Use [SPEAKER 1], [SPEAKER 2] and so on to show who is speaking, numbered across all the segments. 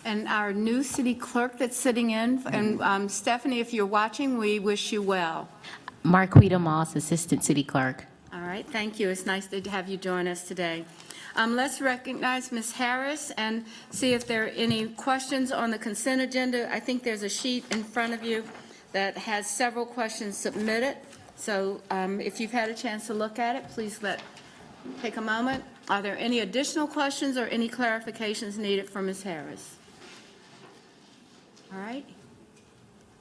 [SPEAKER 1] and our new city clerk that's sitting in. And Stephanie, if you're watching, we wish you well.
[SPEAKER 2] Marquita Moss, Assistant City Clerk.
[SPEAKER 1] All right, thank you. It's nice to have you join us today. Let's recognize Ms. Harris and see if there are any questions on the consent agenda. I think there's a sheet in front of you that has several questions submitted. So if you've had a chance to look at it, please take a moment. Are there any additional questions or any clarifications needed from Ms. Harris? All right.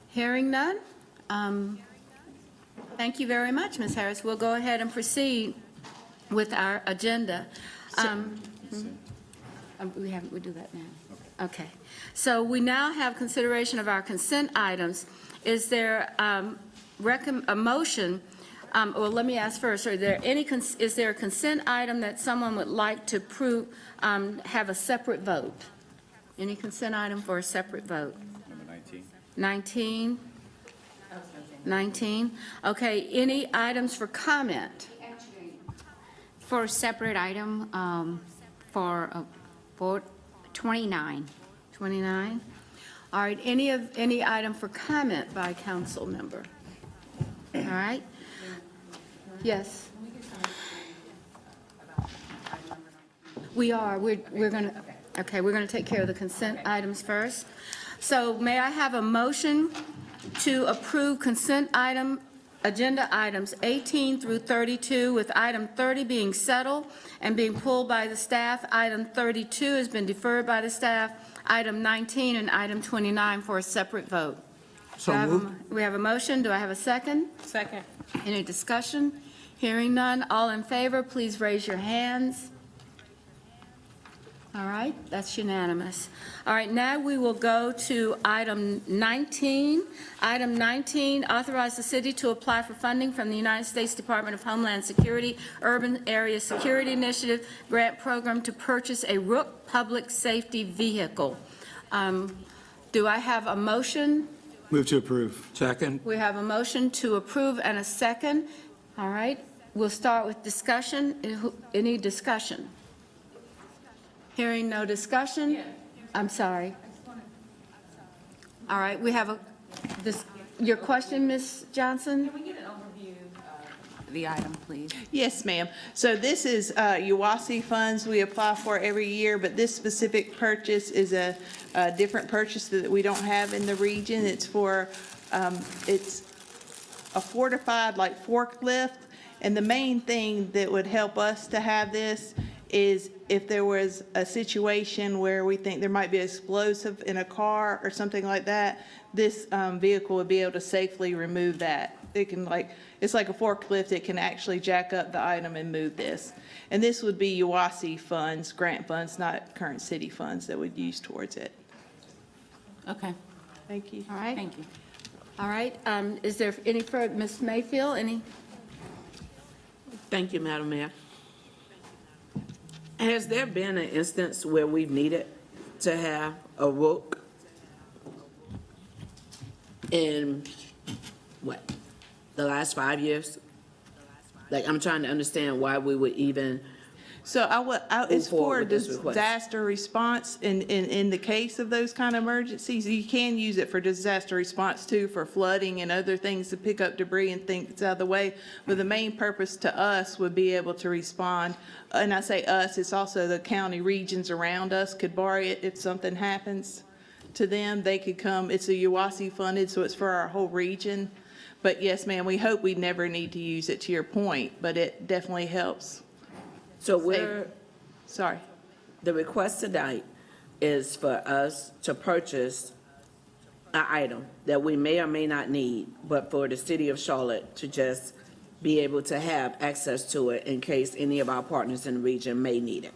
[SPEAKER 1] Hearing none. Thank you very much, Ms. Harris. We'll go ahead and proceed with our agenda. We do that now. Okay. So we now have consideration of our consent items. Is there a motion? Well, let me ask first. Is there a consent item that someone would like to have a separate vote? Any consent item for a separate vote?
[SPEAKER 3] Number 19.
[SPEAKER 1] 19. 19. Okay. Any items for comment?
[SPEAKER 4] For a separate item, for vote 29.
[SPEAKER 1] 29. All right, any item for comment by council member? All right. Yes. We are. We're going to take care of the consent items first. So may I have a motion to approve consent agenda items 18 through 32, with item 30 being settled and being pulled by the staff. Item 32 has been deferred by the staff. Item 19 and item 29 for a separate vote. We have a motion. Do I have a second?
[SPEAKER 5] Second.
[SPEAKER 1] Any discussion? Hearing none. All in favor, please raise your hands. All right, that's unanimous. All right, now we will go to item 19. Item 19, authorize the city to apply for funding from the United States Department of Homeland Security Urban Area Security Initiative grant program to purchase a Rook public safety vehicle. Do I have a motion?
[SPEAKER 6] Move to approve.
[SPEAKER 3] Second.
[SPEAKER 1] We have a motion to approve and a second. All right, we'll start with discussion. Any discussion? Hearing no discussion? I'm sorry. All right, we have your question, Ms. Johnson?
[SPEAKER 5] Can we get an overview of the item, please?
[SPEAKER 7] Yes, ma'am. So this is UASI funds we apply for every year, but this specific purchase is a different purchase that we don't have in the region. It's for, it's a fortified like forklift, and the main thing that would help us to have this is if there was a situation where we think there might be explosive in a car or something like that, this vehicle would be able to safely remove that. It can it's like a forklift. It can actually jack up the item and move this. And this would be UASI funds, grant funds, not current city funds that would use towards it.
[SPEAKER 5] Okay,
[SPEAKER 7] Thank you.
[SPEAKER 1] All right.
[SPEAKER 5] thank you.
[SPEAKER 1] All right, is there any further, Ms. Mayfield, any?
[SPEAKER 8] Thank you, Madam Mayor. Has there been an instance where we've needed to have a Rook in, the last 5 years? Like, I'm trying to understand why we would even,
[SPEAKER 7] So it's for
[SPEAKER 8] forward with this request.
[SPEAKER 7] disaster response in the case of those kind of emergencies. You can use it for disaster response too, for flooding and other things to pick up debris and things out of the way. But the main purpose to us would be able to respond. And I say us, it's also the county regions around us could borrow it if something happens to them. They could come. It's a UASI funded, so it's for our whole region. But yes, ma'am, we hope we never need to use it, to your point, but it definitely helps.
[SPEAKER 8] so
[SPEAKER 7] Sorry.
[SPEAKER 8] the request tonight is for us to purchase an item that we may or may not need, but for the city of Charlotte to just be able to have access to it in case any of our partners in the region may need it.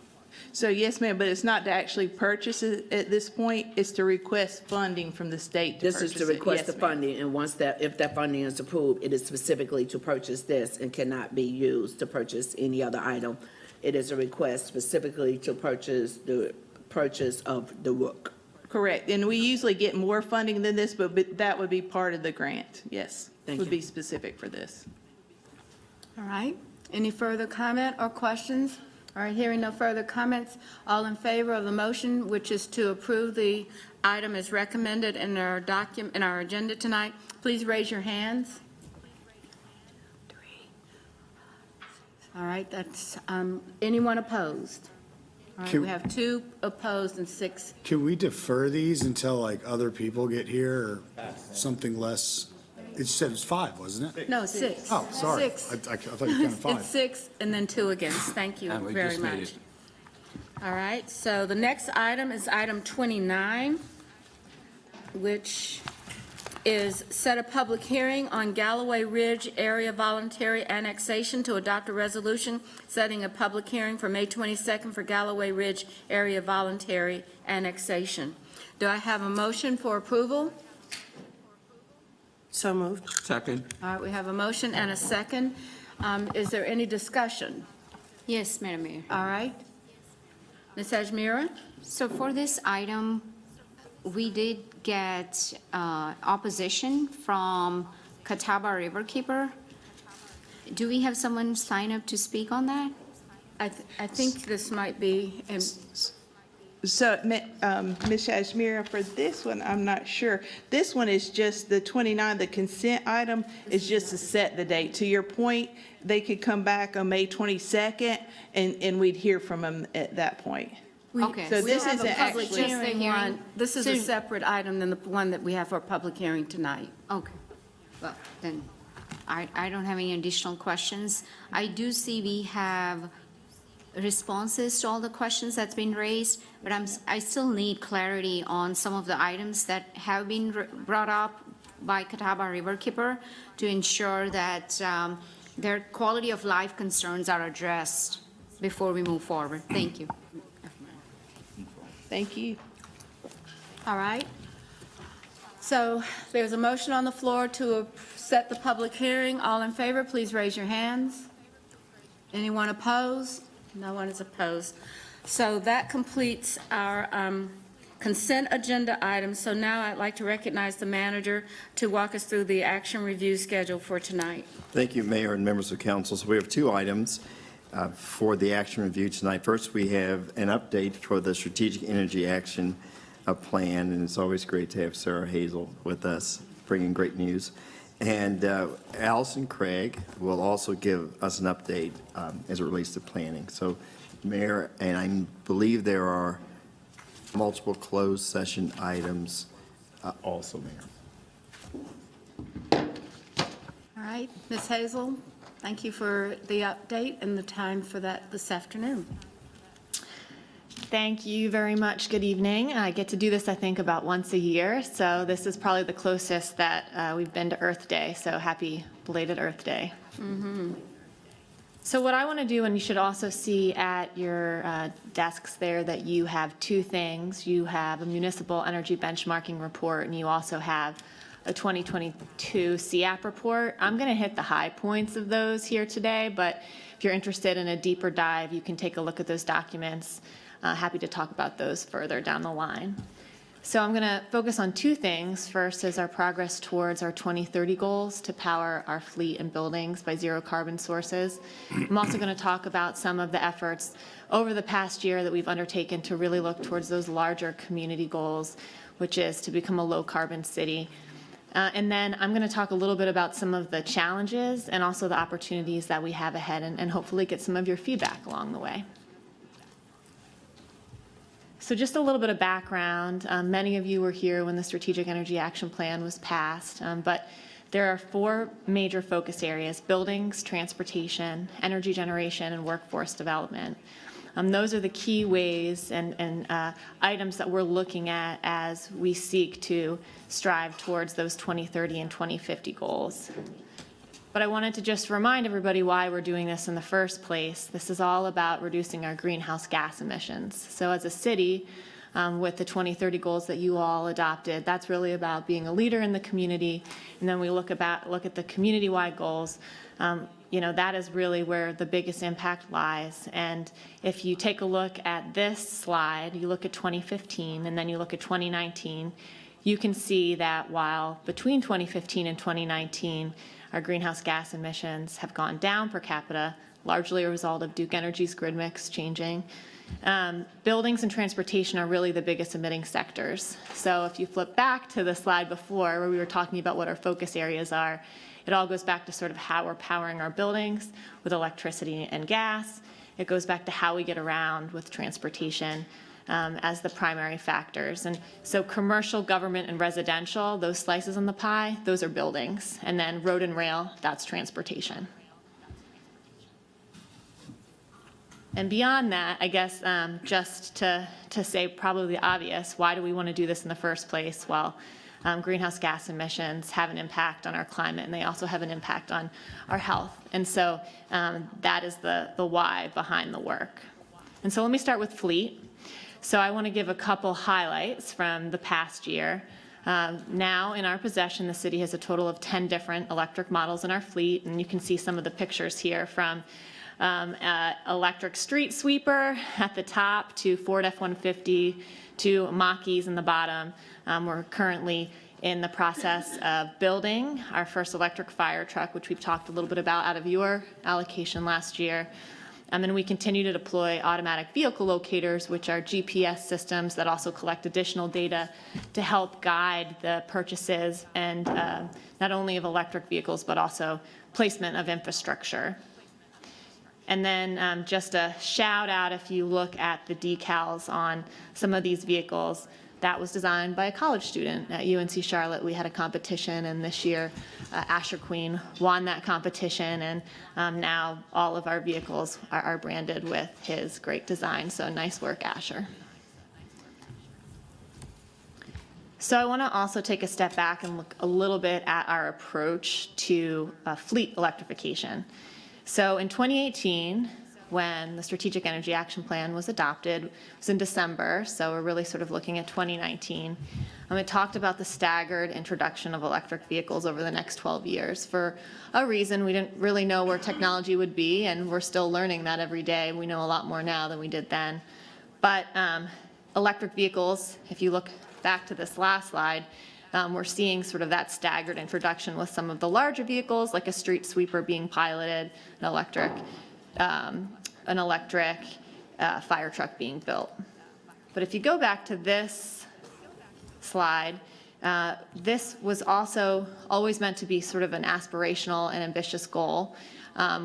[SPEAKER 7] So yes, ma'am, but it's not to actually purchase it at this point. It's to request funding from the state to
[SPEAKER 8] This
[SPEAKER 7] purchase
[SPEAKER 8] is to
[SPEAKER 7] it.
[SPEAKER 8] request
[SPEAKER 7] Yes,
[SPEAKER 8] the
[SPEAKER 7] ma'am.
[SPEAKER 8] funding, and if that funding is approved, it is specifically to purchase this and cannot be used to purchase any other item. It is a request specifically to purchase the purchase of the Rook.
[SPEAKER 7] Correct. And we usually get more funding than this, but that would be part of the grant. Yes.
[SPEAKER 8] Thank
[SPEAKER 7] Would
[SPEAKER 8] you.
[SPEAKER 7] be specific for this.
[SPEAKER 1] All right, any further comment or questions? All right, hearing no further comments, all in favor of the motion, which is to approve the item as recommended in our in our agenda tonight, please raise your hands. All right, that's, anyone opposed? All right,
[SPEAKER 3] Can-
[SPEAKER 1] we have 2 opposed and 6.
[SPEAKER 3] Can we defer these until like other people get here or something less? It said it's 5, wasn't it?
[SPEAKER 1] No, 6.
[SPEAKER 3] Oh, sorry.
[SPEAKER 1] 6.
[SPEAKER 3] I thought you were counting
[SPEAKER 1] It's
[SPEAKER 3] 5.
[SPEAKER 1] 6 and then 2 against. Thank you
[SPEAKER 6] we
[SPEAKER 1] very
[SPEAKER 6] just made
[SPEAKER 1] much.
[SPEAKER 6] it.
[SPEAKER 1] All right, so the next item is item 29, which is set a public hearing on Galloway Ridge Area Voluntary Annexation to adopt a resolution setting a public hearing for May 22nd for Galloway Ridge Area Voluntary Annexation. Do I have a motion for approval?
[SPEAKER 9] So moved.
[SPEAKER 6] Second.
[SPEAKER 1] All right, we have a motion and a second. Is there any discussion?
[SPEAKER 4] Yes, Madam Mayor.
[SPEAKER 1] All right. Ms. Ajmira?
[SPEAKER 4] So for this item, we did get opposition from Catawba Riverkeeper. Do we have someone sign up to speak on that?
[SPEAKER 1] I think this might be,
[SPEAKER 7] So, Ms. Ashmira, for this one, I'm not sure. This one is just the 29, the consent item is just to set the date. To your point, they could come back on May 22nd, and we'd hear from them at that point.
[SPEAKER 4] Okay.
[SPEAKER 7] So
[SPEAKER 1] we
[SPEAKER 7] this
[SPEAKER 1] have a
[SPEAKER 7] isn't
[SPEAKER 1] public
[SPEAKER 7] actually-
[SPEAKER 4] Just the
[SPEAKER 1] hearing
[SPEAKER 4] hearing.
[SPEAKER 1] one. This is a
[SPEAKER 4] So-
[SPEAKER 1] separate item than the one that we have for a public hearing tonight.
[SPEAKER 4] Okay, well, then, I don't have any additional questions. I do see we have responses to all the questions that's been raised, but I still need clarity on some of the items that have been brought up by Catawba Riverkeeper to ensure that their quality of life concerns are addressed before we move forward. Thank you.
[SPEAKER 7] Thank you.
[SPEAKER 1] All right. So there's a motion on the floor to set the public hearing. All in favor, please raise your hands. Anyone opposed? No one is opposed. So that completes our consent agenda items. So now I'd like to recognize the manager to walk us through the action review schedule for tonight.
[SPEAKER 10] Thank you, Mayor and members of council. So we have 2 items for the action review tonight. First, we have an update for the Strategic Energy Action Plan, and it's always great to have Sarah Hazel with us, bringing great news. And Allison Craig will also give us an update as it relates to planning. So, Mayor, and I believe there are multiple closed session items also, Mayor.
[SPEAKER 1] All right, Ms. Hazel, thank you for the update and the time for that this afternoon.
[SPEAKER 11] Thank you very much. Good evening. I get to do this, I think, about once a year, so this is probably the closest that we've been to Earth Day, so happy belated Earth Day. So what I want to do, and you should also see at your desks there that you have 2 things. You have a municipal energy benchmarking report, and you also have a 2022 CAP report. I'm going to hit the high points of those here today, but if you're interested in a deeper dive, you can take a look at those documents. Happy to talk about those further down the line. So I'm going to focus on 2 things. First is our progress towards our 2030 goals to power our fleet and buildings by zero carbon sources. I'm also going to talk about some of the efforts over the past year that we've undertaken to really look towards those larger community goals, which is to become a low carbon city. And then I'm going to talk a little bit about some of the challenges and also the opportunities that we have ahead, and hopefully get some of your feedback along the way. So just a little bit of background. Many of you were here when the Strategic Energy Action Plan was passed, but there are 4 major focus areas: buildings, transportation, energy generation, and workforce development. Those are the key ways and items that we're looking at as we seek to strive towards those 2030 and 2050 goals. But I wanted to just remind everybody why we're doing this in the first place. This is all about reducing our greenhouse gas emissions. So as a city, with the 2030 goals that you all adopted, that's really about being a leader in the community. And then we look at the community-wide goals. That is really where the biggest impact lies. And if you take a look at this slide, you look at 2015 and then you look at 2019, you can see that while between 2015 and 2019, our greenhouse gas emissions have gone down per capita, largely a result of Duke Energy's grid mix changing. Buildings and transportation are really the biggest emitting sectors. So if you flip back to the slide before where we were talking about what our focus areas are, it all goes back to sort of how we're powering our buildings with electricity and gas. It goes back to how we get around with transportation as the primary factors. And so commercial, government, and residential, those slices on the pie, those are buildings. And then road and rail, that's transportation. And beyond that, I guess just to say probably the obvious, why do we want to do this in the first place? Well, greenhouse gas emissions have an impact on our climate, and they also have an impact on our health. And so that is the why behind the work. And so let me start with fleet. So I want to give a couple highlights from the past year. Now in our possession, the city has a total of 10 different electric models in our fleet, and you can see some of the pictures here from electric street sweeper at the top to Ford F-150 to Mach-E's in the bottom. We're currently in the process of building our first electric fire truck, which we've talked a little bit about out of your allocation last year. And we continue to deploy automatic vehicle locators, which are GPS systems that also collect additional data to help guide the purchases and not only of electric vehicles, but also placement of infrastructure. And then just a shout out, if you look at the decals on some of these vehicles, that was designed by a college student at UNC Charlotte. We had a competition, and this year Asher Queen won that competition, and now all of our vehicles are branded with his great design. So nice work, Asher. So I want to also take a step back and look a little bit at our approach to fleet electrification. So in 2018, when the Strategic Energy Action Plan was adopted, it was in December, so we're really sort of looking at 2019. It talked about the staggered introduction of electric vehicles over the next 12 years. For a reason, we didn't really know where technology would be, and we're still learning that every day. We know a lot more now than we did then. But electric vehicles, if you look back to this last slide, we're seeing sort of that staggered introduction with some of the larger vehicles, like a street sweeper being piloted, an electric fire truck being built. But if you go back to this slide, this was also always meant to be sort of an aspirational and ambitious goal,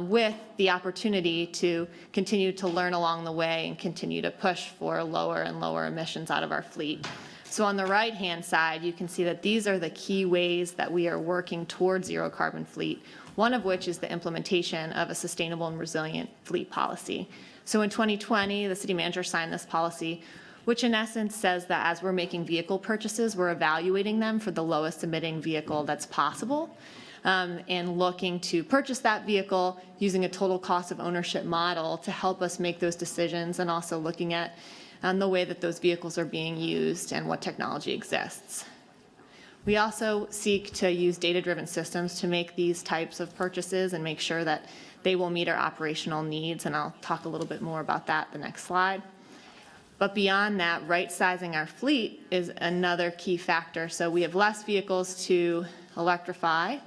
[SPEAKER 11] with the opportunity to continue to learn along the way and continue to push for lower and lower emissions out of our fleet. So on the right-hand side, you can see that these are the key ways that we are working towards zero carbon fleet, one of which is the implementation of a sustainable and resilient fleet policy. So in 2020, the city manager signed this policy, which in essence says that as we're making vehicle purchases, we're evaluating them for the lowest emitting vehicle that's possible, and looking to purchase that vehicle using a total cost of ownership model to help us make those decisions, and also looking at the way that those vehicles are being used and what technology exists. We also seek to use data-driven systems to make these types of purchases and make sure that they will meet our operational needs, and I'll talk a little bit more about that the next slide. But beyond that, right-sizing our fleet is another key factor. So we have less vehicles to electrify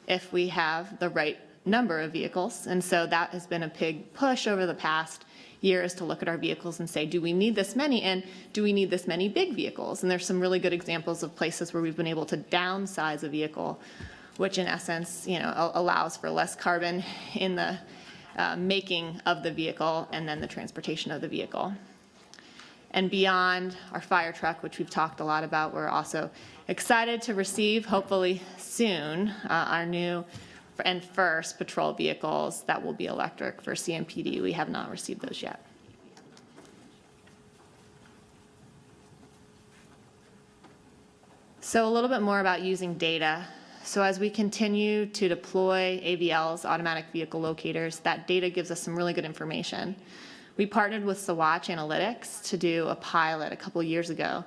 [SPEAKER 11] if we have the right number of vehicles, and so that has been a big push over the past years to look at our vehicles and say, do we need this many, and do we need this many big vehicles? And there's some really good examples of places where we've been able to downsize a vehicle, which in essence, allows for less carbon in the making of the vehicle and then the transportation of the vehicle. And beyond our fire truck, which we've talked a lot about, we're also excited to receive, hopefully soon, our new and first patrol vehicles that will be electric for CMPD. We have not received those yet. So a little bit more about using data. So as we continue to deploy AVL's automatic vehicle locators, that data gives us some really good information. We partnered with Swatch Analytics to do a pilot a couple years ago,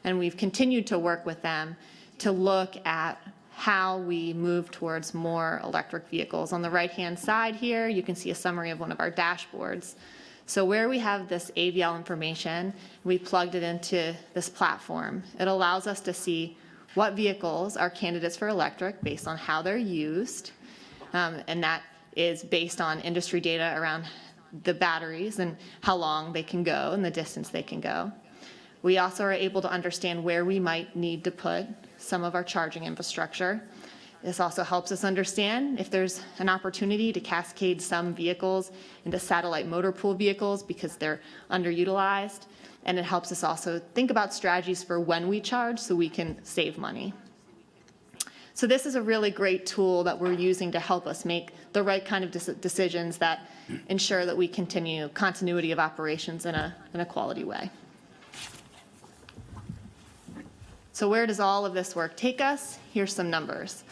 [SPEAKER 11] and we've continued to work with them to look at how we move towards more electric vehicles. On the right-hand side here, you can see a summary of one of our dashboards. So where we have this AVL information, we plugged it into this platform. It allows us to see what vehicles are candidates for electric based on how they're used, and that is based on industry data around the batteries and how long they can go and the distance they can go. We also are able to understand where we might need to put some of our charging infrastructure. This also helps us understand if there's an opportunity to cascade some vehicles into satellite motor pool vehicles because they're underutilized. And it helps us also think about strategies for when we charge so we can save money. So this is a really great tool that we're using to help us make the right kind of decisions that ensure that we continue continuity of operations in a quality way. So where does all of this work take us? Here's some numbers.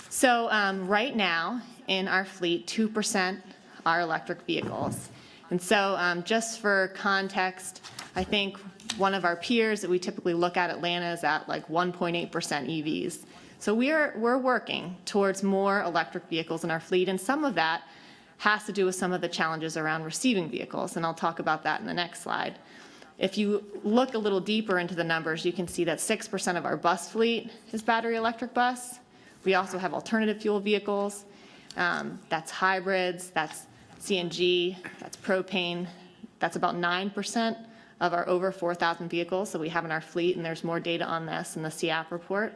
[SPEAKER 11] So right now in our fleet, 2% are electric vehicles. And so just for context, I think one of our peers that we typically look at, Atlanta, is at like 1.8% EVs. So we're working towards more electric vehicles in our fleet, and some of that has to do with some of the challenges around receiving vehicles, and I'll talk about that in the next slide. If you look a little deeper into the numbers, you can see that 6% of our bus fleet is battery electric bus. We also have alternative fuel vehicles. That's hybrids, that's CNG, that's propane. That's about 9% of our over 4,000 vehicles that we have in our fleet, and there's more data on this in the CIAP report.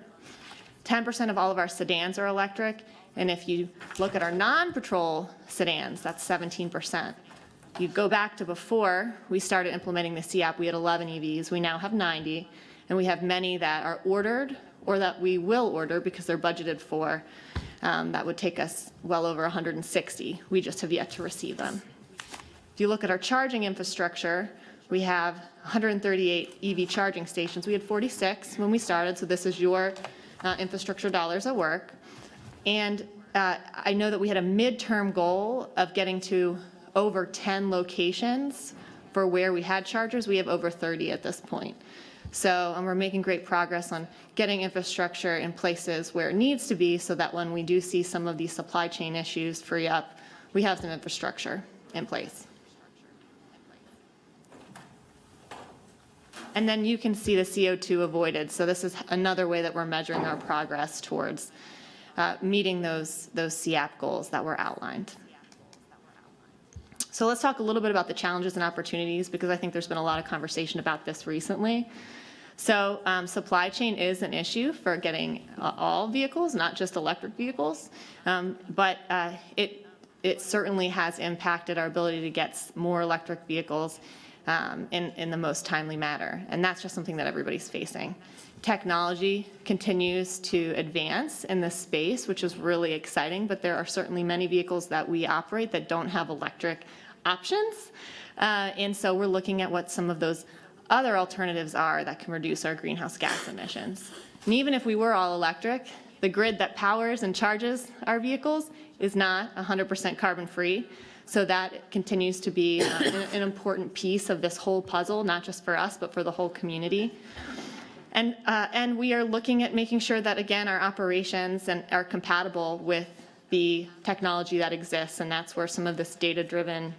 [SPEAKER 11] 10% of all of our sedans are electric, and if you look at our non-patrol sedans, that's 17%. You go back to before we started implementing the CIAP, we had 11 EVs, we now have 90, and we have many that are ordered or that we will order because they're budgeted for. That would take us well over 160. We just have yet to receive them. If you look at our charging infrastructure, we have 138 EV charging stations. We had 46 when we started, so this is your infrastructure dollars at work. And I know that we had a midterm goal of getting to over 10 locations for where we had chargers. We have over 30 at this point. So we're making great progress on getting infrastructure in places where it needs to be so that when we do see some of these supply chain issues free up, we have some infrastructure in place. And then you can see the CO2 avoided. So this is another way that we're measuring our progress towards meeting those CIAP goals that were outlined. So let's talk a little bit about the challenges and opportunities, because I think there's been a lot of conversation about this recently. So supply chain is an issue for getting all vehicles, not just electric vehicles, but it certainly has impacted our ability to get more electric vehicles in the most timely manner, and that's just something that everybody's facing. Technology continues to advance in this space, which is really exciting, but there are certainly many vehicles that we operate that don't have electric options, and so we're looking at what some of those other alternatives are that can reduce our greenhouse gas emissions. And even if we were all electric, the grid that powers and charges our vehicles is not 100% carbon free. So that continues to be an important piece of this whole puzzle, not just for us, but for the whole community. And we are looking at making sure that, again, our operations are compatible with the technology that exists, and that's where some of this data-driven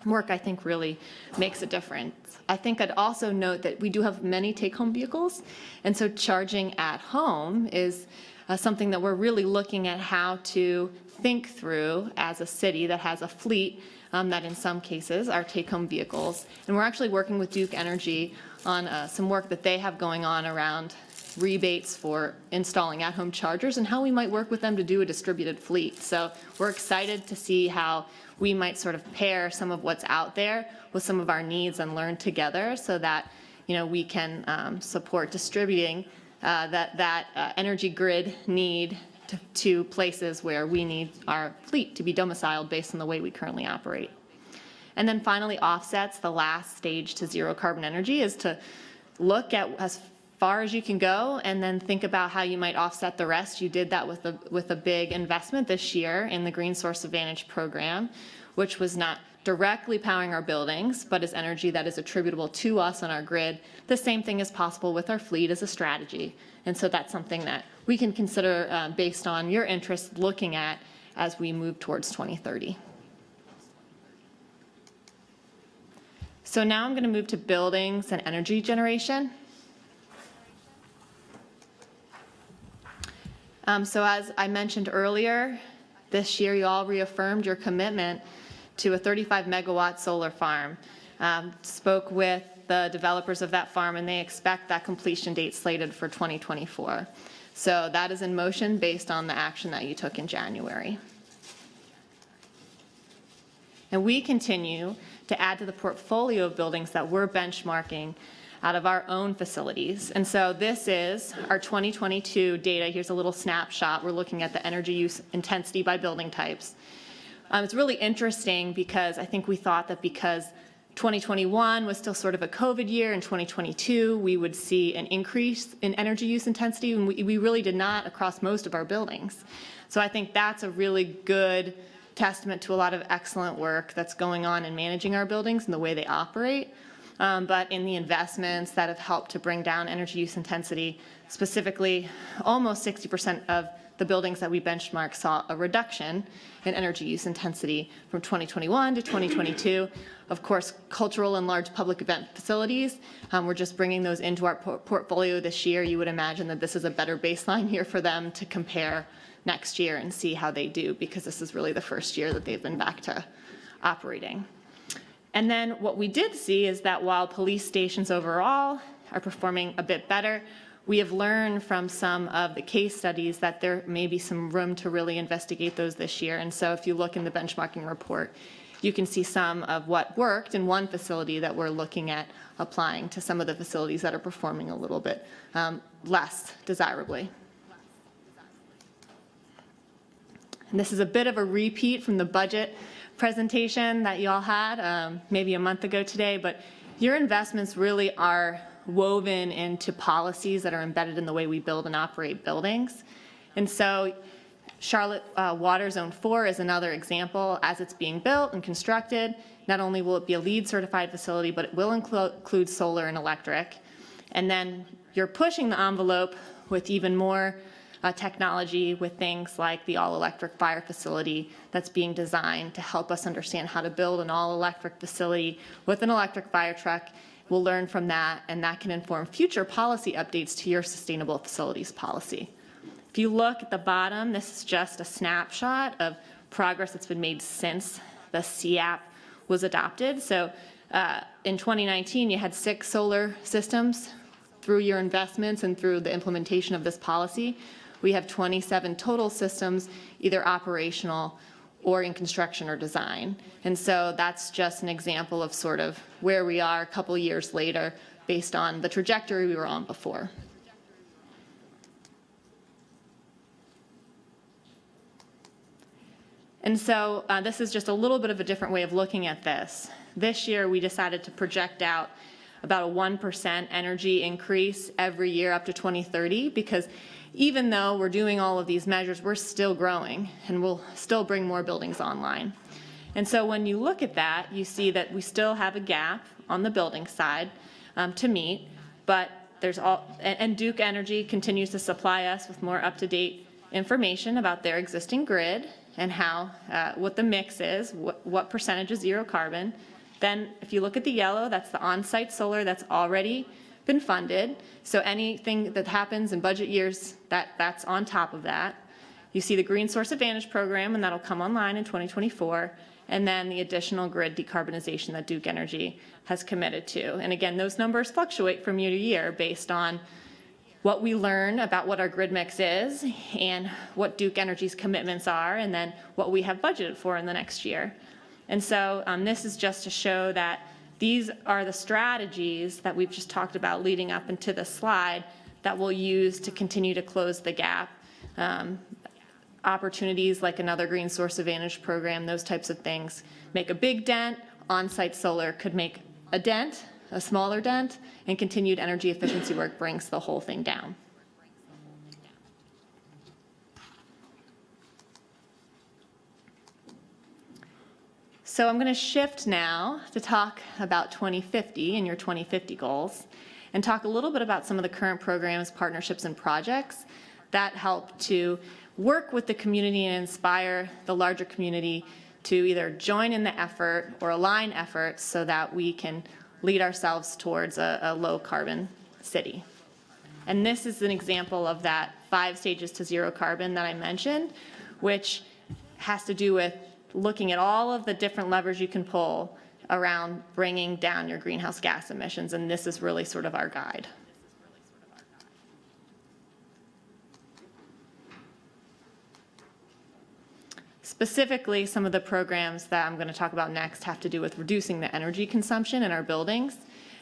[SPEAKER 11] work, I think, really makes a difference. I think I'd also note that we do have many take-home vehicles, and so charging at home is something that we're really looking at how to think through as a city that has a fleet that in some cases are take-home vehicles. And we're actually working with Duke Energy on some work that they have going on around rebates for installing at-home chargers and how we might work with them to do a distributed fleet. So we're excited to see how we might sort of pair some of what's out there with some of our needs and learn together so that, you know, we can support distributing that energy grid need to places where we need our fleet to be domiciled based on the way we currently operate. And then finally, offsets. The last stage to zero carbon energy is to look at as far as you can go and then think about how you might offset the rest. You did that with a big investment this year in the Green Source Advantage program, which was not directly powering our buildings, but is energy that is attributable to us on our grid. The same thing is possible with our fleet as a strategy. And so that's something that we can consider based on your interest looking at as we move towards 2030. So now I'm going to move to buildings and energy generation. So as I mentioned earlier, This year, you all reaffirmed your commitment to a 35-megawatt solar farm. Spoke with the developers of that farm, and they expect that completion date slated for 2024. So that is in motion based on the action that you took in January. And we continue to add to the portfolio of buildings that we're benchmarking out of our own facilities. And so this is our 2022 data. Here's a little snapshot. We're looking at the energy use intensity by building types. It's really interesting because I think we thought that because 2021 was still sort of a COVID year, in 2022 we would see an increase in energy use intensity, and we really did not across most of our buildings. So I think that's a really good testament to a lot of excellent work that's going on in managing our buildings and the way they operate. But in the investments that have helped to bring down energy use intensity, specifically almost 60% of the buildings that we benchmark saw a reduction in energy use intensity from 2021 to 2022. Of course, cultural and large public event facilities, we're just bringing those into our portfolio this year. You would imagine that this is a better baseline year for them to compare next year and see how they do, because this is really the first year that they've been back to operating. And then what we did see is that while police stations overall are performing a bit better, we have learned from some of the case studies that there may be some room to really investigate those this year. And so if you look in the benchmarking report, you can see some of what worked in one facility that we're looking at applying to some of the facilities that are performing a little bit less desirably. And this is a bit of a repeat from the budget presentation that you all had maybe a month ago today, but your investments really are woven into policies that are embedded in the way we build and operate buildings. And so Charlotte Water Zone 4 is another example. As it's being built and constructed, not only will it be a LEED certified facility, but it will include solar and electric. And then you're pushing the envelope with even more technology with things like the all-electric fire facility that's being designed to help us understand how to build an all-electric facility with an electric fire truck. We'll learn from that, and that can inform future policy updates to your sustainable facilities policy. If you look at the bottom, this is just a snapshot of progress that's been made since the CAP was adopted. So in 2019, you had 6 solar systems through your investments and through the implementation of this policy. We have 27 total systems, either operational or in construction or design. And so that's just an example of sort of where we are a couple years later based on the trajectory we were on before. And so this is just a little bit of a different way of looking at this. This year, we decided to project out about a 1% energy increase every year up to 2030, because even though we're doing all of these measures, we're still growing and we'll still bring more buildings online. And so when you look at that, you see that we still have a gap on the building side to meet, but there's and Duke Energy continues to supply us with more up-to-date information about their existing grid and how, what the mix is, what percentage is zero carbon. Then if you look at the yellow, that's the on-site solar that's already been funded. So anything that happens in budget years, that's on top of that. You see the Green Source Advantage program, and that'll come online in 2024. And then the additional grid decarbonization that Duke Energy has committed to. And again, those numbers fluctuate from year to year based on what we learn about what our grid mix is and what Duke Energy's commitments are, and then what we have budgeted for in the next year. And so this is just to show that these are the strategies that we've just talked about leading up into the slide that we'll use to continue to close the gap. Opportunities like another Green Source Advantage program, those types of things make a big dent. On-site solar could make a dent, a smaller dent, and continued energy efficiency work brings the whole thing down. So I'm going to shift now to talk about 2050 and your 2050 goals, and talk a little bit about some of the current programs, partnerships, and projects that help to work with the community and inspire the larger community to either join in the effort or align efforts so that we can lead ourselves towards a low carbon city. And this is an example of that 5 stages to zero carbon that I mentioned, which has to do with looking at all of the different levers you can pull around bringing down your greenhouse gas emissions, and this is really sort of our guide. Specifically, some of the programs that I'm going to talk about next have to do with reducing the energy consumption in our buildings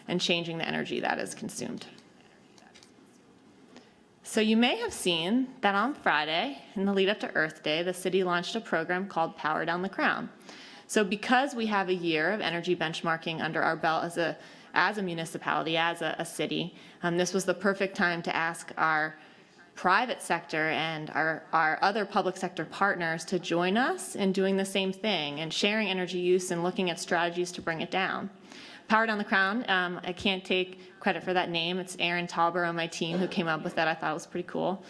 [SPEAKER 11] and changing the energy that is consumed. So you may have seen that on Friday, in the lead up to Earth Day, the city launched a program called Power Down the Crown. So because we have a year of energy benchmarking under our belt as a municipality, as a city, this was the perfect time to ask our private sector and our other public sector partners to join us in doing the same thing and sharing energy use and looking at strategies to bring it down. Power Down the Crown, I can't take credit for that name. It's Aaron Tauber on my team who came up with that. I thought it was pretty cool.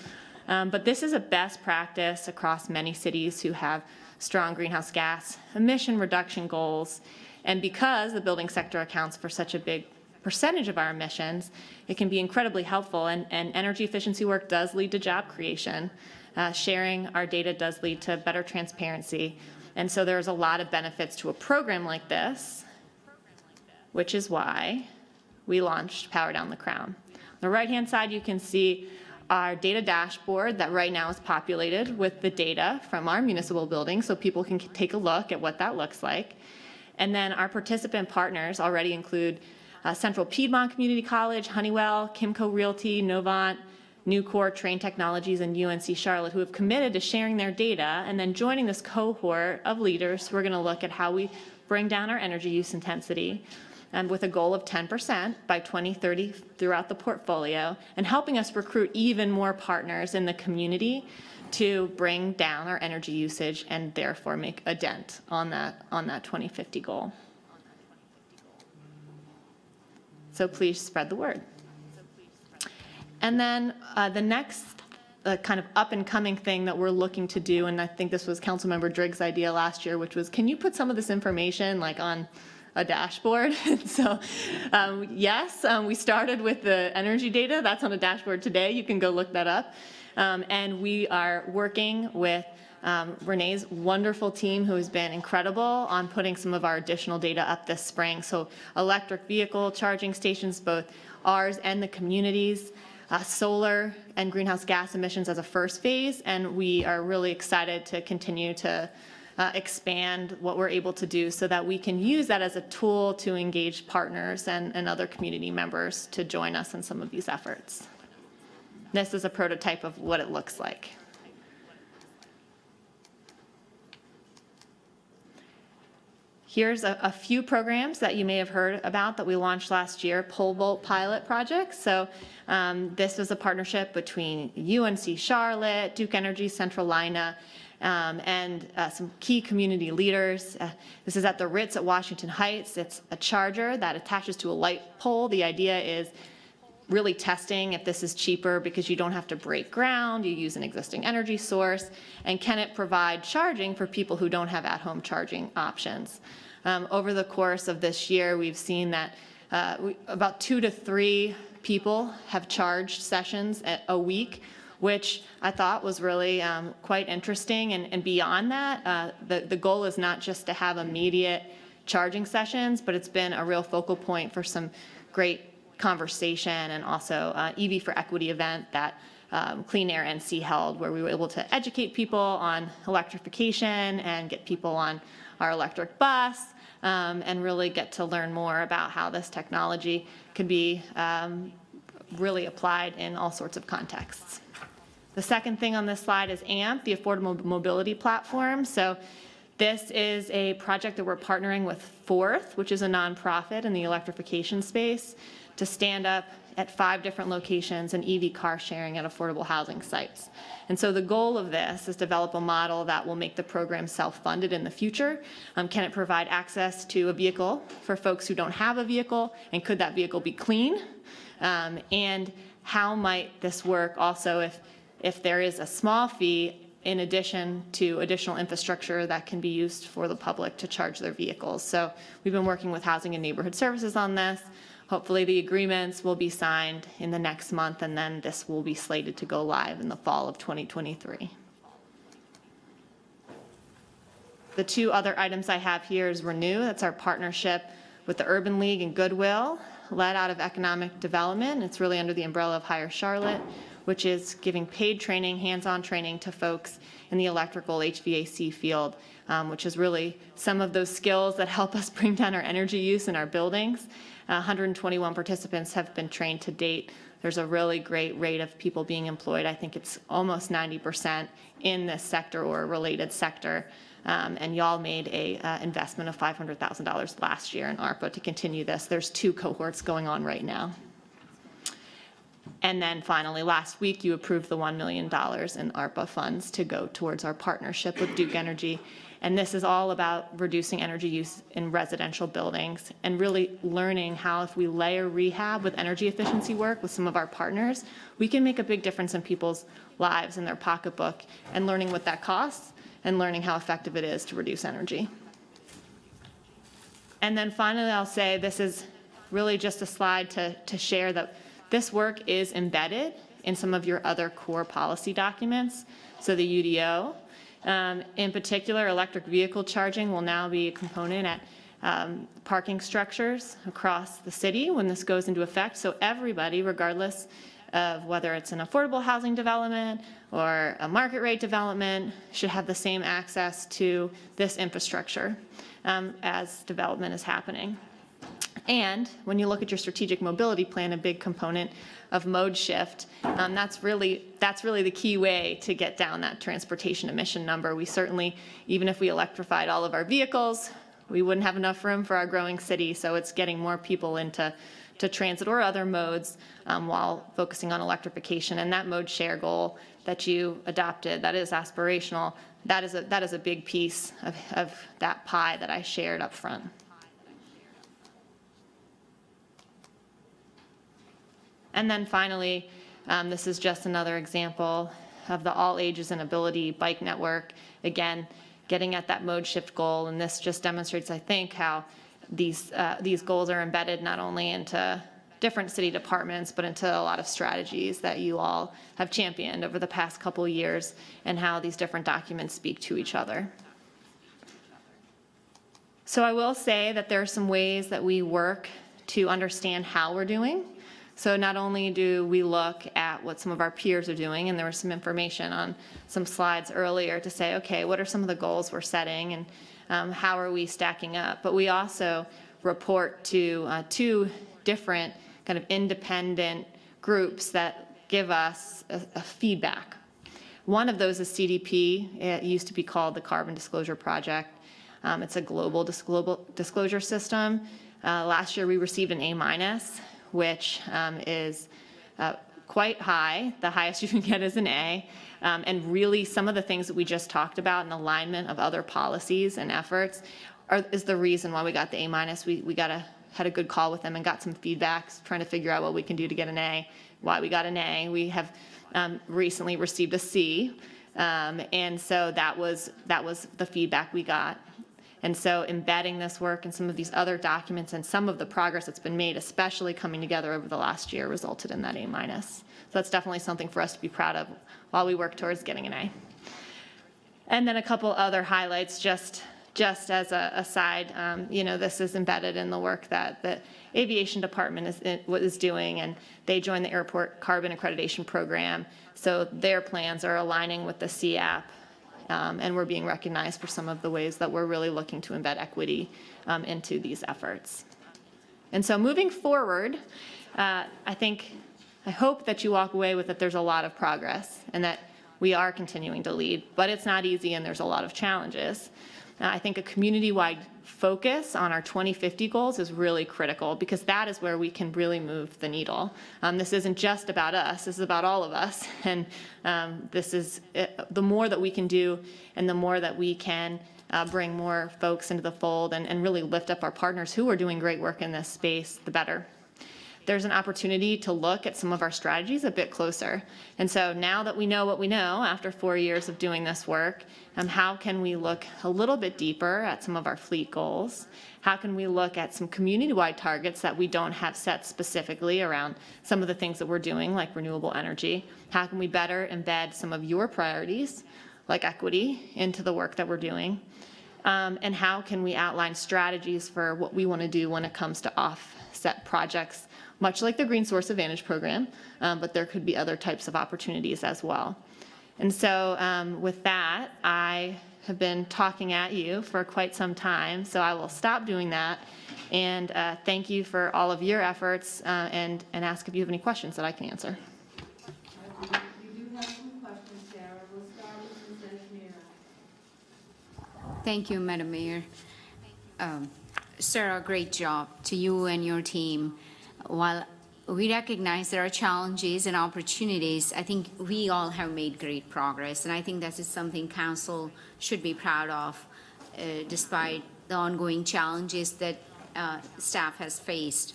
[SPEAKER 11] But this is a best practice across many cities who have strong greenhouse gas emission reduction goals. And because the building sector accounts for such a big percentage of our emissions, it can be incredibly helpful. And energy efficiency work does lead to job creation. Sharing our data does lead to better transparency. And so there's a lot of benefits to a program like this, which is why we launched Power Down the Crown. On the right-hand side, you can see our data dashboard that right now is populated with the data from our municipal buildings, so people can take a look at what that looks like. And then our participant partners already include Central Piedmont Community College, Honeywell, Kimco Realty, Novant, Nucor, Train Technologies, and UNC Charlotte, who have committed to sharing their data and then joining this cohort of leaders who are going to look at how we bring down our energy use intensity, and with a goal of 10% by 2030 throughout the portfolio, and helping us recruit even more partners in the community to bring down our energy usage and therefore make a dent on that 2050 goal. So please spread the word. And then the next kind of up and coming thing that we're looking to do, and I think this was Councilmember Driggs' idea last year, which was, can you put some of this information like on a dashboard? So yes, we started with the energy data. That's on a dashboard today. You can go look that up. And we are working with Renee's wonderful team, who has been incredible on putting some of our additional data up this spring. So electric vehicle charging stations, both ours and the communities, solar and greenhouse gas emissions as a first phase. And we are really excited to continue to expand what we're able to do so that we can use that as a tool to engage partners and other community members to join us in some of these efforts. This is a prototype of what it looks like. Here's a few programs that you may have heard about that we launched last year, pole vault pilot projects. So this was a partnership between UNC Charlotte, Duke Energy, Central Lina, and some key community leaders. This is at the Ritz at Washington Heights. It's a charger that attaches to a light pole. The idea is really testing if this is cheaper because you don't have to break ground, you use an existing energy source, and can it provide charging for people who don't have at-home charging options. Over the course of this year, we've seen that about 2 to 3 people have charged sessions a week, which I thought was really quite interesting. And beyond that, the goal is not just to have immediate charging sessions, but it's been a real focal point for some great conversation, and also EV for Equity event that Clean Air NC held, where we were able to educate people on electrification and get people on our electric bus, and really get to learn more about how this technology can be really applied in all sorts of contexts. The second thing on this slide is AMP, the Affordable Mobility Platform. So this is a project that we're partnering with Forth, which is a nonprofit in the electrification space, to stand up at 5 different locations and EV car sharing at affordable housing sites. And so the goal of this is develop a model that will make the program self-funded in the future. Can it provide access to a vehicle for folks who don't have a vehicle, and could that vehicle be clean? And how might this work also if there is a small fee in addition to additional infrastructure that can be used for the public to charge their vehicles? So we've been working with Housing and Neighborhood Services on this. Hopefully the agreements will be signed in the next month, and then this will be slated to go live in the fall of 2023. The two other items I have here is Renew, that's our partnership with the Urban League and Goodwill, led out of Economic Development. It's really under the umbrella of Hire Charlotte, which is giving paid training, hands-on training to folks in the electrical HVAC field, which is really some of those skills that help us bring down our energy use in our buildings. 121 participants have been trained to date. There's a really great rate of people being employed. I think it's almost 90% in this sector or a related sector. And y'all made a investment of $500,000 last year in ARPA to continue this. There's 2 cohorts going on right now. And then finally, last week, you approved the $1 million in ARPA funds to go towards our partnership with Duke Energy. And this is all about reducing energy use in residential buildings and really learning how, if we layer rehab with energy efficiency work with some of our partners, we can make a big difference in people's lives and their pocketbook, and learning what that costs and learning how effective it is to reduce energy. And then finally, I'll say this is really just a slide to share that this work is embedded in some of your other core policy documents. So the UDO, in particular, electric vehicle charging will now be a component at parking structures across the city when this goes into effect. So everybody, regardless of whether it's an affordable housing development or a market rate development, should have the same access to this infrastructure as development is happening. And when you look at your strategic mobility plan, a big component of mode shift, that's really the key way to get down that transportation emission number. We certainly, even if we electrified all of our vehicles, we wouldn't have enough room for our growing city. So it's getting more people into transit or other modes while focusing on electrification. And that mode share goal that you adopted, that is aspirational, that is a big piece of that pie that I shared up front. And then finally, this is just another example of the all ages and ability bike network. Again, getting at that mode shift goal, and this just demonstrates, I think, how these goals are embedded not only into different city departments, but into a lot of strategies that you all have championed over the past couple of years, and how these different documents speak to each other. So I will say that there are some ways that we work to understand how we're doing. So not only do we look at what some of our peers are doing, and there was some information on some slides earlier to say, okay, what are some of the goals we're setting and how are we stacking up? But we also report to 2 different kind of independent groups that give us a feedback. One of those is CDP. It used to be called the Carbon Disclosure Project. It's a global disclosure system. Last year we received an A-, which is quite high. The highest you can get is an A. And really some of the things that we just talked about in alignment of other policies and efforts is the reason why we got the A-. We had a good call with them and got some feedback, trying to figure out what we can do to get an A, why we got an A. We have recently received a C. And so that was the feedback we got. And so embedding this work in some of these other documents and some of the progress that's been made, especially coming together over the last year, resulted in that A-. So that's definitely something for us to be proud of while we work towards getting an A. And then a couple other highlights, just as a aside, this is embedded in the work that the aviation department is doing, and they joined the airport carbon accreditation program. So their plans are aligning with the CAP. And we're being recognized for some of the ways that we're really looking to embed equity into these efforts. And so moving forward, I hope that you walk away with that there's a lot of progress and that we are continuing to lead, but it's not easy and there's a lot of challenges. I think a community-wide focus on our 2050 goals is really critical, because that is where we can really move the needle. This isn't just about us, this is about all of us. And this is the more that we can do and the more that we can bring more folks into the fold and really lift up our partners who are doing great work in this space, the better. There's an opportunity to look at some of our strategies a bit closer. And so now that we know what we know after 4 years of doing this work, how can we look a little bit deeper at some of our fleet goals? How can we look at some community-wide targets that we don't have set specifically around some of the things that we're doing, like renewable energy? How can we better embed some of your priorities, like equity, into the work that we're doing? And how can we outline strategies for what we want to do when it comes to offset projects, much like the Green Source Advantage program, but there could be other types of opportunities as well. And so with that, I have been talking at you for quite some time, so I will stop doing that. And thank you for all of your efforts and ask if you have any questions that I can answer.
[SPEAKER 1] We do have some questions, Sarah. We'll start with Ms. Ashmira.
[SPEAKER 4] Thank you, Madam Mayor. Sarah, great job to you and your team. While we recognize there are challenges and opportunities, I think we all have made great progress, and I think that is something council should be proud of, despite the ongoing challenges that staff has faced.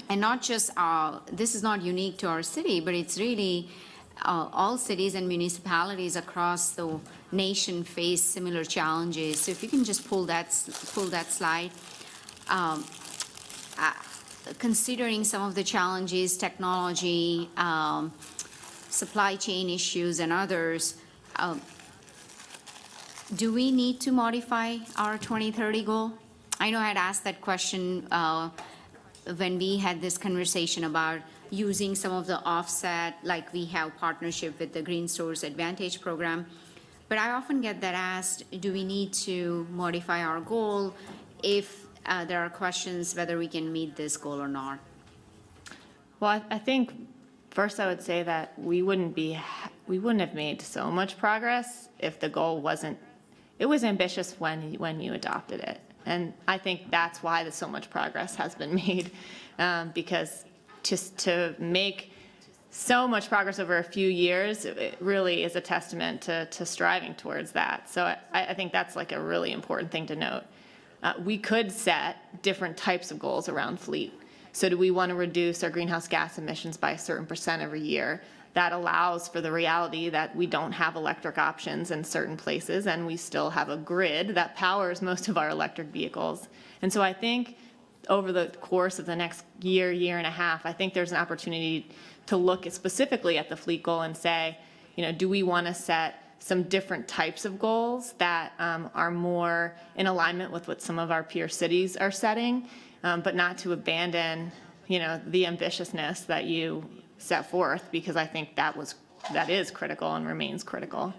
[SPEAKER 4] And not just, this is not unique to our city, but it's really all cities and municipalities across the nation face similar challenges. So if you can just pull that slide. Considering some of the challenges, technology, supply chain issues, and others, do we need to modify our 2030 goal? I know I had asked that question when we had this conversation about using some of the offset, like we have partnership with the Green Source Advantage program. But I often get that asked, do we need to modify our goal if there are questions whether we can meet this goal or not?
[SPEAKER 11] Well, I think first I would say that we wouldn't have made so much progress if the goal wasn't, it was ambitious when you adopted it. And I think that's why so much progress has been made, because just to make so much progress over a few years, it really is a testament to striving towards that. So I think that's like a really important thing to note. We could set different types of goals around fleet. So do we want to reduce our greenhouse gas emissions by a certain % every year? That allows for the reality that we don't have electric options in certain places, and we still have a grid that powers most of our electric vehicles. And so I think over the course of the next year, year and a half, I think there's an opportunity to look specifically at the fleet goal and say, do we want to set some different types of goals that are more in alignment with what some of our peer cities are setting, but not to abandon, the ambitiousness that you set forth, because I think that is critical and remains critical.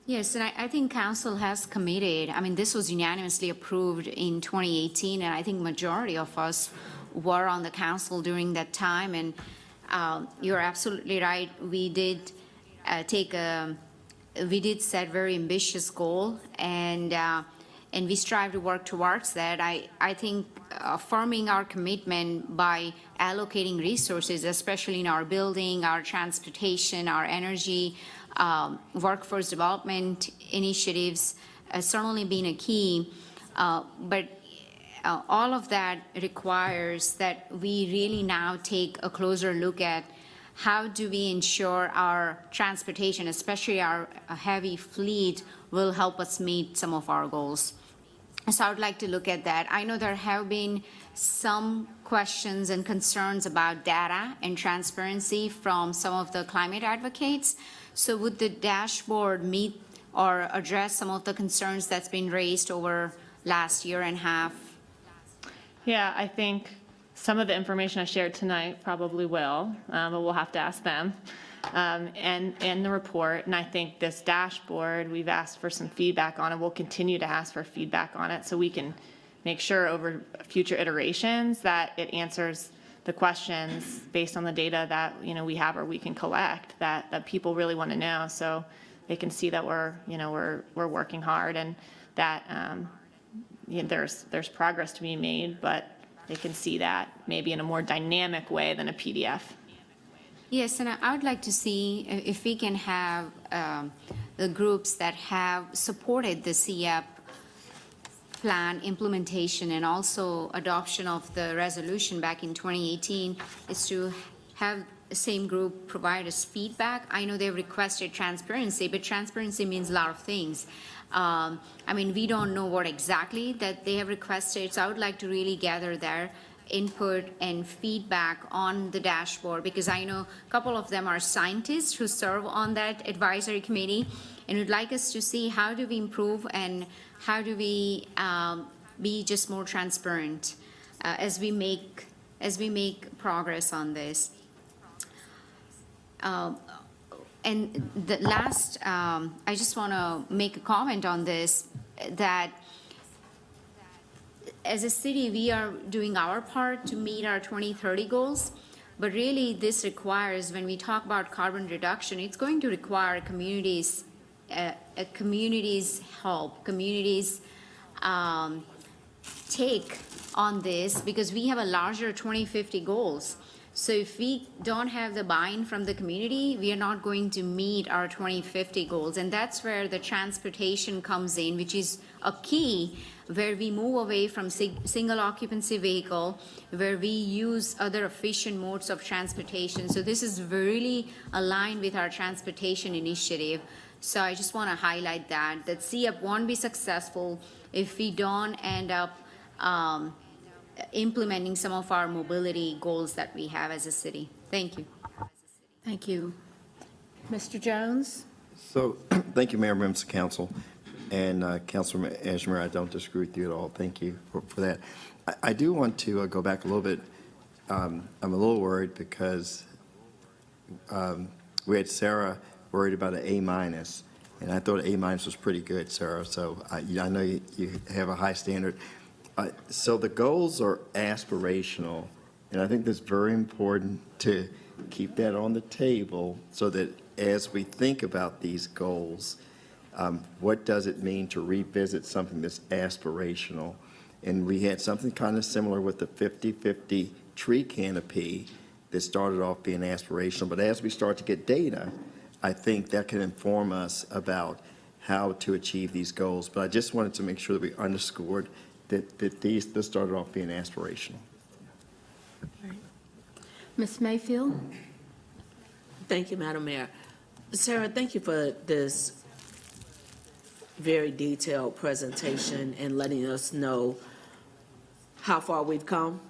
[SPEAKER 4] Yes, and I think council has committed, this was unanimously approved in 2018, and I think majority of us were on the council during that time, and you're absolutely right. We did set very ambitious goal, and we strive to work towards that. I think affirming our commitment by allocating resources, especially in our building, our transportation, our energy, workforce development initiatives, certainly been a key. But all of that requires that we really now take a closer look at how do we ensure our transportation, especially our heavy fleet, will help us meet some of our goals. So I would like to look at that. I know there have been some questions and concerns about data and transparency from some of the climate advocates. So would the dashboard meet or address some of the concerns that's been raised over last year and a half?
[SPEAKER 11] Yeah, I think some of the information I shared tonight probably will, but we'll have to ask them. And the report, and I think this dashboard, we've asked for some feedback on it. We'll continue to ask for feedback on it so we can make sure over future iterations that it answers the questions based on the data that we have or we can collect that people really want to know, so they can see that we're working hard and that there's progress to be made, but they can see that maybe in a more dynamic way than a PDF.
[SPEAKER 4] Yes, and I would like to see if we can have the groups that have supported the CEP plan implementation and also adoption of the resolution back in 2018 is to have the same group provide us feedback. I know they've requested transparency, but transparency means a lot of things. We don't know what exactly that they have requested, so I would like to really gather their input and feedback on the dashboard, because I know a couple of them are scientists who serve on that advisory committee, and would like us to see how do we improve and how do we be just more transparent as we make progress on this. And the last, I just want to make a comment on this, that as a city, we are doing our part to meet our 2030 goals, but really this requires, when we talk about carbon reduction, it's going to require communities' help, communities' take on this, because we have a larger 2050 goals. So if we don't have the buy-in from the community, we are not going to meet our 2050 goals. And that's where the transportation comes in, which is a key, where we move away from single occupancy vehicle, where we use other efficient modes of transportation. So this is really aligned with our transportation initiative. So I just want to highlight that CEP won't be successful if we don't end up implementing some of our mobility goals that we have as a city. Thank you.
[SPEAKER 1] Thank you. Mr. Jones?
[SPEAKER 10] So, thank you, Mayor, members of council, and Councilman Ashmer, I don't disagree with you at all. Thank you for that. I do want to go back a little bit. I'm a little worried because we had Sarah worried about an A-, and I thought A- was pretty good, Sarah, so I know you have a high standard. So the goals are aspirational, and I think that's very important to keep that on the table so that as we think about these goals, what does it mean to revisit something that's aspirational? And we had something kind of similar with the 50-50 tree canopy that started off being aspirational, but as we start to get data, I think that can inform us about how to achieve these goals. But I just wanted to make sure that we underscored that this started off being aspirational.
[SPEAKER 1] Ms. Mayfield?
[SPEAKER 8] Thank you, Madam Mayor. Sarah, thank you for this very detailed presentation and letting us know how far we've come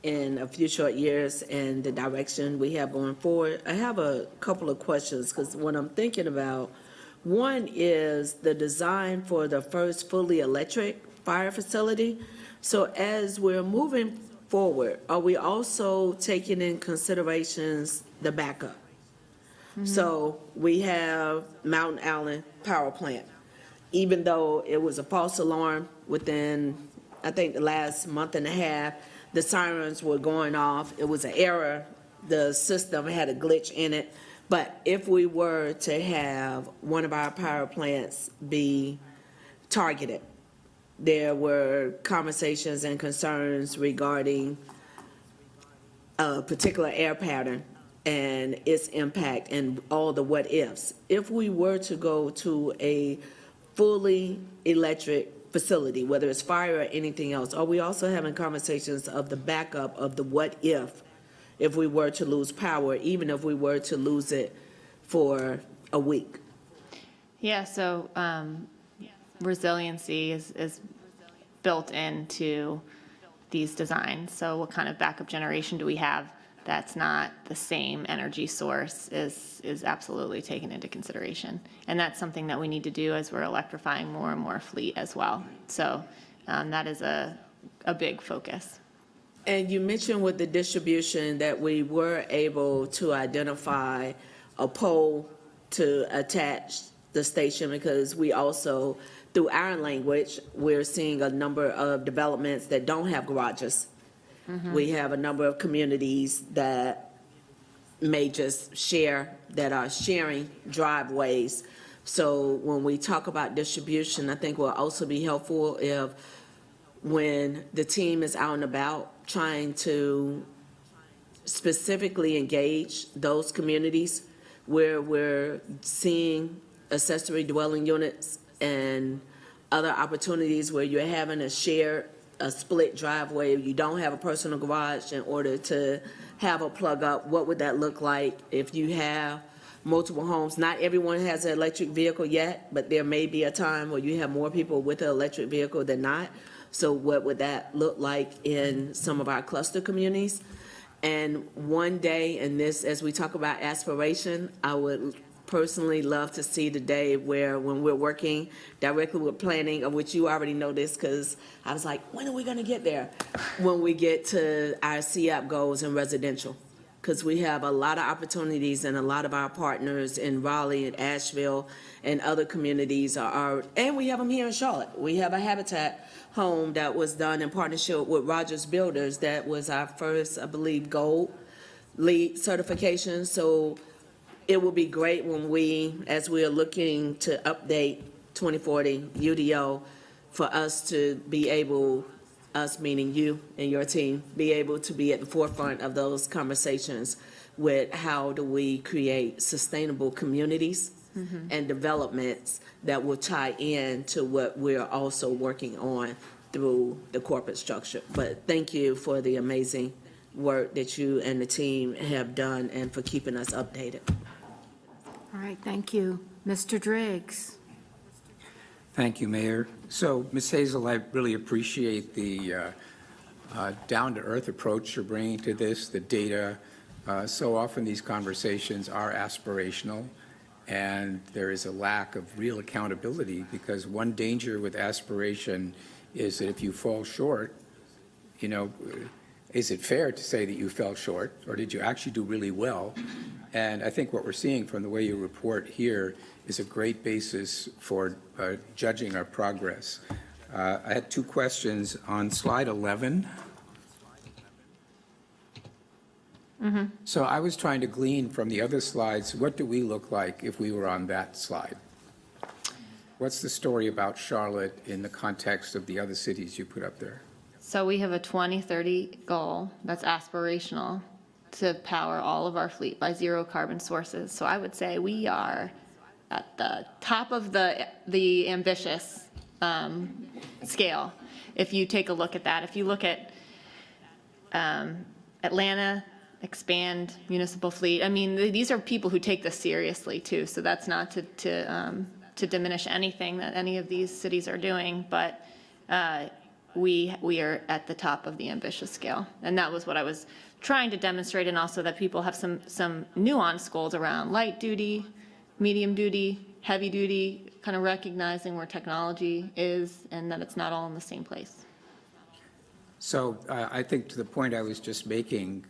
[SPEAKER 8] in a few short years and the direction we have going forward. I have a couple of questions, because what I'm thinking about, one is the design for the first fully electric fire facility. So as we're moving forward, are we also taking in considerations the backup? So we have Mountain Island Power Plant. Even though it was a false alarm within, I think, the last month and a half, the sirens were going off. It was an error. The system had a glitch in it. But if we were to have one of our power plants be targeted, there were conversations and concerns regarding a particular air pattern and its impact and all the what ifs. If we were to go to a fully electric facility, whether it's fire or anything else, are we also having conversations of the backup of the what if we were to lose power, even if we were to lose it for a week?
[SPEAKER 11] Yeah, so resiliency is built into these designs. So what kind of backup generation do we have that's not the same energy source is absolutely taken into consideration. And that's something that we need to do as we're electrifying more and more fleet as well. So that is a big focus.
[SPEAKER 8] And you mentioned with the distribution that we were able to identify a pole to attach the station, because we also, through our language, we're seeing a number of developments that don't have garages. We have a number of communities that may just share, that are sharing driveways. So when we talk about distribution, I think will also be helpful if, when the team is out and about trying to specifically engage those communities where we're seeing accessory dwelling units and other opportunities where you're having a split driveway, you don't have a personal garage in order to have a plug up, what would that look like if you have multiple homes? Not everyone has an electric vehicle yet, but there may be a time where you have more people with an electric vehicle than not. So what would that look like in some of our cluster communities? And one day, and this, as we talk about aspiration, I would personally love to see the day where, when we're working directly with planning, of which you already know this, because I was like, when are we gonna get there? When we get to our CAP goals in residential. Because we have a lot of opportunities, and a lot of our partners in Raleigh and Asheville and other communities and we have them here in Charlotte. We have a Habitat home that was done in partnership with Rogers Builders. That was our first, I believe, gold LEED certification. So it will be great when we, as we are looking to update 2040 UDO, for us to be able, us meaning you and your team, be able to be at the forefront of those conversations with how do we create sustainable communities and developments that will tie in to what we're also working on through the corporate structure. But thank you for the amazing work that you and the team have done and for keeping us updated.
[SPEAKER 1] All right, thank you. Mr. Driggs?
[SPEAKER 6] Thank you, Mayor. So, Ms. Hazel, I really appreciate the down-to-earth approach you're bringing to this, the data. So often these conversations are aspirational, and there is a lack of real accountability, because one danger with aspiration is that if you fall short, is it fair to say that you fell short, or did you actually do really well? And I think what we're seeing from the way you report here is a great basis for judging our progress. I had two questions on slide 11. So I was trying to glean from the other slides, what do we look like if we were on that slide? What's the story about Charlotte in the context of the other cities you put up there?
[SPEAKER 11] So we have a 2030 goal that's aspirational to power all of our fleet by zero carbon sources. So I would say we are at the top of the ambitious scale. If you take a look at that, if you look at Atlanta, expand municipal fleet. I mean, these are people who take this seriously too. So that's not to diminish anything that any of these cities are doing, but we are at the top of the ambitious scale. And that was what I was trying to demonstrate, and also that people have some nuanced goals around light duty, medium duty, heavy duty, kind of recognizing where technology is and that it's not all in the same place.
[SPEAKER 6] So I think to the point I was just making,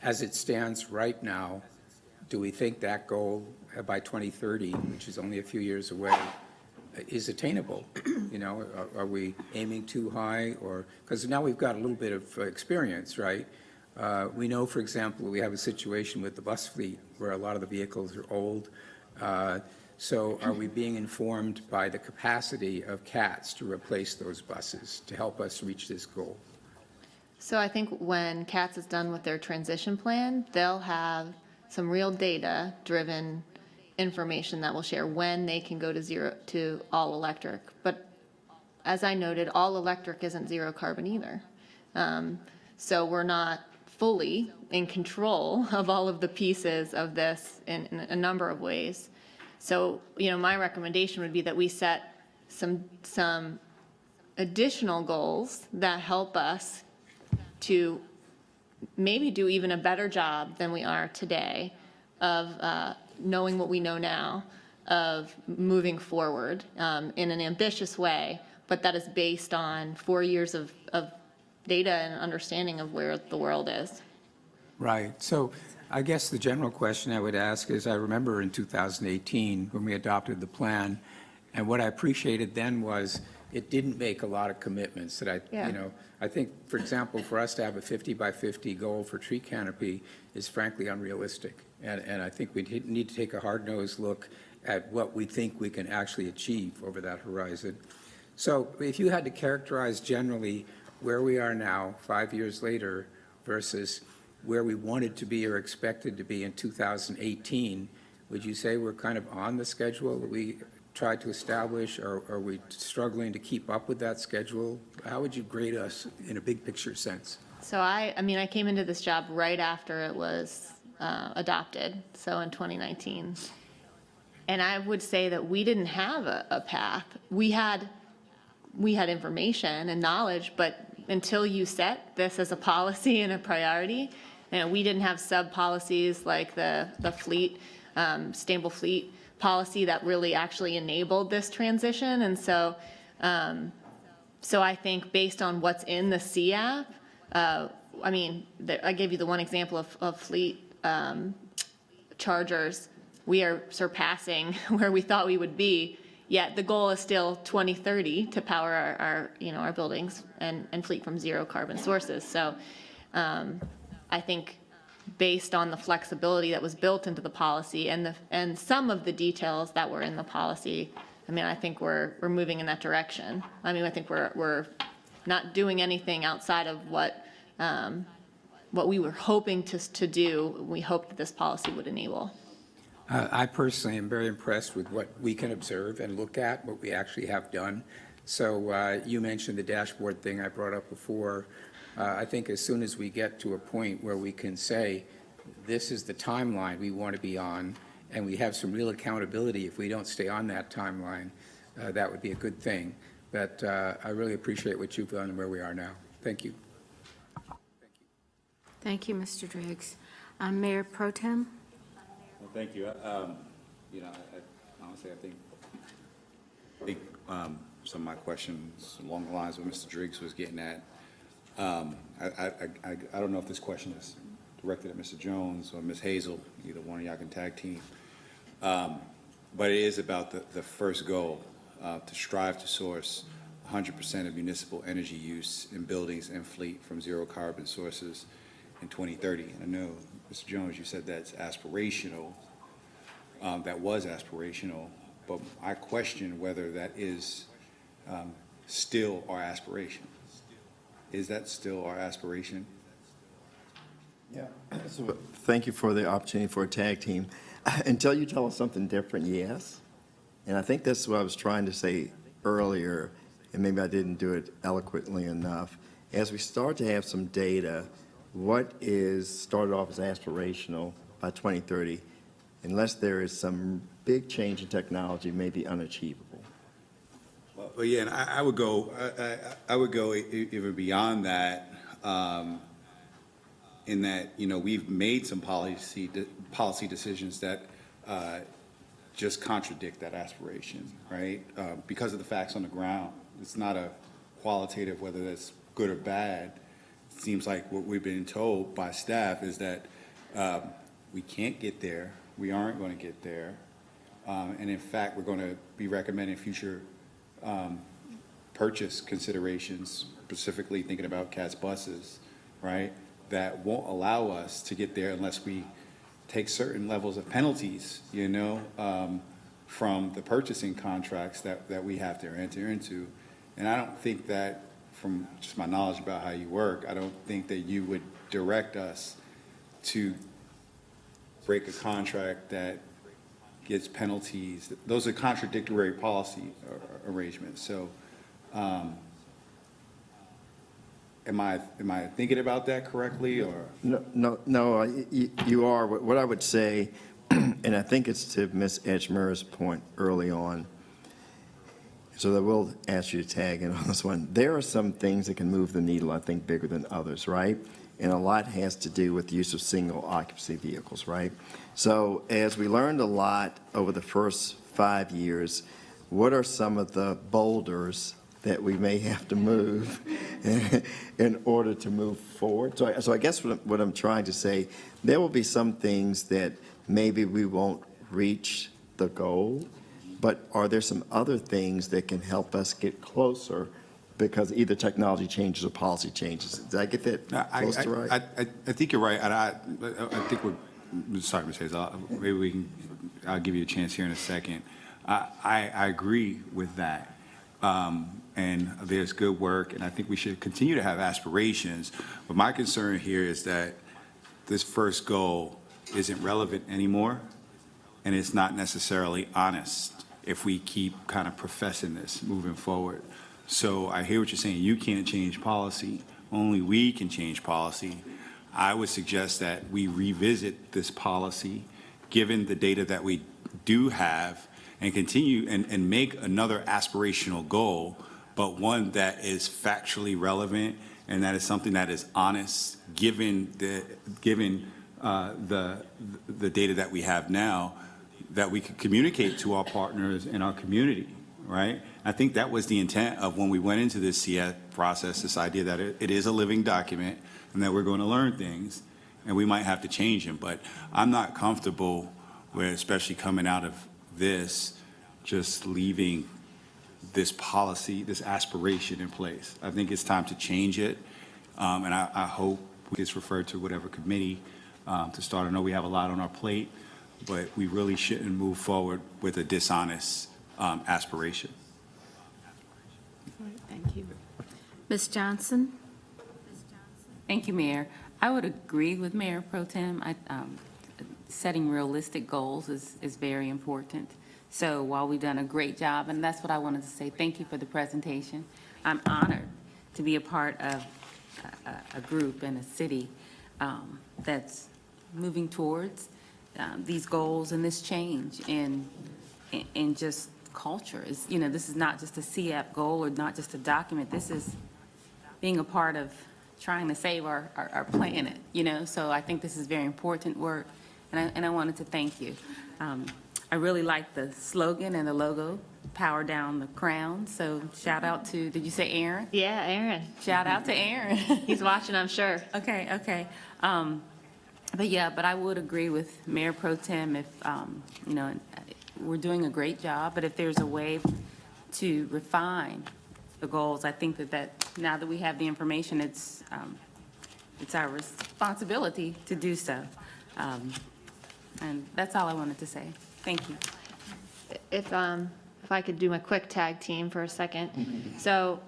[SPEAKER 6] as it stands right now, do we think that goal by 2030, which is only a few years away, is attainable? Are we aiming too high? Or because now we've got a little bit of experience, right? We know, for example, we have a situation with the bus fleet where a lot of the vehicles are old. So are we being informed by the capacity of CATS to replace those buses to help us reach this goal?
[SPEAKER 11] So I think when CATS is done with their transition plan, they'll have some real data-driven information that will share when they can go to all electric. But as I noted, all electric isn't zero carbon either. So we're not fully in control of all of the pieces of this in a number of ways. So, my recommendation would be that we set some additional goals that help us to maybe do even a better job than we are today of knowing what we know now, of moving forward in an ambitious way, but that is based on 4 years of data and understanding of where the world is.
[SPEAKER 6] Right. So I guess the general question I would ask is, I remember in 2018 when we adopted the plan, and what I appreciated then was it didn't make a lot of commitments that I think, for example, for us to have a 50 by 50 goal for tree canopy is frankly unrealistic. And I think we need to take a hard-nosed look at what we think we can actually achieve over that horizon. So if you had to characterize generally where we are now, 5 years later, versus where we wanted to be or expected to be in 2018, would you say we're kind of on the schedule that we tried to establish, or are we struggling to keep up with that schedule? How would you grade us in a big picture sense?
[SPEAKER 11] So I came into this job right after it was adopted, so in 2019. And I would say that we didn't have a path. We had we had information and knowledge, but until you set this as a policy and a priority, we didn't have sub-policies like the fleet, sustainable fleet policy that really actually enabled this transition. And so, so I think based on what's in the CAP, I mean, I gave you the one example of fleet chargers. We are surpassing where we thought we would be, yet the goal is still 2030 to power our buildings and fleet from zero carbon sources. So I think based on the flexibility that was built into the policy and some of the details that were in the policy, I mean, I think we're moving in that direction. I mean, I think we're not doing anything outside of what we were hoping to do. We hoped that this policy would enable.
[SPEAKER 6] I personally am very impressed with what we can observe and look at, what we actually have done. So you mentioned the dashboard thing I brought up before. I think as soon as we get to a point where we can say, this is the timeline we want to be on, and we have some real accountability if we don't stay on that timeline, that would be a good thing. But I really appreciate what you've done and where we are now. Thank you.
[SPEAKER 1] Thank you, Mr. Driggs. Mayor Pro Tem?
[SPEAKER 9] Well, thank you. Honestly, I think some of my questions along the lines of what Mr. Driggs was getting at. I don't know if this question is directed at Mr. Jones or Ms. Hazel, either one of y'all can tag team. But it is about the first goal, to strive to source 100% of municipal energy use in buildings and fleet from zero carbon sources in 2030. And I know, Mr. Jones, you said that's aspirational. That was aspirational, but I question whether that is still our aspiration. Is that still our aspiration?
[SPEAKER 10] Yeah. So thank you for the opportunity for a tag team. Until you tell us something different, yes. And I think that's what I was trying to say earlier, and maybe I didn't do it eloquently enough. As we start to have some data, what is started off as aspirational by 2030, unless there is some big change in technology, may be unachievable.
[SPEAKER 9] Well, yeah, and I would go. I would go even beyond that. In that, we've made some policy decisions that just contradict that aspiration, right? Because of the facts on the ground. It's not a qualitative whether that's good or bad. It seems like what we've been told by staff is that we can't get there. We aren't going to get there. And in fact, we're going to be recommending future purchase considerations, specifically thinking about CATS buses, right? That won't allow us to get there unless we take certain levels of penalties, from the purchasing contracts that we have to enter into. And I don't think that, from just my knowledge about how you work, I don't think that you would direct us to break a contract that gets penalties. Those are contradictory policy arrangements. So am I thinking about that correctly, or?
[SPEAKER 10] No, you are. What I would say, and I think it's to Ms. Edgemurr's point early on, so that we'll ask you to tag in on this one. There are some things that can move the needle, I think, bigger than others, right? And a lot has to do with the use of single occupancy vehicles, right? So as we learned a lot over the first 5 years, what are some of the boulders that we may have to move in order to move forward? So I guess what I'm trying to say, there will be some things that maybe we won't reach the goal, but are there some other things that can help us get closer because either technology changes or policy changes? Did I get that close to right?
[SPEAKER 9] I think you're right, and I think sorry, Ms. Hazel, maybe I'll give you a chance here in a second. I agree with that. And there's good work, and I think we should continue to have aspirations. But my concern here is that this first goal isn't relevant anymore, and it's not necessarily honest if we keep kind of professing this moving forward. So I hear what you're saying. You can't change policy. Only we can change policy. I would suggest that we revisit this policy, given the data that we do have, and continue and make another aspirational goal, but one that is factually relevant and that is something that is honest, given the data that we have now, that we could communicate to our partners in our community, right? I think that was the intent of when we went into this CF process, this idea that it is a living document and that we're going to learn things and we might have to change them. But I'm not comfortable with, especially coming out of this, just leaving this policy, this aspiration in place. I think it's time to change it. And I hope it gets referred to whatever committee to start. I know we have a lot on our plate, but we really shouldn't move forward with a dishonest aspiration.
[SPEAKER 5] Thank you.
[SPEAKER 1] Ms. Johnson?
[SPEAKER 5] Thank you, Mayor. I would agree with Mayor Pro Tem. Setting realistic goals is very important. So while we've done a great job, and that's what I wanted to say, thank you for the presentation. I'm honored to be a part of a group and a city that's moving towards these goals and this change in just culture. This is not just a CAP goal or not just a document. This is being a part of trying to save our planet, So I think this is very important work, and I wanted to thank you. I really like the slogan and the logo, Power Down the Crown. So shout out to, did you say Aaron?
[SPEAKER 11] Yeah, Aaron.
[SPEAKER 5] Shout out to Aaron.
[SPEAKER 11] He's watching, I'm sure.
[SPEAKER 5] Okay. But I would agree with Mayor Pro Tem if, we're doing a great job, but if there's a way to refine the goals, I think that now that we have the information, it's our responsibility to do so. And that's all I wanted to say. Thank you.
[SPEAKER 11] If I could do my quick tag team for a second. So,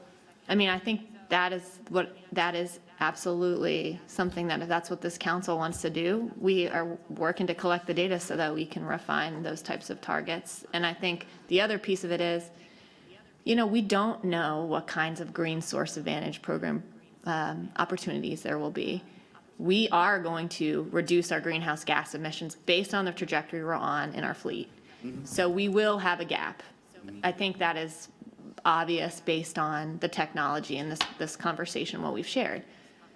[SPEAKER 11] I think that is absolutely something that if that's what this council wants to do, we are working to collect the data so that we can refine those types of targets. And I think the other piece of it is, we don't know what kinds of green source advantage program opportunities there will be. We are going to reduce our greenhouse gas emissions based on the trajectory we're on in our fleet. So we will have a gap. I think that is obvious based on the technology and this conversation, what we've shared.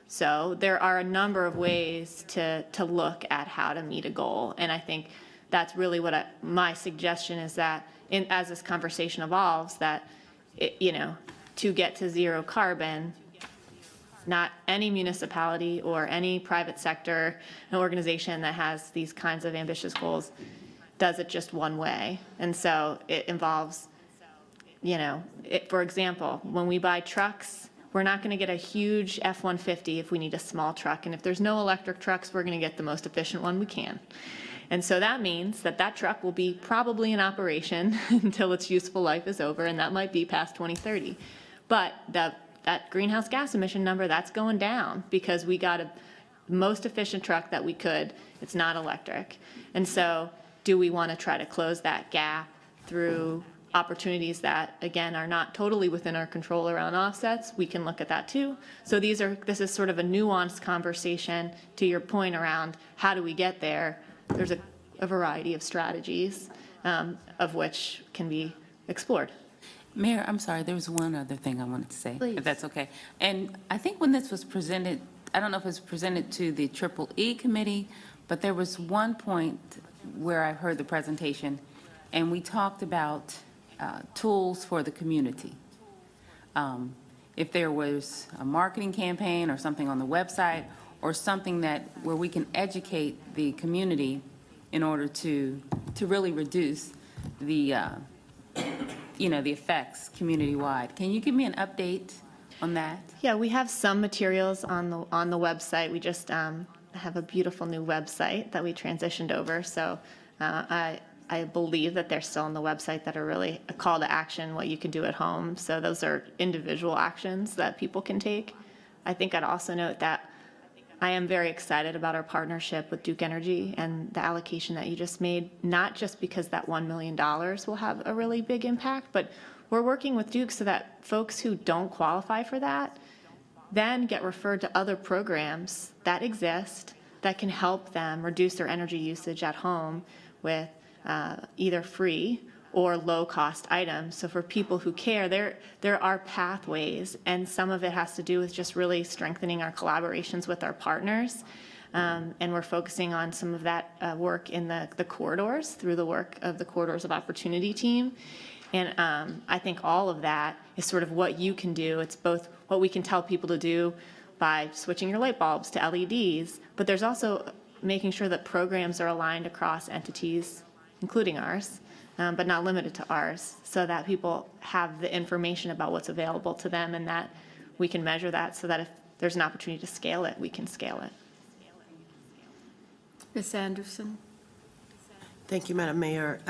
[SPEAKER 11] So there are a number of ways to look at how to meet a goal. And I think that's really what my suggestion is that as this conversation evolves, that, to get to zero carbon, not any municipality or any private sector, an organization that has these kinds of ambitious goals does it just one way. And so it involves, for example, when we buy trucks, we're not going to get a huge F-150 if we need a small truck. And if there's no electric trucks, we're going to get the most efficient one we can. And so that means that truck will be probably in operation until its useful life is over, and that might be past 2030. But that greenhouse gas emission number, that's going down because we got a most efficient truck that we could. It's not electric. And so do we want to try to close that gap through opportunities that, again, are not totally within our control around offsets? We can look at that too. So this is sort of a nuanced conversation to your point around how do we get there. There's a variety of strategies of which can be explored.
[SPEAKER 5] Mayor, I'm sorry, there was one other thing I wanted to say,
[SPEAKER 1] Please.
[SPEAKER 5] if that's okay. And I think when this was presented, I don't know if it was presented to the Triple E committee, but there was one point where I heard the presentation, and we talked about tools for the community. If there was a marketing campaign or something on the website or something where we can educate the community in order to really reduce the the effects community-wide. Can you give me an update on that?
[SPEAKER 11] Yeah, we have some materials on the website. We just have a beautiful new website that we transitioned over. So I believe that they're still on the website that are really a call to action, what you can do at home. So those are individual actions that people can take. I think I'd also note that I am very excited about our partnership with Duke Energy and the allocation that you just made, not just because that $1 million will have a really big impact, but we're working with Duke so that folks who don't qualify for that then get referred to other programs that exist that can help them reduce their energy usage at home with either free or low-cost items. So for people who care, there are pathways, and some of it has to do with just really strengthening our collaborations with our partners. And we're focusing on some of that work in the corridors through the work of the Corridors of Opportunity team. And I think all of that is sort of what you can do. It's both what we can tell people to do by switching your light bulbs to LEDs, but there's also making sure that programs are aligned across entities, including ours, but not limited to ours, so that people have the information about what's available to them and that we can measure that so that if there's an opportunity to scale it, we can scale it.
[SPEAKER 1] Ms. Anderson?
[SPEAKER 12] Thank you, Madam Mayor.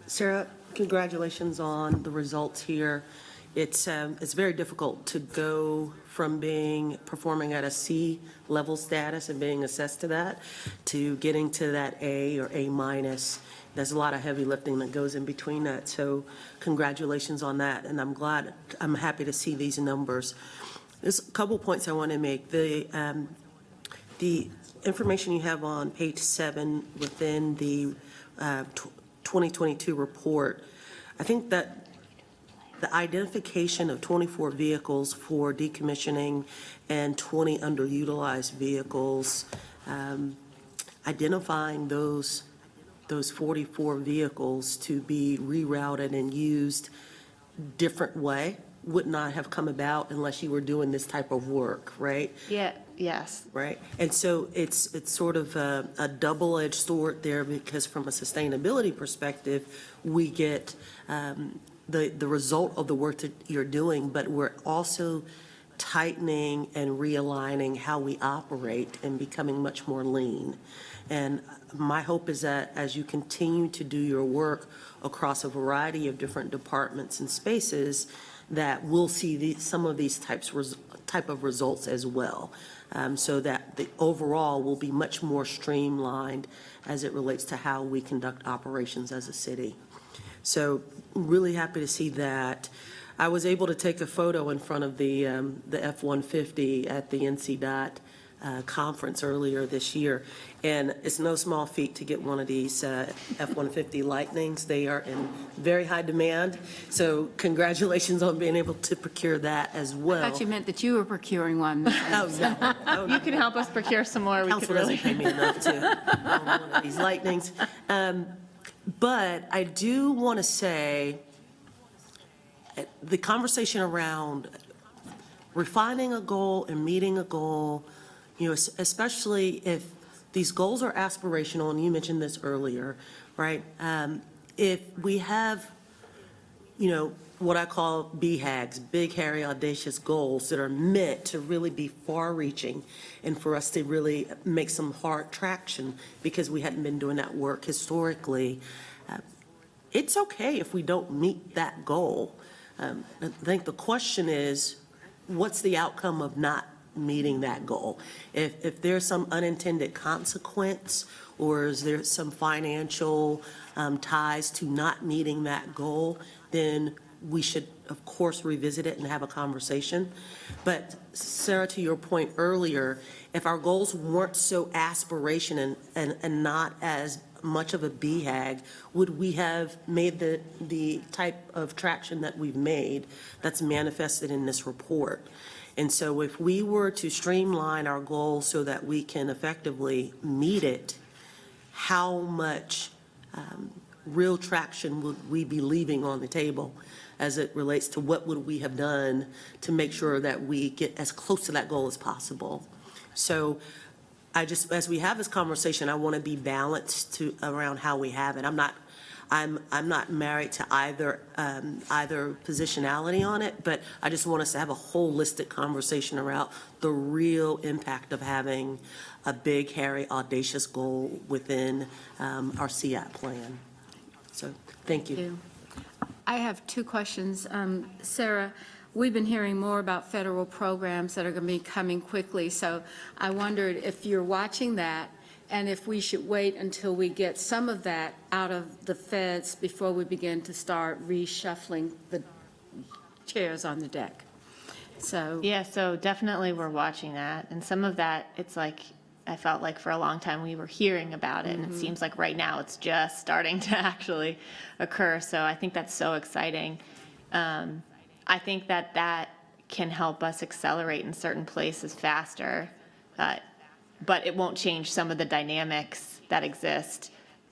[SPEAKER 12] Sarah, congratulations on the results here. It's very difficult to go from performing at a C level status and being assessed to that, to getting to that A or A minus. There's a lot of heavy lifting that goes in between that. So congratulations on that. And I'm happy to see these numbers. There's a couple points I want to make. The information you have on page 7 within the 2022 report, I think that the identification of 24 vehicles for decommissioning and 20 underutilized vehicles, identifying those 44 vehicles to be rerouted and used different way would not have come about unless you were doing this type of work, right?
[SPEAKER 11] Yeah, yes.
[SPEAKER 12] Right? And so it's sort of a double-edged sword there, because from a sustainability perspective, we get the result of the work that you're doing, but we're also tightening and realigning how we operate and becoming much more lean. And my hope is that as you continue to do your work across a variety of different departments and spaces, that we'll see some of these type of results as well, so that the overall will be much more streamlined as it relates to how we conduct operations as a city. So really happy to see that. I was able to take a photo in front of the F-150 at the NCDOT conference earlier this year, and it's no small feat to get one of these F-150 Lightnings. They are in very high demand, so congratulations on being able to procure that as well.
[SPEAKER 1] I thought you meant that you were procuring one. Ms. Anderson.
[SPEAKER 12] Oh, no.
[SPEAKER 11] You can help us procure some more. We could
[SPEAKER 12] Council doesn't
[SPEAKER 11] really.
[SPEAKER 12] pay me enough to own one of these Lightnings. But I do want to say, the conversation around refining a goal and meeting a goal, especially if these goals are aspirational, and you mentioned this earlier, right? If we have, what I call BHAGs, big, hairy, audacious goals that are meant to really be far-reaching and for us to really make some hard traction because we hadn't been doing that work historically, it's okay if we don't meet that goal. I think the question is, what's the outcome of not meeting that goal? If there's some unintended consequence, or is there some financial ties to not meeting that goal, then we should, of course, revisit it and have a conversation. But Sarah, to your point earlier, if our goals weren't so aspirational and not as much of a BHAG, would we have made the type of traction that we've made that's manifested in this report? And so if we were to streamline our goals so that we can effectively meet it, how much real traction would we be leaving on the table as it relates to what would we have done to make sure that we get as close to that goal as possible? So as we have this conversation, I want to be balanced around how we have it. I'm not married to either positionality on it, but I just want us to have a holistic conversation around the real impact of having a big, hairy, audacious goal within our CIAP plan. So, thank you.
[SPEAKER 1] I have two questions. Sarah, we've been hearing more about federal programs that are going to be coming quickly, so I wondered if you're watching that and if we should wait until we get some of that out of the feds before we begin to start reshuffling the chairs on the deck. So
[SPEAKER 11] Yeah, so definitely we're watching that. And some of that, it's like I felt like for a long time we were hearing about it, and it seems like right now it's just starting to actually occur. So I think that's so exciting. I think that that can help us accelerate in certain places faster, but it won't change some of the dynamics that exist.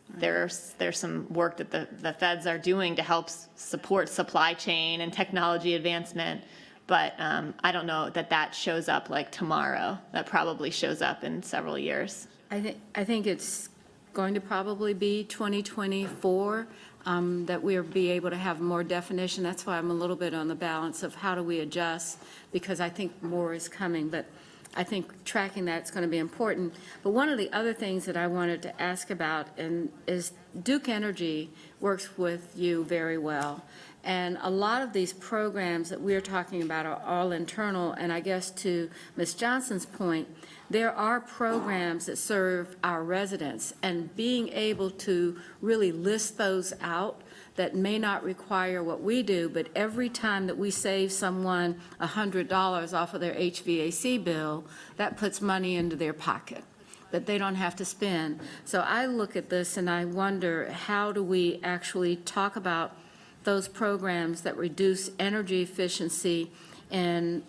[SPEAKER 11] There's some work that the feds are doing to help support supply chain and technology advancement, but I don't know that shows up like tomorrow. That probably shows up in several years.
[SPEAKER 1] I think it's going to probably be 2024 that we'll be able to have more definition. That's why I'm a little bit on the balance of how do we adjust, because I think more is coming, but I think tracking that's going to be important. But one of the other things that I wanted to ask about is Duke Energy works with you very well. And a lot of these programs that we're talking about are all internal, and I guess to Ms. Johnson's point, there are programs that serve our residents, and being able to really list those out that may not require what we do, but every time that we save someone $100 off of their HVAC bill, that puts money into their pocket that they don't have to spend. So I look at this and I wonder, how do we actually talk about those programs that reduce energy efficiency and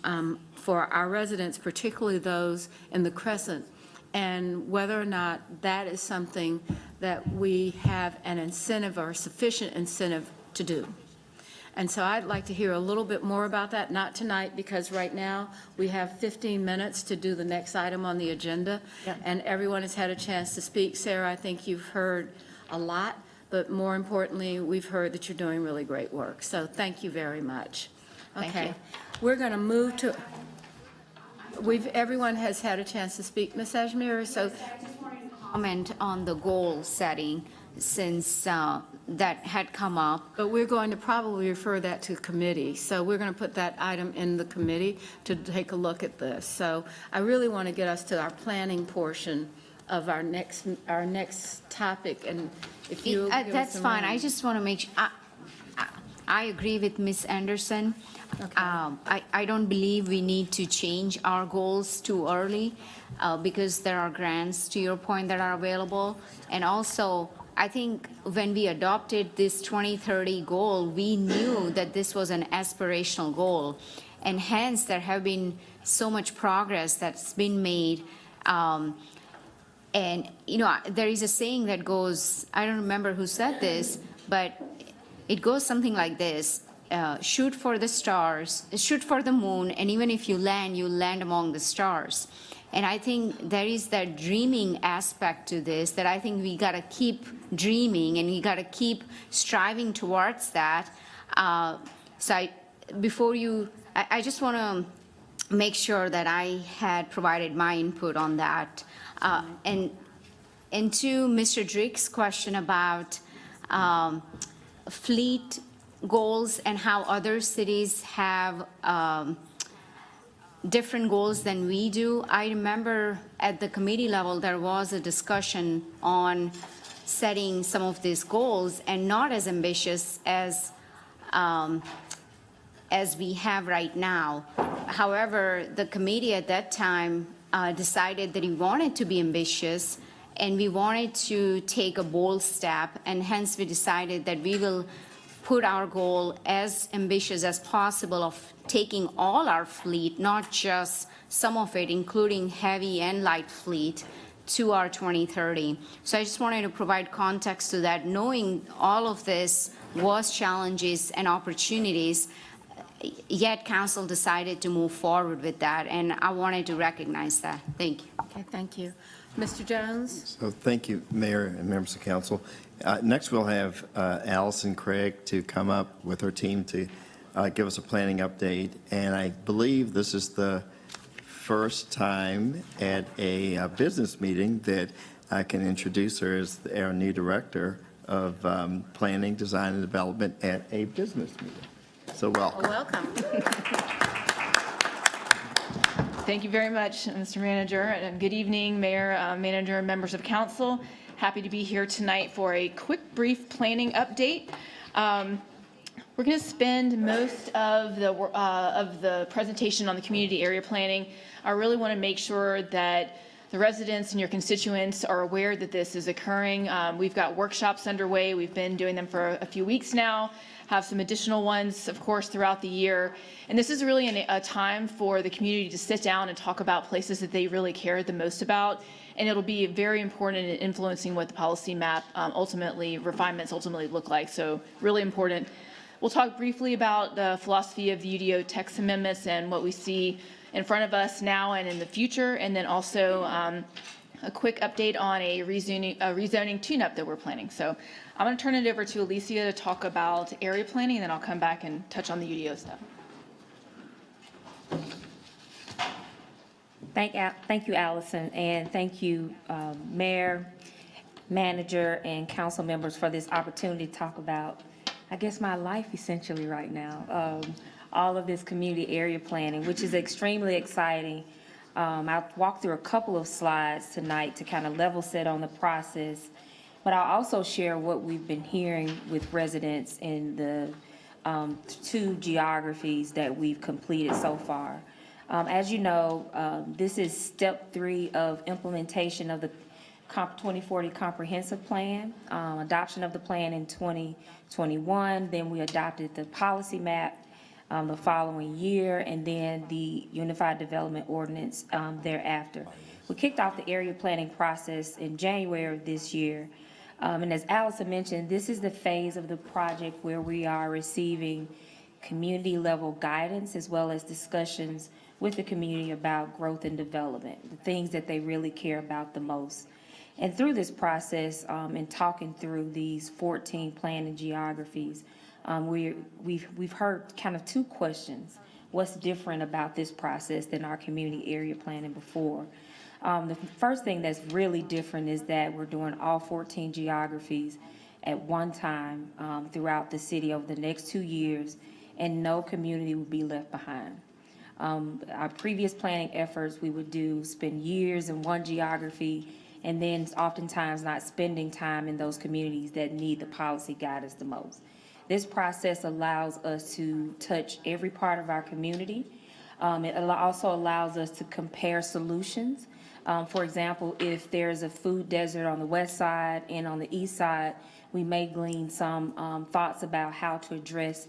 [SPEAKER 1] for our residents, particularly those in the Crescent, and whether or not that is something that we have an incentive or sufficient incentive to do. And so I'd like to hear a little bit more about that, not tonight, because right now we have 15 minutes to do the next item on the agenda, and everyone has had a chance to speak. Sarah, I think you've heard a lot, but more importantly, we've heard that you're doing really great work. So thank you very much.
[SPEAKER 4] Thank
[SPEAKER 1] Okay.
[SPEAKER 4] you.
[SPEAKER 1] We're going to move to, everyone has had a chance to speak, Ms. Ajmir, so
[SPEAKER 4] Comment on the goal setting, since that had come up.
[SPEAKER 1] but we're going to probably refer that to committee. So we're going to put that item in the committee to take a look at this. So I really want to get us to our planning portion of our next topic, and if you give us
[SPEAKER 4] That's
[SPEAKER 1] some
[SPEAKER 4] fine.
[SPEAKER 1] room.
[SPEAKER 4] I just want to make sure, I agree with Ms. Anderson. I don't believe we need to change our goals too early because there are grants, to your point, that are available. And also, I think when we adopted this 2030 goal, we knew that this was an aspirational goal. And hence, there have been so much progress that's been made. And, you know, there is a saying that goes, I don't remember who said this, but it goes something like this. Shoot for the stars, shoot for the moon, and even if you land among the stars. And I think there is that dreaming aspect to this that I think we got to keep dreaming, and we got to keep striving towards that. I just want to make sure that I had provided my input on that. And to Mr. Drick's question about fleet goals and how other cities have different goals than we do. I remember at the committee level, there was a discussion on setting some of these goals and not as ambitious as we have right now. However, the committee at that time decided that we wanted to be ambitious and we wanted to take a bold step, and hence we decided that we will put our goal as ambitious as possible of taking all our fleet, not just some of it, including heavy and light fleet, to our 2030. So I just wanted to provide context to that, knowing all of this was challenges and opportunities, yet council decided to move forward with that, and I wanted to recognize that. Thank you.
[SPEAKER 1] Okay, thank you. Mr. Jones?
[SPEAKER 10] So thank you, Mayor and members of council. Next, we'll have Allison Craig to come up with her team to give us a planning update. And I believe this is the first time at a business meeting that I can introduce her as our new director of planning, design, and development at a business meeting. So welcome.
[SPEAKER 1] Welcome.
[SPEAKER 13] Thank you very much, Mr. Manager, and good evening, Mayor, Manager, and members of council. Happy to be here tonight for a quick, brief planning update. We're going to spend most of the presentation on the community area planning. I really want to make sure that the residents and your constituents are aware that this is occurring. We've got workshops underway. We've been doing them for a few weeks now, have some additional ones, of course, throughout the year. And this is really a time for the community to sit down and talk about places that they really care the most about. And it'll be very important in influencing what the policy map refinements ultimately look like. So really important. We'll talk briefly about the philosophy of the UDO text amendments and what we see in front of us now and in the future, and then also a quick update on a rezoning tune-up that we're planning. So I'm going to turn it over to Alicia to talk about area planning, and then I'll come back and touch on the UDO stuff.
[SPEAKER 2] Thank you, Allison, and thank you, Mayor, Manager, and council members for this opportunity to talk about, I guess, my life essentially right now. All of this community area planning, which is extremely exciting. I'll walk through a couple of slides tonight to kind of level set on the process, but I'll also share what we've been hearing with residents in the 2 geographies that we've completed so far. As you know, this is step 3 of implementation of the 2040 Comprehensive Plan, adoption of the plan in 2021, then we adopted the policy map the following year, and then the Unified Development Ordinance thereafter. We kicked off the area planning process in January of this year. And as Allison mentioned, this is the phase of the project where we are receiving community-level guidance as well as discussions with the community about growth and development, the things that they really care about the most. And through this process, in talking through these 14 planning geographies, we've heard kind of 2 questions. What's different about this process than our community area planning before? The first thing that's really different is that we're doing all 14 geographies at one time throughout the city over the next 2 years, and no community will be left behind. Our previous planning efforts, we would spend years in one geography, and then oftentimes not spending time in those communities that need the policy guidance the most. This process allows us to touch every part of our community. It also allows us to compare solutions. For example, if there's a food desert on the west side and on the east side, we may glean some thoughts about how to address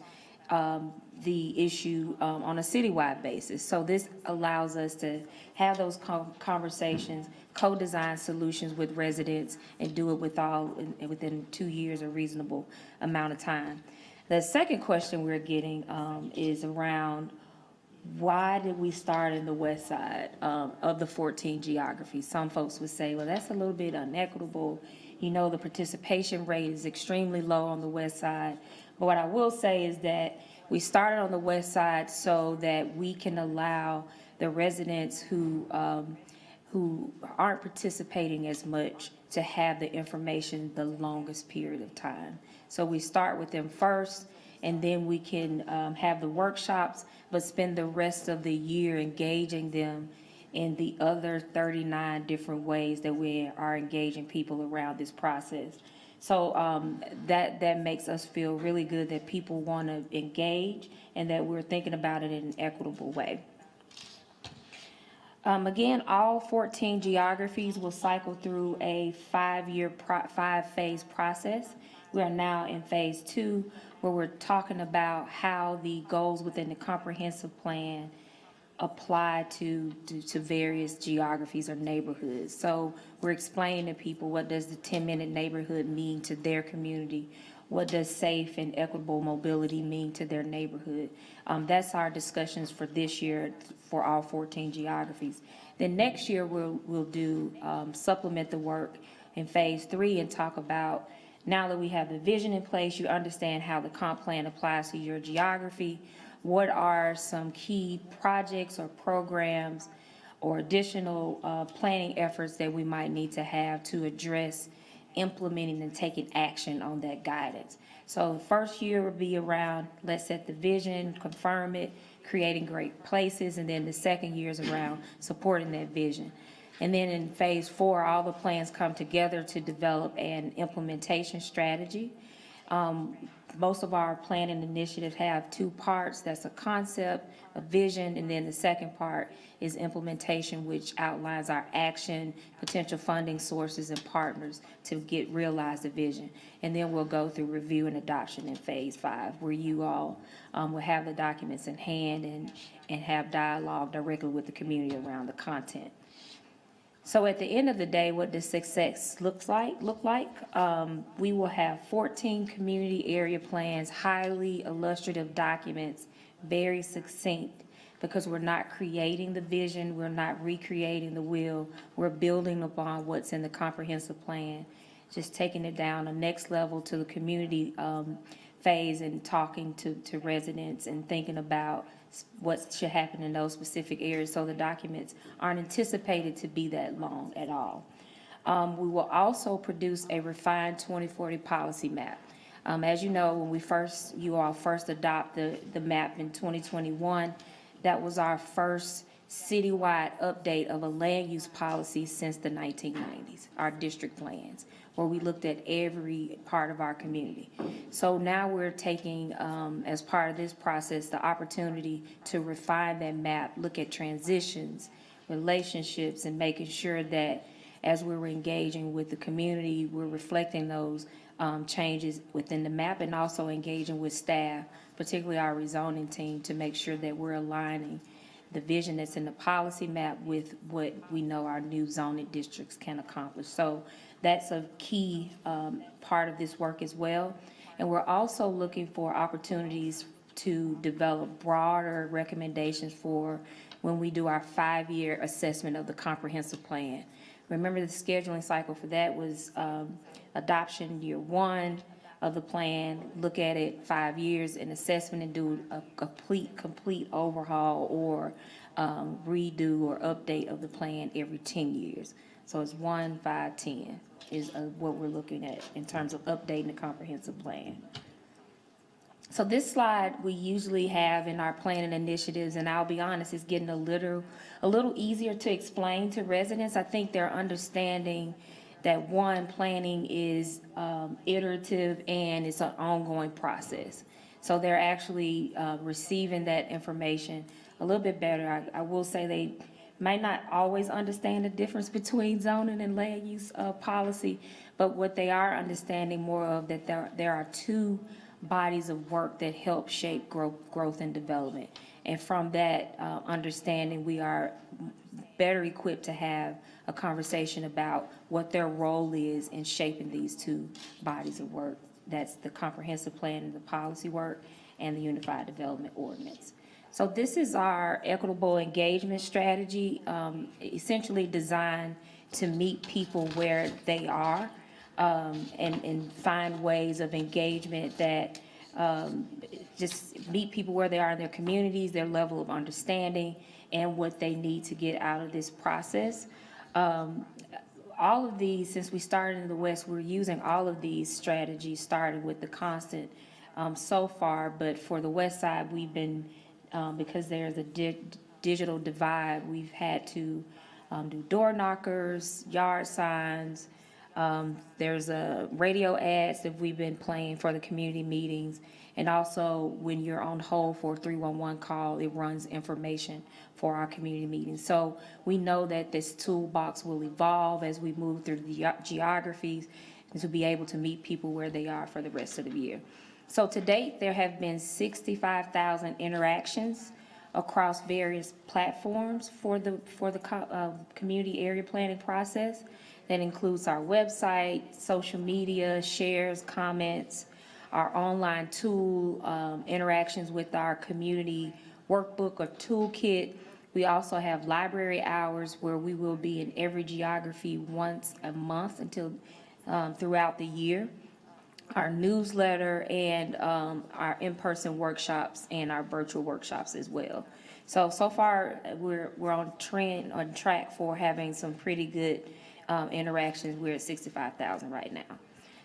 [SPEAKER 2] the issue on a citywide basis. So this allows us to have those conversations, co-design solutions with residents, and do it within 2 years, a reasonable amount of time. The second question we're getting is around why did we start in the west side of the 14 geographies? Some folks would say, well, that's a little bit inequitable. You know, the participation rate is extremely low on the west side. But what I will say is that we started on the west side so that we can allow the residents who aren't participating as much to have the information the longest period of time. So we start with them first, and then we can have the workshops, but spend the rest of the year engaging them in the other 39 different ways that we are engaging people around this process. So that makes us feel really good that people want to engage and that we're thinking about it in an equitable way. Again, all 14 geographies will cycle through a 5-phase process. We are now in phase 2, where we're talking about how the goals within the comprehensive plan apply to various geographies or neighborhoods. So we're explaining to people, what does the 10-minute neighborhood mean to their community? What does safe and equitable mobility mean to their neighborhood? That's our discussions for this year for all 14 geographies. Then next year, we'll do supplement the work in phase 3 and talk about, now that we have the vision in place, you understand how the comp plan applies to your geography. What are some key projects or programs or additional planning efforts that we might need to have to address implementing and taking action on that guidance? So the first year will be around, let's set the vision, confirm it, creating great places, and then the second year is around supporting that vision. And then in phase 4, all the plans come together to develop an implementation strategy. Most of our planning initiatives have two parts. That's a concept, a vision, and then the second part is implementation, which outlines our action, potential funding sources, and partners to realize the vision. And then we'll go through review and adoption in phase 5, where you all will have the documents in hand and have dialogue directly with the community around the content. So at the end of the day, what does success look like? We will have 14 community area plans, highly illustrative documents, very succinct, because we're not creating the vision, we're not recreating the wheel, we're building upon what's in the comprehensive plan, just taking it down the next level to the community phase and talking to residents and thinking about what should happen in those specific areas, so the documents aren't anticipated to be that long at all. We will also produce a refined 2040 policy map. As you know, when you all first adopted the map in 2021, that was our first citywide update of a land use policy since the 1990s, our district plans, where we looked at every part of our community. So now we're taking, as part of this process, the opportunity to refine that map, look at transitions, relationships, and making sure that as we're engaging with the community, we're reflecting those changes within the map and also engaging with staff, particularly our rezoning team, to make sure that we're aligning the vision that's in the policy map with what we know our new zoning districts can accomplish. So that's a key part of this work as well. And we're also looking for opportunities to develop broader recommendations for when we do our 5-year assessment of the comprehensive plan. Remember, the scheduling cycle for that was adoption year 1 of the plan, look at it 5 years, and assessment, and do a complete overhaul or redo or update of the plan every 10 years. So it's 1, 5, 10 is what we're looking at in terms of updating the comprehensive plan. So this slide we usually have in our planning initiatives, and I'll be honest, it's getting a little easier to explain to residents. I think they're understanding that planning is iterative and it's an ongoing process. So they're actually receiving that information a little bit better. I will say they might not always understand the difference between zoning and land use policy, but what they are understanding more of, that there are two bodies of work that help shape growth and development. And from that understanding, we are better equipped to have a conversation about what their role is in shaping these two bodies of work. That's the comprehensive plan and the policy work, and the Unified Development Ordinance. So this is our equitable engagement strategy, essentially designed to meet people where they are, and find ways of engagement that just meet people where they are in their communities, their level of understanding, and what they need to get out of this process. All of these, since we started in the West, we're using all of these strategies, starting with the constant so far, but for the West Side, we've been, because there's a digital divide, we've had to do door knockers, yard signs. There's radio ads that we've been playing for the community meetings. And also, when you're on hold for a 311 call, it runs information for our community meetings. So we know that this toolbox will evolve as we move through the geographies and to be able to meet people where they are for the rest of the year. So to date, there have been 65,000 interactions across various platforms for the community area planning process. That includes our website, social media, shares, comments, our online tool, interactions with our community workbook or toolkit. We also have library hours where we will be in every geography once a month until throughout the year. Our newsletter and our in-person workshops and our virtual workshops as well. So far we're on track for having some pretty good interactions. We're at 65,000 right now.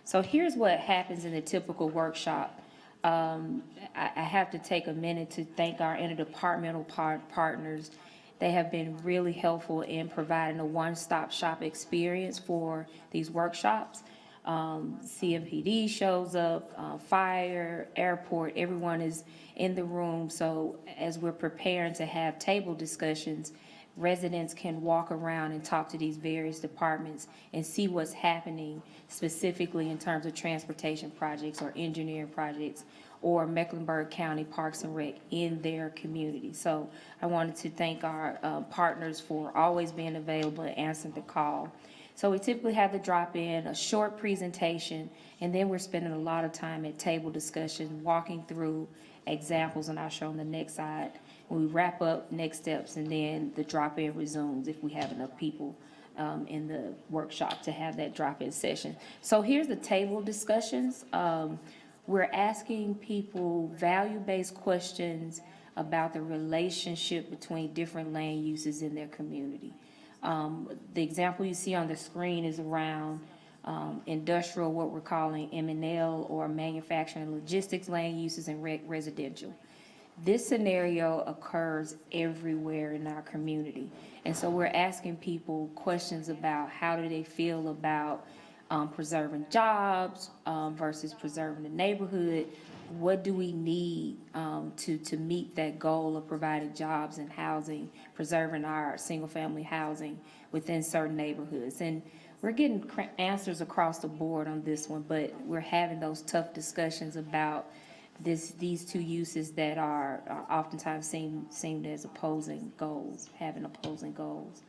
[SPEAKER 2] So here's what happens in a typical workshop. I have to take a minute to thank our interdepartmental partners. They have been really helpful in providing a one-stop shop experience for these workshops. CMPD shows up, fire, airport, everyone is in the room. So as we're preparing to have table discussions, residents can walk around and talk to these various departments and see what's happening specifically in terms of transportation projects or engineering projects or Mecklenburg County Parks and Rec in their community. So I wanted to thank our partners for always being available and answering the call. So we typically have the drop-in, a short presentation, and then we're spending a lot of time at table discussion, walking through examples, and I'll show on the next slide. We wrap up next steps, and then the drop-in resumes if we have enough people in the workshop to have that drop-in session. So here's the table discussions. We're asking people value-based questions about the relationship between different land uses in their community. The example you see on the screen is around industrial, what we're calling M&L, or manufacturing logistics land uses, and residential. This scenario occurs everywhere in our community. And so we're asking people questions about how do they feel about preserving jobs versus preserving the neighborhood. What do we need to meet that goal of providing jobs and housing, preserving our single-family housing within certain neighborhoods? And we're getting answers across the board on this one, but we're having those tough discussions about these two uses that are oftentimes seen as opposing goals, having opposing goals.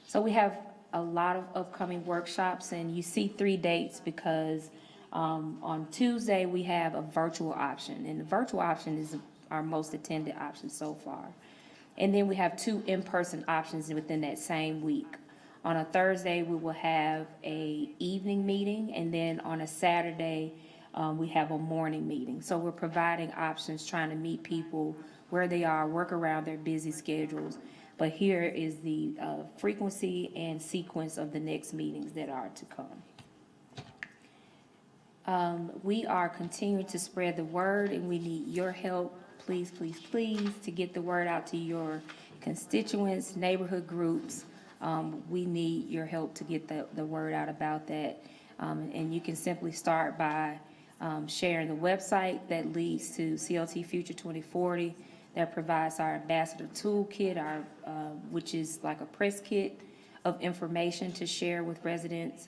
[SPEAKER 2] So we have a lot of upcoming workshops, and you see 3 dates because on Tuesday we have a virtual option, and the virtual option is our most attended option so far. And then we have 2 in-person options within that same week. On a Thursday, we will have a evening meeting, and then on a Saturday, we have a morning meeting. So we're providing options, trying to meet people where they are, work around their busy schedules. But here is the frequency and sequence of the next meetings that are to come. We are continuing to spread the word, and we need your help, please, please, please, to get the word out to your constituents, neighborhood groups. We need your help to get the word out about that. And you can simply start by sharing the website that leads to CLT Future 2040, that provides our ambassador toolkit, which is like a press kit of information to share with residents.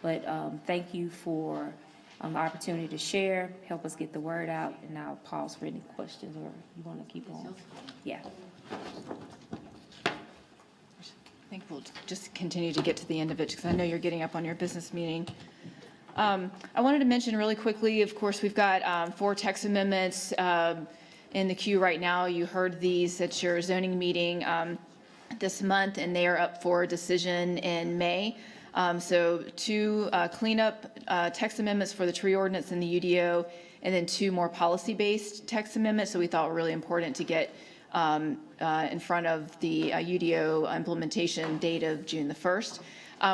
[SPEAKER 2] But thank you for the opportunity to share, help us get the word out, and I'll pause for any questions, or you want to keep going? Yeah.
[SPEAKER 13] I think we'll just continue to get to the end of it, because I know you're getting up on your business meeting. I wanted to mention really quickly, of course, we've got 4 text amendments in the queue right now. You heard these at your zoning meeting this month, and they are up for decision in May. So 2 cleanup text amendments for the tree ordinance and the UDO, and then 2 more policy-based text amendments. So we thought were really important to get in front of the UDO implementation date of June the 1st.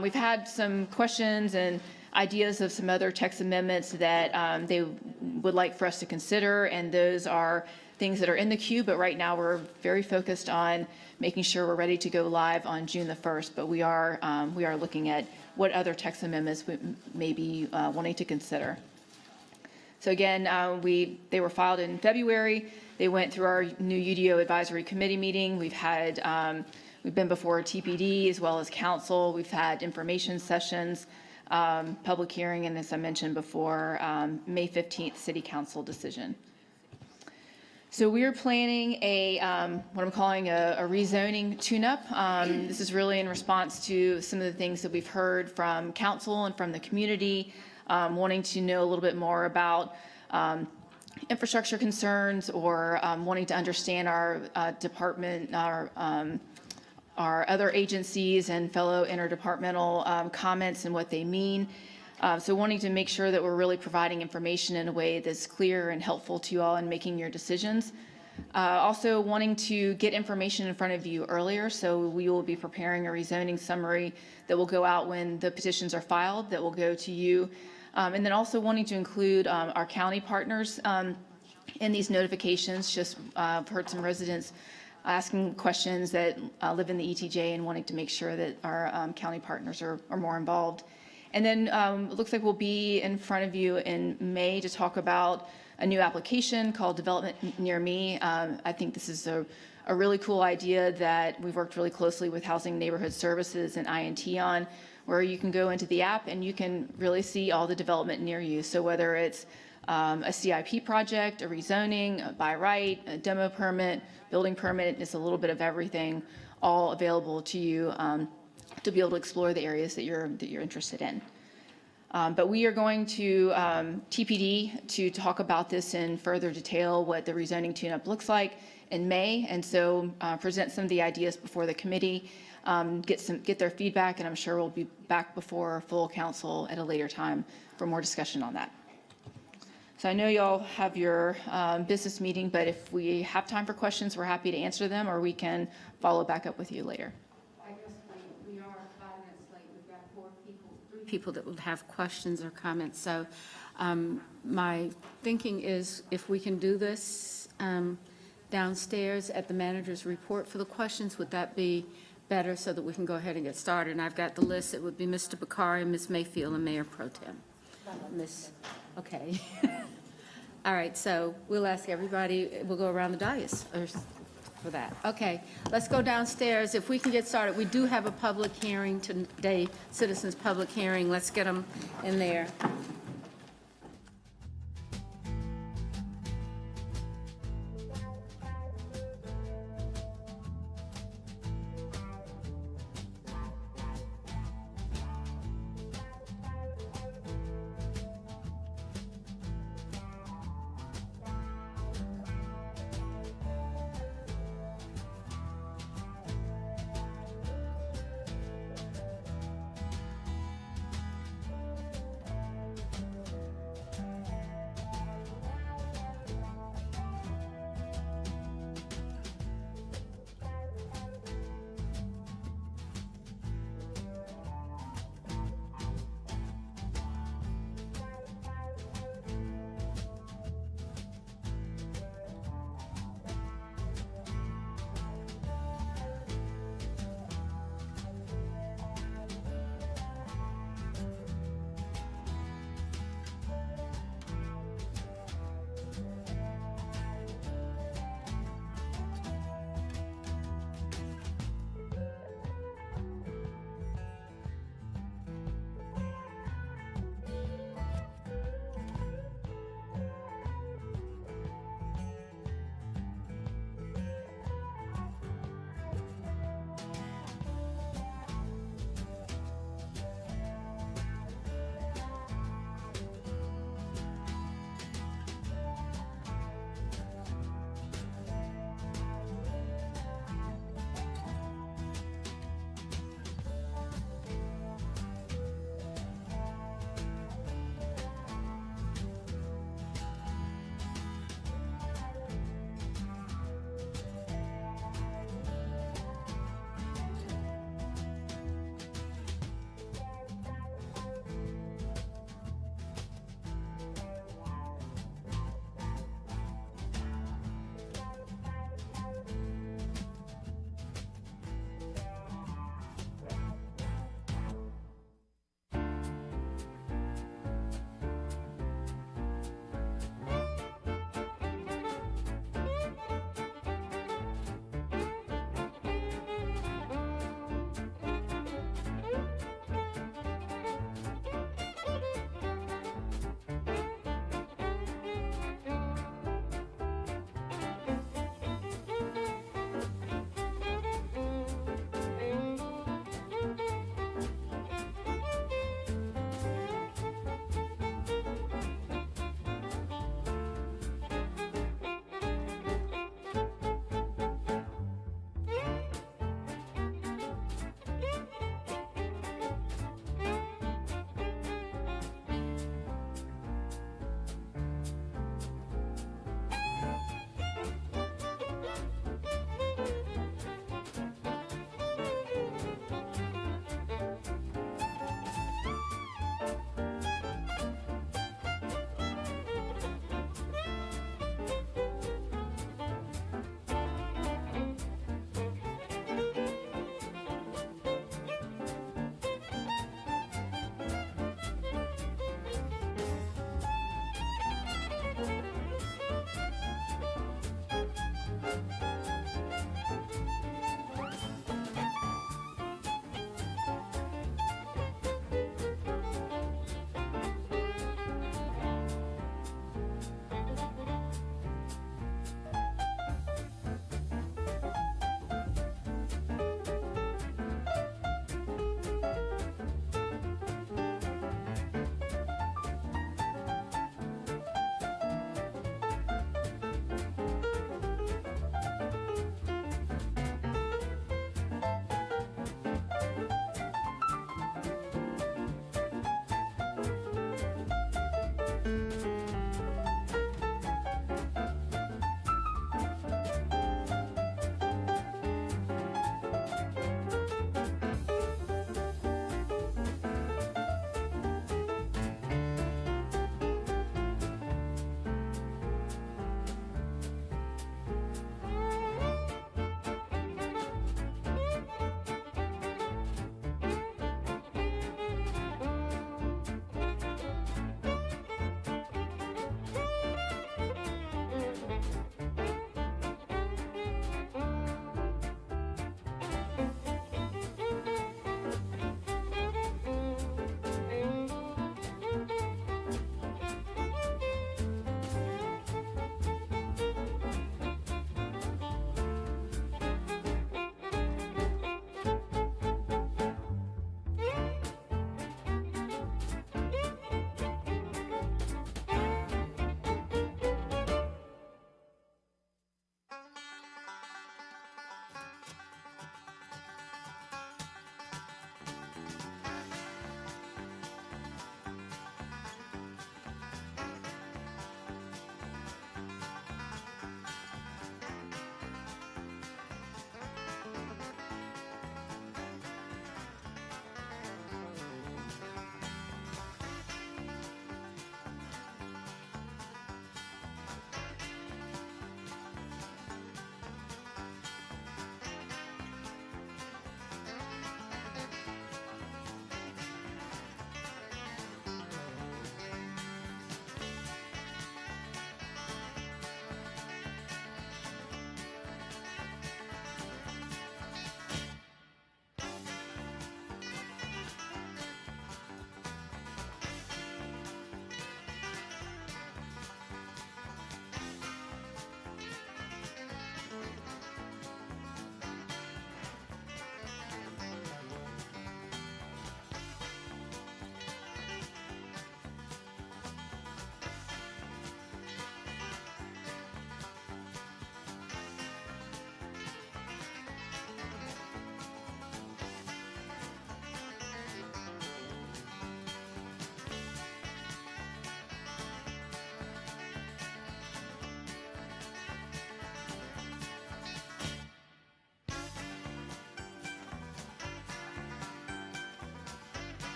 [SPEAKER 13] We've had some questions and ideas of some other text amendments that they would like for us to consider, and those are things that are in the queue, but right now we're very focused on making sure we're ready to go live on June the 1st, but we are looking at what other text amendments we may be wanting to consider. So again, they were filed in February. They went through our new UDO advisory committee meeting. We've been before TPD as well as council. We've had information sessions, public hearing, and as I mentioned before, May 15th city council decision. So we are planning what I'm calling a rezoning tune-up. This is really in response to some of the things that we've heard from council and from the community, wanting to know a little bit more about infrastructure concerns, or wanting to understand our department, our other agencies and fellow interdepartmental comments and what they mean. So wanting to make sure that we're really providing information in a way that's clear and helpful to you all in making your decisions. Also wanting to get information in front of you earlier, so we will be preparing a rezoning summary that will go out when the petitions are filed, that will go to you. And then also wanting to include our county partners in these notifications. Just I've heard some residents asking questions that live in the ETJ and wanting to make sure that our county partners are more involved. And then it looks like we'll be in front of you in May to talk about a new application called Development Near Me. I think this is a really cool idea that we've worked really closely with Housing Neighborhood Services and INT on, where you can go into the app and you can really see all the development near you. So whether it's a CIP project, a rezoning, a by right, a demo permit, building permit, it's a little bit of everything, all available to you to be able to explore the areas that you're interested in. But we are going to TPD to talk about this in further detail, what the rezoning tune-up looks like in May, and so present some of the ideas before the committee, get their feedback, and I'm sure we'll be back before full council at a later time for more discussion on that. So I know y'all have your business meeting, but if we have time for questions, we're happy to answer them, or we can follow back up with you later.
[SPEAKER 1] I guess we are 5 minutes late. We've got 3 people that would have questions or comments. So my thinking is if we can do this downstairs at the manager's report for the questions, would that be better so that we can go ahead and get started? And I've got the list. It would be Mr. Bakari, Ms. Mayfield, and Mayor Pro Tem. Okay. All right, so we'll ask everybody, we'll go around the dais for that. Okay, let's go downstairs. If we can get started, we do have a public hearing today, citizens' public hearing. Let's get them in there.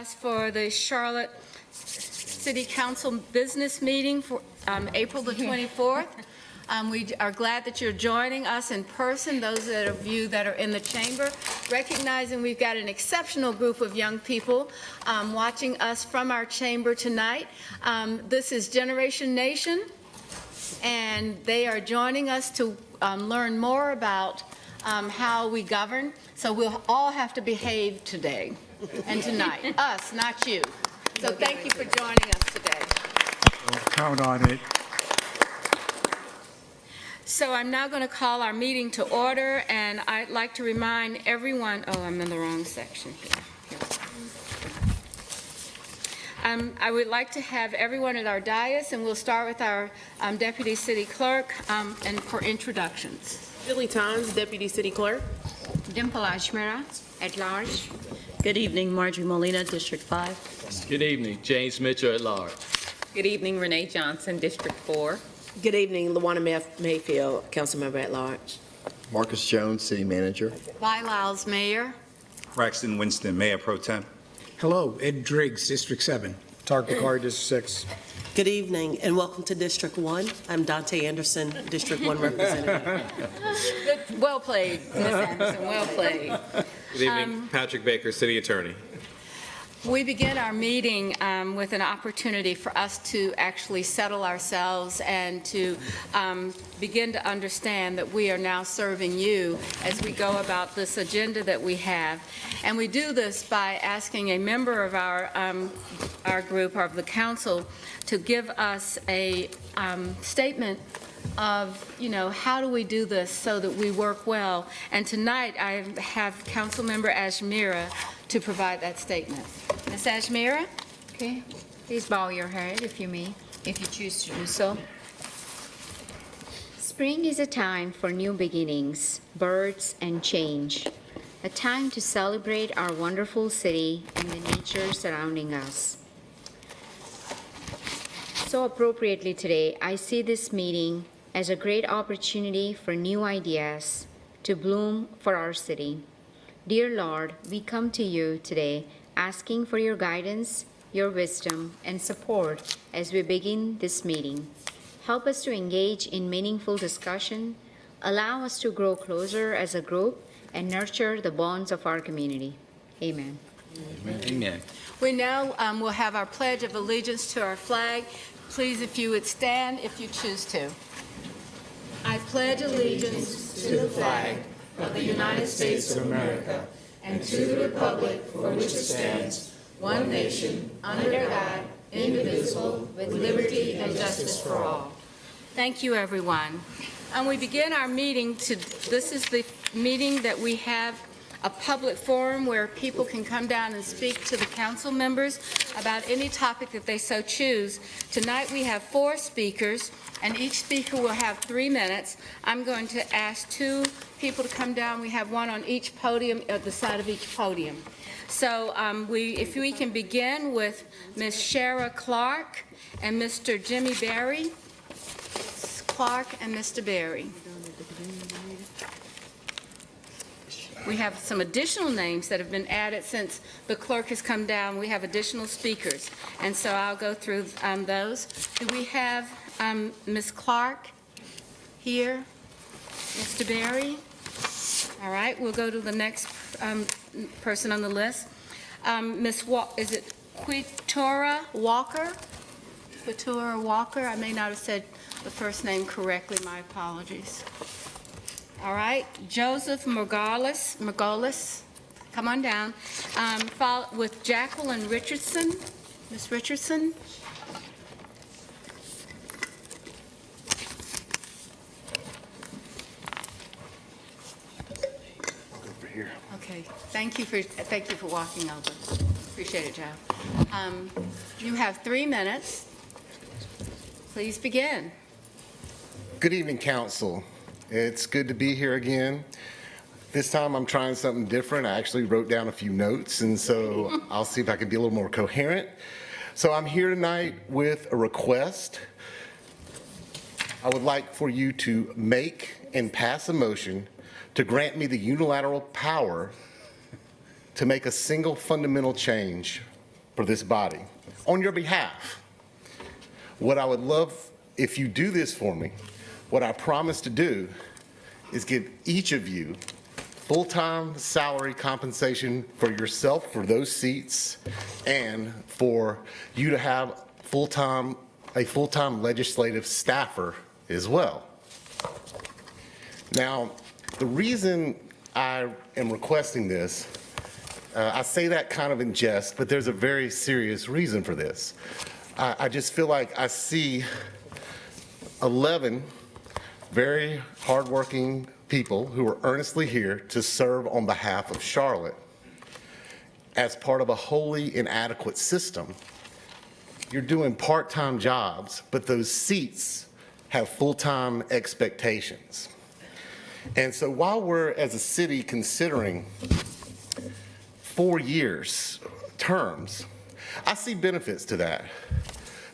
[SPEAKER 1] us for the Charlotte City Council business meeting for April the 24th. We are glad that you're joining us in person, those of you that are in the chamber, recognizing we've got an exceptional group of young people watching us from our chamber tonight. This is Generation Nation, and they are joining us to learn more about how we govern. So we'll all have to behave today and tonight, us, not you. So thank you for joining us today.
[SPEAKER 6] Count on it.
[SPEAKER 1] So I'm now going to call our meeting to order, and I'd like to remind everyone, oh, I'm in the wrong section. I would like to have everyone at our dais, and we'll start with our Deputy City Clerk and for introductions.
[SPEAKER 14] Julie Tons, Deputy City Clerk.
[SPEAKER 4] Dimple Ashmira, at large.
[SPEAKER 14] Good evening, Marjorie Molina, District 5.
[SPEAKER 15] Good evening, James Mitchell at large.
[SPEAKER 5] Good evening, Renee Johnson, District 4.
[SPEAKER 14] Good evening, Luana Mayfield, Councilmember at large.
[SPEAKER 10] Marcus Jones, City Manager.
[SPEAKER 1] Vi Lyles, Mayor.
[SPEAKER 9] Braxton Winston, Mayor Pro Tem.
[SPEAKER 3] Hello, Ed Driggs, District 7. Tark Bakari, District 6.
[SPEAKER 12] Good evening, and welcome to District 1. I'm Dante Anderson, District 1 Representative.
[SPEAKER 1] Good, well played, Ms. Anderson, well played.
[SPEAKER 15] Good evening, Patrick Baker, City Attorney.
[SPEAKER 1] We begin our meeting with an opportunity for us to actually settle ourselves and to begin to understand that we are now serving you as we go about this agenda that we have. And we do this by asking a member of our group, of the council, to give us a statement of, how do we do this so that we work well? And tonight, I have Councilmember Ashmira to provide that statement. Ms. Ashmira?
[SPEAKER 4] Okay, please bow your head if you may, if you choose to do so. Spring is a time for new beginnings, birds, and change. A time to celebrate our wonderful city and the nature surrounding us. So appropriately today, I see this meeting as a great opportunity for new ideas to bloom for our city. Dear Lord, we come to you today asking for your guidance, your wisdom, and support as we begin this meeting. Help us to engage in meaningful discussion, allow us to grow closer as a group, and nurture the bonds of our community. Amen.
[SPEAKER 6] Amen.
[SPEAKER 1] We now will have our Pledge of Allegiance to our flag. Please, if you would stand, if you choose to. I pledge allegiance to the flag of the United States of America and to the republic for which it stands, one nation, under God, indivisible, with liberty and justice for all. Thank you, everyone. And we begin our meeting this is the meeting that we have a public forum where people can come down and speak to the council members about any topic that they so choose. Tonight we have 4 speakers, and each speaker will have 3 minutes. I'm going to ask 2 people to come down. We have one on each podium, at the side of each podium. So if we can begin with Ms. Shara Clark and Mr. Jimmy Berry. Clark and Mr. Berry. We have some additional names that have been added since the clerk has come down. We have additional speakers, and so I'll go through those. Do we have Ms. Clark here? Mr. Berry? All right, we'll go to the next person on the list. Is it Quitora Walker? Quitora Walker? I may not have said the first name correctly. My apologies. All right, Joseph Margolis, come on down, with Jacqueline Richardson. Ms. Richardson?
[SPEAKER 3] Over here.
[SPEAKER 1] Okay, thank you for walking over. Appreciate it, Joe. You have 3 minutes. Please begin.
[SPEAKER 16] Good evening, council. It's good to be here again. This time I'm trying something different. I actually wrote down a few notes, and so I'll see if I can be a little more coherent. So I'm here tonight with a request. I would like for you to make and pass a motion to grant me the unilateral power to make a single fundamental change for this body on your behalf. What I would love, if you do this for me, what I promise to do is give each of you full-time salary compensation for yourself for those seats and for you to have a full-time legislative staffer as well. Now, the reason I am requesting this, I say that kind of in jest, but there's a very serious reason for this. I just feel like I see 11 very hardworking people who are earnestly here to serve on behalf of Charlotte as part of a wholly inadequate system. You're doing part-time jobs, but those seats have full-time expectations. And so while we're, as a city, considering 4 years terms, I see benefits to that.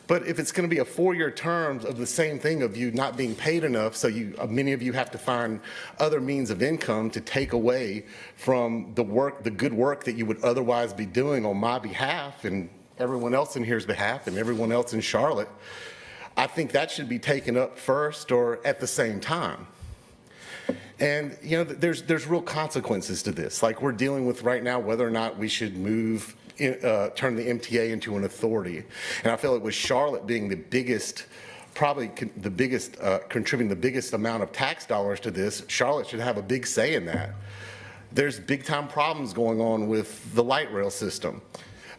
[SPEAKER 16] But if it's going to be a 4-year term of the same thing of you not being paid enough, so many of you have to find other means of income to take away from the good work that you would otherwise be doing on my behalf and everyone else in here's behalf and everyone else in Charlotte, I think that should be taken up first or at the same time. And, you know, there's real consequences to this. Like we're dealing with right now whether or not we should turn the MTA into an authority. And I feel like with Charlotte being the biggest, contributing the biggest amount of tax dollars to this, Charlotte should have a big say in that. There's big time problems going on with the light rail system.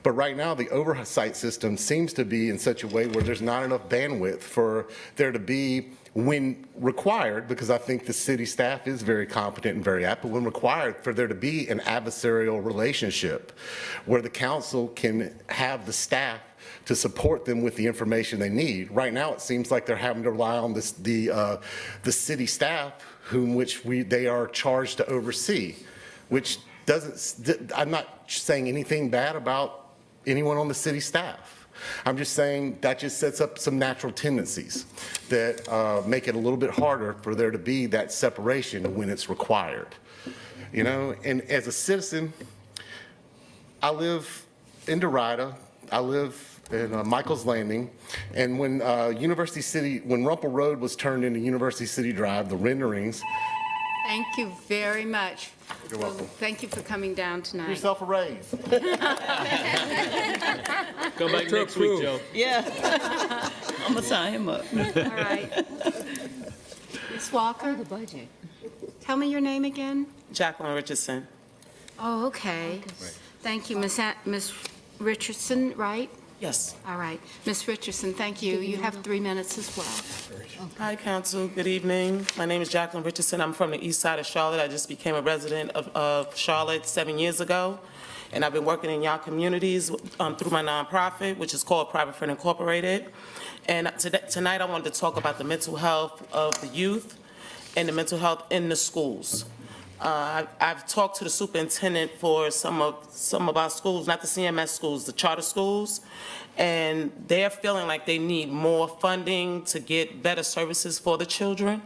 [SPEAKER 16] But right now, the oversight system seems to be in such a way where there's not enough bandwidth for there to be, when required, because I think the city staff is very competent and very apt, but when required, for there to be an adversarial relationship where the council can have the staff to support them with the information they need. Right now, it seems like they're having to rely on the city staff, they are charged to oversee, which doesn't, I'm not saying anything bad about anyone on the city staff. I'm just saying that just sets up some natural tendencies that make it a little bit harder for there to be that separation when it's required. You know, and as a citizen, I live in Derrida, I live in Michael's Landing, and when when Rumpel Road was turned into University City Drive, the renderings.
[SPEAKER 1] Thank you very much.
[SPEAKER 16] You're welcome.
[SPEAKER 1] Thank you for coming down tonight.
[SPEAKER 16] Give yourself a raise.
[SPEAKER 15] Come back next week, Joe.
[SPEAKER 17] Yeah. I'm gonna sign him up.
[SPEAKER 1] All right. Ms. Walker? The budget. Tell me your name again.
[SPEAKER 17] Jacqueline Richardson.
[SPEAKER 1] Oh, okay. Thank you, Ms. Richardson, right?
[SPEAKER 17] Yes.
[SPEAKER 1] All right. Ms. Richardson, thank you. You have 3 minutes as well.
[SPEAKER 17] Hi, Council. Good evening. My name is Jacqueline Richardson. I'm from the east side of Charlotte. I just became a resident of Charlotte 7 years ago. And I've been working in y'all communities through my nonprofit, which is called Private Friend Incorporated. And tonight I wanted to talk about the mental health of the youth and the mental health in the schools. I've talked to the superintendent for some of our schools, not the CMS schools, the charter schools, and they're feeling like they need more funding to get better services for the children.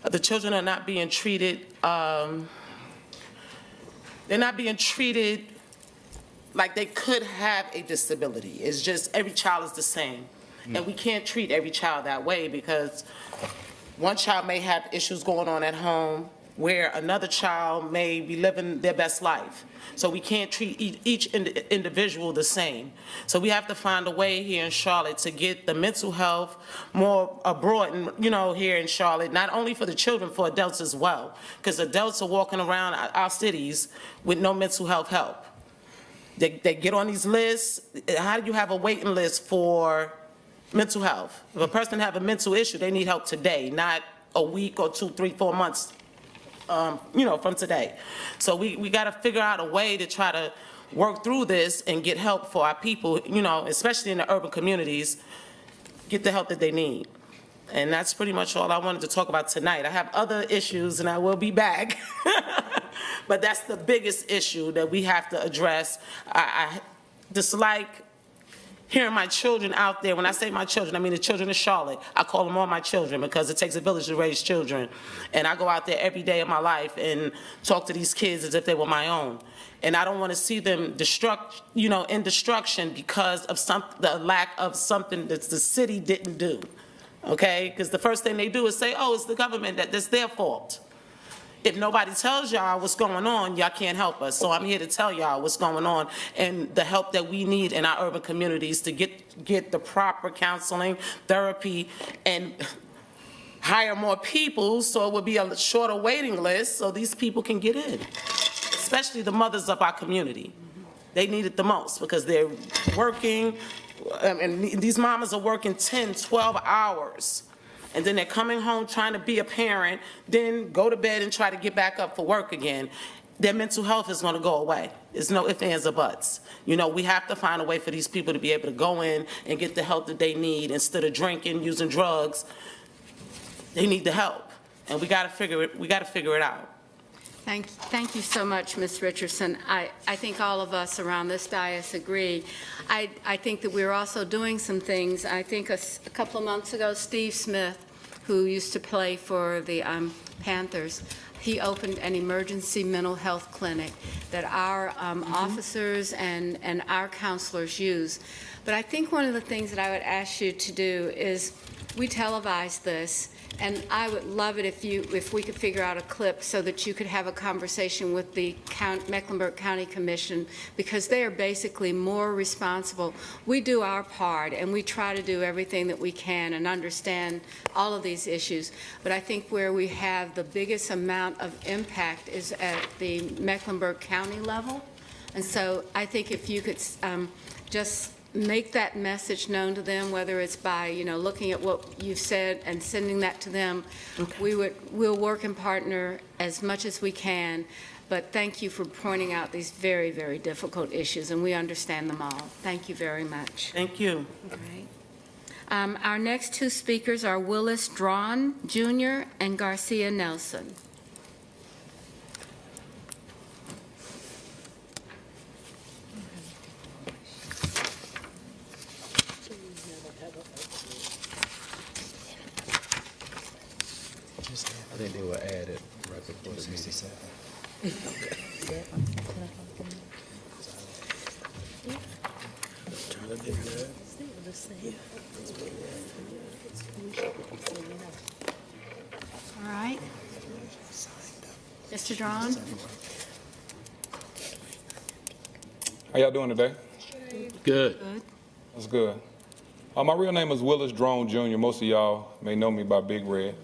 [SPEAKER 17] The children are not being treated, they're not being treated like they could have a disability. It's just every child is the same. And we can't treat every child that way because one child may have issues going on at home where another child may be living their best life. So we can't treat each individual the same. So we have to find a way here in Charlotte to get the mental health more abroad, you know, here in Charlotte, not only for the children, for adults as well. Because adults are walking around our cities with no mental health help. They get on these lists. How do you have a waiting list for mental health? If a person have a mental issue, they need help today, not a week or 2, 3, 4 months from today. So we got to figure out a way to try to work through this and get help for our people, especially in the urban communities, get the help that they need. And that's pretty much all I wanted to talk about tonight. I have other issues and I will be back. But that's the biggest issue that we have to address. I dislike hearing my children out there, when I say my children, I mean the children of Charlotte. I call them all my children because it takes a village to raise children. And I go out there every day of my life and talk to these kids as if they were my own. And I don't want to see them in destruction because of the lack of something that the city didn't do, okay? Because the first thing they do is say, oh, it's the government, that's their fault. If nobody tells y'all what's going on, y'all can't help us. So I'm here to tell y'all what's going on and the help that we need in our urban communities to get the proper counseling, therapy, and hire more people so it would be a shorter waiting list so these people can get in, especially the mothers of our community. They need it the most because they're working, and these mamas are working 10, 12 hours. And then they're coming home trying to be a parent, then go to bed and try to get back up for work again. Their mental health is going to go away. There's no ifs, ands, or buts. You know, we have to find a way for these people to be able to go in and get the help that they need instead of drinking, using drugs. They need the help, and we got to figure it out.
[SPEAKER 1] Thank you so much, Ms. Richardson. I think all of us around this dais agree. I think that we're also doing some things. I think a couple of months ago, Steve Smith, who used to play for the Panthers, he opened an emergency mental health clinic that our officers and our counselors use. But I think one of the things that I would ask you to do is, we televise this, and I would love it if we could figure out a clip so that you could have a conversation with the Mecklenburg County Commission, because they are basically more responsible. We do our part, and we try to do everything that we can and understand all of these issues. But I think where we have the biggest amount of impact is at the Mecklenburg County level. And so I think if you could just make that message known to them, whether it's by, looking at what you've said and sending that to them. Okay. We'll work and partner as much as we can, but thank you for pointing out these very, very difficult issues, and we understand them all. Thank you very much.
[SPEAKER 17] Thank you.
[SPEAKER 1] All right. Our next two speakers are Willis Drawn Jr. and Garcia Nelson.
[SPEAKER 15] I think they were added right before the 67.
[SPEAKER 1] All right. Mr. Drawn?
[SPEAKER 18] How y'all doing today?
[SPEAKER 15] Good.
[SPEAKER 1] Good.
[SPEAKER 18] That's good. My real name is Willis Drawn Jr. Most of y'all may know me by Big Red.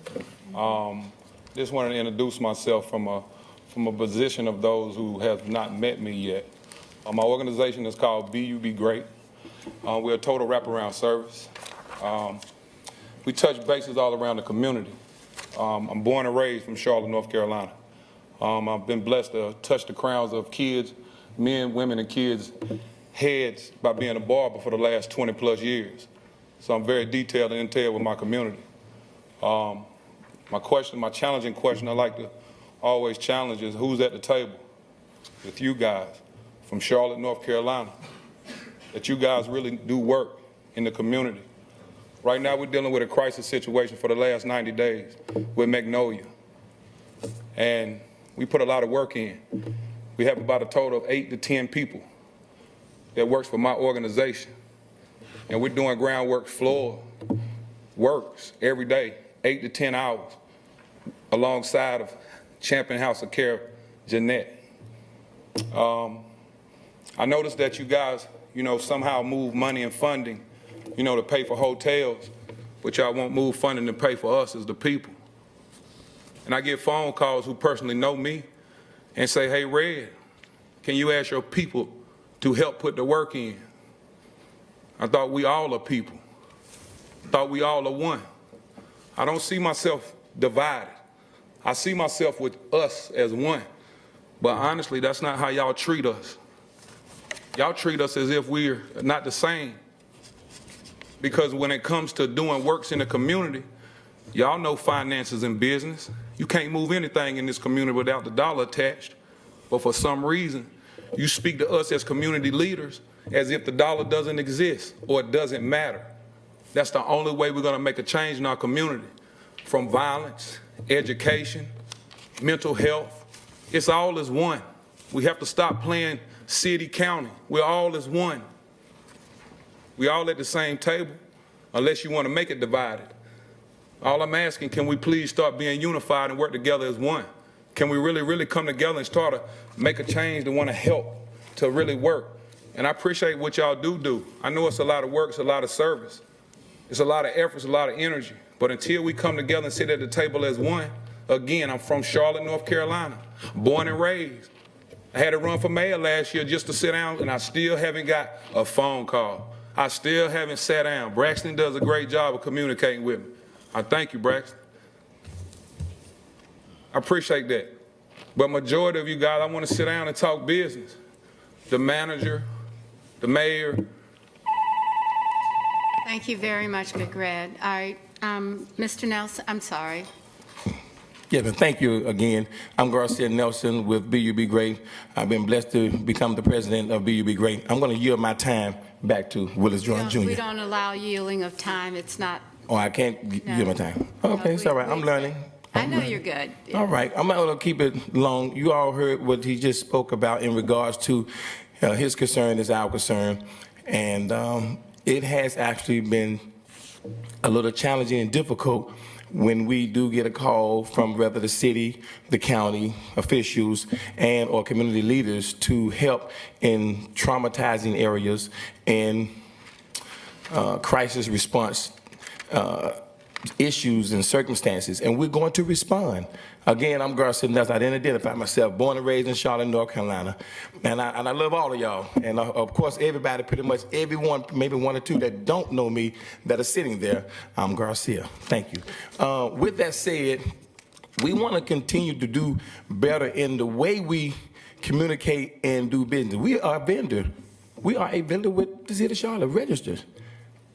[SPEAKER 18] Just wanted to introduce myself from a position of those who have not met me yet. My organization is called BUB Great. We're a total wraparound service. We touch bases all around the community. I'm born and raised from Charlotte, North Carolina. I've been blessed to touch the crowns of kids, men, women, and kids' heads by being a barber for the last 20 plus years. So I'm very detailed and entailed with my community. My challenging question I like to always challenge is, who's at the table with you guys from Charlotte, North Carolina, that you guys really do work in the community? Right now we're dealing with a crisis situation for the last 90 days with Magnolia. And we put a lot of work in. We have about a total of 8 to 10 people that works for my organization. And we're doing groundwork, floor works every day, 8 to 10 hours, alongside of Champion House of Care, Jeanette. I noticed that you guys, somehow move money and funding, to pay for hotels, but y'all won't move funding to pay for us as the people. And I get phone calls who personally know me and say, hey, Red, can you ask your people to help put the work in? I thought we all are people. I thought we all are one. I don't see myself divided. I see myself with us as one. But honestly, that's not how y'all treat us. Y'all treat us as if we're not the same. Because when it comes to doing works in the community, y'all know finances and business. You can't move anything in this community without the dollar attached. But for some reason, You speak to us as community leaders as if the dollar doesn't exist or it doesn't matter. That's the only way we're going to make a change in our community. From violence, education, mental health, it's all as one. We have to stop playing city, county. We're all as one. We all at the same table, unless you want to make it divided. All I'm asking, can we please start being unified and work together as one? Can we really, really come together and start to make a change to want to help, to really work? And I appreciate what y'all do. I know it's a lot of work, it's a lot of service. It's a lot of effort, it's a lot of energy. But until we come together and sit at the table as one, again, I'm from Charlotte, North Carolina, born and raised. I had to run for mayor last year just to sit down, and I still haven't got a phone call. I still haven't sat down. Braxton does a great job of communicating with me. I thank you, Braxton. I appreciate that. But majority of you guys, I want to sit down and talk business. The manager, the mayor.
[SPEAKER 1] Thank you very much, McGrad. All right, Mr. Nelson, I'm sorry.
[SPEAKER 15] Yeah, but thank you again. I'm Garcia Nelson with BUB Great. I've been blessed to become the president of BUB Great. I'm going to yield my time back to Willis Jordan Jr.
[SPEAKER 1] We don't allow yielding of time. It's not,
[SPEAKER 15] Oh, I can't yield my time. Okay, it's all right. I'm learning.
[SPEAKER 1] I know you're good.
[SPEAKER 15] All right, I'm not going to keep it long. You all heard what he just spoke about in regards to his concern is our concern. And it has actually been a little challenging and difficult when we do get a call from whether the city, the county officials, and or community leaders to help in traumatizing areas and crisis response issues and circumstances, and we're going to respond. Again, I'm Garcia Nelson. I didn't identify myself, born and raised in Charlotte, North Carolina. And I love all of y'all. And of course, everybody, pretty much everyone, maybe one or two that don't know me that are sitting there, I'm Garcia. Thank you. With that said, we want to continue to do better in the way we communicate and do business. We are a vendor. We are a vendor with the city of Charlotte registered.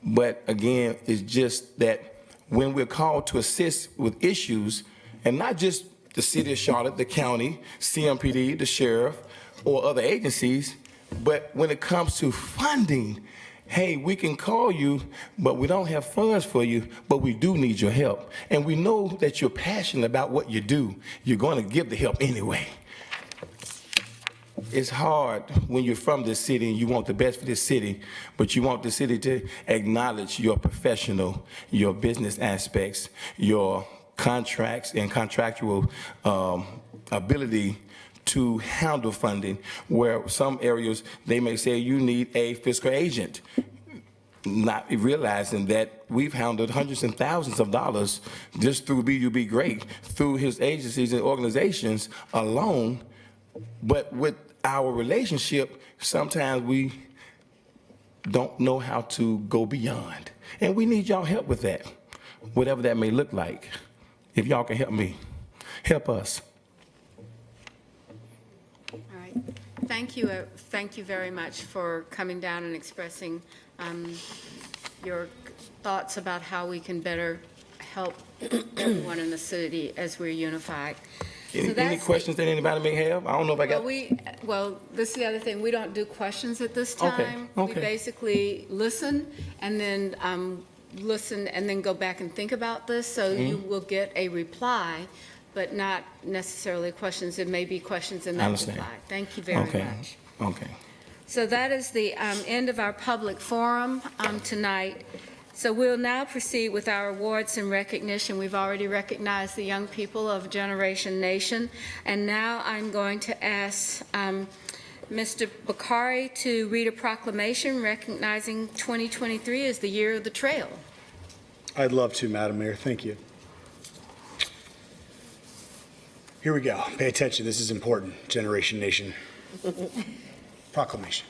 [SPEAKER 15] But again, it's just that when we're called to assist with issues, and not just the city of Charlotte, the county, CMPD, the sheriff, or other agencies, but when it comes to funding, hey, we can call you, but we don't have funds for you, but we do need your help. And we know that you're passionate about what you do. You're going to give the help anyway. It's hard when you're from this city and you want the best for this city, but you want the city to acknowledge your professional, your business aspects, your contracts and contractual ability to handle funding, where some areas they may say you need a fiscal agent, not realizing that we've handled hundreds and thousands of dollars just through BUB Great, through his agencies and organizations alone. But with our relationship, sometimes we don't know how to go beyond. And we need y'all help with that, whatever that may look like. If y'all can help me, help us.
[SPEAKER 1] All right. Thank you very much for coming down and expressing your thoughts about how we can better help everyone in the city as we're unified.
[SPEAKER 15] Any questions that anybody may have? I don't know if I got.
[SPEAKER 1] Well, this is the other thing. We don't do questions at this time.
[SPEAKER 15] Okay.
[SPEAKER 1] We basically listen and then go back and think about this. So you will get a reply, but not necessarily questions. It may be questions in that reply. Thank you very much.
[SPEAKER 15] Okay.
[SPEAKER 1] So that is the end of our public forum tonight. So we'll now proceed with our awards and recognition. We've already recognized the young people of Generation Nation. And now I'm going to ask Mr. Bakari to read a proclamation recognizing 2023 as the year of the trail.
[SPEAKER 3] I'd love to, Madam Mayor. Thank you. Here we go. Pay attention. This is important. Generation Nation. Proclamation.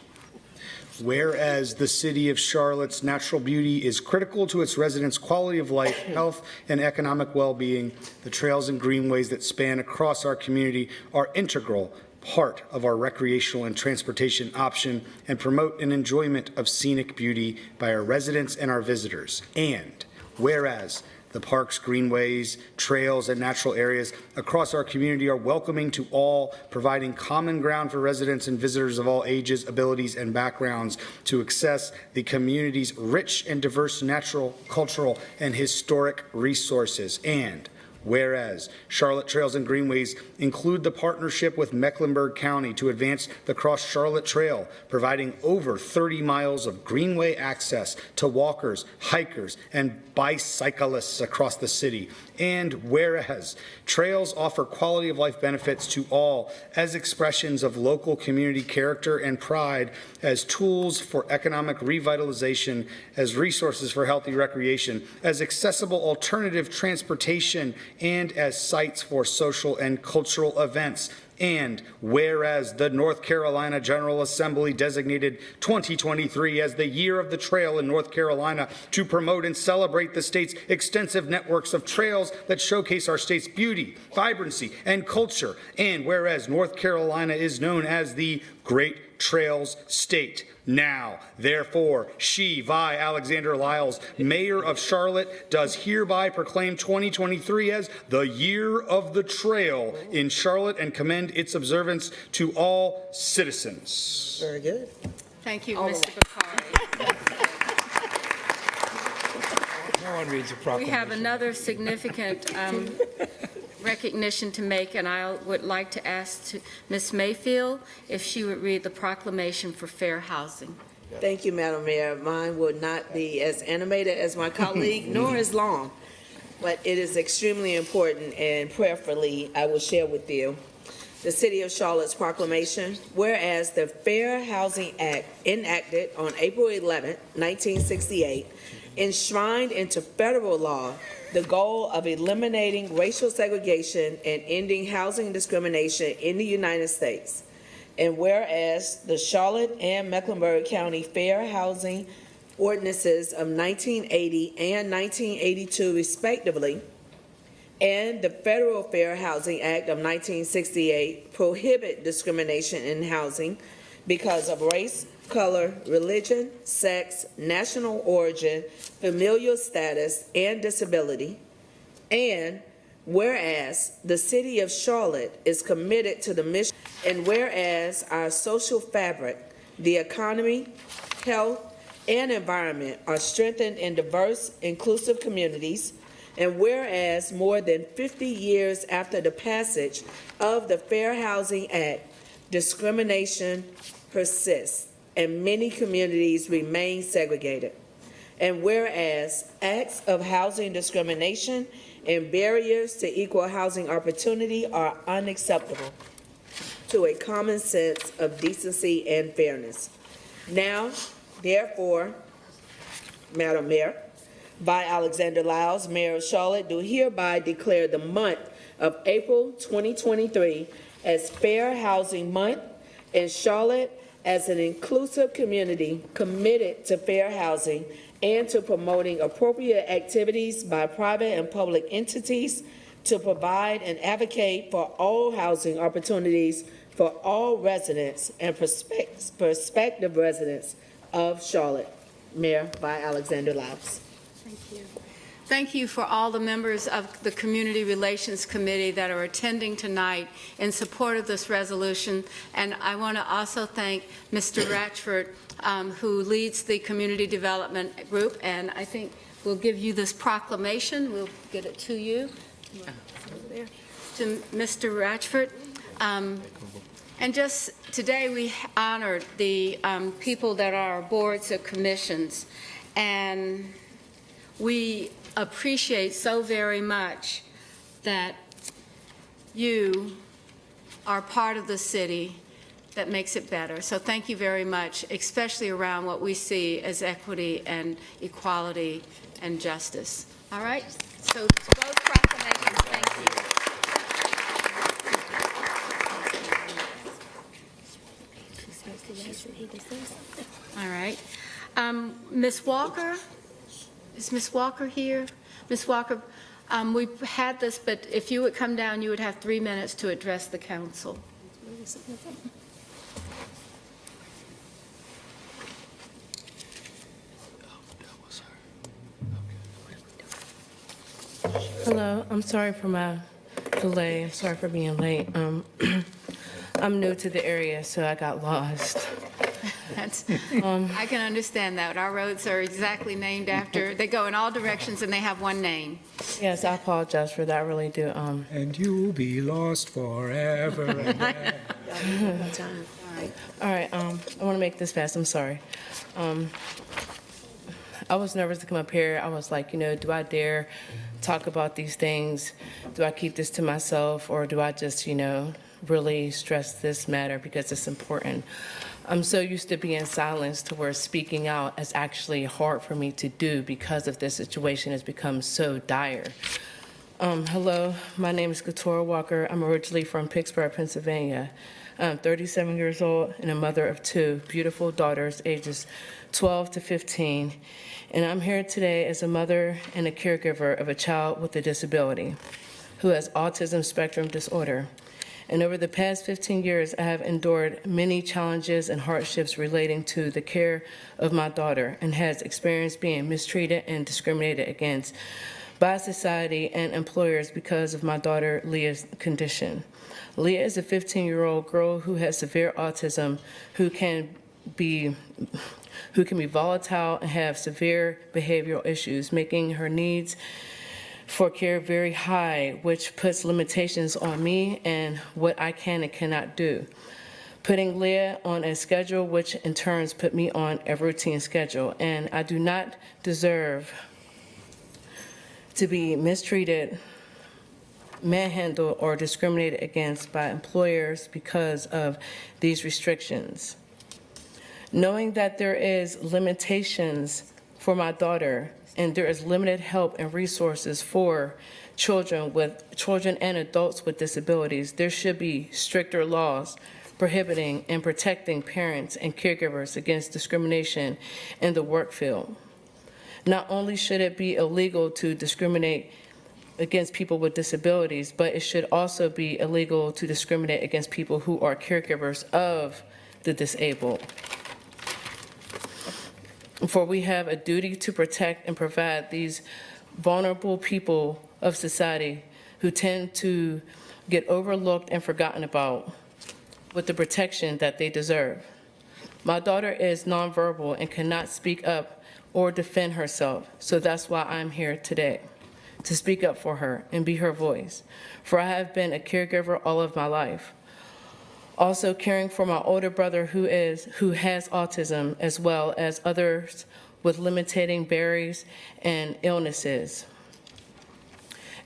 [SPEAKER 3] Whereas the city of Charlotte's natural beauty is critical to its residents' quality of life, health, and economic well-being, the trails and greenways that span across our community are integral part of our recreational and transportation option and promote an enjoyment of scenic beauty by our residents and our visitors. And whereas the parks, greenways, trails, and natural areas across our community are welcoming to all, providing common ground for residents and visitors of all ages, abilities, and backgrounds to access the community's rich and diverse natural, cultural, and historic resources. And whereas Charlotte Trails and Greenways include the partnership with Mecklenburg County to advance the Cross Charlotte Trail, providing over 30 miles of greenway access to walkers, hikers, and bicyclists across the city. And whereas trails offer quality of life benefits to all as expressions of local community character and pride, as tools for economic revitalization, as resources for healthy recreation, as accessible alternative transportation, and as sites for social and cultural events. And whereas the North Carolina General Assembly designated 2023 as the Year of the Trail in North Carolina to promote and celebrate the state's extensive networks of trails that showcase our state's beauty, vibrancy, and culture. And whereas North Carolina is known as the Great Trails State. Now, therefore, she, Vi Alexander Lyles, Mayor of Charlotte, does hereby proclaim 2023 as the Year of the Trail in Charlotte and commend its observance to all citizens.
[SPEAKER 14] Very good.
[SPEAKER 1] Thank you, Mr. Bakari.
[SPEAKER 6] No one reads a
[SPEAKER 1] We
[SPEAKER 6] proclamation.
[SPEAKER 1] have another significant recognition to make, and I would like to ask Ms. Mayfield if she would read the proclamation for fair housing.
[SPEAKER 14] Thank you, Madam Mayor. Mine will not be as animated as my colleague, nor as long, but it is extremely important, and prayerfully, I will share with you the City of Charlotte's proclamation. Whereas the Fair Housing Act, enacted on April 11, 1968, enshrined into federal law the goal of eliminating racial segregation and ending housing discrimination in the United States. And whereas the Charlotte and Mecklenburg County Fair Housing Ordinances of 1980 and 1982 respectively, and the Federal Fair Housing Act of 1968 prohibit discrimination in housing because of race, color, religion, sex, national origin, familial status, and disability. And whereas the City of Charlotte is committed to the mission, and whereas our social fabric, the economy, health, and environment are strengthened in diverse, inclusive communities, and whereas more than 50 years after the passage of the Fair Housing Act, discrimination persists and many communities remain segregated. And whereas acts of housing discrimination and barriers to equal housing opportunity are unacceptable to a common sense of decency and fairness. Now, therefore, Madam Mayor, Vi Alexander Lyles, Mayor of Charlotte, do hereby declare the month of April 2023 as Fair Housing Month, and Charlotte as an inclusive community committed to fair housing and to promoting appropriate activities by private and public entities to provide and advocate for all housing opportunities for all residents and prospective residents of Charlotte. Mayor Vi Alexander Lyles.
[SPEAKER 1] Thank you. Thank you for all the members of the Community Relations Committee that are attending tonight in support of this resolution. And I want to also thank Mr. Ratchford, who leads the Community Development Group. And I think we'll give you this proclamation. We'll get it to you. To Mr. Ratchford. And just today we honored the people that are boards or commissions. And we appreciate so very much that you are part of the city that makes it better. So thank you very much, especially around what we see as equity and equality and justice. All right? So to both proclamations, thank you. All right. Ms. Walker? Is Ms. Walker here? Ms. Walker, we've had this, but if you would come down, you would have 3 minutes to address the council.
[SPEAKER 19] Hello, I'm sorry for my delay. I'm sorry for being late. I'm new to the area, so I got lost.
[SPEAKER 1] I can understand that. Our roads are exactly named after, they go in all directions and they have one name.
[SPEAKER 19] Yes, I apologize for that, I really do.
[SPEAKER 3] And you'll be lost forever and ever.
[SPEAKER 19] All right, I want to make this fast, I'm sorry. I was nervous to come up here. I was like, do I dare talk about these things? Do I keep this to myself, or do I just, really stress this matter because it's important? I'm so used to being silenced to where speaking out is actually hard for me to do because of this situation has become so dire. Hello, my name is Katora Walker. I'm originally from Pittsburgh, Pennsylvania. I'm 37 years old and a mother of 2 beautiful daughters, ages 12 to 15. And I'm here today as a mother and a caregiver of a child with a disability who has autism spectrum disorder. And over the past 15 years, I have endured many challenges and hardships relating to the care of my daughter and has experienced being mistreated and discriminated against by society and employers because of my daughter Leah's condition. Leah is a 15-year-old girl who has severe autism, who can be volatile and have severe behavioral issues, making her needs for care very high, which puts limitations on me and what I can and cannot do. Putting Leah on a schedule, which in turn put me on a routine schedule. And I do not deserve to be mistreated, manhandled, or discriminated against by employers because of these restrictions. Knowing that there is limitations for my daughter and there is limited help and resources for children and adults with disabilities, there should be stricter laws prohibiting and protecting parents and caregivers against discrimination in the work field. Not only should it be illegal to discriminate against people with disabilities, but it should also be illegal to discriminate against people who are caregivers of the disabled. For we have a duty to protect and provide these vulnerable people of society who tend to get overlooked and forgotten about with the protection that they deserve. My daughter is nonverbal and cannot speak up or defend herself, so that's why I'm here today, to speak up for her and be her voice. For I have been a caregiver all of my life. Also caring for my older brother who has autism, as well as others with limiting barriers and illnesses.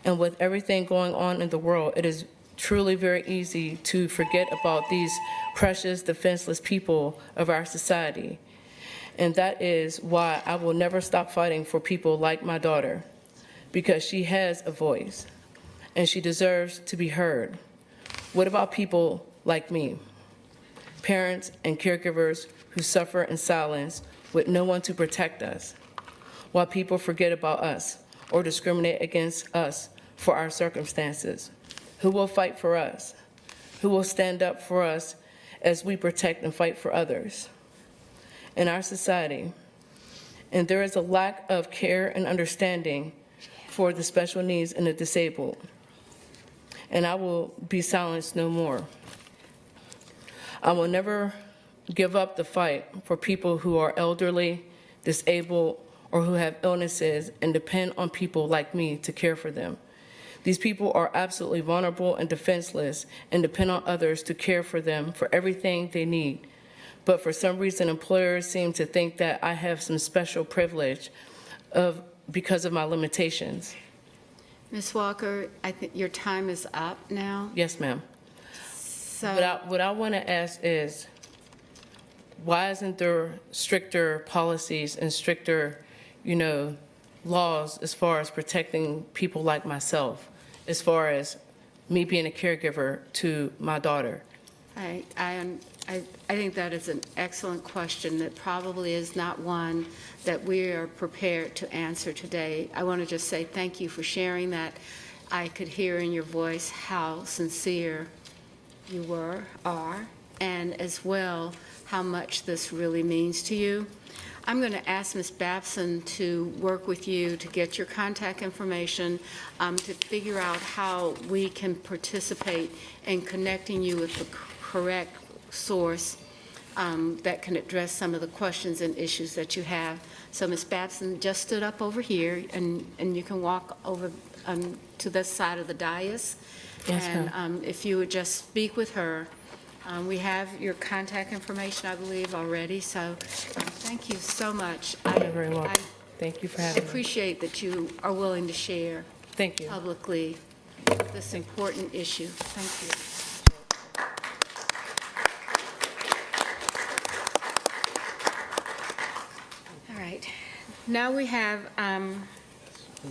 [SPEAKER 19] And with everything going on in the world, it is truly very easy to forget about these precious, defenseless people of our society. And that is why I will never stop fighting for people like my daughter, because she has a voice and she deserves to be heard. What about people like me, parents and caregivers who suffer in silence with no one to protect us, while people forget about us or discriminate against us for our circumstances? Who will fight for us? Who will stand up for us as we protect and fight for others in our society? And there is a lack of care and understanding for the special needs and the disabled. And I will be silenced no more. I will never give up the fight for people who are elderly, disabled, or who have illnesses and depend on people like me to care for them. These people are absolutely vulnerable and defenseless and depend on others to care for them for everything they need. But for some reason, employers seem to think that I have some special privilege because of my limitations.
[SPEAKER 1] Ms. Walker, I think your time is up now.
[SPEAKER 19] Yes, ma'am.
[SPEAKER 1] So
[SPEAKER 19] What I want to ask is, why isn't there stricter policies and stricter, laws as far as protecting people like myself, as far as me being a caregiver to my daughter?
[SPEAKER 1] I think that is an excellent question that probably is not one that we are prepared to answer today. I want to just say thank you for sharing that. I could hear in your voice how sincere you are, and as well how much this really means to you. I'm going to ask Ms. Babson to work with you to get your contact information, to figure out how we can participate in connecting you with the correct source that can address some of the questions and issues that you have. So Ms. Babson just stood up over here, and you can walk over to this side of the dais.
[SPEAKER 19] Yes,
[SPEAKER 1] And if you would just speak with her. We have your contact information, I believe, already, so thank you so much.
[SPEAKER 19] You're very welcome. Thank you for
[SPEAKER 1] I
[SPEAKER 19] having me.
[SPEAKER 1] appreciate that you are willing to share
[SPEAKER 19] Thank you.
[SPEAKER 1] publicly this important issue. Thank you. All right. Now we have,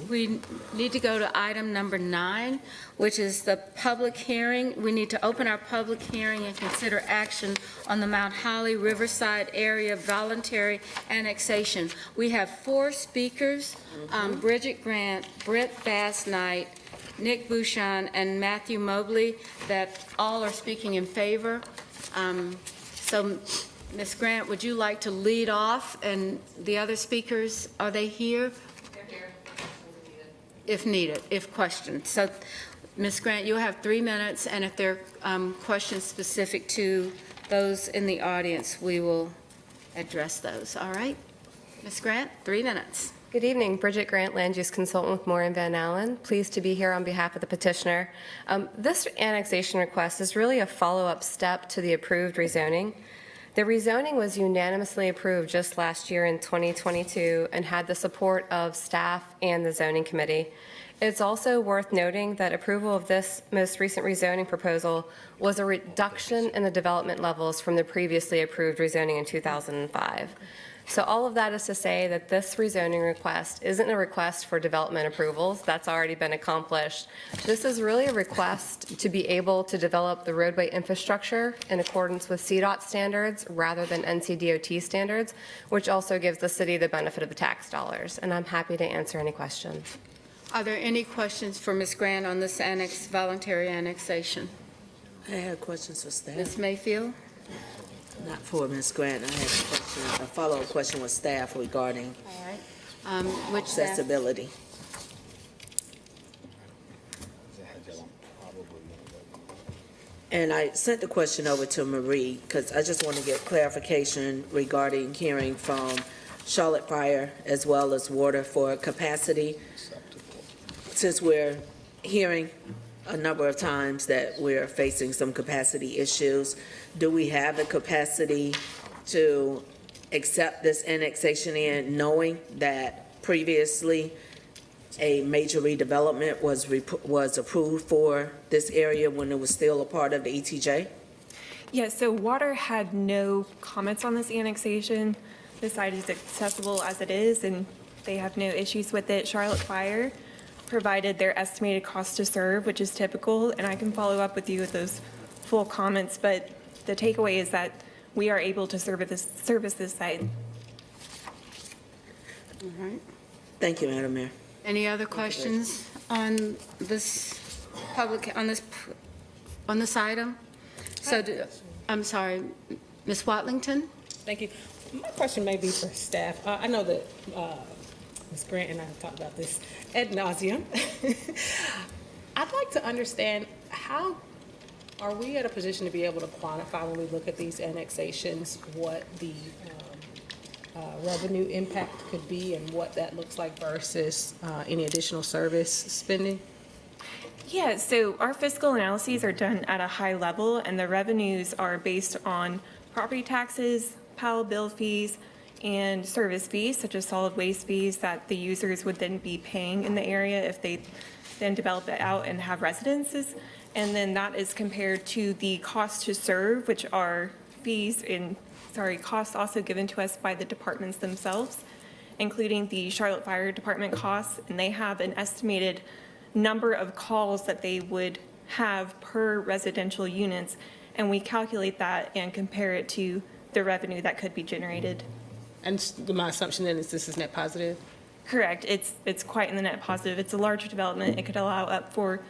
[SPEAKER 1] we need to go to item number 9, which is the public hearing. We need to open our public hearing and consider action on the Mount Holly Riverside Area Voluntary Annexation. We have 4 speakers, Bridget Grant, Brett Bass Knight, Nick Bouchon, and Matthew Mobley, that all are speaking in favor. So, Ms. Grant, would you like to lead off? And the other speakers, are they here? If needed, if questioned. So, Ms. Grant, you'll have 3 minutes, and if there are questions specific to those in the audience, we will address those, all right? Ms. Grant, 3 minutes.
[SPEAKER 20] Good evening, Bridget Grant, Land Use Consultant with Moore & Van Allen. Pleased to be here on behalf of the petitioner. This annexation request is really a follow-up step to the approved rezoning. The rezoning was unanimously approved just last year in 2022 and had the support of staff and the zoning committee. It's also worth noting that approval of this most recent rezoning proposal was a reduction in the development levels from the previously approved rezoning in 2005. So all of that is to say that this rezoning request isn't a request for development approvals. That's already been accomplished. This is really a request to be able to develop the roadway infrastructure in accordance with CDOT standards rather than NCDOT standards, which also gives the city the benefit of the tax dollars. And I'm happy to answer any questions.
[SPEAKER 1] Are there any questions for Ms. Grant on this voluntary annexation?
[SPEAKER 14] I have questions for staff.
[SPEAKER 1] Ms. Mayfield?
[SPEAKER 14] Not for Ms. Grant. I have a question, a follow-up question with staff regarding
[SPEAKER 1] All right. Which staff?
[SPEAKER 14] accessibility. And I sent the question over to Marie because I just want to get clarification regarding hearing from Charlotte Fire as well as Water for capacity. Since we're hearing a number of times that we're facing some capacity issues, do we have the capacity to accept this annexation in, knowing that previously a major redevelopment was approved for this area when it was still a part of the ETJ?
[SPEAKER 21] Yeah, so Water had no comments on this annexation. The site is accessible as it is, and they have no issues with it. Charlotte Fire provided their estimated cost to serve, which is typical, and I can follow up with you with those full comments, but the takeaway is that we are able to service this site.
[SPEAKER 1] All right.
[SPEAKER 14] Thank you, Madam Mayor.
[SPEAKER 1] Any other questions on this on this item? So, I'm sorry, Ms. Watlington?
[SPEAKER 22] Thank you. My question may be for staff. I know that Ms. Grant and I have talked about this ad nauseum. I'd like to understand, how are we at a position to be able to quantify when we look at these annexations what the revenue impact could be and what that looks like versus any additional service spending?
[SPEAKER 21] Yeah, so our fiscal analyses are done at a high level, and the revenues are based on property taxes, PAL bill fees, and service fees, such as solid waste fees that the users would then be paying in the area if they then develop it out and have residences. And then that is compared to the cost to serve, which are costs also given to us by the departments themselves, including the Charlotte Fire Department costs, and they have an estimated number of calls that they would have per residential units, and we calculate that and compare it to the revenue that could be generated.
[SPEAKER 22] And my assumption then is this is net positive?
[SPEAKER 21] Correct. It's quite in the net positive. It's a larger development. It could allow up for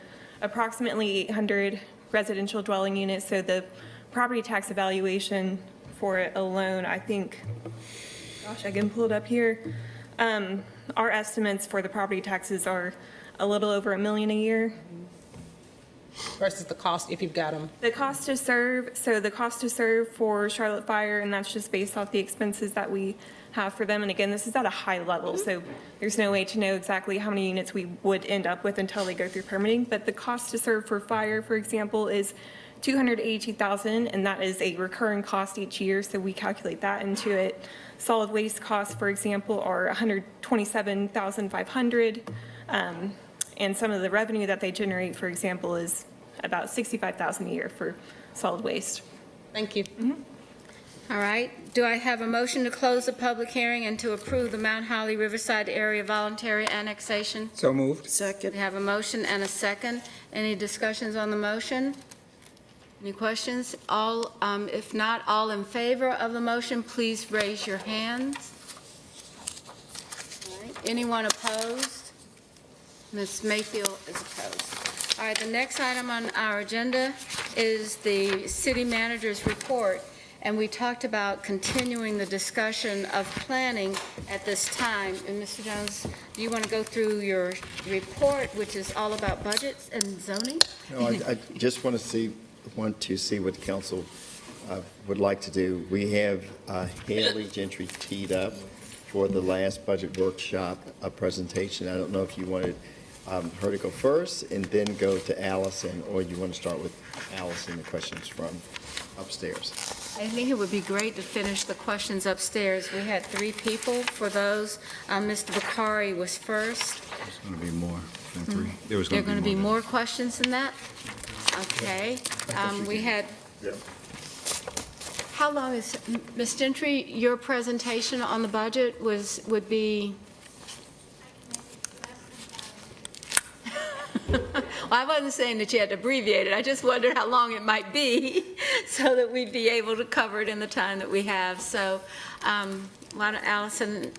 [SPEAKER 21] approximately 800 residential dwelling units, so the property tax evaluation for it alone, I think, gosh, I can pull it up here. Our estimates for the property taxes are a little over $1 million a year.
[SPEAKER 22] Versus the cost if you've got them.
[SPEAKER 21] The cost to serve, so the cost to serve for Charlotte Fire, and that's just based off the expenses that we have for them. And again, this is at a high level, so there's no way to know exactly how many units we would end up with until they go through permitting. But the cost to serve for fire, for example, is $282,000, and that is a recurring cost each year, so we calculate that into it. Solid waste costs, for example, are $127,500, and some of the revenue that they generate, for example, is about $65,000 a year for solid waste.
[SPEAKER 22] Thank you.
[SPEAKER 1] All right. Do I have a motion to close the public hearing and to approve the Mount Holly Riverside Area Voluntary Annexation?
[SPEAKER 6] So moved.
[SPEAKER 14] Second.
[SPEAKER 1] We have a motion and a second. Any discussions on the motion? Any questions? All, if not, all in favor of the motion, please raise your hands. All right. Anyone opposed? Ms. Mayfield is opposed. All right, the next item on our agenda is the city manager's report, and we talked about continuing the discussion of planning at this time. And Mr. Jones, do you want to go through your report, which is all about budgets and zoning?
[SPEAKER 10] No, I just want to see what the council would like to do. We have Haley Gentry teed up for the last budget workshop presentation. I don't know if you wanted her to go first and then go to Allison, or you want to start with Allison, the questions from upstairs.
[SPEAKER 1] I think it would be great to finish the questions upstairs. We had 3 people for those. Mr. Bakari was first.
[SPEAKER 9] There's going to be more than 3.
[SPEAKER 1] There are going to be more questions than that? Okay. We had, how long is, Ms. Gentry, your presentation on the budget would be? Well, I wasn't saying that you had to abbreviate it. I just wondered how long it might be so that we'd be able to cover it in the time that we have. So, why don't Allison,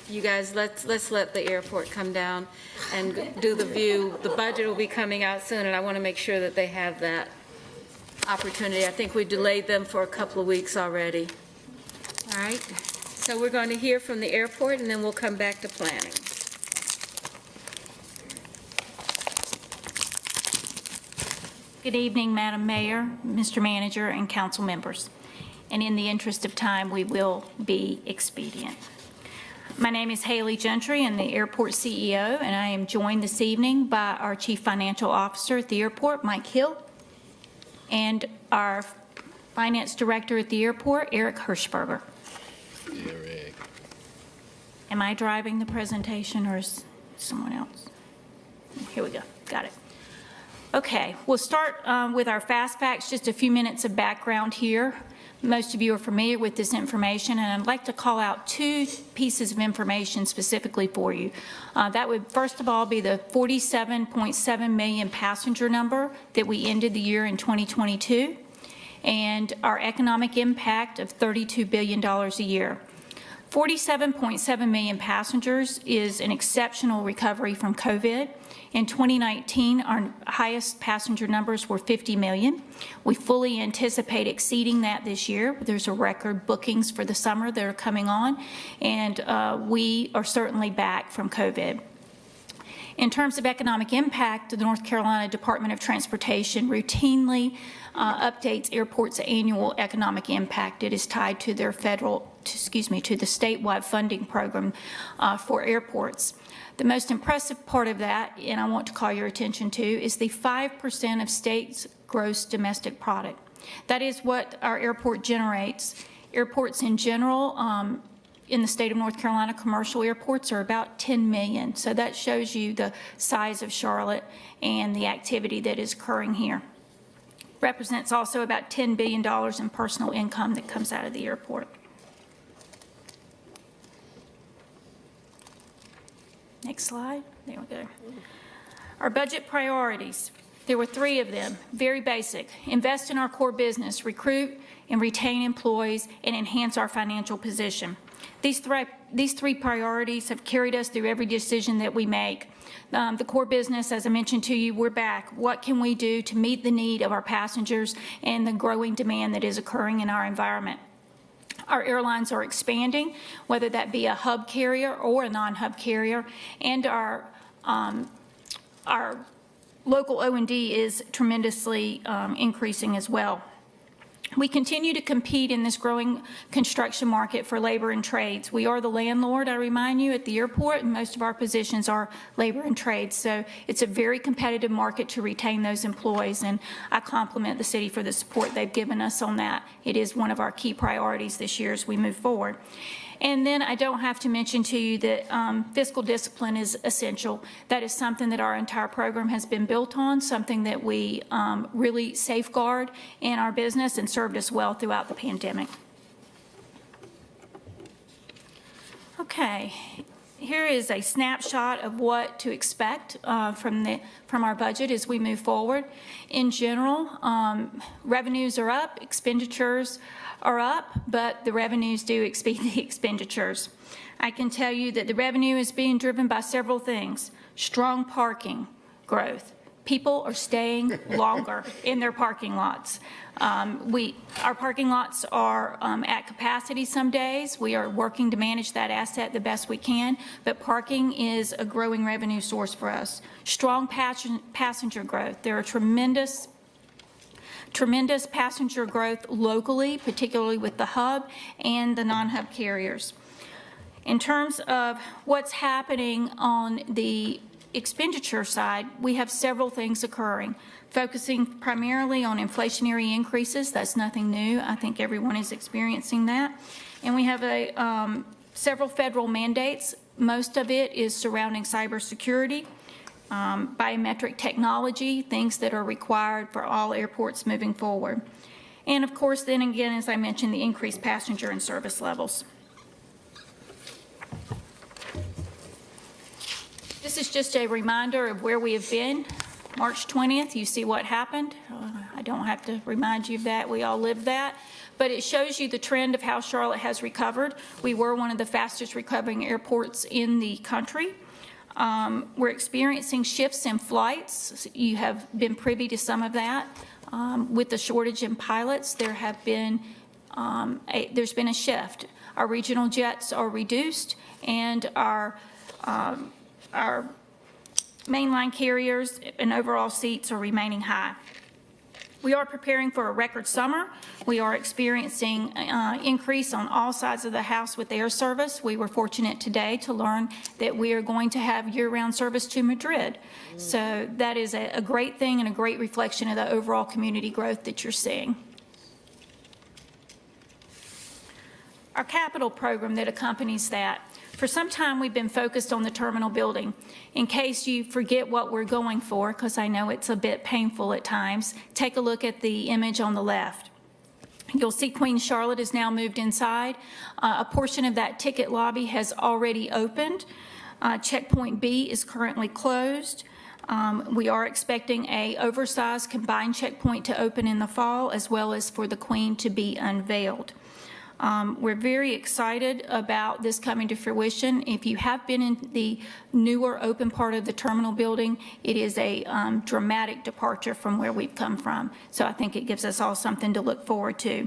[SPEAKER 1] you guys, let's let the airport come down and do the view. The budget will be coming out soon, and I want to make sure that they have that opportunity. I think we delayed them for a couple of weeks already. All right. So we're going to hear from the airport, and then we'll come back to planning.
[SPEAKER 7] Good evening, Madam Mayor, Mr. Manager, and council members. And in the interest of time, we will be expedient. My name is Haley Gentry. I'm the airport CEO, and I am joined this evening by our Chief Financial Officer at the airport, Mike Hill, and our Finance Director at the airport, Eric Hirschberger.
[SPEAKER 15] Eric.
[SPEAKER 7] Am I driving the presentation, or is someone else? Here we go. Got it. Okay, we'll start with our fast facts, just a few minutes of background here. Most of you are familiar with this information, and I'd like to call out 2 pieces of information specifically for you. That would, first of all, be the 47.7 million passenger number that we ended the year in 2022, and our economic impact of $32 billion a year. 47.7 million passengers is an exceptional recovery from COVID. In 2019, our highest passenger numbers were 50 million. We fully anticipate exceeding that this year. There's a record bookings for the summer that are coming on, and we are certainly back from COVID. In terms of economic impact, the North Carolina Department of Transportation routinely updates airports' annual economic impact. It is tied to their to the statewide funding program for airports. The most impressive part of that, and I want to call your attention to, is the 5% of state's gross domestic product. That is what our airport generates. Airports in general, in the state of North Carolina, commercial airports are about 10 million. So that shows you the size of Charlotte and the activity that is occurring here. Represents also about $10 billion in personal income that comes out of the airport. Next slide. There we go. Our budget priorities. There were 3 of them, very basic. Invest in our core business, recruit and retain employees, and enhance our financial position. These three priorities have carried us through every decision that we make. The core business, as I mentioned to you, we're back. What can we do to meet the need of our passengers and the growing demand that is occurring in our environment? Our airlines are expanding, whether that be a hub carrier or a non-hub carrier, and our local O&D is tremendously increasing as well. We continue to compete in this growing construction market for labor and trades. We are the landlord, I remind you, at the airport, and most of our positions are labor and trades. So it's a very competitive market to retain those employees, and I compliment the city for the support they've given us on that. It is one of our key priorities this year as we move forward. And then I don't have to mention to you that fiscal discipline is essential. That is something that our entire program has been built on, something that we really safeguard in our business and served us well throughout the pandemic. Okay, here is a snapshot of what to expect from our budget as we move forward. In general, revenues are up, expenditures are up, but the revenues do exceed the expenditures. I can tell you that the revenue is being driven by several things. Strong parking growth. People are staying longer in their parking lots. Our parking lots are at capacity some days. We are working to manage that asset the best we can, but parking is a growing revenue source for us. Strong passenger growth. There are tremendous passenger growth locally, particularly with the hub and the non-hub carriers. In terms of what's happening on the expenditure side, we have several things occurring, focusing primarily on inflationary increases. That's nothing new. I think everyone is experiencing that. And we have several federal mandates. Most of it is surrounding cybersecurity. Biometric technology, things that are required for all airports moving forward. And of course, then again, as I mentioned, the increased passenger and service levels. This is just a reminder of where we have been. March 20th, you see what happened. I don't have to remind you of that. We all lived that. But it shows you the trend of how Charlotte has recovered. We were one of the fastest recovering airports in the country. We're experiencing shifts in flights. You have been privy to some of that. With the shortage in pilots, there's been a shift. Our regional jets are reduced, and our mainline carriers and overall seats are remaining high. We are preparing for a record summer. We are experiencing increase on all sides of the house with air service. We were fortunate today to learn that we are going to have year-round service to Madrid. So that is a great thing and a great reflection of the overall community growth that you're seeing. Our capital program that accompanies that. For some time, we've been focused on the terminal building. In case you forget what we're going for, because I know it's a bit painful at times, take a look at the image on the left. You'll see Queen Charlotte is now moved inside. A portion of that ticket lobby has already opened. Checkpoint B is currently closed. We are expecting an oversized combined checkpoint to open in the fall, as well as for the Queen to be unveiled. We're very excited about this coming to fruition. If you have been in the newer open part of the terminal building, it is a dramatic departure from where we've come from. So I think it gives us all something to look forward to.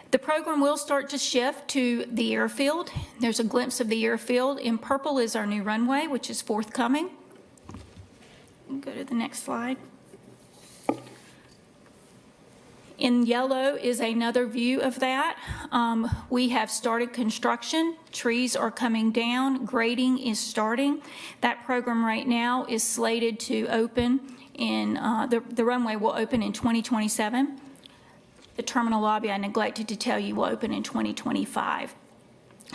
[SPEAKER 7] The program will start to shift to the airfield. There's a glimpse of the airfield. In purple is our new runway, which is forthcoming. Go to the next slide. In yellow is another view of that. We have started construction. Trees are coming down. Grading is starting. That program right now is slated to open in, the runway will open in 2027. The terminal lobby, I neglected to tell you, will open in 2025.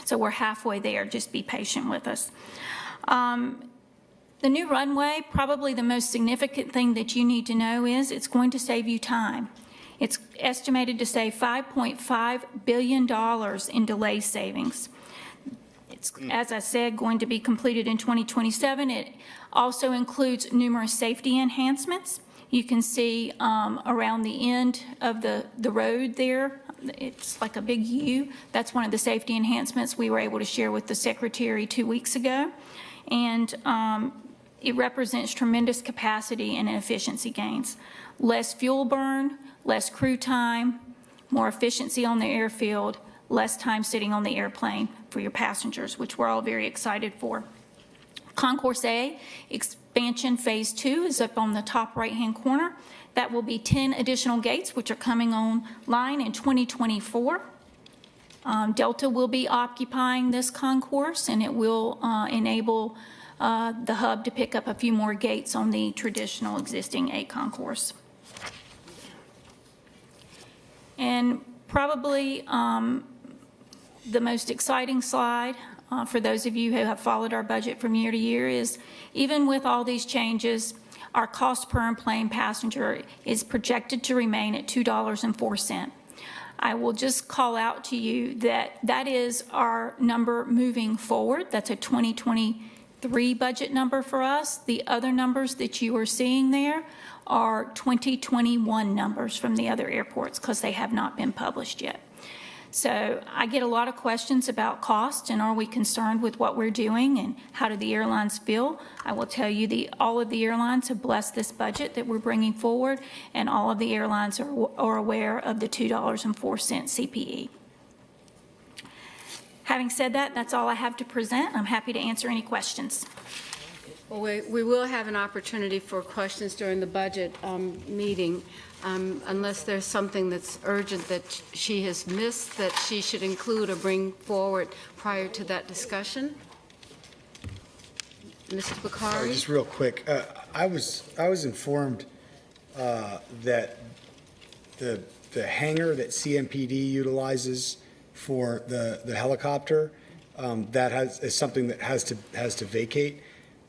[SPEAKER 7] So we're halfway there. Just be patient with us. The new runway, probably the most significant thing that you need to know is it's going to save you time. It's estimated to save $5.5 billion in delay savings. It's, as I said, going to be completed in 2027. It also includes numerous safety enhancements. You can see around the end of the road there, it's like a big U. That's one of the safety enhancements we were able to share with the Secretary 2 weeks ago. And it represents tremendous capacity and efficiency gains. Less fuel burn, less crew time, more efficiency on the airfield, less time sitting on the airplane for your passengers, which we're all very excited for. Concourse A, expansion phase 2 is up on the top right-hand corner. That will be 10 additional gates, which are coming online in 2024. Delta will be occupying this concourse, and it will enable the hub to pick up a few more gates on the traditional existing A concourse. And probably the most exciting slide for those of you who have followed our budget from year to year is, even with all these changes, our cost per enplaned passenger is projected to remain at $2.04. I will just call out to you that that is our number moving forward. That's a 2023 budget number for us. The other numbers that you are seeing there are 2021 numbers from the other airports because they have not been published yet. So I get a lot of questions about cost and are we concerned with what we're doing and how do the airlines feel? I will tell you all of the airlines have blessed this budget that we're bringing forward, and all of the airlines are aware of the $2.04 CPE. Having said that, that's all I have to present. I'm happy to answer any questions.
[SPEAKER 1] Well, we will have an opportunity for questions during the budget meeting, unless there's something that's urgent that she has missed that she should include or bring forward prior to that discussion. Mr. Bakari?
[SPEAKER 3] Just real quick, I was informed that the hangar that CMPD utilizes for the helicopter, is something that has to vacate.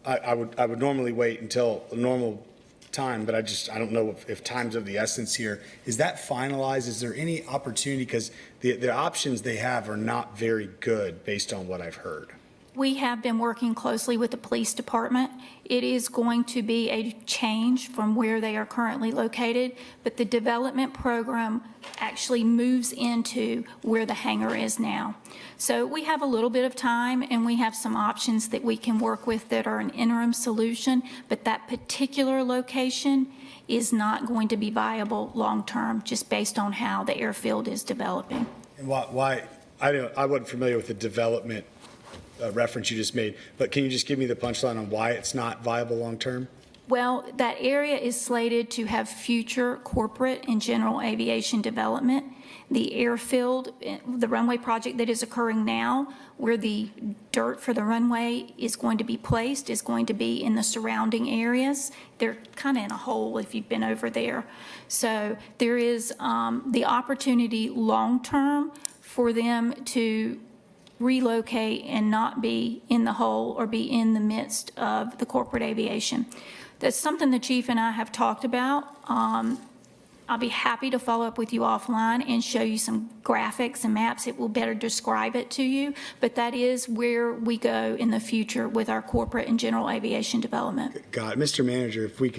[SPEAKER 3] I would normally wait until a normal time, but I don't know if time's of the essence here. Is that finalized? Is there any opportunity? Because the options they have are not very good based on what I've heard.
[SPEAKER 7] We have been working closely with the police department. It is going to be a change from where they are currently located, but the development program actually moves into where the hangar is now. So we have a little bit of time, and we have some options that we can work with that are an interim solution, but that particular location is not going to be viable long-term, just based on how the airfield is developing.
[SPEAKER 3] And why I wasn't familiar with the development reference you just made, but can you just give me the punchline on why it's not viable long-term?
[SPEAKER 7] Well, that area is slated to have future corporate and general aviation development. The airfield, the runway project that is occurring now, where the dirt for the runway is going to be placed, is going to be in the surrounding areas. They're kind of in a hole if you've been over there. So there is the opportunity long-term for them to relocate and not be in the hole or be in the midst of the corporate aviation. That's something the chief and I have talked about. I'll be happy to follow up with you offline and show you some graphics and maps that will better describe it to you, but that is where we go in the future with our corporate and general aviation development.
[SPEAKER 3] God, Mr. Manager, if we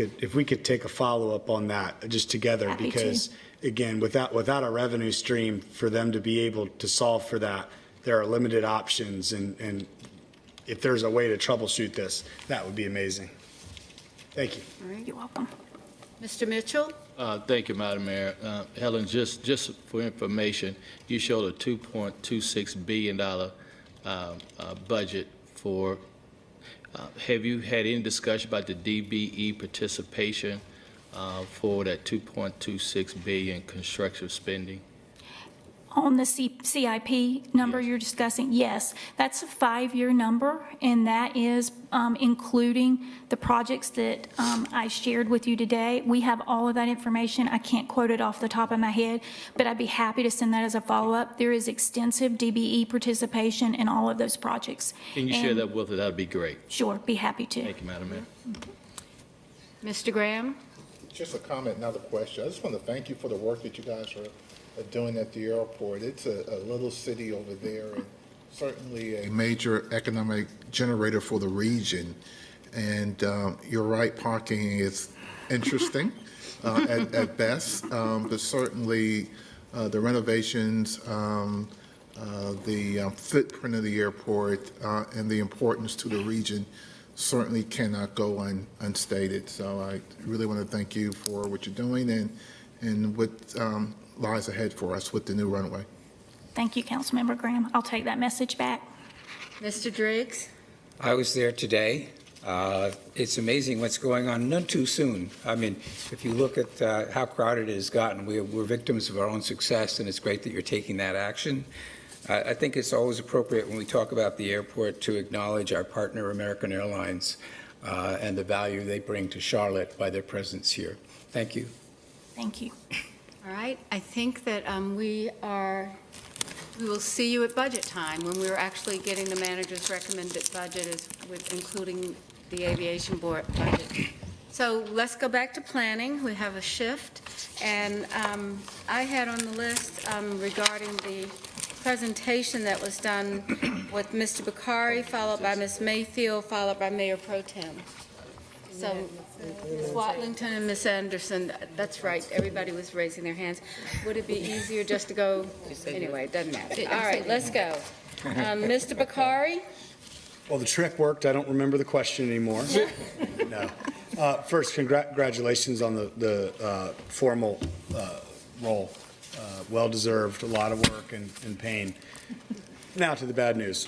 [SPEAKER 3] could take a follow-up on that just together,
[SPEAKER 7] Happy
[SPEAKER 3] because
[SPEAKER 7] to.
[SPEAKER 3] Again, without a revenue stream for them to be able to solve for that, there are limited options, and if there's a way to troubleshoot this, that would be amazing. Thank you.
[SPEAKER 1] All right.
[SPEAKER 7] You're welcome.
[SPEAKER 1] Mr. Mitchell?
[SPEAKER 8] Thank you, Madam Mayor. Helen, just for information, you showed a $2.26 billion budget for, have you had any discussion about the DBE participation for that $2.26 billion construction spending?
[SPEAKER 7] On the CIP number you're discussing, yes, that's a 5-year number, and that is including the projects that I shared with you today. We have all of that information. I can't quote it off the top of my head, but I'd be happy to send that as a follow-up. There is extensive DBE participation in all of those projects.
[SPEAKER 8] Can you share that with us? That'd be great.
[SPEAKER 7] Sure, be happy to.
[SPEAKER 8] Thank you, Madam Mayor.
[SPEAKER 1] Mr. Graham?
[SPEAKER 11] Just a comment, not a question. I just want to thank you for the work that you guys are doing at the airport. It's a little city over there, and certainly a major economic generator for the region. And you're right, parking is interesting at best, but certainly the renovations, the footprint of the airport, and the importance to the region certainly cannot go unstated. So I really want to thank you for what you're doing and what lies ahead for us with the new runway.
[SPEAKER 7] Thank you, Councilmember Graham. I'll take that message back.
[SPEAKER 1] Mr. Driggs?
[SPEAKER 6] I was there today. It's amazing what's going on, none too soon. I mean, if you look at how crowded it has gotten, we're victims of our own success, and it's great that you're taking that action. I think it's always appropriate when we talk about the airport to acknowledge our partner, American Airlines, and the value they bring to Charlotte by their presence here. Thank you.
[SPEAKER 7] Thank you.
[SPEAKER 1] All right, I think that we will see you at budget time when we're actually getting the manager's recommended budget with including the aviation board budget. So let's go back to planning. We have a shift. And I had on the list regarding the presentation that was done with Mr. Bakari, followed by Ms. Mayfield, followed by Mayor Pro Tem. So Ms. Watlington and Ms. Anderson, that's right, everybody was raising their hands. Would it be easier just to go, anyway, it doesn't matter. All right, let's go. Mr. Bakari?
[SPEAKER 3] Well, the trick worked. I don't remember the question anymore. No. First, congratulations on the formal role. Well-deserved, a lot of work and pain. Now to the bad news.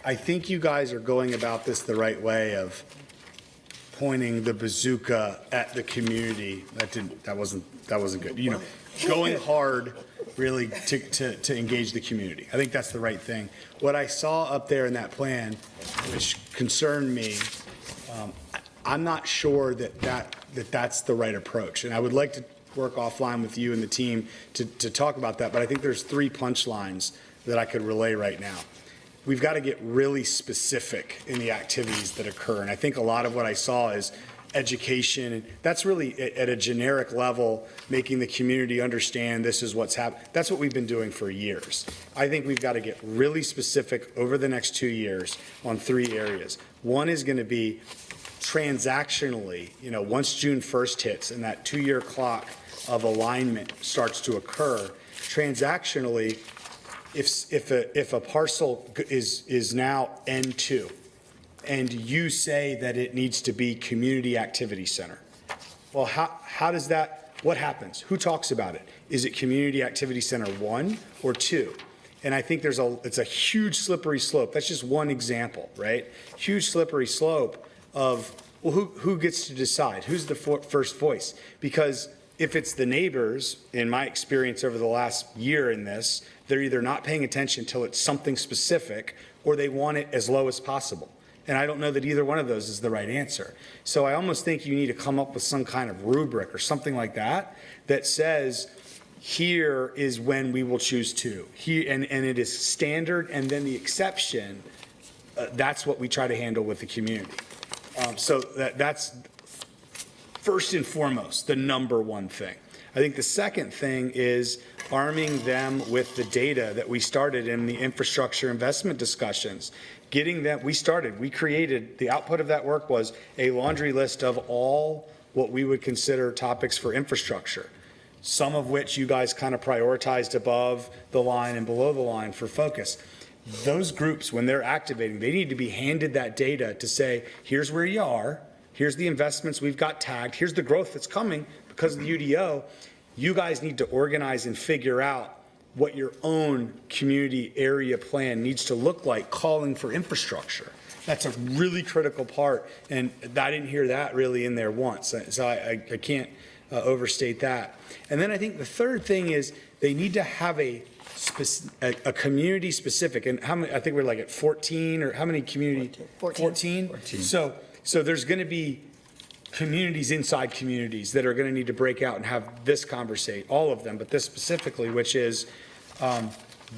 [SPEAKER 3] I think you guys are going about this the right way of pointing the bazooka at the community. That wasn't good. You know, going hard really to engage the community. I think that's the right thing. What I saw up there in that plan, which concerned me, I'm not sure that's the right approach. And I would like to work offline with you and the team to talk about that. But I think there's 3 punchlines that I could relay right now. We've got to get really specific in the activities that occur. And I think a lot of what I saw is education. And that's really at a generic level, making the community understand this is what's happening. That's what we've been doing for years. I think we've got to get really specific over the next 2 years on 3 areas. One is going to be transactionally, once June 1st hits and that 2-year clock of alignment starts to occur, transactionally, if a parcel is now N2 and you say that it needs to be community activity center, well, how does that, what happens? Who talks about it? Is it community activity center 1 or 2? And I think it's a huge slippery slope. That's just one example, right? Huge slippery slope of, well, who gets to decide? Who's the first voice? Because if it's the neighbors, in my experience over the last year in this, they're either not paying attention until it's something specific or they want it as low as possible. And I don't know that either one of those is the right answer. So I almost think you need to come up with some kind of rubric or something like that that says, here is when we will choose to. Here, and it is standard, and then the exception, that's what we try to handle with the community. So that's first and foremost, the number one thing. I think the second thing is arming them with the data that we started in the infrastructure investment discussions. Getting them, we created, the output of that work was a laundry list of all what we would consider topics for infrastructure, some of which you guys kind of prioritized above the line and below the line for focus. Those groups, when they're activating, they need to be handed that data to say, here's where you are, here's the investments we've got tagged, here's the growth that's coming because of the UDO. You guys need to organize and figure out what your own community area plan needs to look like calling for infrastructure. That's a really critical part, and I didn't hear that really in there once, so I can't overstate that. And then I think the third thing is they need to have a community specific, and how many, I think we're like at 14, or how many community? 14. 14? So there's going to be communities inside communities that are going to need to break out and have this conversation, all of them, but this specifically, which is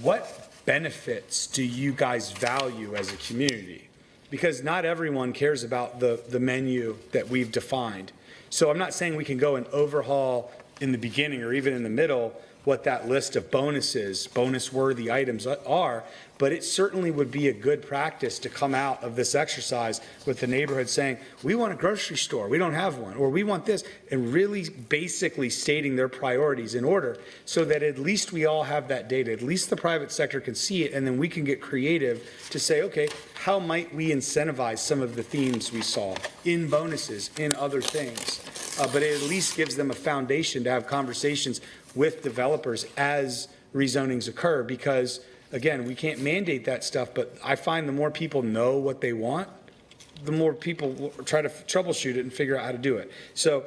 [SPEAKER 3] what benefits do you guys value as a community? Because not everyone cares about the menu that we've defined. So I'm not saying we can go and overhaul in the beginning or even in the middle what that list of bonuses, bonus-worthy items are, but it certainly would be a good practice to come out of this exercise with the neighborhood saying, we want a grocery store, we don't have one, or we want this, and really basically stating their priorities in order so that at least we all have that data, at least the private sector can see it, and then we can get creative to say, okay, how might we incentivize some of the themes we saw in bonuses, in other things? But it at least gives them a foundation to have conversations with developers as rezonings occur, because again, we can't mandate that stuff, but I find the more people know what they want, the more people will try to troubleshoot it and figure out how to do it. So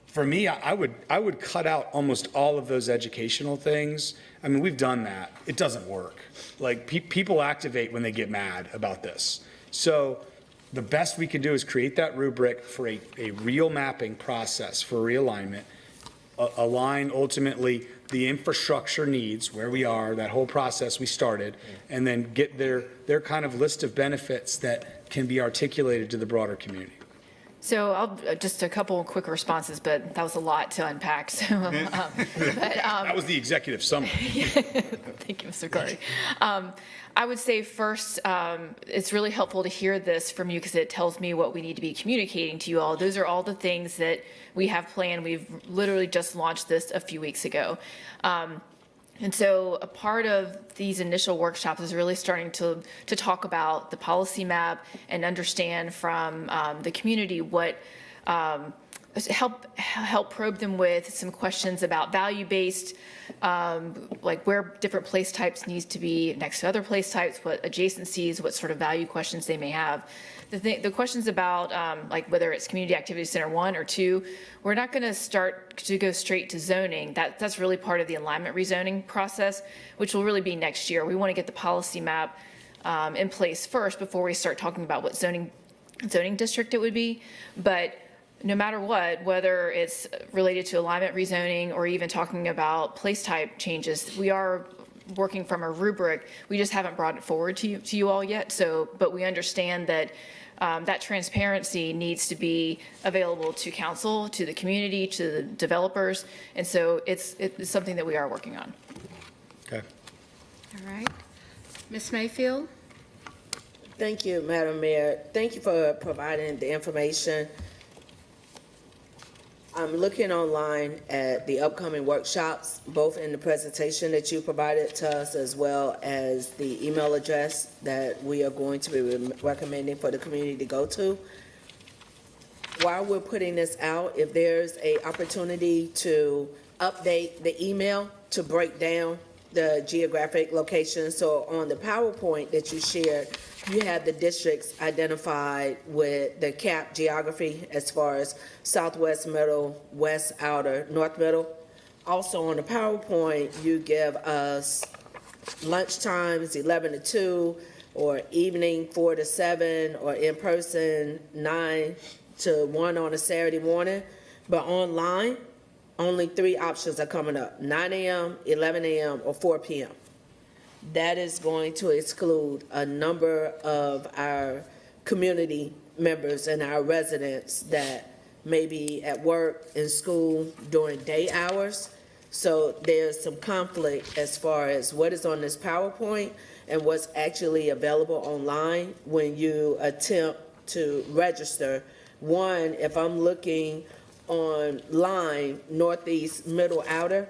[SPEAKER 3] for me, I would cut out almost all of those educational things. I mean, we've done that. It doesn't work. Like, people activate when they get mad about this. So the best we can do is create that rubric for a real mapping process for realignment, align ultimately the infrastructure needs, where we are, that whole process we started, and then get their kind of list of benefits that can be articulated to the broader community.
[SPEAKER 2] So I'll just a couple of quick responses, but that was a lot to unpack. So,
[SPEAKER 3] that was the executive summary.
[SPEAKER 2] Thank you, Mr. Curry. I would say first, it's really helpful to hear this from you because it tells me what we need to be communicating to you all. Those are all the things that we have planned. We've literally just launched this a few weeks ago. And so a part of these initial workshops is really starting to talk about the policy map and understand from the community what help probe them with some questions about value-based, like where different place types needs to be next to other place types, what adjacencies, what sort of value questions they may have. The questions about like whether it's Community Activity Center 1 or 2, we're not going to start to go straight to zoning. That's really part of the alignment rezoning process, which will really be next year. We want to get the policy map in place first before we start talking about what zoning district it would be. But no matter what, whether it's related to alignment rezoning or even talking about place type changes, we are working from a rubric. We just haven't brought it forward to you all yet. So, but we understand that that transparency needs to be available to council, to the community, to the developers. And so it's something that we are working on.
[SPEAKER 3] Okay.
[SPEAKER 1] All right. Ms. Mayfield?
[SPEAKER 14] Thank you, Madam Mayor. Thank you for providing the information. I'm looking online at the upcoming workshops, both in the presentation that you provided to us as well as the email address that we are going to be recommending for the community to go to. While we're putting this out, if there's an opportunity to update the email to break down the geographic location. So on the PowerPoint that you shared, you have the districts identified with the cap geography as far as southwest middle, west outer, north middle. Also on the PowerPoint, you give us lunch times 11 to 2, or evening 4 to 7, or in person 9 to 1 on a Saturday morning. But online, only 3 options are coming up: 9 a.m., 11 a.m., or 4 p.m. That is going to exclude a number of our community members and our residents that may be at work and school during day hours. So there's some conflict as far as what is on this PowerPoint and what's actually available online when you attempt to register. One, if I'm looking online, northeast, middle, outer,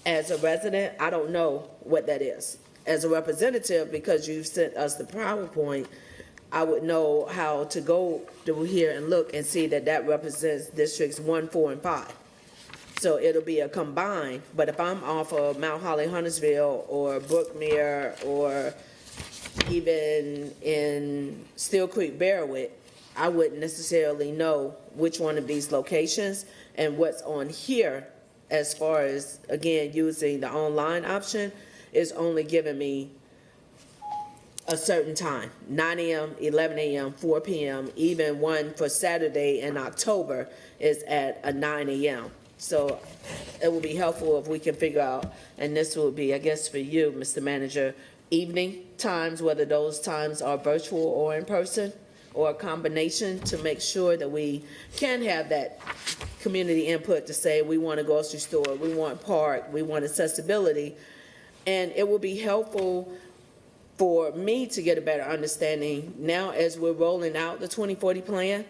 [SPEAKER 14] as a resident, I don't know what that is. As a representative, because you've sent us the PowerPoint, I would know how to go through here and look and see that that represents districts 1, 4, and 5. So it'll be a combined, but if I'm off of Mount Holly, Huntersville, or Brookmere, or even in Steel Creek, Bearwood, I wouldn't necessarily know which one of these locations and what's on here as far as, again, using the online option is only giving me a certain time, 9 a.m., 11 a.m., 4 p.m., even one for Saturday in October is at a 9 a.m. So it will be helpful if we can figure out, and this will be, I guess, for you, Mr. Manager, evening times, whether those times are virtual or in person, or a combination, to make sure that we can have that community input to say, we want a grocery store, we want park, we want accessibility. And it will be helpful for me to get a better understanding now as we're rolling out the 2040 plan.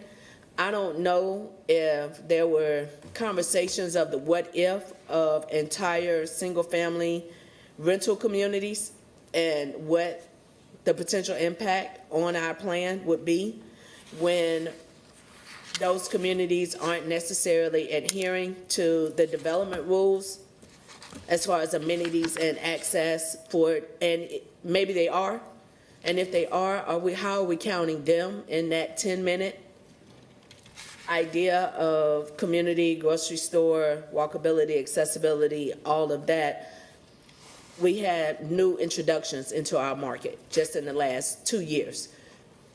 [SPEAKER 14] I don't know if there were conversations of the what if of entire single-family rental communities and what the potential impact on our plan would be when those communities aren't necessarily adhering to the development rules as far as amenities and access for it, and maybe they are. And if they are how are we counting them in that 10-minute idea of community, grocery store, walkability, accessibility, all of that? We had new introductions into our market just in the last 2 years.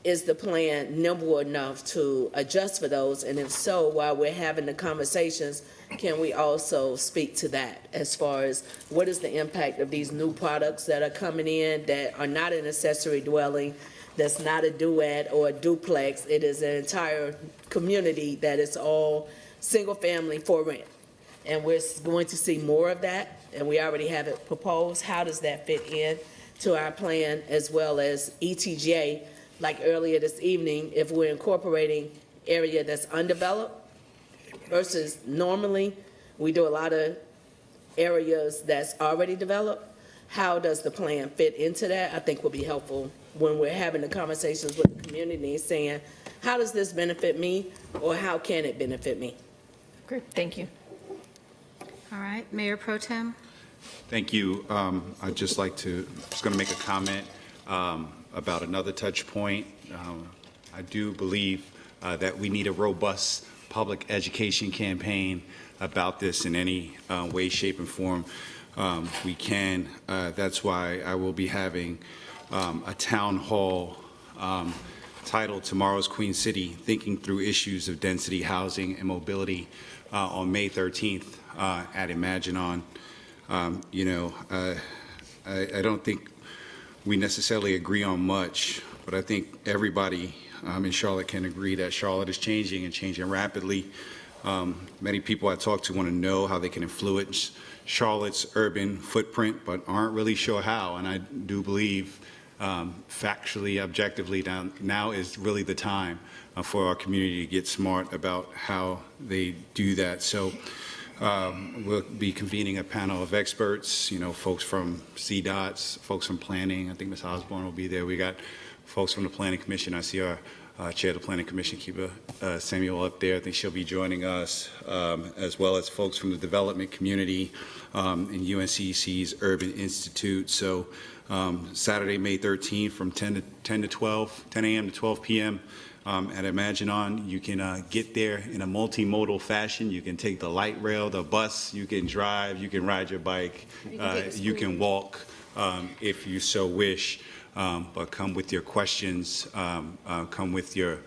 [SPEAKER 14] Is the plan nimble enough to adjust for those? And if so, while we're having the conversations, can we also speak to that as far as what is the impact of these new products that are coming in that are not an accessory dwelling, that's not a duet or a duplex? It is an entire community that is all single family for rent. And we're going to see more of that, and we already have it proposed. How does that fit in to our plan, as well as ETJ? Like earlier this evening, if we're incorporating area that's undeveloped versus normally we do a lot of areas that's already developed, how does the plan fit into that? I think will be helpful when we're having the conversations with the community, saying, how does this benefit me, or how can it benefit me?
[SPEAKER 2] Great, thank you.
[SPEAKER 1] All right, Mayor Pro Tem?
[SPEAKER 9] Thank you. I'd just like to, just going to make a comment about another touch point. I do believe that we need a robust public education campaign about this in any way, shape, and form we can. That's why I will be having a town hall titled Tomorrow's Queen City, Thinking Through Issues of Density, Housing, and Mobility on May 13th at Imaginon. I don't think we necessarily agree on much, but I think everybody in Charlotte can agree that Charlotte is changing and changing rapidly. Many people I talk to want to know how they can influence Charlotte's urban footprint, but aren't really sure how. And I do believe, factually, objectively, now is really the time for our community to get smart about how they do that. So we'll be convening a panel of experts, folks from CDOTs, folks from planning. I think Ms. Osborne will be there. We got folks from the Planning Commission. I see our Chair of the Planning Commission, Kiba Samuel, up there. I think she'll be joining us, as well as folks from the development community and UNCC's Urban Institute. So Saturday, May 13th from 10 a.m. to 12 p.m. At Imaginon. You can get there in a multimodal fashion. You can take the light rail, the bus, you can drive, you can ride your bike, you can walk if you so wish. But come with your questions, come with your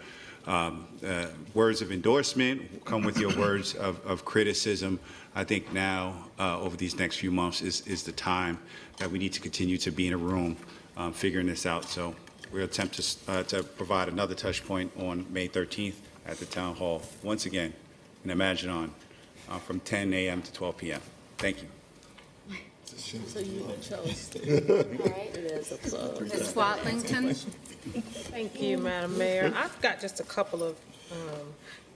[SPEAKER 9] words of endorsement, come with your words of criticism. I think now, over these next few months, is the time that we need to continue to be in a room figuring this out. So we'll attempt to provide another touch point on May 13th at the Town Hall, once again, in Imaginon, from 10 a.m. to 12 p.m. Thank you.
[SPEAKER 14] So you chose. All right, it is a plug.
[SPEAKER 1] Ms. Watlington?
[SPEAKER 22] Thank you, Madam Mayor. I've got just a couple of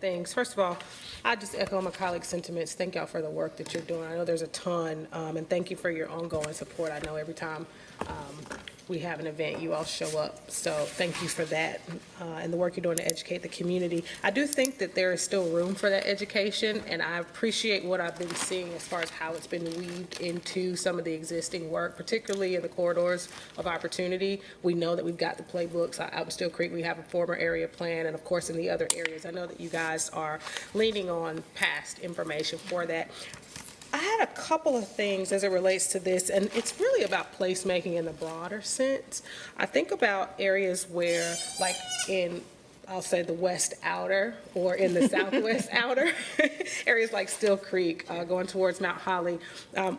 [SPEAKER 22] things. First of all, I just echo my colleagues' sentiments. Thank y'all for the work that you're doing. I know there's a ton, and thank you for your ongoing support. I know every time we have an event, you all show up. So thank you for that and the work you're doing to educate the community. I do think that there is still room for that education, and I appreciate what I've been seeing as far as how it's been weaved into some of the existing work, particularly in the corridors of opportunity. We know that we've got the playbooks. Out in Steel Creek, we have a former area plan, and of course in the other areas. I know that you guys are leaning on past information for that. I had a couple of things as it relates to this, and it's really about placemaking in the broader sense. I think about areas where, like in I'll say the west outer or in the southwest outer, areas like Still Creek, going towards Mount Holly,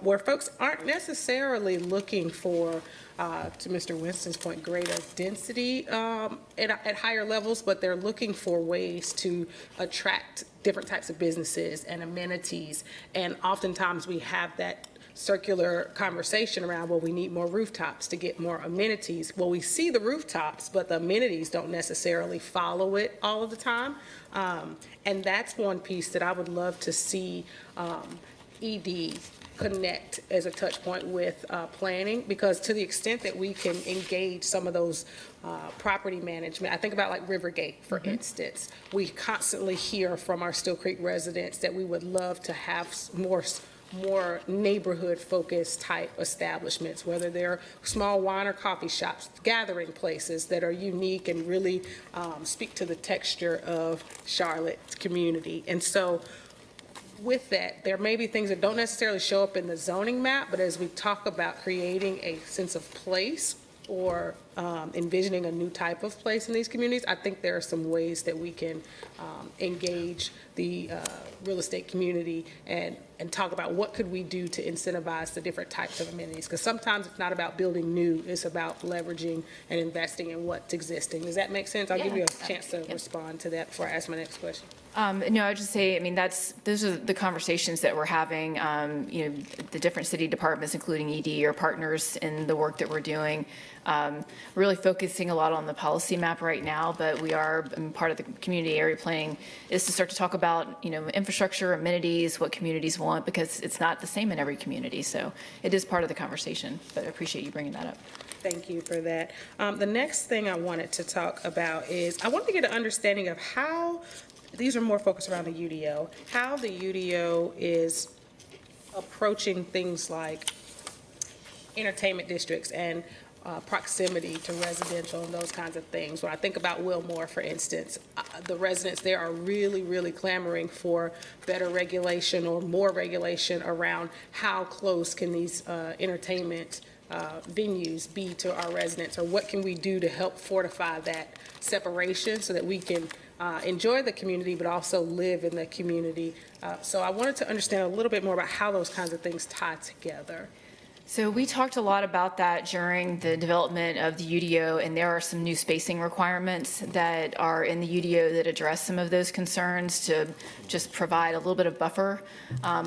[SPEAKER 22] where folks aren't necessarily looking for, to Mr. Winston's point, greater density at higher levels, but they're looking for ways to attract different types of businesses and amenities. And oftentimes we have that circular conversation around, well, we need more rooftops to get more amenities. Well, we see the rooftops, but the amenities don't necessarily follow it all of the time. And that's one piece that I would love to see ED connect as a touch point with planning, because to the extent that we can engage some of those property management, I think about like Rivergate, for instance. We constantly hear from our Still Creek residents that we would love to have more neighborhood-focused type establishments, whether they're small wine or coffee shops, gathering places that are unique and really speak to the texture of Charlotte's community. And so with that, there may be things that don't necessarily show up in the zoning map, but as we talk about creating a sense of place or envisioning a new type of place in these communities, I think there are some ways that we can engage the real estate community and talk about what could we do to incentivize the different types of amenities. Because sometimes it's not about building new, it's about leveraging and investing in what's existing. Does that make sense? I'll give you a chance to respond to that before I ask my next question.
[SPEAKER 2] No, I would just say, I mean, those are the conversations that we're having. The different city departments, including ED, are partners in the work that we're doing. Really focusing a lot on the policy map right now, but we are, part of the community area planning is to start to talk about, infrastructure, amenities, what communities want, because it's not the same in every community. So it is part of the conversation, but I appreciate you bringing that up.
[SPEAKER 22] Thank you for that. The next thing I wanted to talk about is I wanted to get an understanding of how, these are more focused around the UDO, how the UDO is approaching things like entertainment districts and proximity to residential and those kinds of things. When I think about Wilmore, for instance, the residents there are really, really clamoring for better regulation or more regulation around how close can these entertainment venues be to our residents, or what can we do to help fortify that separation so that we can enjoy the community but also live in the community. So I wanted to understand a little bit more about how those kinds of things tie together.
[SPEAKER 2] So we talked a lot about that during the development of the UDO, and there are some new spacing requirements that are in the UDO that address some of those concerns to just provide a little bit of buffer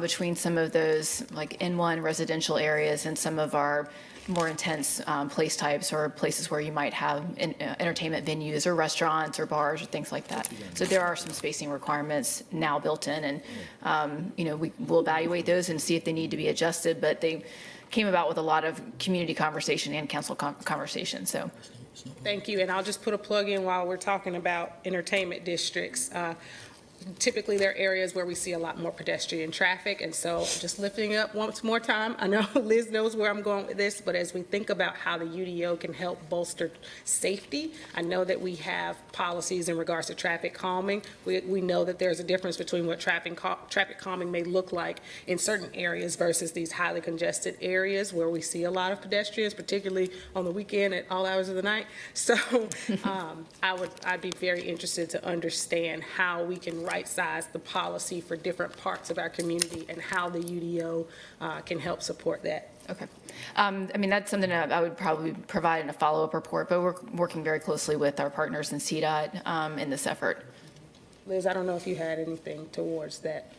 [SPEAKER 2] between some of those like N1 residential areas and some of our more intense place types or places where you might have entertainment venues or restaurants or bars or things like that. So there are some spacing requirements now built in, and we will evaluate those and see if they need to be adjusted, but they came about with a lot of community conversation and council conversation. So
[SPEAKER 22] thank you. And I'll just put a plug in while we're talking about entertainment districts. Typically, there are areas where we see a lot more pedestrian traffic, and so just lifting up once more time, I know Liz knows where I'm going with this, but as we think about how the UDO can help bolster safety, I know that we have policies in regards to traffic calming. We know that there's a difference between what traffic calming may look like in certain areas versus these highly congested areas where we see a lot of pedestrians, particularly on the weekend at all hours of the night. So I'd be very interested to understand how we can right-size the policy for different parts of our community and how the UDO can help support that.
[SPEAKER 2] Okay. That's something that I would probably provide in a follow-up report, but we're working very closely with our partners in CDOT in this effort.
[SPEAKER 22] Liz, I don't know if you had anything towards that.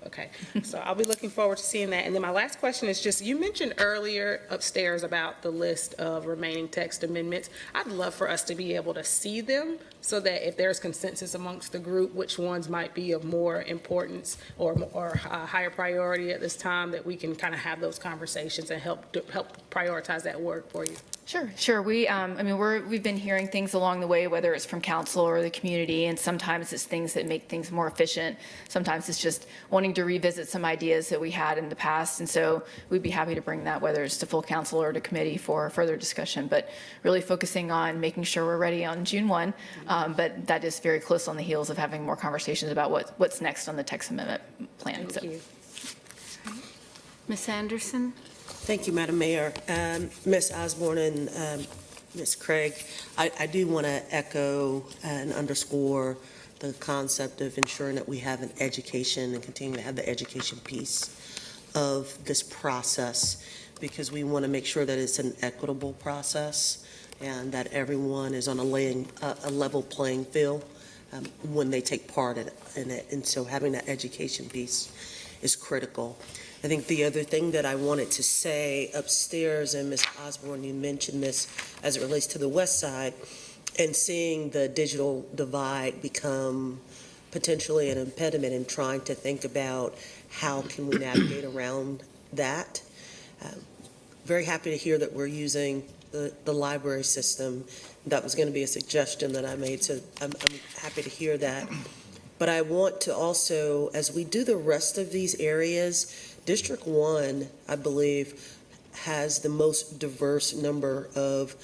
[SPEAKER 22] Okay, so I'll be looking forward to seeing that. And then my last question is just, you mentioned earlier upstairs about the list of remaining text amendments. I'd love for us to be able to see them so that if there's consensus amongst the group, which ones might be of more importance or higher priority at this time, that we can kind of have those conversations and help prioritize that work for you.
[SPEAKER 2] Sure. We've been hearing things along the way, whether it's from council or the community, and sometimes it's things that make things more efficient. Sometimes it's just wanting to revisit some ideas that we had in the past, and so we'd be happy to bring that, whether it's to full council or to committee for further discussion, but really focusing on making sure we're ready on June 1, but that is very close on the heels of having more conversations about what's next on the text amendment plan.
[SPEAKER 22] Thank you.
[SPEAKER 1] Ms. Anderson?
[SPEAKER 12] Thank you, Madam Mayor. Ms. Osborne and Ms. Craig. I do want to echo and underscore the concept of ensuring that we have an education and continue to have the education piece of this process, because we want to make sure that it's an equitable process and that everyone is on a level playing field when they take part in it. And so having that education piece is critical. I think the other thing that I wanted to say upstairs, and Ms. Osborne, you mentioned this as it relates to the west side, and seeing the digital divide become potentially an impediment in trying to think about how can we navigate around that. Very happy to hear that we're using the library system. That was going to be a suggestion that I made, so I'm happy to hear that. But I want to also, as we do the rest of these areas, District 1, I believe, has the most diverse number of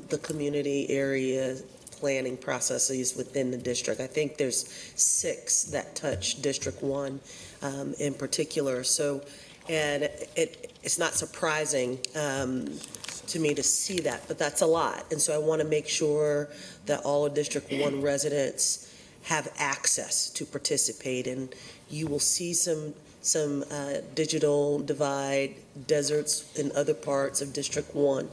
[SPEAKER 12] the community area planning processes within the district. I think there's 6 that touch District 1 in particular. So, and it's not surprising to me to see that, but that's a lot. And so I want to make sure that all of District 1 residents have access to participate. And you will see some digital divide deserts in other parts of District 1.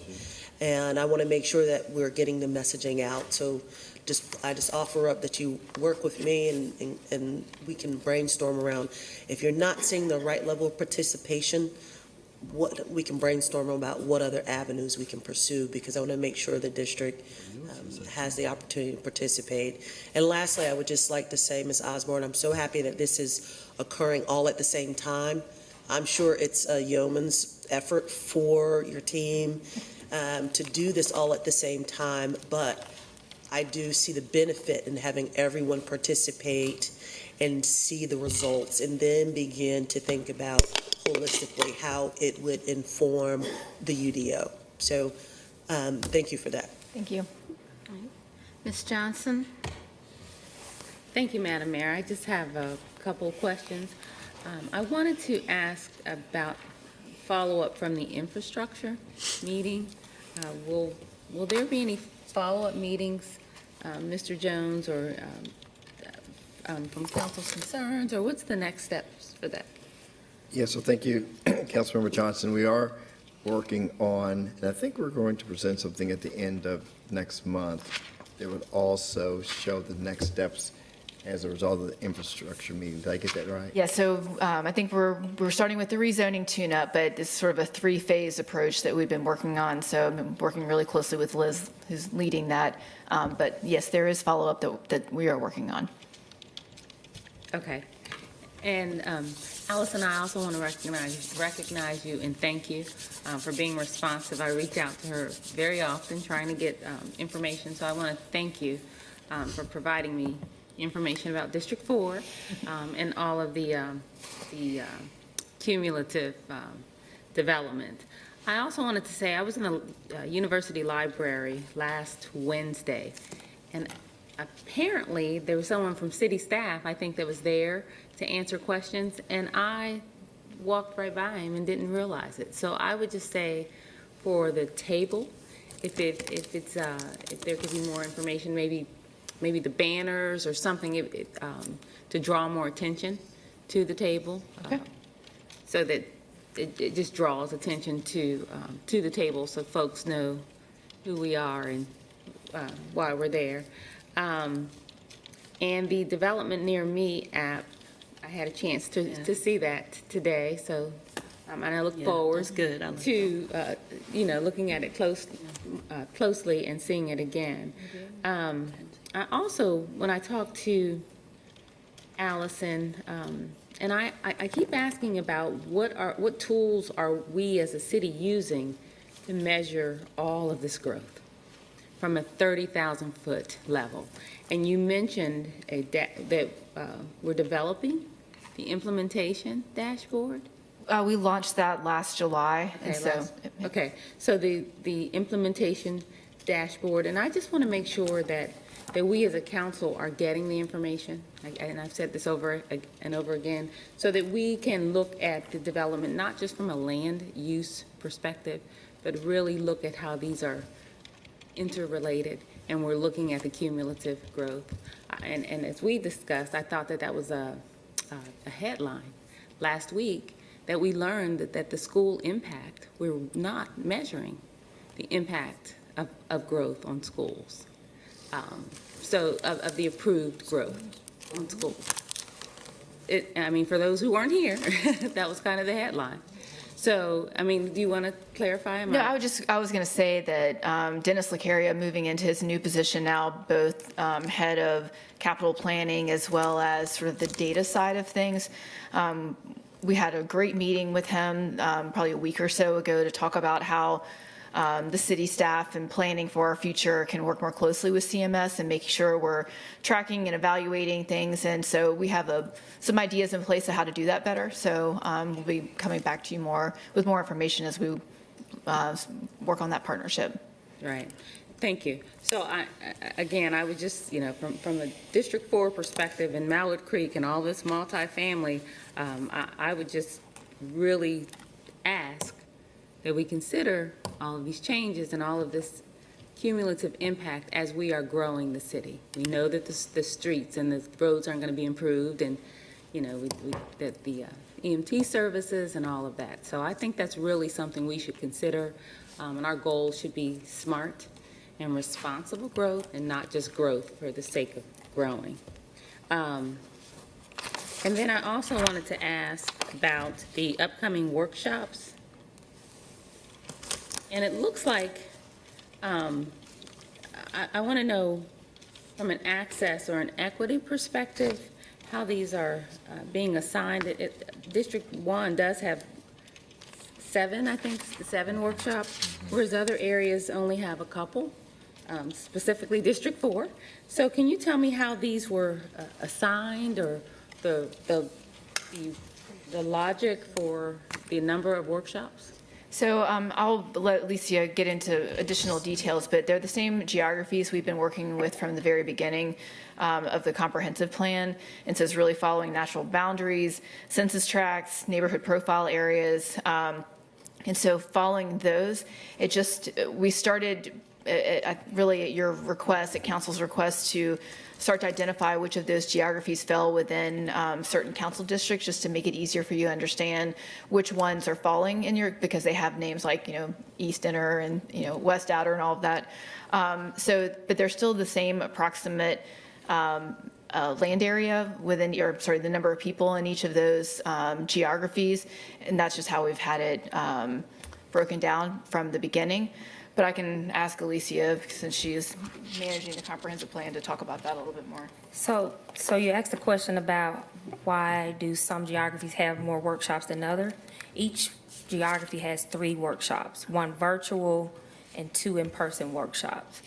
[SPEAKER 12] And I want to make sure that we're getting the messaging out. So I just offer up that you work with me and we can brainstorm around. If you're not seeing the right level of participation, what we can brainstorm about what other avenues we can pursue, because I want to make sure the district has the opportunity to participate. And lastly, I would just like to say, Ms. Osborne, I'm so happy that this is occurring all at the same time. I'm sure it's a yeoman's effort for your team to do this all at the same time, but I do see the benefit in having everyone participate and see the results, and then begin to think about holistically how it would inform the UDO. So thank you for that.
[SPEAKER 7] Thank you.
[SPEAKER 1] Ms. Johnson?
[SPEAKER 5] Thank you, Madam Mayor. I just have a couple of questions. I wanted to ask about follow-up from the infrastructure meeting. Will there be any follow-up meetings, Mr. Jones, or from council's concerns, or what's the next steps for that?
[SPEAKER 10] Yeah, so thank you, Councilmember Johnson. We are working on, and I think we're going to present something at the end of next month that would also show the next steps as a result of the infrastructure meeting. Did I get that right?
[SPEAKER 2] Yeah, so I think we're starting with the rezoning tune-up, but it's sort of a 3-phase approach that we've been working on. So I've been working really closely with Liz, who's leading that. But yes, there is follow-up that we are working on.
[SPEAKER 5] Okay. And Allison, I also want to recognize you and thank you for being responsive. I reach out to her very often trying to get information, so I want to thank you for providing me information about District 4 and all of the cumulative development. I also wanted to say I was in the university library last Wednesday, and apparently there was someone from city staff, I think, that was there to answer questions, and I walked right by him and didn't realize it. So I would just say for the table, if there could be more information, maybe the banners or something to draw more attention to the table.
[SPEAKER 2] Okay.
[SPEAKER 5] So that it just draws attention to the table so folks know who we are and why we're there. And the Development Near Me app, I had a chance to see that today, so and I look forward to looking at it closely and seeing it again. I also, when I talk to Allison, and I keep asking about what tools are we as a city using to measure all of this growth from a 30,000-foot level. And you mentioned that we're developing the implementation dashboard.
[SPEAKER 2] We launched that last July.
[SPEAKER 5] Okay, so the implementation dashboard, and I just want to make sure that we as a council are getting the information, and I've said this over and over again, so that we can look at the development, not just from a land use perspective, but really look at how these are interrelated, and we're looking at the cumulative growth. And as we discussed, I thought that was a headline last week, that we learned that the school impact, we're not measuring the impact of growth on schools. So of the approved growth on schools. I mean, for those who weren't here, that was kind of the headline. So, I mean, do you want to clarify?
[SPEAKER 2] No, I was going to say that Dennis Lacaria, moving into his new position now, both head of capital planning as well as sort of the data side of things. We had a great meeting with him probably a week or so ago to talk about how the city staff and planning for our future can work more closely with CMS and making sure we're tracking and evaluating things. And so we have some ideas in place of how to do that better. So we'll be coming back to you with more information as we work on that partnership.
[SPEAKER 5] Right. Thank you. So I would just, from a District 4 perspective in Mallard Creek and all this multifamily, I would just really ask that we consider all of these changes and all of this cumulative impact as we are growing the city. We know that the streets and the roads aren't going to be improved, and, that the EMT services and all of that. So I think that's really something we should consider, and our goal should be smart and responsible growth and not just growth for the sake of growing. And then I also wanted to ask about the upcoming workshops. And it looks like, I want to know from an access or an equity perspective, how these are being assigned. District 1 does have 7 workshops, whereas other areas only have a couple, specifically District 4. So can you tell me how these were assigned, or the logic for the number of workshops?
[SPEAKER 2] So I'll let Alicia get into additional details, but they're the same geographies we've been working with from the very beginning of the comprehensive plan. And so it's really following natural boundaries, census tracts, neighborhood profile areas. And so following those, we started really at your request, at council's request, to start to identify which of those geographies fell within certain council districts, just to make it easier for you to understand which ones are falling in because they have names like, East Inner and, West Outer and all of that. But they're still the same approximate land area within, the number of people in each of those geographies. And that's just how we've had it broken down from the beginning. But I can ask Alicia, since she's managing the comprehensive plan, to talk about that a little bit more.
[SPEAKER 4] So you asked a question about why do some geographies have more workshops than others? Each geography has 3 workshops, 1 virtual and 2 in-person workshops.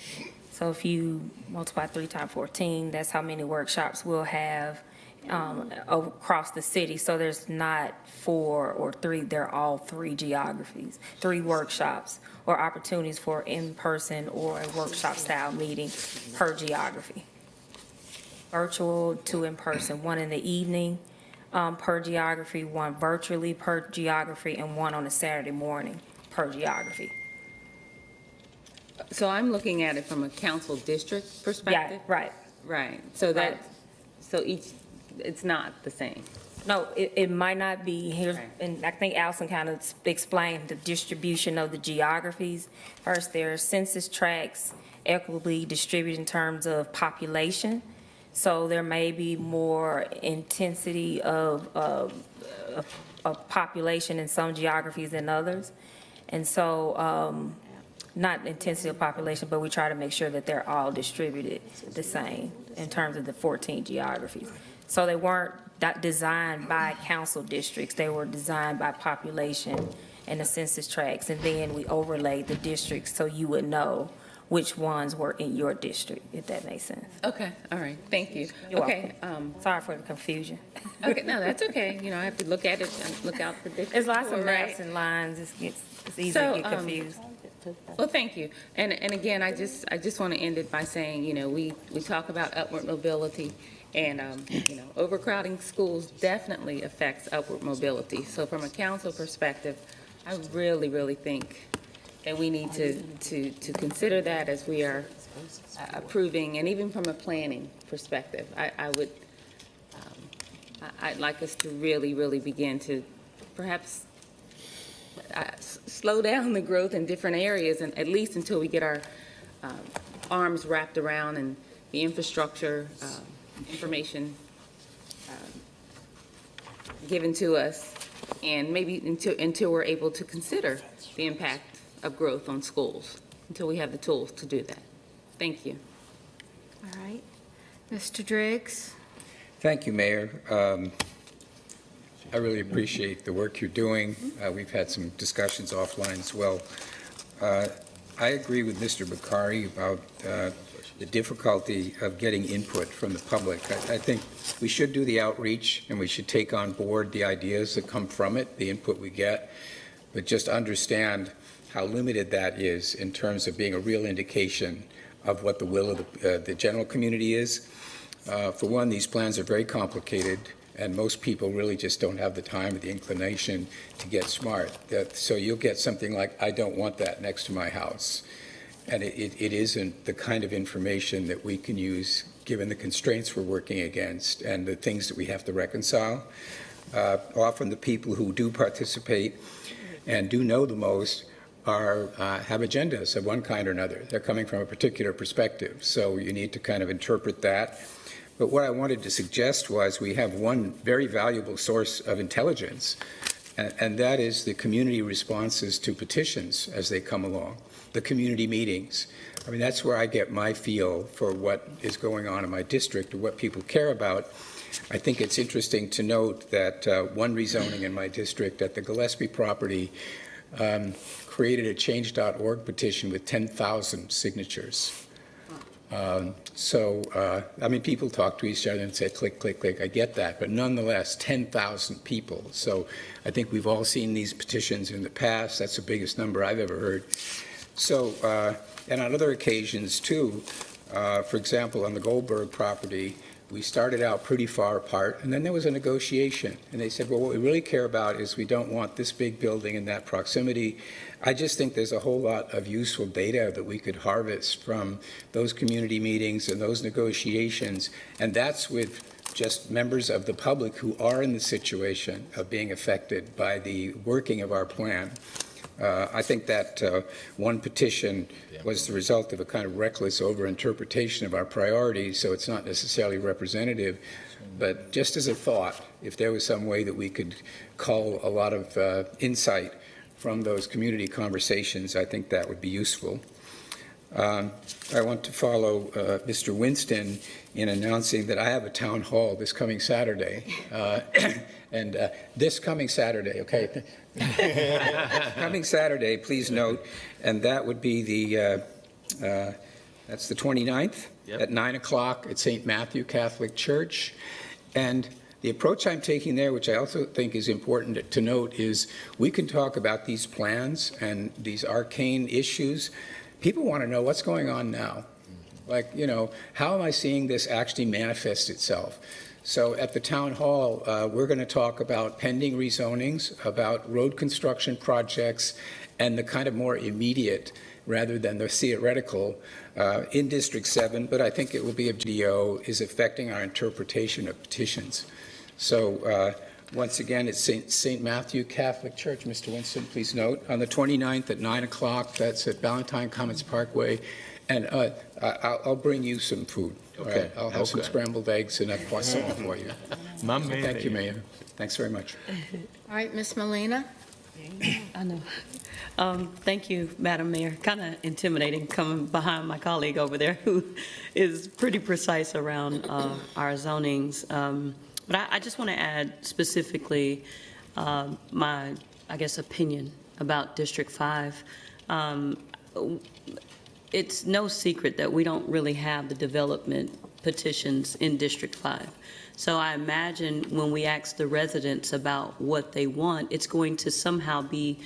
[SPEAKER 4] So if you multiply 3 times 14, that's how many workshops we'll have across the city. So there's not 4 or 3, they're all 3 geographies, 3 workshops or opportunities for in-person or a workshop style meeting per geography. Virtual, 2 in-person, 1 in the evening per geography, 1 virtually per geography, and 1 on a Saturday morning per geography.
[SPEAKER 5] So I'm looking at it from a council district perspective?
[SPEAKER 4] Yeah, right.
[SPEAKER 5] Right. So it's not the same.
[SPEAKER 4] No, it might not be here, and I think Allison kind of explained the distribution of the geographies. First, there are census tracts equitably distributed in terms of population, so there may be more intensity of population in some geographies than others, and so not intensity of population, but we try to make sure that they're all distributed the same in terms of the 14 geographies. So they weren't designed by council districts, they were designed by population and the census tracts, and then we overlaid the districts so you would know which ones were in your district, if that makes sense.
[SPEAKER 5] Okay, all right, thank you.
[SPEAKER 4] You're
[SPEAKER 5] Okay.
[SPEAKER 4] Sorry for the confusion.
[SPEAKER 5] Okay, no, that's okay. I have to look at it and look out for District 4,
[SPEAKER 4] There's lots of
[SPEAKER 5] right?
[SPEAKER 4] maps and lines, it's easy to get confused.
[SPEAKER 5] Well, thank you. And again, I just want to end it by saying, we talk about upward mobility, and, overcrowding schools definitely affects upward mobility. So from a council perspective, I really, really think we need to consider that as we are approving, and even from a planning perspective, I'd like us to really begin to perhaps slow down the growth in different areas, and at least until we get our arms wrapped around and the infrastructure, information given to us, and maybe until we're able to consider the impact of growth on schools, until we have the tools to do that. Thank you.
[SPEAKER 1] All right. Mr. Driggs?
[SPEAKER 6] Thank you, Mayor. I really appreciate the work you're doing. We've had some discussions offline as well. I agree with Mr. Bakari about the difficulty of getting input from the public. I think we should do the outreach, and we should take on board the ideas that come from it, the input we get, but just understand how limited that is in terms of being a real indication of what the will of the general community is. For one, these plans are very complicated, and most people really just don't have the time or the inclination to get smart. So you'll get something like, I don't want that next to my house. And it isn't the kind of information that we can use given the constraints we're working against and the things that we have to reconcile. Often the people who do participate and do know the most have agendas of one kind or another. They're coming from a particular perspective, so you need to kind of interpret that. But what I wanted to suggest was we have one very valuable source of intelligence, and that is the community responses to petitions as they come along, the community meetings. I mean, that's where I get my feel for what is going on in my district or what people care about. I think it's interesting to note that one rezoning in my district at the Gillespie property created a change.org petition with 10,000 signatures. I mean, people talk to each other and say, click, click, click. I get that. But nonetheless, 10,000 people. So I think we've all seen these petitions in the past. That's the biggest number I've ever heard. So, and on other occasions, too, for example, on the Goldberg property, we started out pretty far apart, and then there was a negotiation. And they said, well, what we really care about is we don't want this big building in that proximity. I just think there's a whole lot of useful data that we could harvest from those community meetings and those negotiations, and that's with just members of the public who are in the situation of being affected by the working of our plan. I think that one petition was the result of a kind of reckless overinterpretation of our priorities, so it's not necessarily representative. But just as a thought, if there was some way that we could cull a lot of insight from those community conversations, I think that would be useful. I want to follow Mr. Winston in announcing that I have a town hall this coming Saturday. And this coming Saturday, okay? Coming Saturday, please note, and that would be that's the 29th at 9 o'clock at St. Matthew Catholic Church. And the approach I'm taking there, which I also think is important to note, is we can talk about these plans and these arcane issues. People want to know what's going on now. Like, you know, how am I seeing this actually manifest itself? So at the town hall, we're going to talk about pending rezonings, about road construction projects, and the kind of more immediate rather than the theoretical in District 7, but I think it will be a GDO is affecting our interpretation of petitions. So once again, it's St. Matthew Catholic Church. Mr. Winston, please note, on the 29th at 9 o'clock, that's at Ballantyne Commons Parkway, and I'll bring you some food.
[SPEAKER 8] Okay.
[SPEAKER 6] Right? I'll have some scrambled eggs and a croissant for you.
[SPEAKER 8] My man.
[SPEAKER 6] Thank you, Mayor. Thanks very much.
[SPEAKER 1] All right, Ms. Molina?
[SPEAKER 13] I know. Thank you, Madam Mayor. Kind of intimidating coming behind my colleague over there who is pretty precise around our zonings. But I just want to add specifically my, I guess, opinion about District 5. It's no secret that we don't really have the development petitions in District 5. So I imagine when we ask the residents about what they want, it's going to somehow be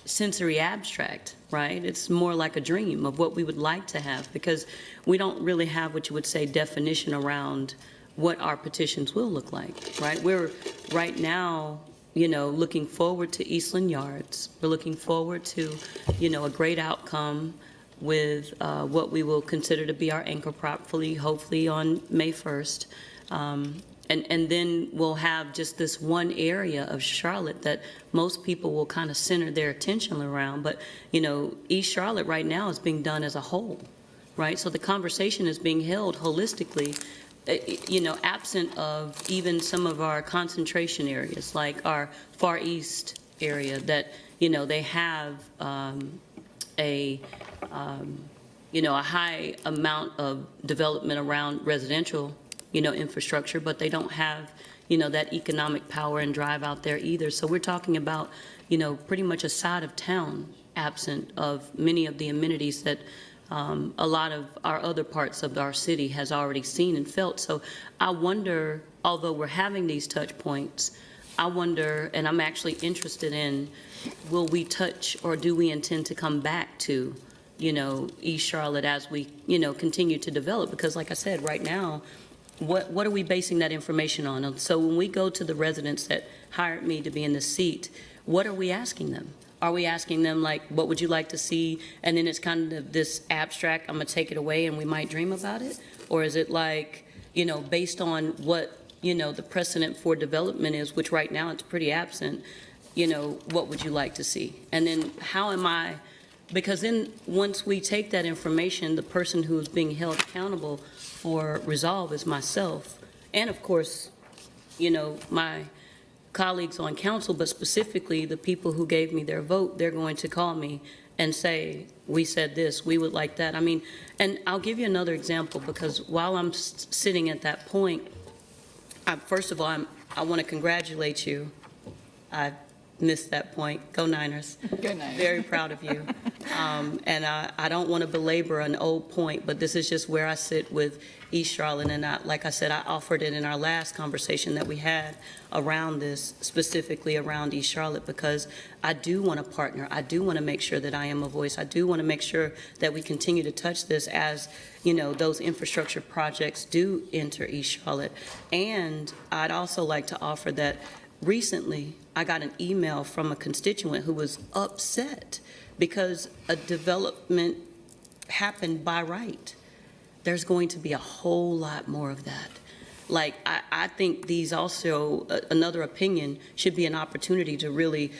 [SPEAKER 13] sensory abstract, right? It's more like a dream of what we would like to have, because we don't really have what you would say definition around what our petitions will look like, right? We're right now looking forward to Eastland Yards. We're looking forward to, a great outcome with what we will consider to be our anchor prop, hopefully on May 1st. And then we'll have just this one area of Charlotte that most people will kind of center their attention around. But, East Charlotte right now is being done as a whole, right? So the conversation is being held holistically, absent of even some of our concentration areas, like our Far East area that, they have a high amount of development around residential infrastructure, but they don't have, that economic power and drive out there either. So we're talking about, pretty much a side of town absent of many of the amenities that a lot of our other parts of our city has already seen and felt. So I wonder, although we're having these touch points, I wonder, and I'm actually interested in, will we touch or do we intend to come back to, East Charlotte as we, continue to develop? Because like I said, right now, what are we basing that information on? So when we go to the residents that hired me to be in the seat, what are we asking them? Are we asking them, like, what would you like to see? And then it's kind of this abstract, I'm going to take it away and we might dream about it? Or is it like, based on what, the precedent for development is, which right now it's pretty absent, what would you like to see? And then how am I, because then once we take that information, the person who is being held accountable for resolve is myself. And of course, my colleagues on council, but specifically the people who gave me their vote, they're going to call me and say, we said this, we would like that. I mean, and I'll give you another example, because while I'm sitting at that point, first of all, I want to congratulate you. I missed that point. Go Niners.
[SPEAKER 5] Good night.
[SPEAKER 13] Very proud of you. And I don't want to belabor an old point, but this is just where I sit with East Charlotte. And like I said, I offered it in our last conversation that we had around this, specifically around East Charlotte, because I do want to partner. I do want to make sure that I am a voice. I do want to make sure that we continue to touch this as, those infrastructure projects do enter East Charlotte. And I'd also like to offer that recently I got an email from a constituent who was upset because a development happened by right. There's going to be a whole lot more of that. Like, I think these also, another opinion, should be an opportunity to really,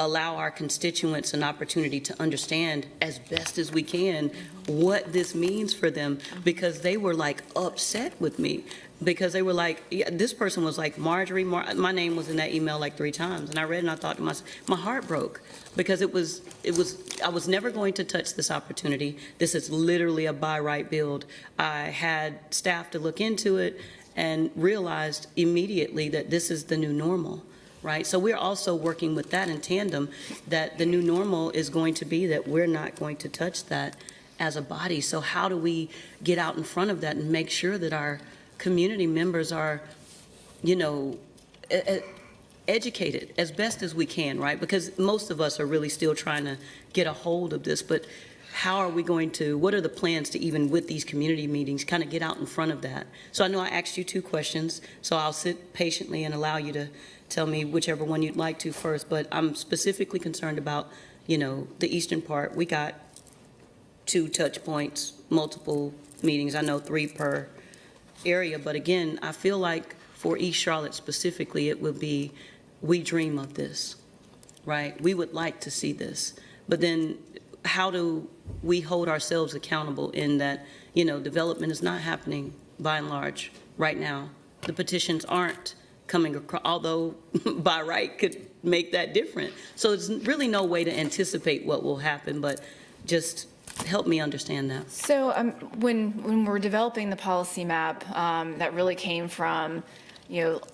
[SPEAKER 13] allow our constituents an opportunity to understand as best as we can what this means for them, because they were like upset with me. Because they were like, this person was like, Marjorie, my name was in that email like 3 times. And I read and I thought to myself, my heart broke, because I was never going to touch this opportunity. This is literally a by right build. I had staff to look into it and realized immediately that this is the new normal, right? So we're also working with that in tandem, that the new normal is going to be that we're not going to touch that as a body. So how do we get out in front of that and make sure that our community members are, educated as best as we can, right? Because most of us are really still trying to get a hold of this, but how are we going to, what are the plans to even with these community meetings, kind of get out in front of that? So I know I asked you 2 questions, so I'll sit patiently and allow you to tell me whichever one you'd like to first, but I'm specifically concerned about, the eastern part. We got 2 touch points, multiple meetings, I know 3 per area, but again, I feel like for East Charlotte specifically, it would be, we dream of this, right? We would like to see this, but then how do we hold ourselves accountable in that, development is not happening by and large right now. The petitions aren't coming across, although by right could make that different. So there's really no way to anticipate what will happen, but just help me understand that.
[SPEAKER 16] So when we're developing the policy map, that really came from,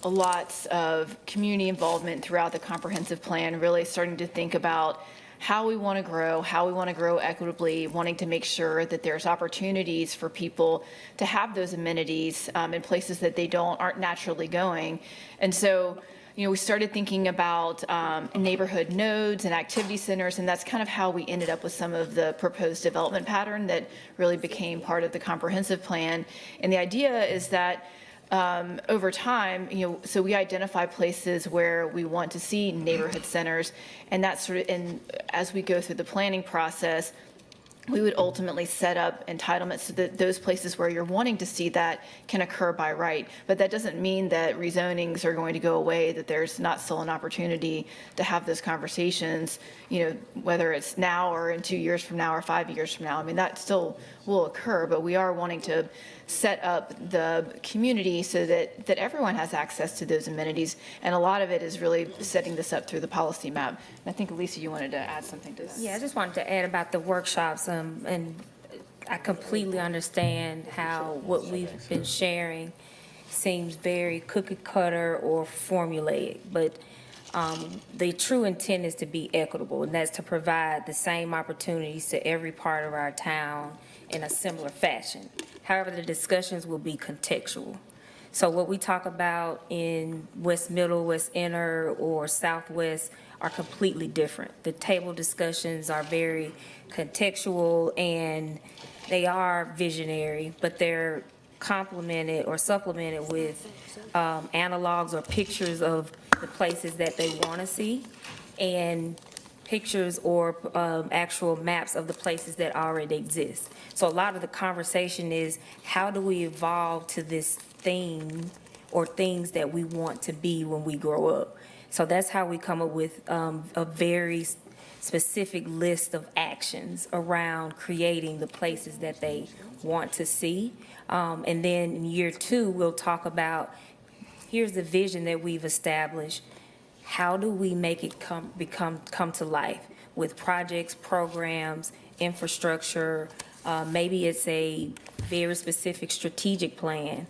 [SPEAKER 16] lots of community involvement throughout the comprehensive plan, really starting to think about how we want to grow equitably, wanting to make sure that there's opportunities for people to have those amenities in places that they aren't naturally going. And so, we started thinking about neighborhood nodes and activity centers, and that's kind of how we ended up with some of the proposed development pattern that really became part of the comprehensive plan. And the idea is that over time, so we identify places where we want to see neighborhood centers, and that's sort of, and as we go through the planning process, we would ultimately set up entitlements so that those places where you're wanting to see that can occur by right. But that doesn't mean that rezonings are going to go away, that there's not still an opportunity to have those conversations, whether it's now or in 2 years from now or 5 years from now. I mean, that still will occur, but we are wanting to set up the community so that everyone has access to those amenities. And a lot of it is really setting this up through the policy map. And I think, Lisa, you wanted to add something to that.
[SPEAKER 4] Yeah, I just wanted to add about the workshops, and I completely understand how what we've been sharing seems very cookie cutter or formulaic, but the true intent is to be equitable, and that's to provide the same opportunities to every part of our town in a similar fashion. However, the discussions will be contextual. So what we talk about in West Middle, West Inner, or Southwest are completely different. The table discussions are very contextual, and they are visionary, but they're complemented or supplemented with analogs or pictures of the places that they want to see, and pictures or actual maps of the places that already exist. So a lot of the conversation is, how do we evolve to this thing or things that we want to be when we grow up? So that's how we come up with a very specific list of actions around creating the places that they want to see. And then in year 2, we'll talk about, here's the vision that we've established. How do we make it come to life with projects, programs, infrastructure? Maybe it's a very specific strategic plan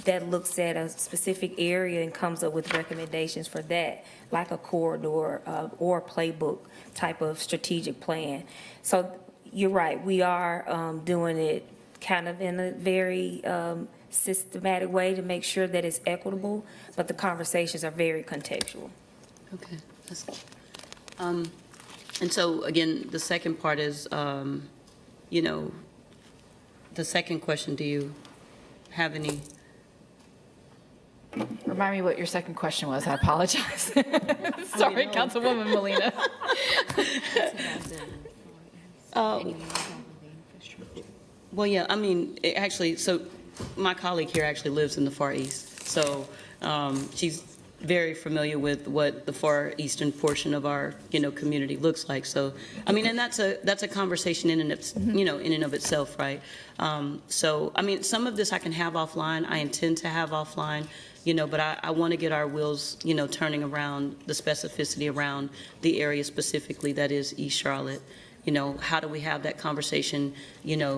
[SPEAKER 4] that looks at a specific area and comes up with recommendations for that, like a corridor or a playbook type of strategic plan. So you're right, we are doing it kind of in a very systematic way to make sure that it's equitable, but the conversations are very contextual.
[SPEAKER 13] Okay. And so, again, the second part is, the second question, do you have any?
[SPEAKER 16] Remind me what your second question was. I apologize. Sorry, Councilwoman Molina.
[SPEAKER 13] Well, yeah, I mean, so my colleague here actually lives in the Far East. So she's very familiar with what the far eastern portion of our, community looks like. So, I mean, and that's a conversation in and of itself, right? So, I mean, some of this I can have offline. I intend to have offline, but I want to get our wheels, turning around the specificity around the area specifically that is East Charlotte. How do we have that conversation,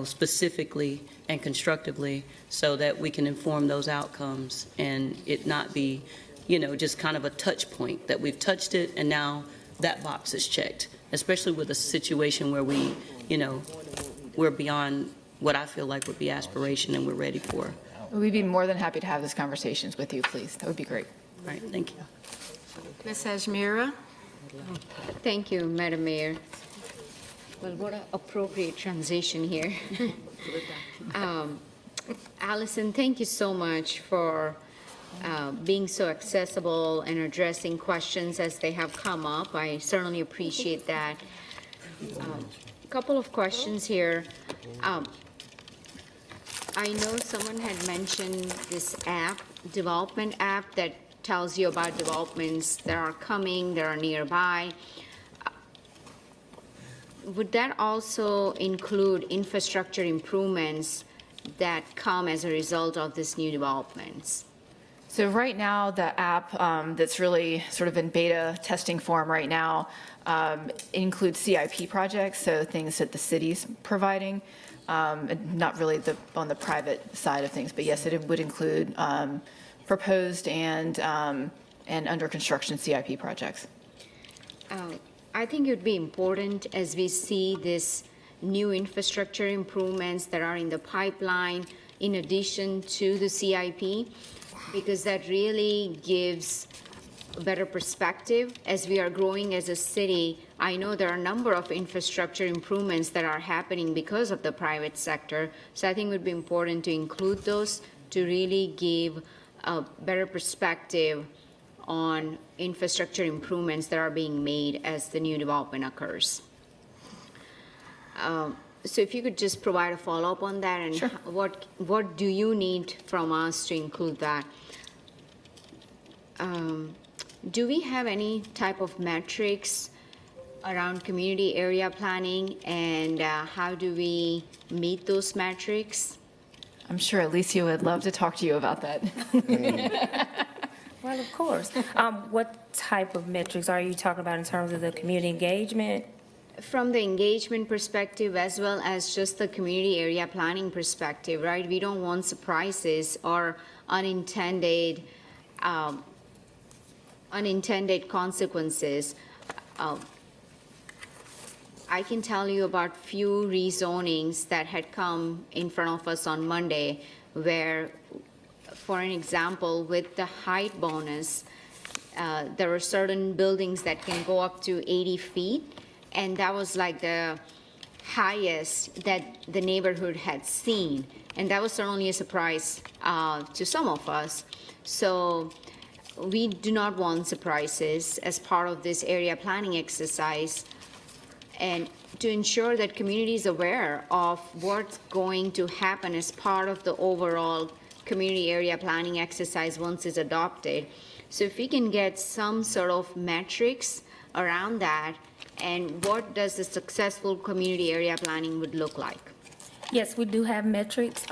[SPEAKER 13] specifically and constructively so that we can inform those outcomes and it not be, just kind of a touch point that we've touched it and now that box is checked, especially with a situation where we, we're beyond what I feel like would be aspiration and we're ready for.
[SPEAKER 16] We'd be more than happy to have these conversations with you, please. That would be great.
[SPEAKER 13] All right, thank you.
[SPEAKER 1] Ms. Ajmira?
[SPEAKER 17] Thank you, Madam Mayor. Well, what an appropriate transition here. Allison, thank you so much for being so accessible and addressing questions as they have come up. I certainly appreciate that. A couple of questions here. I know someone had mentioned this app, development app, that tells you about developments that are coming, that are nearby. Would that also include infrastructure improvements that come as a result of this new developments?
[SPEAKER 16] So right now, the app that's really sort of in beta testing form right now includes CIP projects, so things that the city's providing, not really on the private side of things, but yes, it would include proposed and under construction CIP projects.
[SPEAKER 17] I think it would be important as we see this new infrastructure improvements that are in the pipeline in addition to the CIP, because that really gives a better perspective as we are growing as a city. I know there are a number of infrastructure improvements that are happening because of the private sector, so I think it would be important to include those to really give a better perspective on infrastructure improvements that are being made as the new development occurs. So if you could just provide a follow-up on that, and what do you need from us to include that? Do we have any type of metrics around community area planning, and how do we meet those metrics?
[SPEAKER 16] I'm sure Alicia would love to talk to you about that.
[SPEAKER 4] Well, of course. What type of metrics are you talking about in terms of the community engagement?
[SPEAKER 17] From the engagement perspective, as well as just the community area planning perspective, right? We don't want surprises or unintended consequences. I can tell you about few rezonings that had come in front of us on Monday, where, for an example, with the height bonus, there are certain buildings that can go up to 80 feet, and that was like the highest that the neighborhood had seen, and that was certainly a surprise to some of us. So we do not want surprises as part of this area planning exercise, and to ensure that community is aware of what's going to happen as part of the overall community area planning exercise once it's adopted. So if we can get some sort of metrics around that, and what does the successful community area planning would look like?
[SPEAKER 4] Yes, we do have metrics.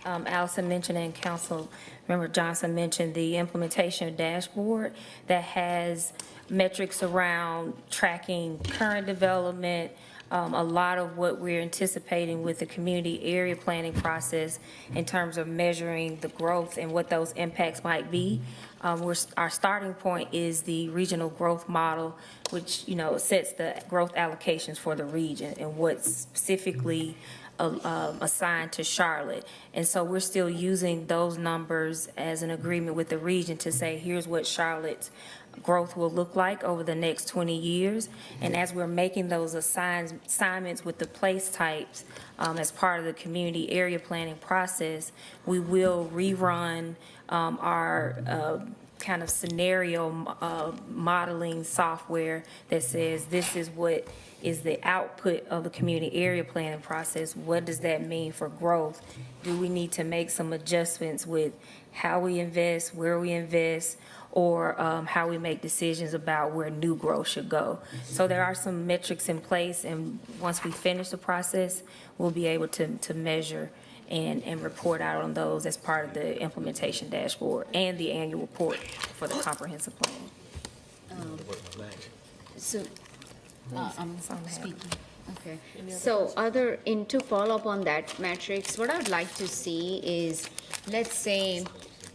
[SPEAKER 4] Allison mentioned, and Councilmember Johnson mentioned the implementation dashboard that has metrics around tracking current development, a lot of what we're anticipating with the community area planning process in terms of measuring the growth and what those impacts might be. Our starting point is the regional growth model, which, sets the growth allocations for the region and what's specifically assigned to Charlotte. And so we're still using those numbers as an agreement with the region to say, here's what Charlotte's growth will look like over the next 20 years. And as we're making those assignments with the place types as part of the community area planning process, we will rerun our kind of scenario modeling software that says this is what is the output of the community area planning process. What does that mean for growth? Do we need to make some adjustments with how we invest, where we invest, or how we make decisions about where new growth should go? So there are some metrics in place, and once we finish the process, we'll be able to measure and report out on those as part of the implementation dashboard and the annual report for the comprehensive plan.
[SPEAKER 17] So, I'm speaking. Okay. So to follow up on that metrics, what I'd like to see is, let's say,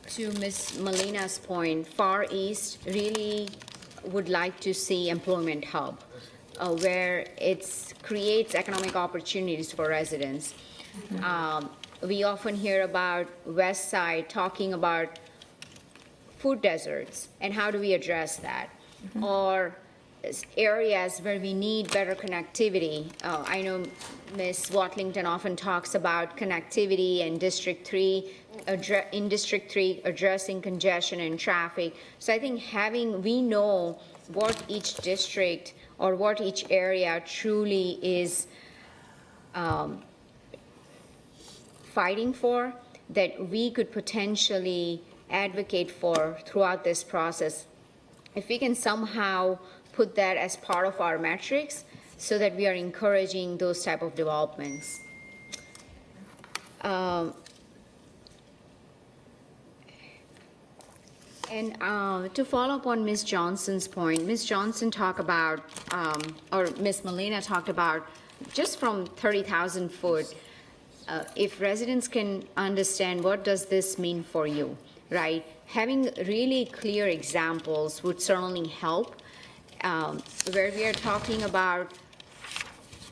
[SPEAKER 17] to Ms. Molina's point, Far East really would like to see employment hub, where it creates economic opportunities for residents. We often hear about West Side talking about food deserts, and how do we address that? Or areas where we need better connectivity. I know Ms. Watlington often talks about connectivity and District 3, addressing congestion and traffic. So I think we know what each district or what each area truly is fighting for, that we could potentially advocate for throughout this process. If we can somehow put that as part of our metrics so that we are encouraging those type of developments. And to follow up on Ms. Johnson's point, Ms. Johnson talked about, or Ms. Molina talked about, just from 30,000 foot, if residents can understand what does this mean for you, right? Having really clear examples would certainly help, where we are talking about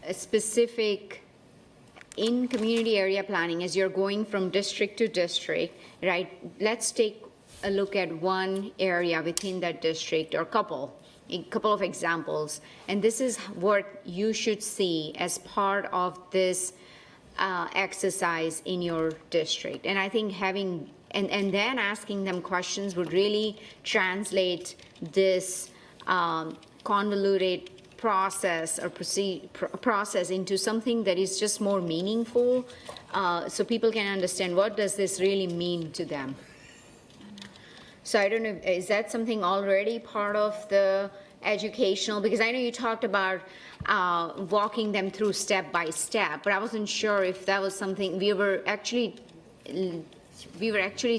[SPEAKER 17] a specific in community area planning as you're going from district to district, right? Let's take a look at one area within that district, or a couple of examples. And this is what you should see as part of this exercise in your district. And I think having and then asking them questions would really translate this convoluted process or process into something that is just more meaningful, so people can understand what does this really mean to them. So I don't know, is that something already part of the educational? Because I know you talked about walking them through step by step, but I wasn't sure if that was something we were actually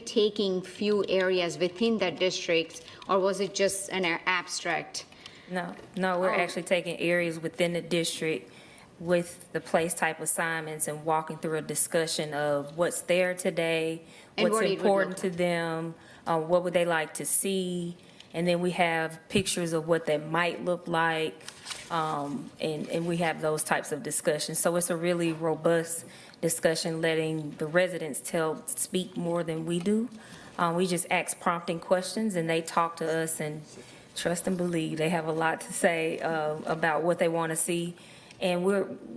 [SPEAKER 17] taking few areas within that district, or was it just an abstract?
[SPEAKER 4] No, we're actually taking areas within the district with the place type assignments and walking through a discussion of what's there today,
[SPEAKER 17] And
[SPEAKER 4] what's
[SPEAKER 17] what it would
[SPEAKER 4] important
[SPEAKER 17] look
[SPEAKER 4] to them, what would they like to see, and then we have pictures of what that might look like, and we have those types of discussions. So it's a really robust discussion, letting the residents speak more than we do. We just ask prompting questions, and they talk to us, and trust and believe, they have a lot to say about what they want to see. And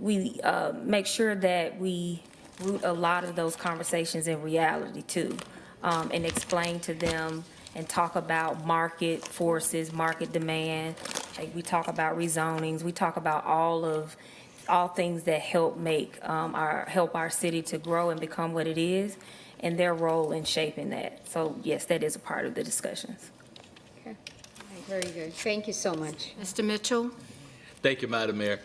[SPEAKER 4] we make sure that we root a lot of those conversations in reality too, and explain to them and talk about market forces, market demand. Like we talk about rezonings, we talk about all things that help help our city to grow and become what it is, and their role in shaping that. So yes, that is a part of the discussions.
[SPEAKER 17] Okay, very good. Thank you so much.
[SPEAKER 1] Mr. Mitchell?
[SPEAKER 8] Thank you, Madam Mayor.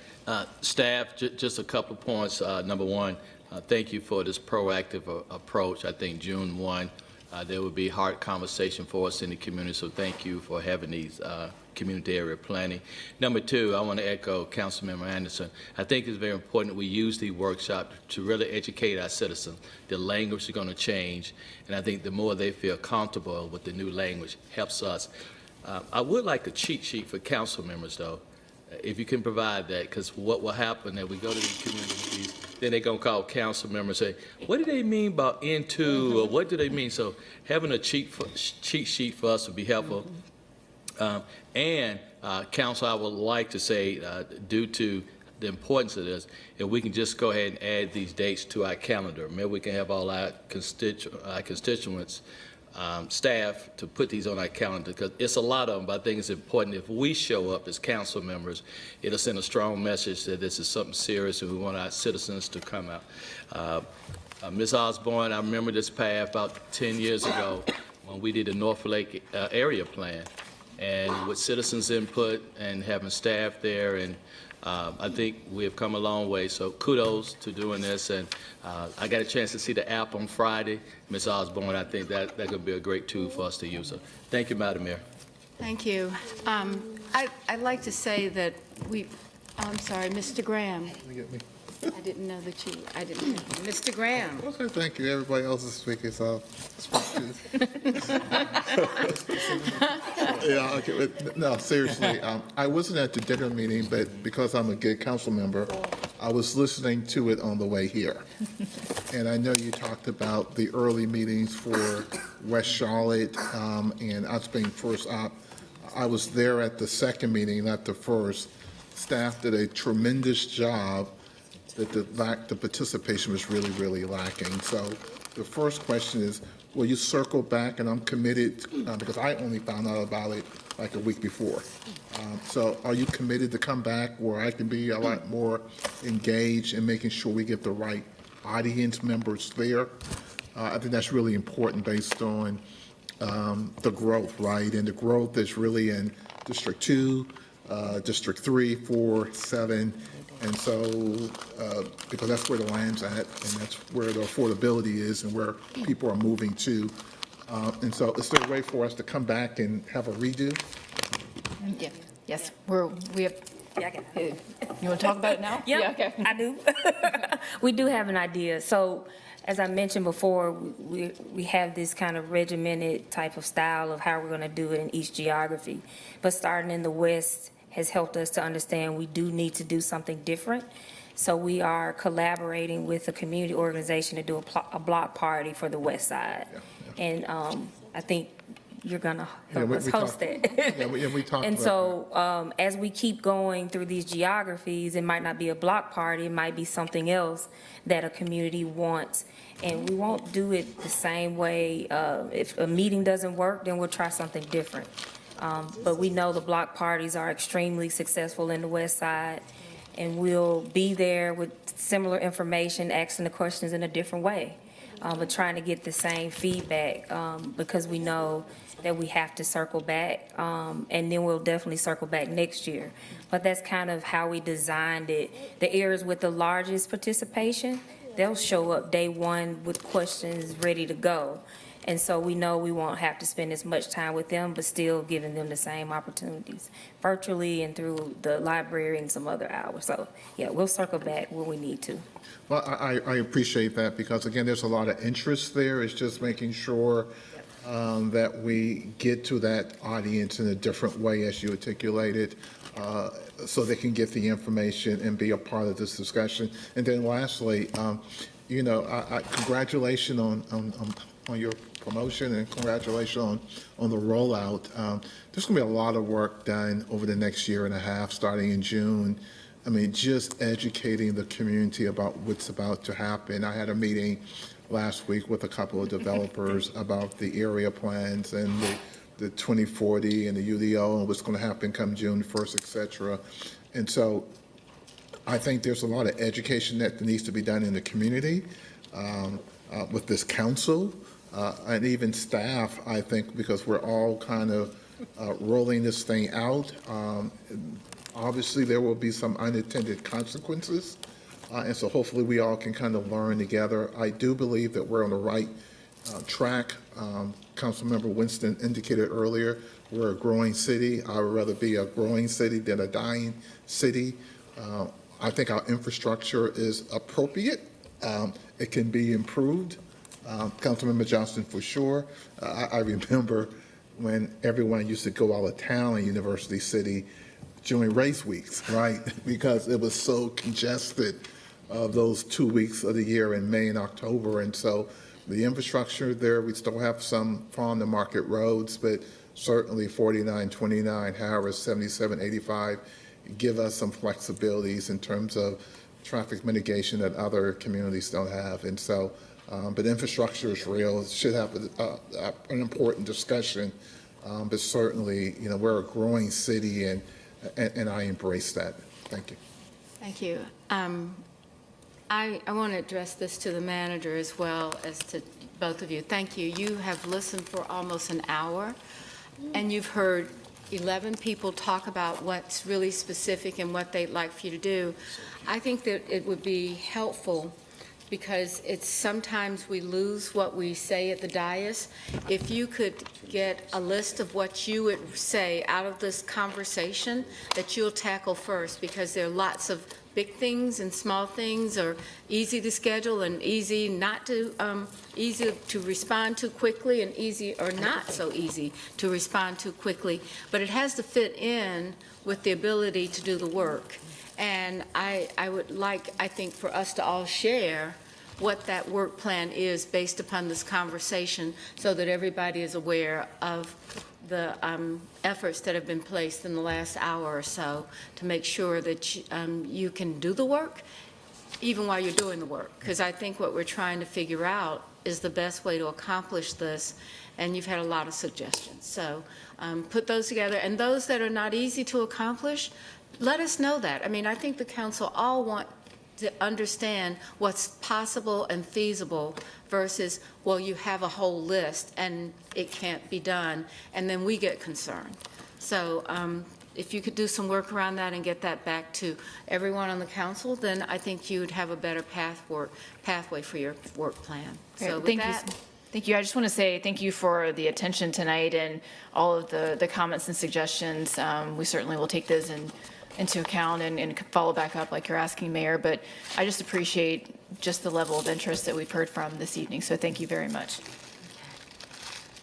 [SPEAKER 8] Staff, just a couple of points. Number one, thank you for this proactive approach. I think June 1, there will be hard conversation for us in the community, so thank you for having these community area planning. Number two, I want to echo Councilmember Anderson. I think it's very important that we use the workshop to really educate our citizens. The language is going to change, and I think the more they feel comfortable with the new language helps us. I would like a cheat sheet for council members, though, if you can provide that, because what will happen that we go to these communities, then they're going to call council members and say, what do they mean about into, or what do they mean? So having a cheat sheet for us would be helpful. Council, I would like to say, due to the importance of this, if we can just go ahead and add these dates to our calendar. Maybe we can have all our constituents, staff to put these on our calendar, because it's a lot of them, but I think it's important if we show up as council members, it'll send a strong message that this is something serious and we want our citizens to come out. Ms. Osborne, I remember this path about 10 years ago when we did the North Lake area plan, and with citizens input and having staff there, and I think we have come a long way, so kudos to doing this. And I got a chance to see the app on Friday. Ms. Osborne, I think that could be a great tool for us to use. So thank you, Madam Mayor.
[SPEAKER 1] Thank you. I'd like to say that I'm sorry, Mr. Graham. I didn't know that I didn't know. Mr. Graham.
[SPEAKER 11] Okay, thank you. Everybody else is speaking, so yeah, okay. No, seriously, I wasn't at the dinner meeting, but because I'm a good council member, I was listening to it on the way here. And I know you talked about the early meetings for West Charlotte, and us being first up. I was there at the second meeting, not the first. Staff did a tremendous job. That the participation was really, really lacking. So the first question is, will you circle back? And I'm committed, because I only found out about it like a week before. So are you committed to come back where I can be a lot more engaged in making sure we get the right audience members there? I think that's really important based on the growth, right? And the growth is really in District 2, District 3, 4, 7, and so, because that's where the land's at, and that's where the affordability is and where people are moving to. And so is there a way for us to come back and have a redo?
[SPEAKER 16] Yeah. Yes, we have,
[SPEAKER 4] Yeah, I got it.
[SPEAKER 16] you want to talk about it now?
[SPEAKER 4] Yep,
[SPEAKER 16] Yeah, okay.
[SPEAKER 4] I do. We do have an idea. So as I mentioned before, we have this kind of regimented type of style of how we're going to do it in each geography. But starting in the West has helped us to understand we do need to do something different. So we are collaborating with a community organization to do a block party for the West Side. And I think you're gonna
[SPEAKER 11] Yeah,
[SPEAKER 4] help
[SPEAKER 11] we
[SPEAKER 4] us host
[SPEAKER 11] talked-
[SPEAKER 4] that.
[SPEAKER 11] Yeah, we talked
[SPEAKER 4] And
[SPEAKER 11] about
[SPEAKER 4] so, as we keep going through these geographies, it might not be a block party, it might be something else that a community wants. And we won't do it the same way. If a meeting doesn't work, then we'll try something different. But we know the block parties are extremely successful in the West Side, and we'll be there with similar information, asking the questions in a different way, but trying to get the same feedback, because we know that we have to circle back, and then we'll definitely circle back next year. But that's kind of how we designed it. The areas with the largest participation, they'll show up day one with questions ready to go. And so we know we won't have to spend as much time with them, but still giving them the same opportunities virtually and through the library and some other hours. So, yeah, we'll circle back when we need to.
[SPEAKER 11] Well, I appreciate that because, again, there's a lot of interest there. It's just making sure that we get to that audience in a different way, as you articulated, so they can get the information and be a part of this discussion. And then lastly, you know, congratulations on your promotion and congratulations on the rollout. There's going to be a lot of work done over the next year and a half, starting in June. I mean, just educating the community about what's about to happen. I had a meeting last week with a couple of developers about the area plans and the 2040 and the UDO and what's going to happen come June 1st, et cetera. And so I think there's a lot of education that needs to be done in the community with this council and even staff, I think, because we're all kind of rolling this thing out. Obviously, there will be some unintended consequences, and so hopefully we all can kind of learn together. I do believe that we're on the right track. Councilmember Winston indicated earlier, we're a growing city. I would rather be a growing city than a dying city. I think our infrastructure is appropriate. It can be improved. Councilmember Johnston, for sure. I remember when everyone used to go out of town in University City during race weeks, right? Because it was so congested those 2 weeks of the year in May and October. And so the infrastructure there, we still have some farm to market roads, but certainly 49, 29, Harris, 77, 85 give us some flexibilities in terms of traffic mitigation that other communities don't have. And so, but infrastructure is real. It should have an important discussion. But certainly, you know, we're a growing city, and I embrace that. Thank you.
[SPEAKER 1] Thank you. I want to address this to the manager as well as to both of you. Thank you. You have listened for almost an hour, and you've heard 11 people talk about what's really specific and what they'd like for you to do. I think that it would be helpful, because it's sometimes we lose what we say at the dais. If you could get a list of what you would say out of this conversation that you'll tackle first, because there are lots of big things and small things, or easy to schedule and easy not to, easy to respond to quickly, and easy or not so easy to respond to quickly. But it has to fit in with the ability to do the work. And I would like, I think, for us to all share what that work plan is based upon this conversation, so that everybody is aware of the efforts that have been placed in the last hour or so to make sure that you can do the work even while you're doing the work. Because I think what we're trying to figure out is the best way to accomplish this, and you've had a lot of suggestions. So put those together, and those that are not easy to accomplish, let us know that. I mean, I think the council all want to understand what's possible and feasible versus, well, you have a whole list and it can't be done, and then we get concerned. So if you could do some work around that and get that back to everyone on the council, then I think you would have a better pathway for your work plan. So with that,
[SPEAKER 16] Thank you. I just want to say thank you for the attention tonight and all of the comments and suggestions. We certainly will take those into account and follow back up like you're asking, Mayor. But I just appreciate just the level of interest that we've heard from this evening. So thank you very much.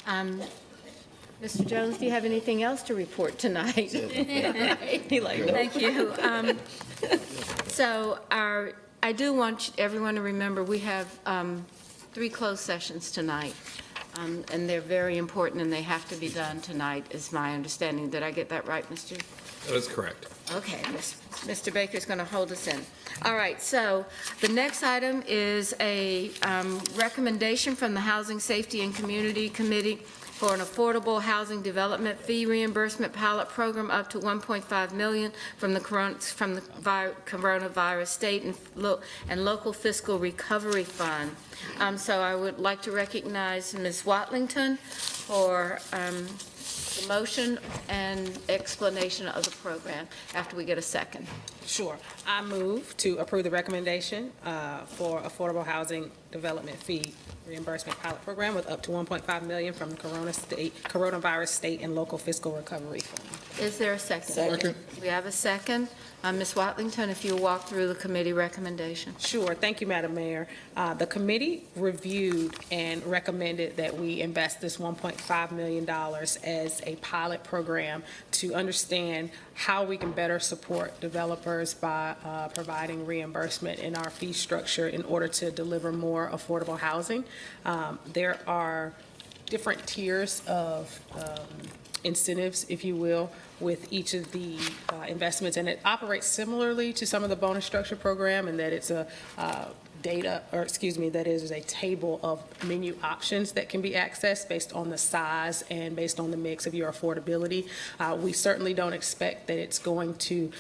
[SPEAKER 1] Mr. Jones, do you have anything else to report tonight? Thank you. So I do want everyone to remember we have 3 closed sessions tonight. And they're very important, and they have to be done tonight, is my understanding. Did I get that right, Mr.?
[SPEAKER 8] That is correct.
[SPEAKER 1] Okay, Mr. Baker's going to hold us in. All right, so the next item is a recommendation from the Housing Safety and Community Committee for an affordable housing development fee reimbursement pilot program up to $1.5 million from the Coronavirus State and Local Fiscal Recovery Fund. So I would like to recognize Ms. Watlington for the motion and explanation of the program after we get a second.
[SPEAKER 22] Sure. I move to approve the recommendation for affordable housing development fee reimbursement pilot program with up to $1.5 million from the Coronavirus State and Local Fiscal Recovery Fund.
[SPEAKER 1] Is there a second?
[SPEAKER 11] Second.
[SPEAKER 1] We have a second. Ms. Watlington, if you'll walk through the committee recommendation.
[SPEAKER 22] Sure. Thank you, Madam Mayor. The committee reviewed and recommended that we invest this $1.5 million as a pilot program to understand how we can better support developers by providing reimbursement in our fee structure in order to deliver more affordable housing. There are different tiers of incentives, if you will, with each of the investments, and it operates similarly to some of the bonus structure program in that it's a that is a table of menu options that can be accessed based on the size and based on the mix of your affordability. We certainly don't expect that it's going to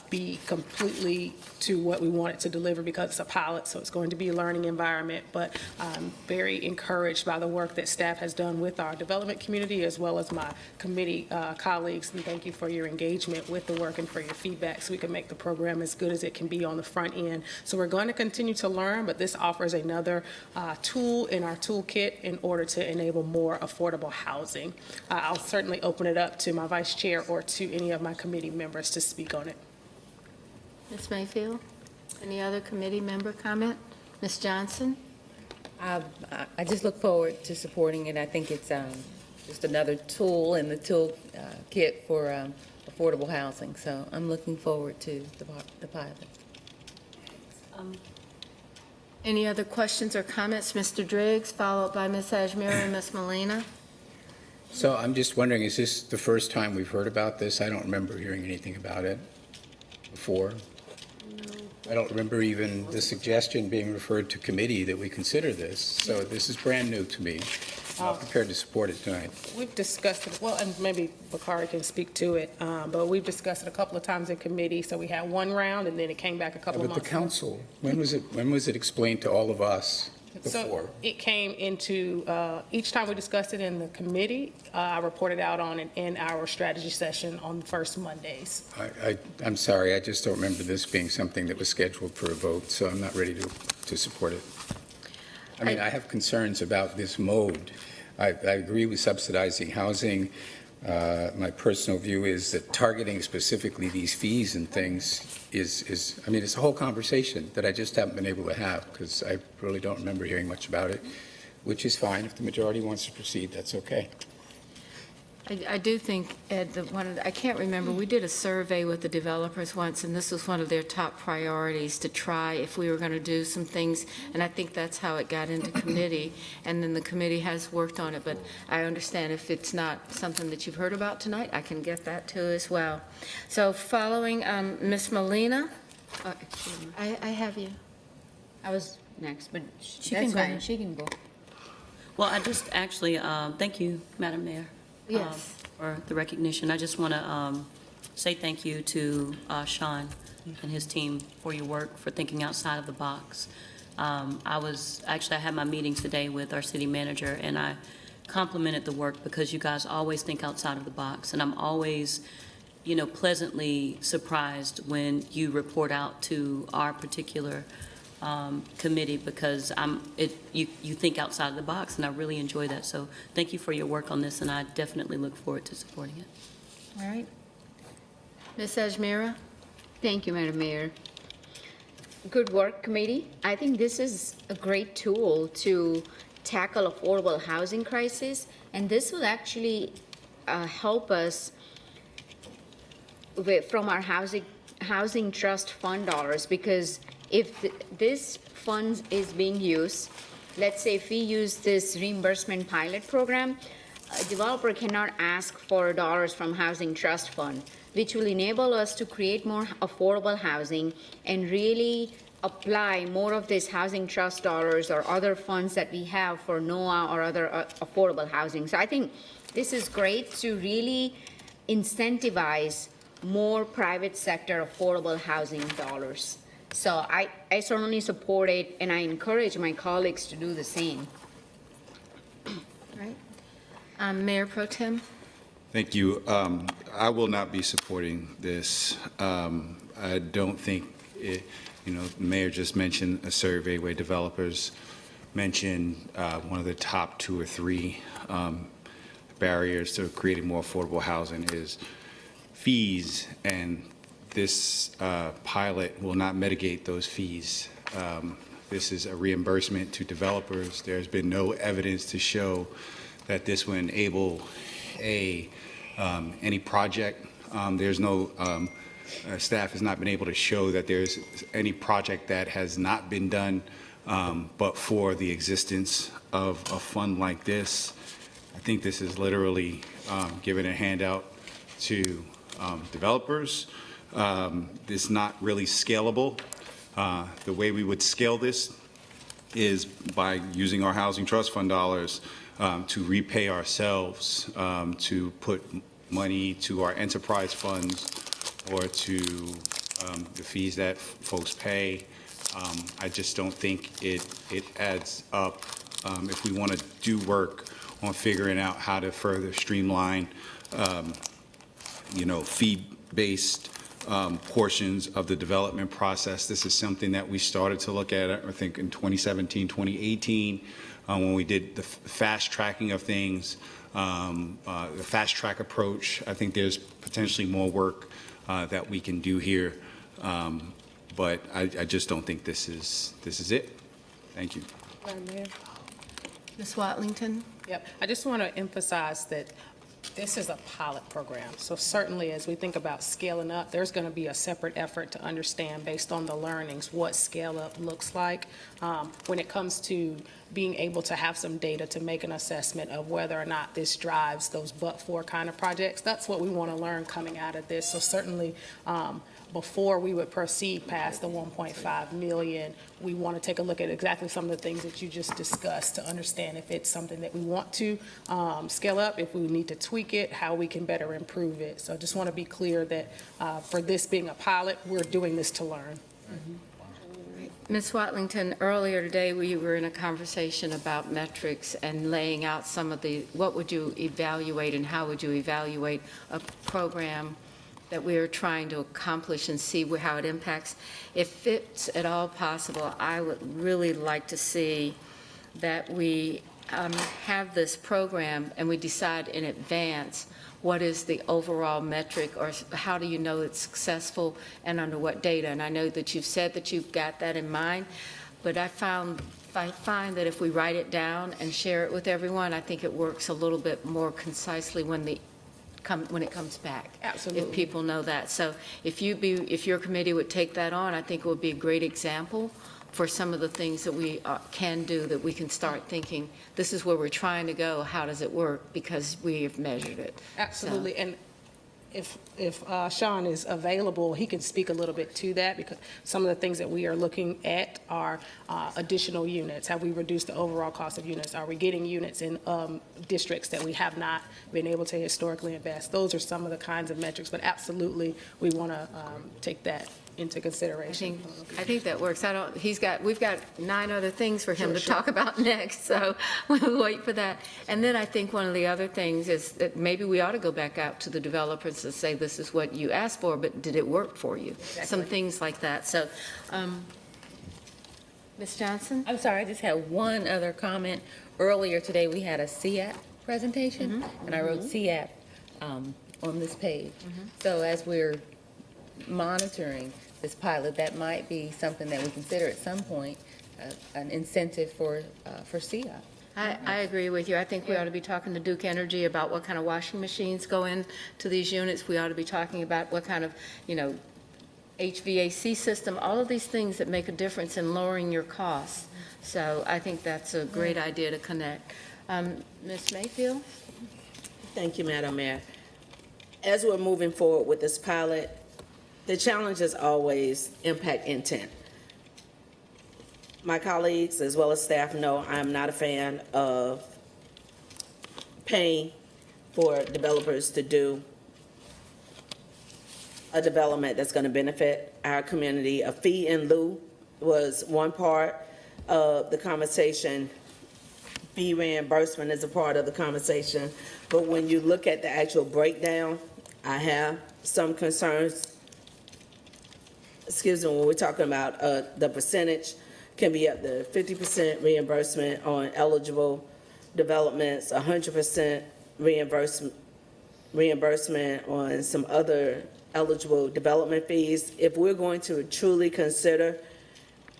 [SPEAKER 22] be completely to what we want it to deliver because it's a pilot, so it's going to be a learning environment, but I'm very encouraged by the work that staff has done with our development community as well as my committee colleagues, and thank you for your engagement with the work and for your feedback so we can make the program as good as it can be on the front end. So we're going to continue to learn, but this offers another tool in our toolkit in order to enable more affordable housing. I'll certainly open it up to my vice chair or to any of my committee members to speak on it.
[SPEAKER 1] Ms. Mayfield, any other committee member comment? Ms. Johnson?
[SPEAKER 5] I just look forward to supporting it. I think it's just another tool in the tool kit for affordable housing. So I'm looking forward to the pilot.
[SPEAKER 1] Any other questions or comments? Mr. Driggs, followed by Ms. Ajmira and Ms. Molina.
[SPEAKER 6] So I'm just wondering, is this the first time we've heard about this? I don't remember hearing anything about it before. I don't remember even the suggestion being referred to committee that we consider this. So this is brand new to me. I'm not prepared to support it tonight.
[SPEAKER 22] We've discussed it, well, and maybe Bakari can speak to it, but we've discussed it a couple of times in committee. So we had one round and then it came back a couple of
[SPEAKER 6] But
[SPEAKER 22] months.
[SPEAKER 6] the council, when was it explained to all of us before?
[SPEAKER 22] So it came into, each time we discussed it in the committee, I reported out on it in our strategy session on the first Mondays.
[SPEAKER 6] I'm sorry, I just don't remember this being something that was scheduled for a vote, so I'm not ready to support it. I mean, I have concerns about this mode. I agree with subsidizing housing. My personal view is that targeting specifically these fees and things is, I mean, it's a whole conversation that I just haven't been able to have because I really don't remember hearing much about it, which is fine. If the majority wants to proceed, that's okay.
[SPEAKER 1] I do think, Ed, I can't remember, we did a survey with the developers once, and this was one of their top priorities, to try if we were going to do some things, and I think that's how it got into committee, and then the committee has worked on it, but I understand if it's not something that you've heard about tonight, I can get that too as well. So following Ms. Molina, I have you.
[SPEAKER 17] I was next, but
[SPEAKER 13] She
[SPEAKER 17] that's
[SPEAKER 13] can go
[SPEAKER 17] fine.
[SPEAKER 13] ahead.
[SPEAKER 17] She can go.
[SPEAKER 13] Well, I just actually, thank you, Madam Mayor.
[SPEAKER 1] Yes.
[SPEAKER 13] For the recognition. I just want to say thank you to Sean and his team for your work, for thinking outside of the box. I had my meeting today with our city manager, and I complimented the work because you guys always think outside of the box, and I'm always, pleasantly surprised when you report out to our particular committee because you think outside of the box, and I really enjoy that. So thank you for your work on this, and I definitely look forward to supporting it.
[SPEAKER 1] All right. Ms. Ajmira?
[SPEAKER 17] Thank you, Madam Mayor. Good work, committee. I think this is a great tool to tackle affordable housing crisis, and this will actually help us from our housing trust fund dollars, because if this fund is being used let's say if we use this reimbursement pilot program, a developer cannot ask for dollars from Housing Trust Fund, which will enable us to create more affordable housing and really apply more of these housing trust dollars or other funds that we have for NOAA or other affordable housing. So I think this is great to really incentivize more private sector affordable housing dollars. So I certainly support it, and I encourage my colleagues to do the same.
[SPEAKER 1] Right. Mayor Pro Tem?
[SPEAKER 9] Thank you. I will not be supporting this. I don't think it, the mayor just mentioned a survey where developers mentioned one of the top 2 or 3 barriers to creating more affordable housing is fees, and this pilot will not mitigate those fees. This is a reimbursement to developers. There's been no evidence to show that this will enable any project. There's no, staff has not been able to show that there's any project that has not been done, but for the existence of a fund like this. I think this is literally giving a handout to developers. This is not really scalable. The way we would scale this is by using our Housing Trust Fund dollars to repay ourselves, to put money to our enterprise funds or to the fees that folks pay. I just don't think it adds up. If we want to do work on figuring out how to further streamline, fee-based portions of the development process. This is something that we started to look at, I think, in 2017, 2018, when we did the fast tracking of things, the fast track approach. I think there's potentially more work that we can do here, but I just don't think this is it. Thank you.
[SPEAKER 22] Madam Mayor?
[SPEAKER 1] Ms. Watlington?
[SPEAKER 22] Yep. I just want to emphasize that this is a pilot program. So certainly as we think about scaling up, there's going to be a separate effort to understand based on the learnings what scale up looks like when it comes to being able to have some data to make an assessment of whether or not this drives those but-for kind of projects. That's what we want to learn coming out of this. So certainly before we would proceed past the 1.5 million, we want to take a look at exactly some of the things that you just discussed to understand if it's something that we want to scale up, if we need to tweak it, how we can better improve it. So I just want to be clear that for this being a pilot, we're doing this to learn.
[SPEAKER 1] Ms. Watlington, earlier today, we were in a conversation about metrics and laying out some of what would you evaluate and how would you evaluate a program that we are trying to accomplish and see how it impacts. If it's at all possible, I would really like to see that we have this program and we decide in advance what is the overall metric, or how do you know it's successful and under what data? And I know that you've said that you've got that in mind, but I find that if we write it down and share it with everyone, I think it works a little bit more concisely when it comes back.
[SPEAKER 22] Absolutely.
[SPEAKER 1] If people know that. So if your committee would take that on, I think it would be a great example for some of the things that we can do, that we can start thinking, this is where we're trying to go, how does it work? Because we have measured it.
[SPEAKER 22] Absolutely.
[SPEAKER 1] So.
[SPEAKER 22] And if Sean is available, he can speak a little bit to that, because some of the things that we are looking at are additional units. Have we reduced the overall cost of units? Are we getting units in districts that we have not been able to historically invest? Those are some of the kinds of metrics, but absolutely, we want to take that into consideration.
[SPEAKER 1] I think that works. We've got 9 other things for him to talk about next, so we'll wait for that. And then I think one of the other things is that maybe we ought to go back out to the developers and say, this is what you asked for, but did it work for you?
[SPEAKER 22] Exactly.
[SPEAKER 1] Some things like that. So, Ms. Johnson?
[SPEAKER 5] I'm sorry, I just had one other comment. Earlier today, we had a CAP presentation, and I wrote CAP on this page. So as we're monitoring this pilot, that might be something that we consider at some point, an incentive for CAP.
[SPEAKER 1] I agree with you. I think we ought to be talking to Duke Energy about what kind of washing machines go into these units. We ought to be talking about what kind of, HVAC system, all of these things that make a difference in lowering your costs. So I think that's a great idea to connect. Ms. Mayfield?
[SPEAKER 14] Thank you, Madam Mayor. As we're moving forward with this pilot, the challenge is always impact intent. My colleagues, as well as staff, know I'm not a fan of paying for developers to do a development that's going to benefit our community. A fee in lieu was one part of the conversation. Fee reimbursement is a part of the conversation. But when you look at the actual breakdown, I have some concerns. Excuse me, when we're talking about the percentage can be up to 50% reimbursement on eligible developments, 100% reimbursement on some other eligible development fees. If we're going to truly consider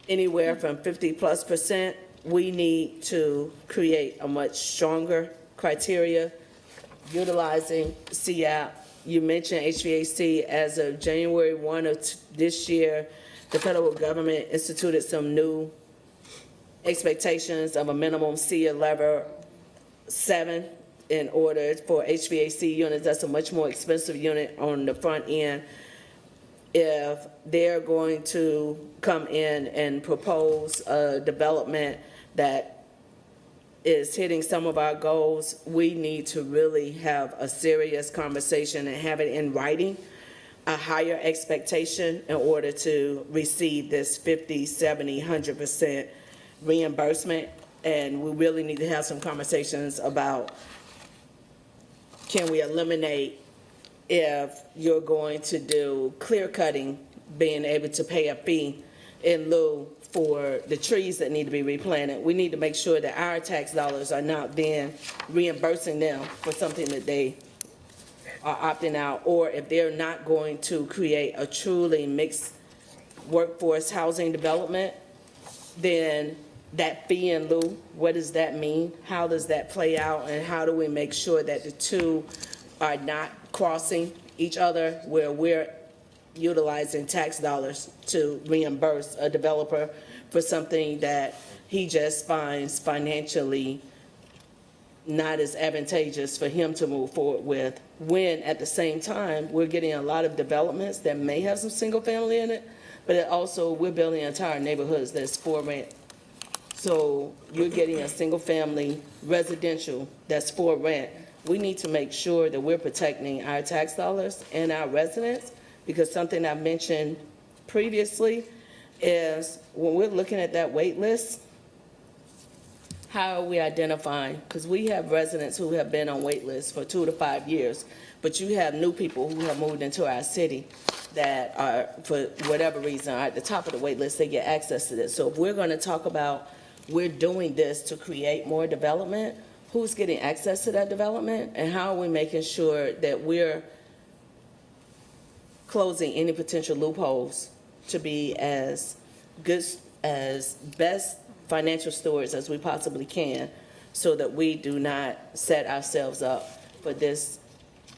[SPEAKER 14] anywhere from 50+%, we need to create a much stronger criteria utilizing CAP. You mentioned HVAC. As of January 1 of this year, the federal government instituted some new expectations of a minimum C level 7 in order for HVAC units. That's a much more expensive unit on the front end. If they're going to come in and propose a development that is hitting some of our goals, we need to really have a serious conversation and have it in writing, a higher expectation in order to receive this 50, 70, 100% reimbursement. And we really need to have some conversations about, can we eliminate, if you're going to do clear cutting, being able to pay a fee in lieu for the trees that need to be replanted. We need to make sure that our tax dollars are not then reimbursing them for something that they are opting out, or if they're not going to create a truly mixed workforce housing development, then that fee in lieu, what does that mean? How does that play out? And how do we make sure that the two are not crossing each other, where we're utilizing tax dollars to reimburse a developer for something that he just finds financially not as advantageous for him to move forward with, when at the same time, we're getting a lot of developments that may have some single family in it, but it also, we're building entire neighborhoods that's for rent. So you're getting a single family residential that's for rent. We need to make sure that we're protecting our tax dollars and our residents, because something I mentioned previously is when we're looking at that wait list, how are we identifying? Because we have residents who have been on wait lists for 2 to 5 years, but you have new people who have moved into our city that are, for whatever reason, are at the top of the wait list, they get access to this. So if we're going to talk about we're doing this to create more development, who's getting access to that development, and how are we making sure that we're closing any potential loopholes to be as good, as best financial stewards as we possibly can, so that we do not set ourselves up for this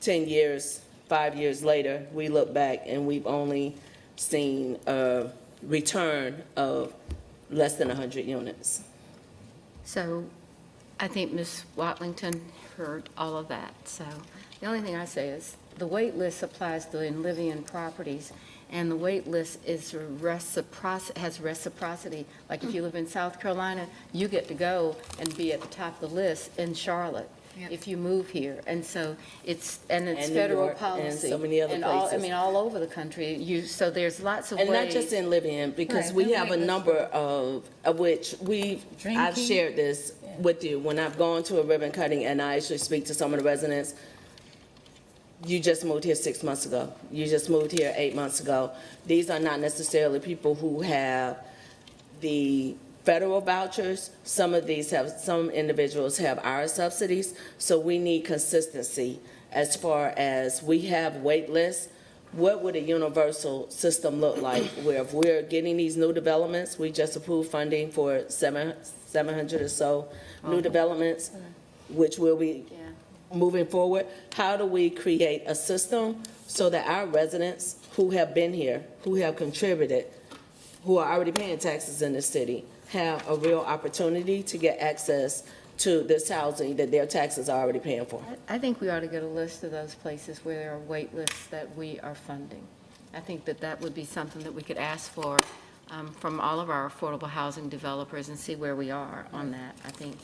[SPEAKER 14] 10 years, 5 years later, we look back and we've only seen a return of less than 100 units.
[SPEAKER 1] So I think Ms. Watlington heard all of that. So the only thing I say is the wait list applies to in-living properties, and the wait list is has reciprocity. Like if you live in South Carolina, you get to go and be at the top of the list in Charlotte if you move here. And so it's
[SPEAKER 14] And New
[SPEAKER 1] federal
[SPEAKER 14] York
[SPEAKER 1] policy.
[SPEAKER 14] and so many other
[SPEAKER 1] And
[SPEAKER 14] places.
[SPEAKER 1] all over the country. So there's lots of ways.
[SPEAKER 14] And not just in living, because
[SPEAKER 1] Right.
[SPEAKER 14] we have a number of which I've
[SPEAKER 1] Drinking.
[SPEAKER 14] shared this with you. When I've gone to a ribbon cutting and I actually speak to some of the residents, you just moved here 6 months ago. You just moved here 8 months ago. These are not necessarily people who have the federal vouchers. Some individuals have our subsidies. So we need consistency as far as we have wait lists. What would a universal system look like, where if we're getting these new developments, we just approved funding for 700 or so new developments, which will be moving forward. How do we create a system so that our residents who have been here, who have contributed, who are already paying taxes in the city, have a real opportunity to get access to this housing that their taxes are already paying for.
[SPEAKER 1] I think we ought to get a list of those places where there are wait lists that we are funding. I think that that would be something that we could ask for from all of our affordable housing developers and see where we are on that. I think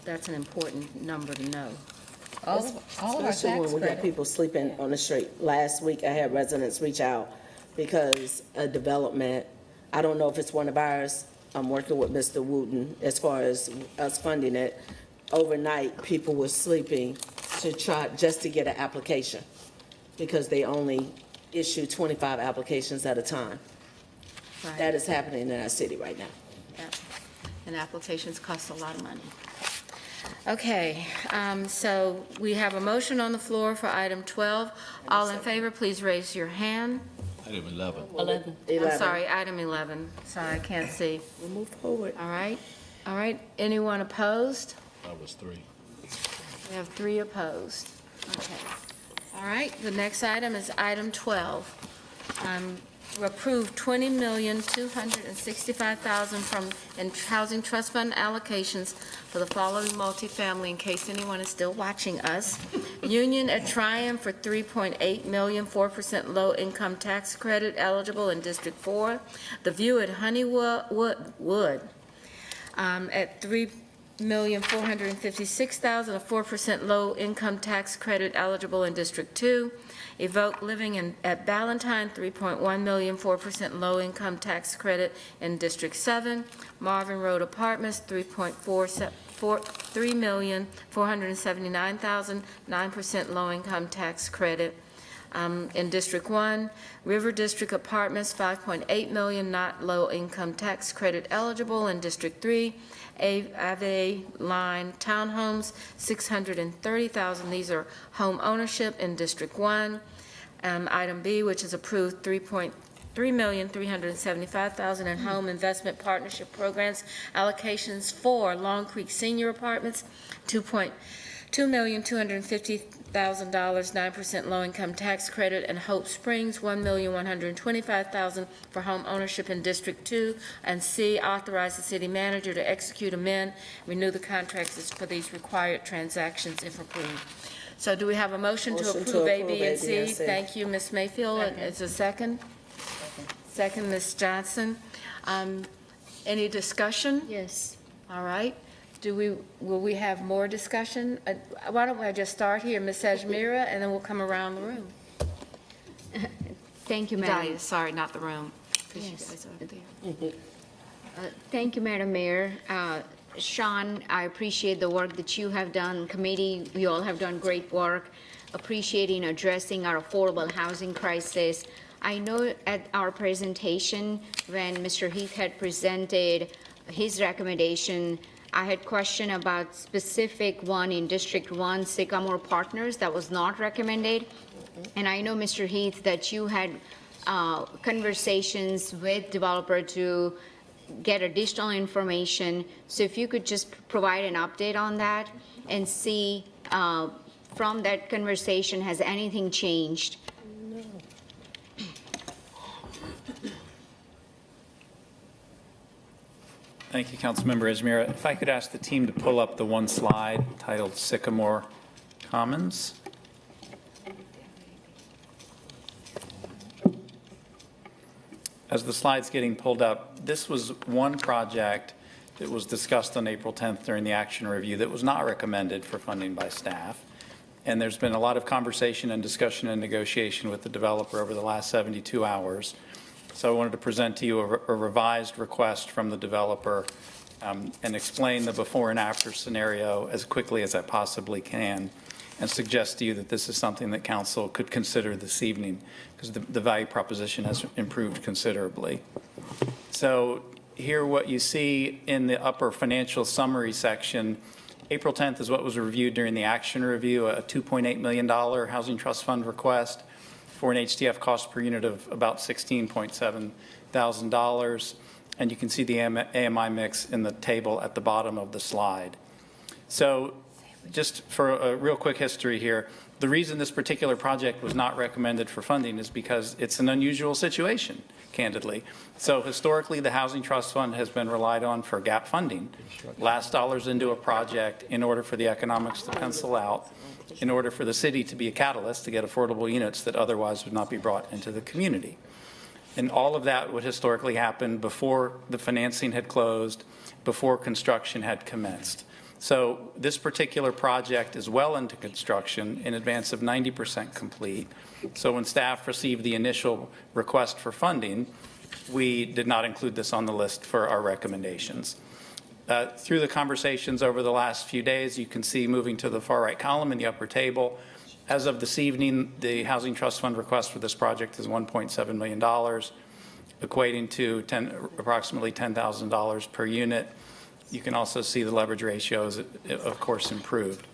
[SPEAKER 1] that's an important number to know.
[SPEAKER 14] All of our Especially when we got people sleeping on the street. Last week, I had residents reach out because a development, I don't know if it's one of ours, I'm working with Mr. Wooten as far as us funding it. Overnight, people were sleeping to try, just to get an application because they only issue 25 applications at a time.
[SPEAKER 1] Right.
[SPEAKER 14] That is happening in our city right now.
[SPEAKER 1] Yeah. And applications cost a lot of money. Okay, so we have a motion on the floor for item 12. All in favor, please raise your hand.
[SPEAKER 8] Item 11.
[SPEAKER 13] 11.
[SPEAKER 1] I'm sorry, item 11. Sorry, I can't see.
[SPEAKER 14] We'll move forward.
[SPEAKER 1] All right, all right. Anyone opposed?
[SPEAKER 8] That was 3.
[SPEAKER 1] We have 3 opposed. Okay. All right, the next item is item 12. Approve $20,265,000 from Housing Trust Fund allocations for the following multifamily, in case anyone is still watching us. Union at Triumph for $3.8 million, 4% low-income tax credit eligible in District 4. The View at Honeywood at $3,456,000, a 4% low-income tax credit eligible in District 2. Evoke Living at Ballantyne, $3.1 million, 4% low-income tax credit in District 7. Marvin Road Apartments, $3,479,000, 9% low-income tax credit in District 1. River District Apartments, $5.8 million, not low-income tax credit eligible in District 3. Ave Line Townhomes, $630,000. These are home ownership in District 1. Item B, which is approved, $3,375,000 in home investment partnership programs. Allocations for Long Creek Senior Apartments, $2,250,000, 9% low-income tax credit, and Hope Springs, $1,125,000 for home ownership in District 2. And C, authorize the city manager to execute, amend, renew the contracts for these required transactions if approved. So do we have a motion to approve A, B, and C? Thank you, Ms. Mayfield. Is a second? Second, Ms. Johnson. Any discussion?
[SPEAKER 17] Yes.
[SPEAKER 1] All right. Will we have more discussion? Why don't I just start here, Ms. Ajmira, and then we'll come around the room.
[SPEAKER 17] Thank you, Madam.
[SPEAKER 1] Dahlia, sorry, not the room, because you
[SPEAKER 17] Yes.
[SPEAKER 1] guys are up there.
[SPEAKER 17] Thank you, Madam Mayor. Sean, I appreciate the work that you have done. Committee, you all have done great work appreciating addressing our affordable housing crisis. I know at our presentation, when Mr. Heath had presented his recommendation, I had questioned about specific one in District 1, Sycamore Partners, that was not recommended. And I know, Mr. Heath, that you had conversations with developer to get additional information. So if you could just provide an update on that and see from that conversation, has anything changed?
[SPEAKER 18] Thank you, Councilmember Ajmira. If I could ask the team to pull up the one slide titled Sycamore Commons. As the slide's getting pulled up, this was one project that was discussed on April 10th during the action review that was not recommended for funding by staff. And there's been a lot of conversation and discussion and negotiation with the developer over the last 72 hours. So I wanted to present to you a revised request from the developer and explain the before and after scenario as quickly as I possibly can, and suggest to you that this is something that council could consider this evening, because the value proposition has improved considerably. So here what you see in the upper financial summary section, April 10th is what was reviewed during the action review, a $2.8 million Housing Trust Fund request for an HDF cost per unit of about $16.7 thousand. And you can see the AMI mix in the table at the bottom of the slide. So just for a real quick history here, The reason this particular project was not recommended for funding is because it's an unusual situation, candidly. So historically, the Housing Trust Fund has been relied on for gap funding. Last dollars into a project in order for the economics to pencil out, in order for the city to be a catalyst to get affordable units that otherwise would not be brought into the community. And all of that would historically happen before the financing had closed, before construction had commenced. So this particular project is well into construction, in advance of 90% complete. So when staff received the initial request for funding, we did not include this on the list for our recommendations. Through the conversations over the last few days, you can see moving to the far right column in the upper table, as of this evening, the Housing Trust Fund request for this project is $1.7 million, equating to approximately $10,000 per unit. You can also see the leverage ratios, of course, improved.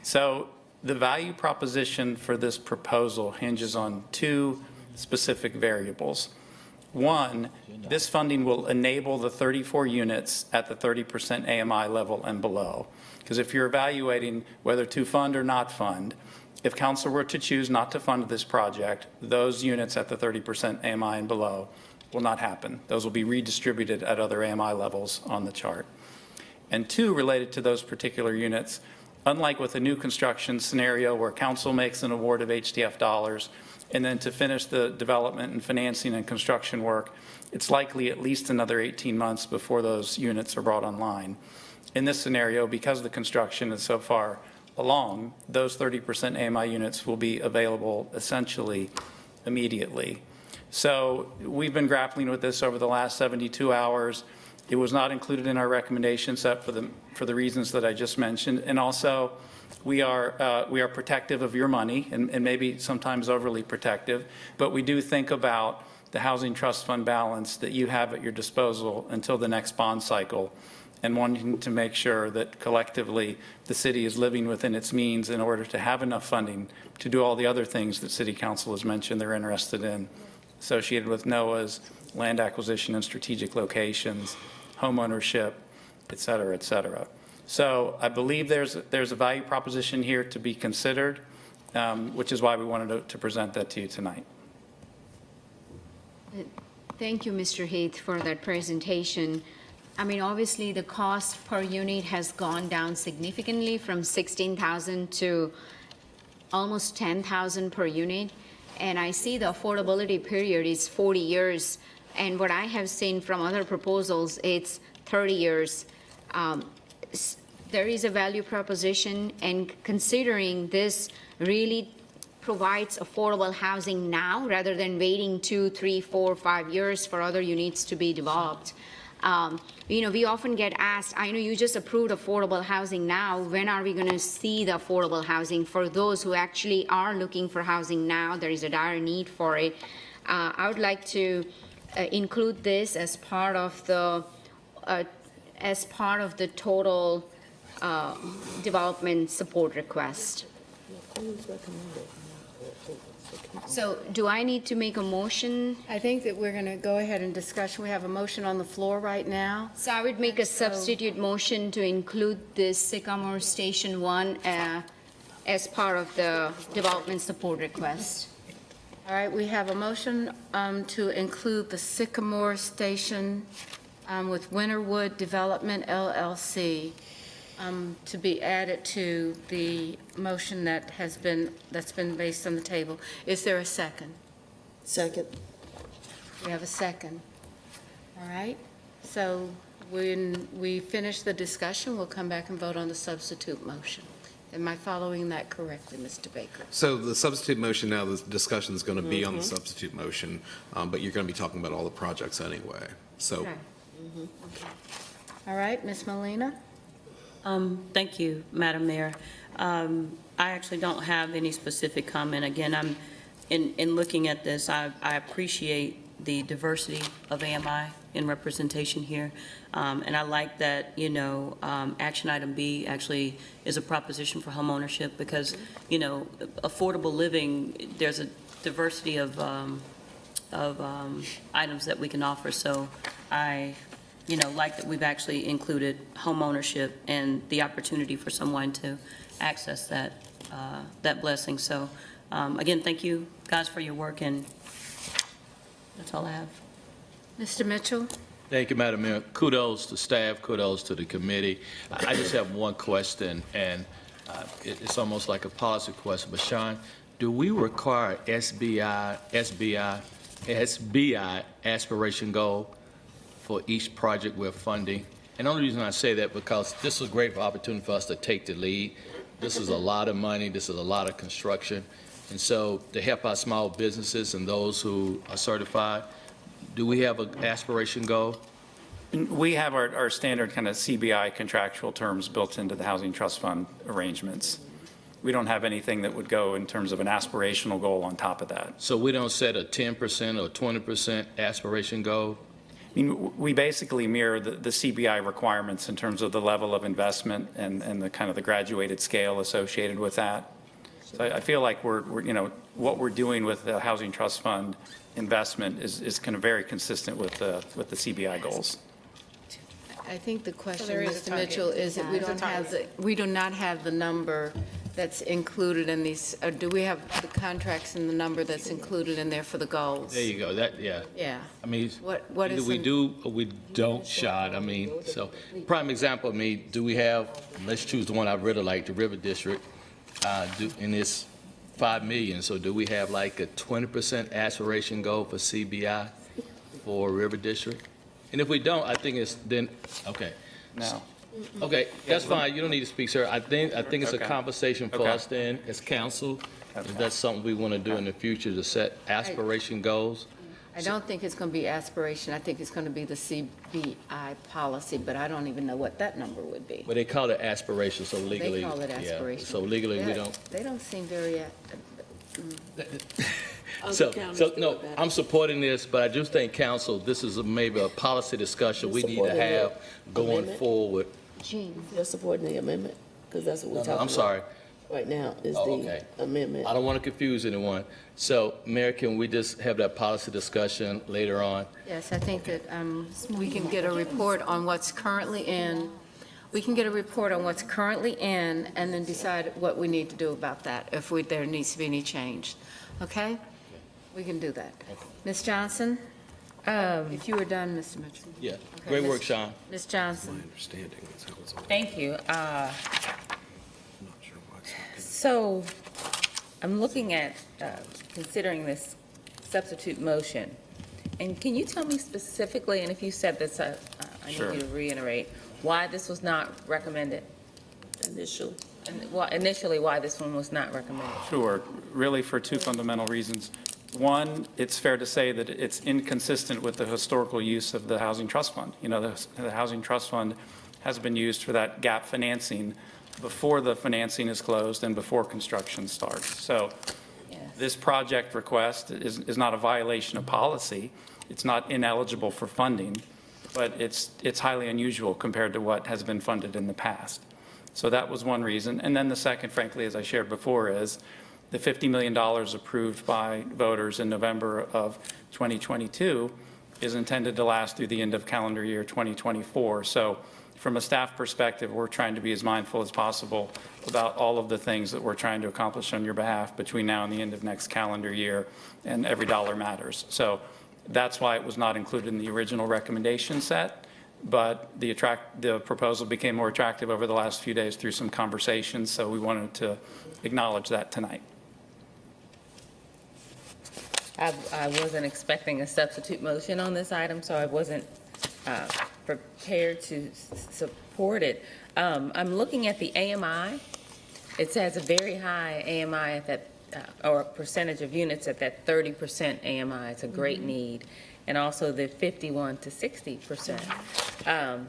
[SPEAKER 18] So the value proposition for this proposal hinges on two specific variables. One, this funding will enable the 34 units at the 30% AMI level and below. Because if you're evaluating whether to fund or not fund, if council were to choose not to fund this project, those units at the 30% AMI and below will not happen. Those will be redistributed at other AMI levels on the chart. And two, related to those particular units, unlike with a new construction scenario where council makes an award of HTF dollars, and then to finish the development and financing and construction work, it's likely at least another 18 months before those units are brought online. In this scenario, because the construction is so far along, those 30% AMI units will be available essentially immediately. So we've been grappling with this over the last 72 hours. It was not included in our recommendation set for the reasons that I just mentioned. And also, we are protective of your money and maybe sometimes overly protective, but we do think about the Housing Trust Fund balance that you have at your disposal until the next bond cycle, and wanting to make sure that collectively the city is living within its means in order to have enough funding to do all the other things that City Council has mentioned they're interested in, associated with NOAA's land acquisition and strategic locations, home ownership, et cetera, et cetera. So I believe there's a value proposition here to be considered, which is why we wanted to present that to you tonight.
[SPEAKER 17] Thank you, Mr. Heath, for that presentation. I mean, obviously, the cost per unit has gone down significantly from 16,000 to almost 10,000 per unit. And I see the affordability period is 40 years. And what I have seen from other proposals, it's 30 years. There is a value proposition, and considering this really provides affordable housing now rather than waiting 2, 3, 4, 5 years for other units to be developed. We often get asked, I know you just approved affordable housing now, when are we going to see the affordable housing for those who actually are looking for housing now? There is a dire need for it. I would like to include this as part of the total development support request. So do I need to make a motion?
[SPEAKER 1] I think that we're going to go ahead and discuss. We have a motion on the floor right now.
[SPEAKER 17] So I would make a substitute motion to include this Sycamore Station 1 as part of the development support request.
[SPEAKER 1] All right, we have a motion to include the Sycamore Station with Winterwood Development LLC to be added to the motion that's been based on the table. Is there a second?
[SPEAKER 12] Second.
[SPEAKER 1] We have a second. All right, so when we finish the discussion, we'll come back and vote on the substitute motion. Am I following that correctly, Mr. Baker?
[SPEAKER 19] So the substitute motion, now the discussion is going to be on the substitute motion, but you're going to be talking about all the projects anyway. So,
[SPEAKER 1] Okay. All right, Ms. Molina?
[SPEAKER 13] Thank you, Madam Mayor. I actually don't have any specific comment. Again, in looking at this, I appreciate the diversity of AMI in representation here. And I like that, action item B actually is a proposition for homeownership because, affordable living, there's a diversity of items that we can offer. So I like that we've actually included homeownership and the opportunity for someone to access that that blessing. So again, thank you guys for your work, and that's all I have.
[SPEAKER 1] Mr. Mitchell?
[SPEAKER 8] Thank you, Madam Mayor. Kudos to staff, kudos to the committee. I just have one question, and it's almost like a policy question. But Sean, do we require SBI aspiration goal for each project we're funding? And the only reason I say that because this is a great opportunity for us to take the lead. This is a lot of money. This is a lot of construction. And so to help our small businesses and those who are certified, do we have an aspiration goal?
[SPEAKER 18] We have our standard kind of CBI contractual terms built into the Housing Trust Fund arrangements. We don't have anything that would go in terms of an aspirational goal on top of that.
[SPEAKER 8] So we don't set a 10% or 20% aspiration goal?
[SPEAKER 18] I mean, we basically mirror the CBI requirements in terms of the level of investment and the kind of the graduated scale associated with that. So I feel like we're you know, what we're doing with the Housing Trust Fund investment is kind of very consistent with the CBI goals.
[SPEAKER 1] I think the question,
[SPEAKER 22] there is a
[SPEAKER 1] Mr.
[SPEAKER 22] target.
[SPEAKER 1] Mitchell, is that we
[SPEAKER 22] There's a
[SPEAKER 1] don't have
[SPEAKER 22] target.
[SPEAKER 1] we do not have the number that's included in these, or do we have the contracts and the number that's included in there for the goals?
[SPEAKER 8] There you go. That, yeah.
[SPEAKER 1] Yeah.
[SPEAKER 8] I mean,
[SPEAKER 1] What
[SPEAKER 8] either
[SPEAKER 1] is
[SPEAKER 8] we
[SPEAKER 1] in-
[SPEAKER 8] do or we don't, Sean. I mean, so prime example, I mean, do we have, let's choose the one I really like, the River District, in this 5 million. So do we have like a 20% aspiration goal for CBI for River District? And if we don't, I think it's then, okay.
[SPEAKER 18] No.
[SPEAKER 8] Okay, that's fine. You don't need to speak, sir. I think it's a
[SPEAKER 18] Okay.
[SPEAKER 8] conversation for
[SPEAKER 18] Okay.
[SPEAKER 8] us then as council.
[SPEAKER 18] That's
[SPEAKER 8] If that's something we want to do in the future to set aspiration goals.
[SPEAKER 1] I don't think it's going to be aspiration. I think it's going to be the CBI policy, but I don't even know what that number would be.
[SPEAKER 8] But they call it aspiration, so legally.
[SPEAKER 1] They call it
[SPEAKER 8] yeah.
[SPEAKER 1] aspiration.
[SPEAKER 8] So legally, we
[SPEAKER 1] They-
[SPEAKER 8] don't.
[SPEAKER 1] They don't seem very,
[SPEAKER 8] So, no, I'm supporting this, but I just think council, this is maybe a policy discussion we need to have going forward.
[SPEAKER 14] You're supporting the amendment? Because that's what we're talking about.
[SPEAKER 8] I'm sorry.
[SPEAKER 14] Right now is
[SPEAKER 8] Oh, okay.
[SPEAKER 14] the amendment.
[SPEAKER 8] I don't want to confuse anyone. So, Mayor, can we just have that policy discussion later on?
[SPEAKER 1] yes, I think that we can get a report on what's currently in. We can get a report on what's currently in and then decide what we need to do about that, if there needs to be any change. Okay? We can do that. Ms. Johnson? If you were done, Mr. Mitchell.
[SPEAKER 8] Yeah,
[SPEAKER 1] Okay,
[SPEAKER 8] great
[SPEAKER 1] Ms.
[SPEAKER 8] work, Sean.
[SPEAKER 1] Ms. Johnson?
[SPEAKER 19] Understanding is how it's all.
[SPEAKER 20] Thank you.
[SPEAKER 19] I'm not sure why it's not.
[SPEAKER 20] So I'm looking at considering this substitute motion. And can you tell me specifically, and if you said this, I
[SPEAKER 18] Sure.
[SPEAKER 20] need you to reiterate, why this was not recommended?
[SPEAKER 14] Initial.
[SPEAKER 20] Well, initially, why this one was not recommended?
[SPEAKER 18] Sure, really for two fundamental reasons. One, it's fair to say that it's inconsistent with the historical use of the Housing Trust Fund. You know, the Housing Trust Fund has been used for that gap financing before the financing is closed and before construction starts. So this project request is not a violation of policy. It's not ineligible for funding, but it's highly unusual compared to what has been funded in the past. So that was one reason. And then the second, frankly, as I shared before, is the $50 million approved by voters in November of 2022 is intended to last through the end of calendar year 2024. So from a staff perspective, we're trying to be as mindful as possible about all of the things that we're trying to accomplish on your behalf between now and the end of next calendar year, and every dollar matters. So that's why it was not included in the original recommendation set. But the proposal became more attractive over the last few days through some conversations, so we wanted to acknowledge that tonight.
[SPEAKER 20] I wasn't expecting a substitute motion on this item, so I wasn't prepared to support it. I'm looking at the AMI. It says a very high AMI at that, or percentage of units at that 30% AMI. It's a great need. And also the 51 to 60%.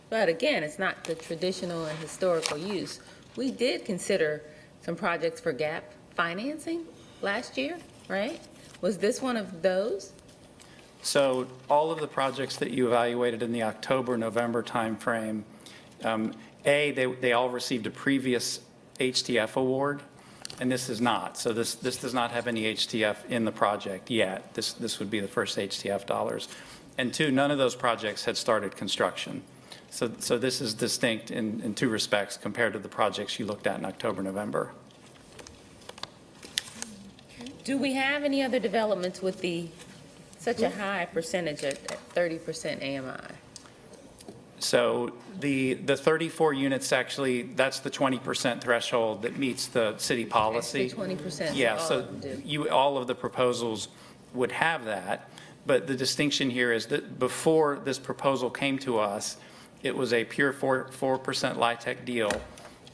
[SPEAKER 20] But again, it's not the traditional and historical use. We did consider some projects for gap financing last year, right? Was this one of those?
[SPEAKER 18] So all of the projects that you evaluated in the October-November timeframe, they all received a previous HTF award, and this is not. So this does not have any HTF in the project yet. This would be the first HTF dollars. And two, none of those projects had started construction. So this is distinct in two respects compared to the projects you looked at in October, November.
[SPEAKER 20] Do we have any other developments with such a high percentage at 30% AMI?
[SPEAKER 18] So the 34 units, actually, that's the 20% threshold that meets the city policy.
[SPEAKER 20] The 20%.
[SPEAKER 18] Yeah,
[SPEAKER 20] all
[SPEAKER 18] so
[SPEAKER 20] of them do.
[SPEAKER 18] all of the proposals would have that, but the distinction here is that before this proposal came to us, it was a pure 4% LIHTC deal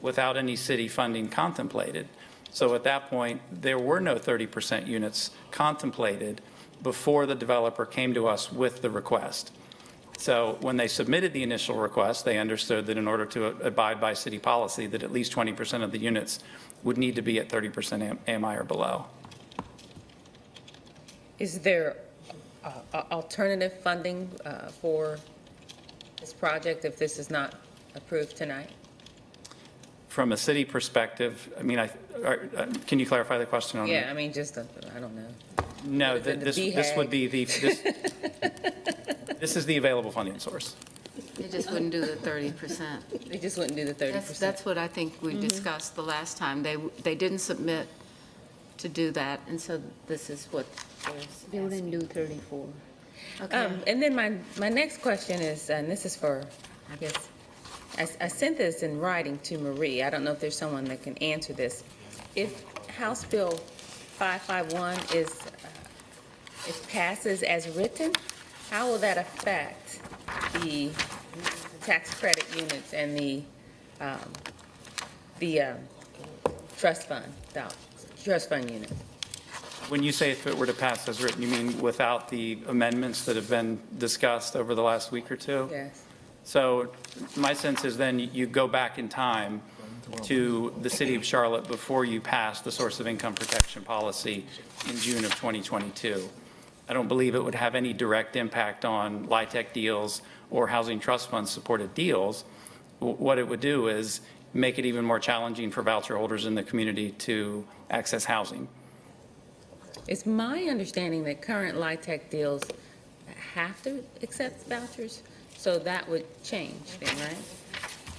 [SPEAKER 18] without any city funding contemplated. So at that point, there were no 30% units contemplated before the developer came to us with the request. So when they submitted the initial request, they understood that in order to abide by city policy, that at least 20% of the units would need to be at 30% AMI or below.
[SPEAKER 20] Is there alternative funding for this project if this is not approved tonight?
[SPEAKER 18] From a city perspective, I mean, can you clarify the question on that?
[SPEAKER 20] Yeah, I mean, just, I don't know.
[SPEAKER 18] No,
[SPEAKER 20] The
[SPEAKER 18] this would be this is the available funding source.
[SPEAKER 1] They just wouldn't do the 30%.
[SPEAKER 20] They just wouldn't do the 30%.
[SPEAKER 1] That's what I think we discussed the last time. They didn't submit to do that, and so this is what
[SPEAKER 17] They wouldn't do 34.
[SPEAKER 1] Okay.
[SPEAKER 20] And then my next question is, and this is for, I guess, I sent this in writing to Marie. I don't know if there's someone that can answer this. If House Bill 551 if passes as written, how will that affect the tax credit units and the trust fund unit?
[SPEAKER 18] When you say if it were to pass as written, you mean without the amendments that have been discussed over the last week or two?
[SPEAKER 20] Yes.
[SPEAKER 18] So my sense is then you go back in time to the city of Charlotte before you pass the source of income protection policy in June of 2022. I don't believe it would have any direct impact on LIHTC deals or housing trust fund supported deals. What it would do is make it even more challenging for voucher holders in the community to access housing.
[SPEAKER 20] It's my understanding that current LIHTC deals have to accept vouchers, so that would change then, right?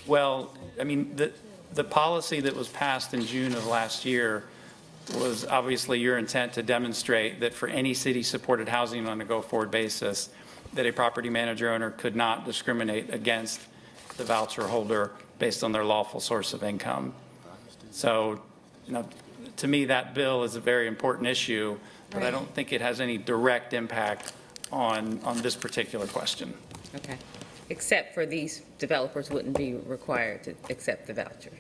[SPEAKER 18] Well, I mean, the policy that was passed in June of last year was obviously your intent to demonstrate that for any city-supported housing on a go-forward basis, that a property manager owner could not discriminate against the voucher holder based on their lawful source of income. So, to me, that bill is a very important issue, but I don't think it has any direct impact on this particular question.
[SPEAKER 20] Okay. Except for these developers wouldn't be required to accept the voucher.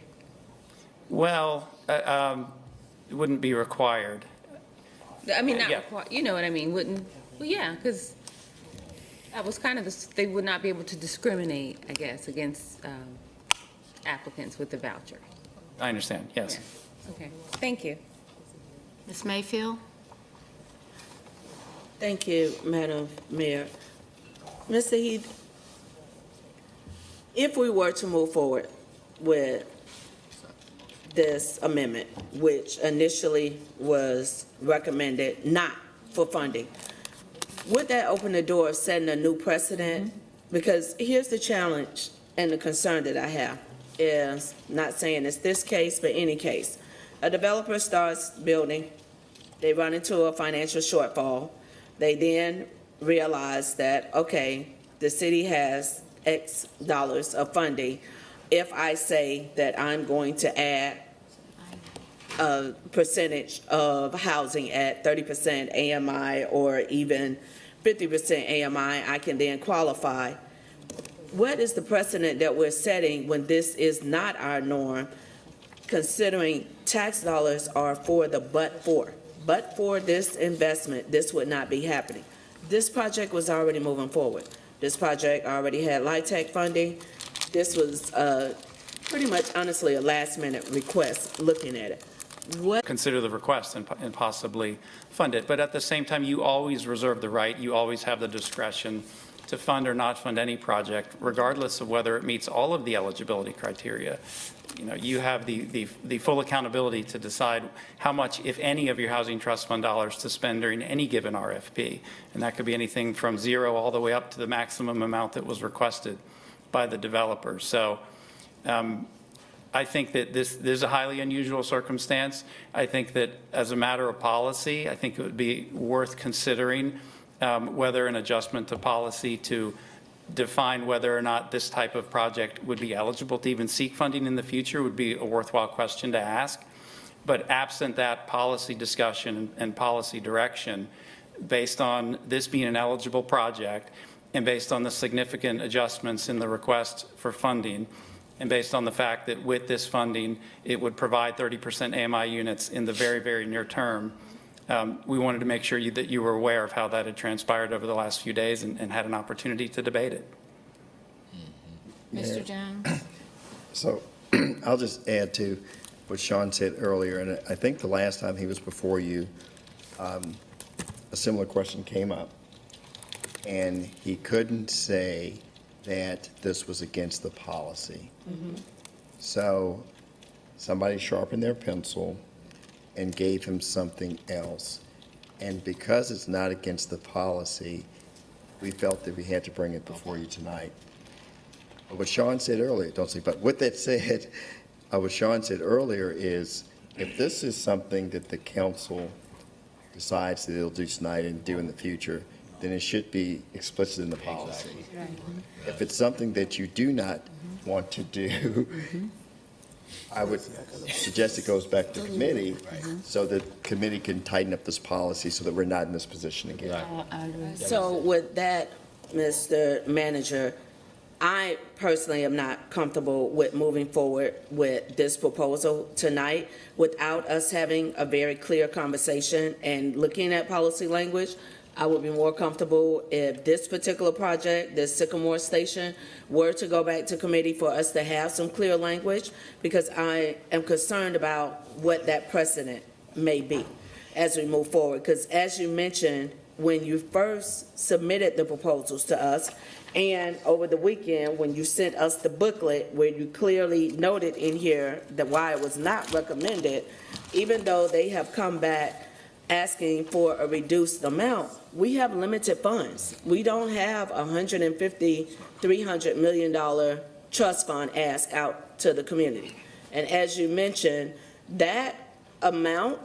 [SPEAKER 18] Well, it wouldn't be required.
[SPEAKER 20] I mean, not
[SPEAKER 18] Yeah.
[SPEAKER 20] required, you know what I mean, wouldn't, well, yeah, because that was kind of, they would not be able to discriminate, I guess, against applicants with the voucher.
[SPEAKER 18] I understand, yes.
[SPEAKER 20] Okay, thank you.
[SPEAKER 1] Ms. Mayfield?
[SPEAKER 14] Thank you, Madam Mayor. Mr. Heath, if we were to move forward with this amendment, which initially was recommended not for funding, would that open the door of setting a new precedent? Because here's the challenge and the concern that I have is, not saying it's this case, but any case. A developer starts building, they run into a financial shortfall. They then realize that, okay, the city has X dollars of funding. If I say that I'm going to add a percentage of housing at 30% AMI or even 50% AMI, I can then qualify. What is the precedent that we're setting when this is not our norm, considering tax dollars are for the but for? But for this investment, this would not be happening. This project was already moving forward. This project already had LIHTC funding. This was pretty much, honestly, a last-minute request looking at it.
[SPEAKER 18] Consider the request and possibly fund it. But at the same time, you always reserve the right, you always have the discretion to fund or not fund any project, regardless of whether it meets all of the eligibility criteria. You have the full accountability to decide how much, if any, of your housing trust fund dollars to spend during any given RFP. And that could be anything from zero all the way up to the maximum amount that was requested by the developer. So I think that this is a highly unusual circumstance. I think that as a matter of policy, I think it would be worth considering whether an adjustment to policy to define whether or not this type of project would be eligible to even seek funding in the future would be a worthwhile question to ask. But absent that policy discussion and policy direction, based on this being an eligible project and based on the significant adjustments in the request for funding, and based on the fact that with this funding, it would provide 30% AMI units in the very, very near term, we wanted to make sure that you were aware of how that had transpired over the last few days and had an opportunity to debate it.
[SPEAKER 1] Mr. Jones?
[SPEAKER 10] So I'll just add to what Sean said earlier, and I think the last time he was before you, a similar question came up, and he couldn't say that this was against the policy. So somebody sharpened their pencil and gave him something else. And because it's not against the policy, we felt that we had to bring it before you tonight. But what Sean said earlier, don't say, but with that said, what Sean said earlier is, if this is something that the council decides that it'll do tonight and do in the future, then it should be explicit in the policy. If it's something that you do not want to do, I would suggest it goes back to committee so that committee can tighten up this policy so that we're not in this position again.
[SPEAKER 14] So with that, Mr. Manager, I personally am not comfortable with moving forward with this proposal tonight without us having a very clear conversation and looking at policy language. I would be more comfortable if this particular project, this Sycamore Station, were to go back to committee for us to have some clear language, because I am concerned about what that precedent may be as we move forward. Because as you mentioned, when you first submitted the proposals to us, and over the weekend, when you sent us the booklet where you clearly noted in here that why it was not recommended, even though they have come back asking for a reduced amount, we have limited funds. We don't have $150, $300 million trust fund ask out to the community. And as you mentioned, that amount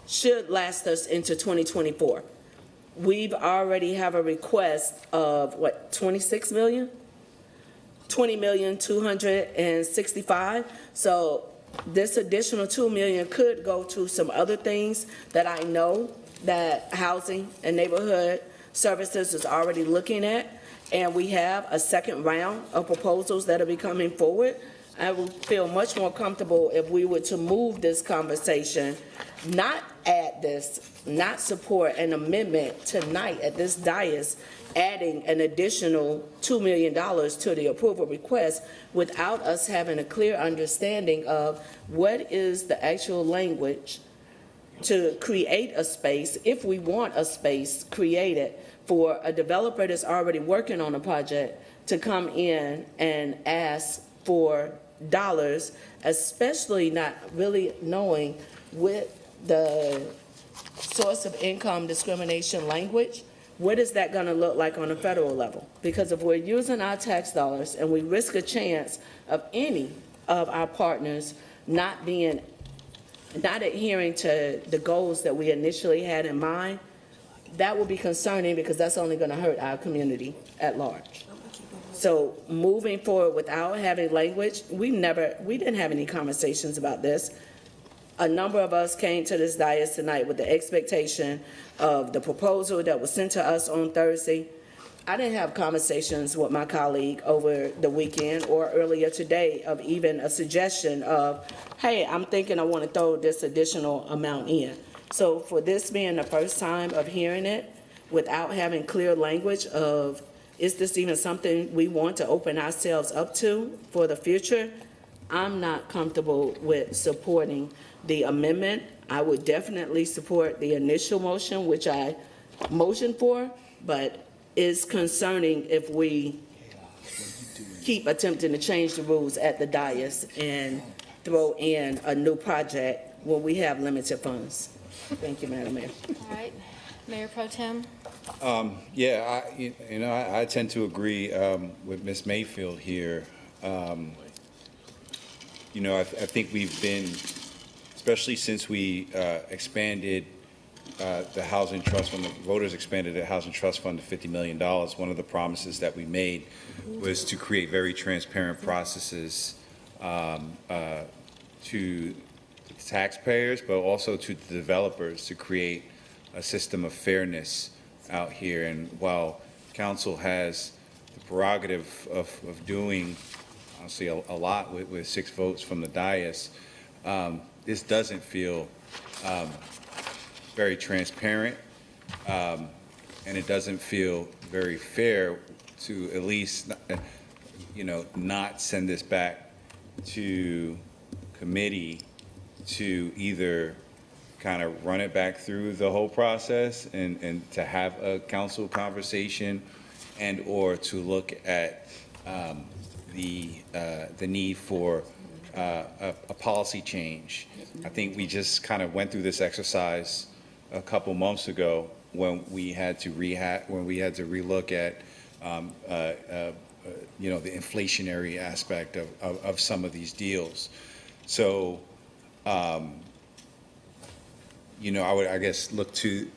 [SPEAKER 14] should last us into 2024. We've already have a request of, what, 26 million? 20,265,000. So this additional 2 million could go to some other things that I know that Housing and Neighborhood Services is already looking at. And we have a second round of proposals that will be coming forward. I would feel much more comfortable if we were to move this conversation, not add this, not support an amendment tonight at this dais, adding an additional $2 million to the approval request without us having a clear understanding of what is the actual language to create a space, if we want a space created for a developer that's already working on a project to come in and ask for dollars, especially not really knowing with the source of income discrimination language, what is that going to look like on a federal level? Because if we're using our tax dollars and we risk a chance of any of our partners not adhering to the goals that we initially had in mind, that will be concerning, because that's only going to hurt our community at large. So moving forward without having language, we didn't have any conversations about this. A number of us came to this dais tonight with the expectation of the proposal that was sent to us on Thursday. I didn't have conversations with my colleague over the weekend or earlier today of even a suggestion of, hey, I'm thinking I want to throw this additional amount in. So for this being the first time of hearing it without having clear language of, is this even something we want to open ourselves up to for the future? I'm not comfortable with supporting the amendment. I would definitely support the initial motion, which I motioned for, but it's concerning if we keep attempting to change the rules at the dais and throw in a new project when we have limited funds. Thank you, Madam Mayor.
[SPEAKER 1] All right. Mayor Pro Tem?
[SPEAKER 15] Yeah, I tend to agree with Ms. Mayfield here.
[SPEAKER 9] you know, I think we've been, especially since we expanded the Housing Trust Fund, the voters expanded the Housing Trust Fund to $50 million, one of the promises that we made was to create very transparent processes to the taxpayers, but also to the developers, to create a system of fairness out here. And while council has the prerogative of doing, I'll say, a lot with 6 votes from the dais, this doesn't feel very transparent, and it doesn't feel very fair to at least, you know, not send this back to committee to either kind of run it back through the whole process and to have a council conversation, and or to look at the need for a policy change. I think we just kind of went through this exercise a couple months ago when we had to relook at you know, the inflationary aspect of some of these deals. So, you know, I would, I guess, look to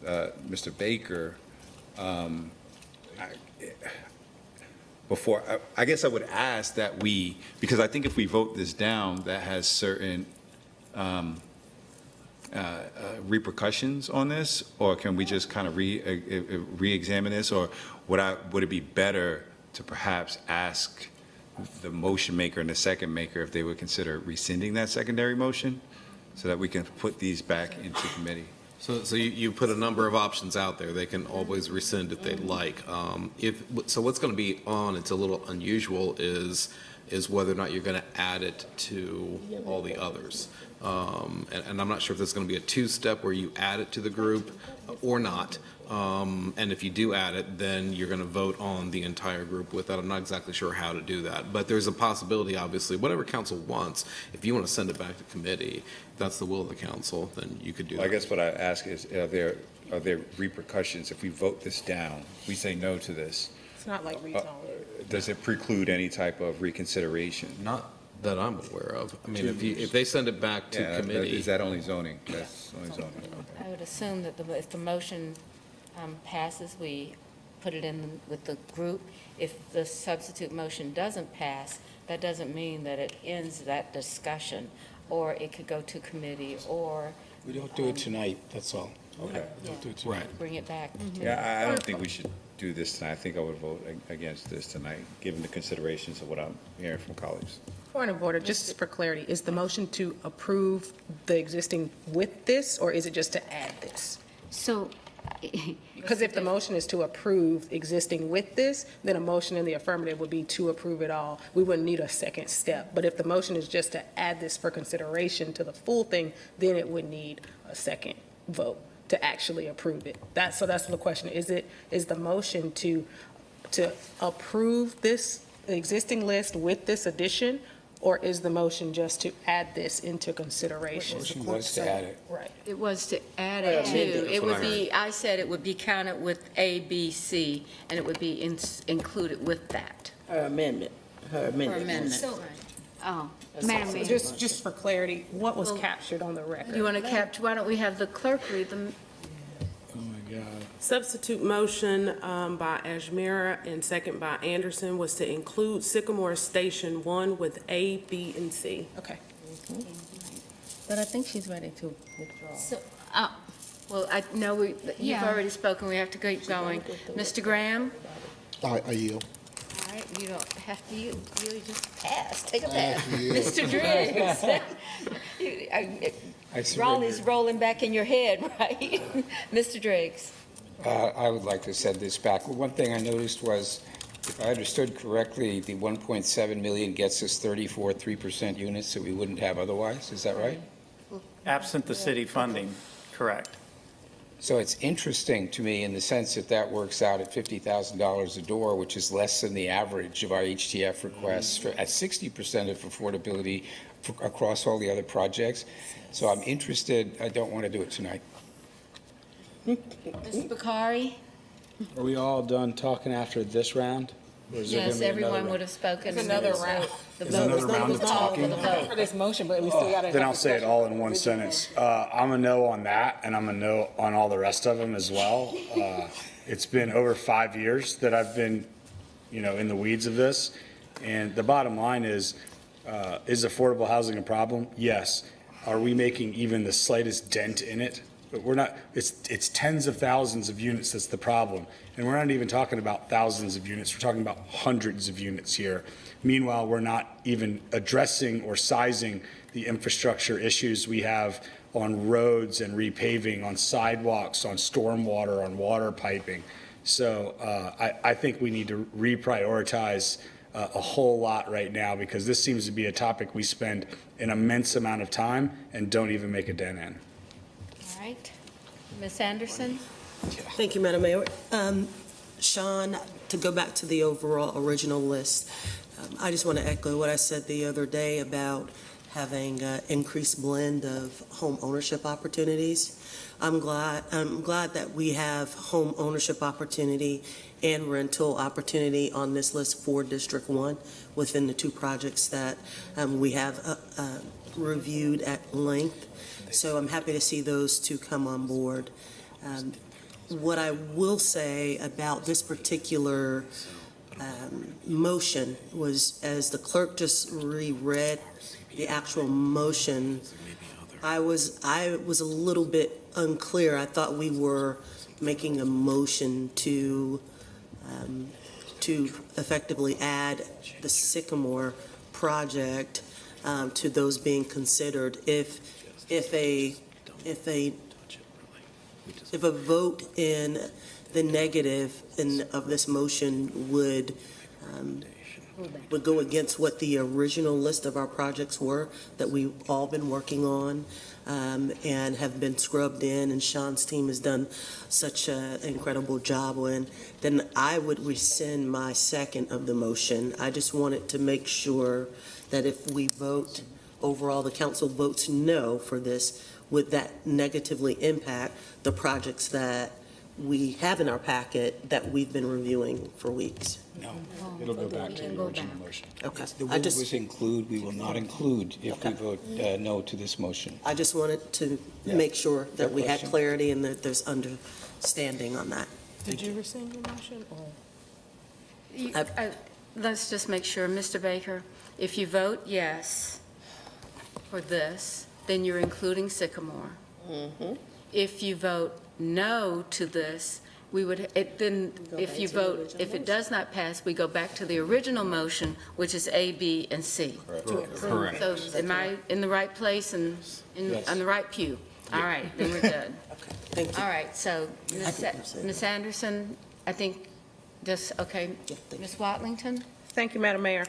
[SPEAKER 9] Mr. Baker. I guess I would ask that we, because I think if we vote this down, that has certain repercussions on this, or can we just kind of re-examine this, or would it be better to perhaps ask the motion maker and the second maker if they would consider rescinding that secondary motion so that we can put these back into committee?
[SPEAKER 19] So you put a number of options out there. They can always rescind if they'd like. So what's going to be on, it's a little unusual, is whether or not you're going to add it to all the others. And I'm not sure if there's going to be a 2-step where you add it to the group or not. And if you do add it, then you're going to vote on the entire group with that. I'm not exactly sure how to do that. But there's a possibility, obviously, whatever council wants, if you want to send it back to committee, if that's the will of the council, then you could do that.
[SPEAKER 9] I guess what I ask is, are there repercussions if we vote this down, we say no to this?
[SPEAKER 22] It's not like rezone.
[SPEAKER 9] Does it preclude any type of reconsideration?
[SPEAKER 19] Not that I'm aware of. I mean, if they send it back to committee.
[SPEAKER 9] Is that only zoning? That's only zoning.
[SPEAKER 4] I would assume that if the motion passes, we put it in with the group. If the substitute motion doesn't pass, that doesn't mean that it ends that discussion, or it could go to committee, or.
[SPEAKER 6] We don't do it tonight, that's all.
[SPEAKER 9] Okay.
[SPEAKER 6] Don't do it tonight.
[SPEAKER 19] Right.
[SPEAKER 4] Bring it back.
[SPEAKER 9] Yeah, I don't think we should do this tonight. I think I would vote against this tonight, given the considerations of what I'm hearing from colleagues.
[SPEAKER 22] Point of order, just for clarity, is the motion to approve the existing with this, or is it just to add this?
[SPEAKER 17] So,
[SPEAKER 22] Because if the motion is to approve existing with this, then a motion in the affirmative would be to approve it all. We wouldn't need a second step. But if the motion is just to add this for consideration to the full thing, then it would need a second vote to actually approve it. So that's the question. Is the motion to approve this existing list with this addition, or is the motion just to add this into consideration?
[SPEAKER 6] Motion was to add it.
[SPEAKER 22] Right.
[SPEAKER 1] It was to add it to, it would be, I said it would be counted with A, B, C, and it would be included with that.
[SPEAKER 12] Her amendment.
[SPEAKER 1] For amendment.
[SPEAKER 17] So, Madam Mayor.
[SPEAKER 22] Just for clarity, what was captured on the record?
[SPEAKER 1] You want to capture, why don't we have the clerk read them?
[SPEAKER 6] Oh, my God.
[SPEAKER 3] Substitute motion by Ajmera and second by Anderson was to include Sycamore Station 1 with A, B, and C.
[SPEAKER 22] Okay.
[SPEAKER 20] But I think she's ready to withdraw.
[SPEAKER 1] So, well, I know you've
[SPEAKER 17] Yeah.
[SPEAKER 1] already spoken, we have to keep going. Mr. Graham?
[SPEAKER 11] I yield.
[SPEAKER 1] All right, you don't have to, you just pass, take a
[SPEAKER 11] I
[SPEAKER 1] pass.
[SPEAKER 11] have to yield.
[SPEAKER 1] Mr. Driggs?
[SPEAKER 6] I surrender.
[SPEAKER 1] Raleigh's rolling back in your head, right? Mr. Driggs?
[SPEAKER 6] I would like to send this back. One thing I noticed was, if I understood correctly, the 1.7 million gets us 3% units that we wouldn't have otherwise. Is that right?
[SPEAKER 18] Absent the city funding, correct.
[SPEAKER 6] So it's interesting to me in the sense that that works out at $50,000 a door, which is less than the average of our HTF requests at 60% of affordability across all the other projects. So I'm interested. I don't want to do it tonight.
[SPEAKER 1] Mr. Bakari?
[SPEAKER 21] Are we all done talking after this round?
[SPEAKER 1] Yes, everyone would have spoken.
[SPEAKER 22] There's another round.
[SPEAKER 1] The
[SPEAKER 7] There's
[SPEAKER 1] vote
[SPEAKER 7] another round of talking?
[SPEAKER 22] For this motion, but we still got to.
[SPEAKER 7] Then I'll say it all in one sentence. I'm a no on that, and I'm a no on all the rest of them as well. It's been over 5 years that I've been, in the weeds of this. And the bottom line is affordable housing a problem? Yes. Are we making even the slightest dent in it? But we're not, it's tens of thousands of units that's the problem. And we're not even talking about thousands of units, we're talking about hundreds of units here. Meanwhile, we're not even addressing or sizing the infrastructure issues we have on roads and repaving, on sidewalks, on stormwater, on water piping. So I think we need to reprioritize a whole lot right now, because this seems to be a topic we spend an immense amount of time and don't even make a dent in.
[SPEAKER 1] All right. Ms. Anderson?
[SPEAKER 12] Thank you, Madam Mayor. Sean, to go back to the overall original list, I just want to echo what I said the other day about having an increased blend of home ownership opportunities. I'm glad that we have home ownership opportunity and rental opportunity on this list for District 1 within the two projects that we have reviewed at length. So I'm happy to see those two come on board. What I will say about this particular motion was, as the clerk just reread the actual motion, I was a little bit unclear. I thought we were making a motion to effectively add the Sycamore project to those being considered. If a vote in the negative of this motion would go against what the original list of our projects were that we've all been working on and have been scrubbed in, and Sean's team has done such an incredible job in, then I would rescind my second of the motion. I just wanted to make sure that if we vote overall, the council votes no for this, would that negatively impact the projects that we have in our packet that we've been reviewing for weeks?
[SPEAKER 6] No, it'll go back to the original motion.
[SPEAKER 12] Okay.
[SPEAKER 6] The word was include, we will not include if we vote no to this motion.
[SPEAKER 12] I just wanted to make sure that we had clarity and that there's understanding on that.
[SPEAKER 22] Did you rescind your motion, or?
[SPEAKER 1] Let's just make sure, Mr. Baker, if you vote yes for this, then you're including Sycamore. If you vote no to this, if it does not pass, we go back to the original motion, which is A, B, and C.
[SPEAKER 9] Correct.
[SPEAKER 1] So am I in the right place and on the right pew? All right, then we're good.
[SPEAKER 12] Thank you.
[SPEAKER 1] All right, so Ms. Anderson, I think, okay. Ms. Watlington?
[SPEAKER 22] Thank you, Madam Mayor.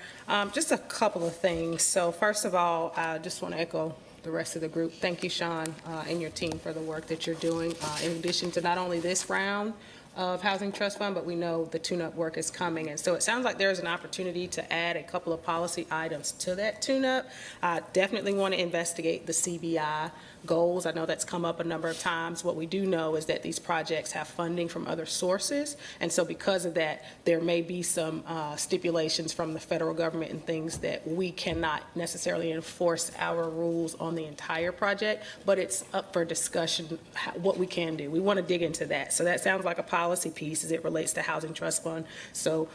[SPEAKER 22] Just a couple of things. So first of all, I just want to echo the rest of the group. Thank you, Sean, and your team for the work that you're doing. In addition to not only this round of Housing Trust Fund, but we know the tune-up work is coming. And so it sounds like there's an opportunity to add a couple of policy items to that tune-up. I definitely want to investigate the CBI goals. I know that's come up a number of times. What we do know is that these projects have funding from other sources. And so because of that, there may be some stipulations from the federal government and things that we cannot necessarily enforce our rules on the entire project, but it's up for discussion what we can do. We want to dig into that. So that sounds like a policy piece as it relates to Housing Trust Fund. So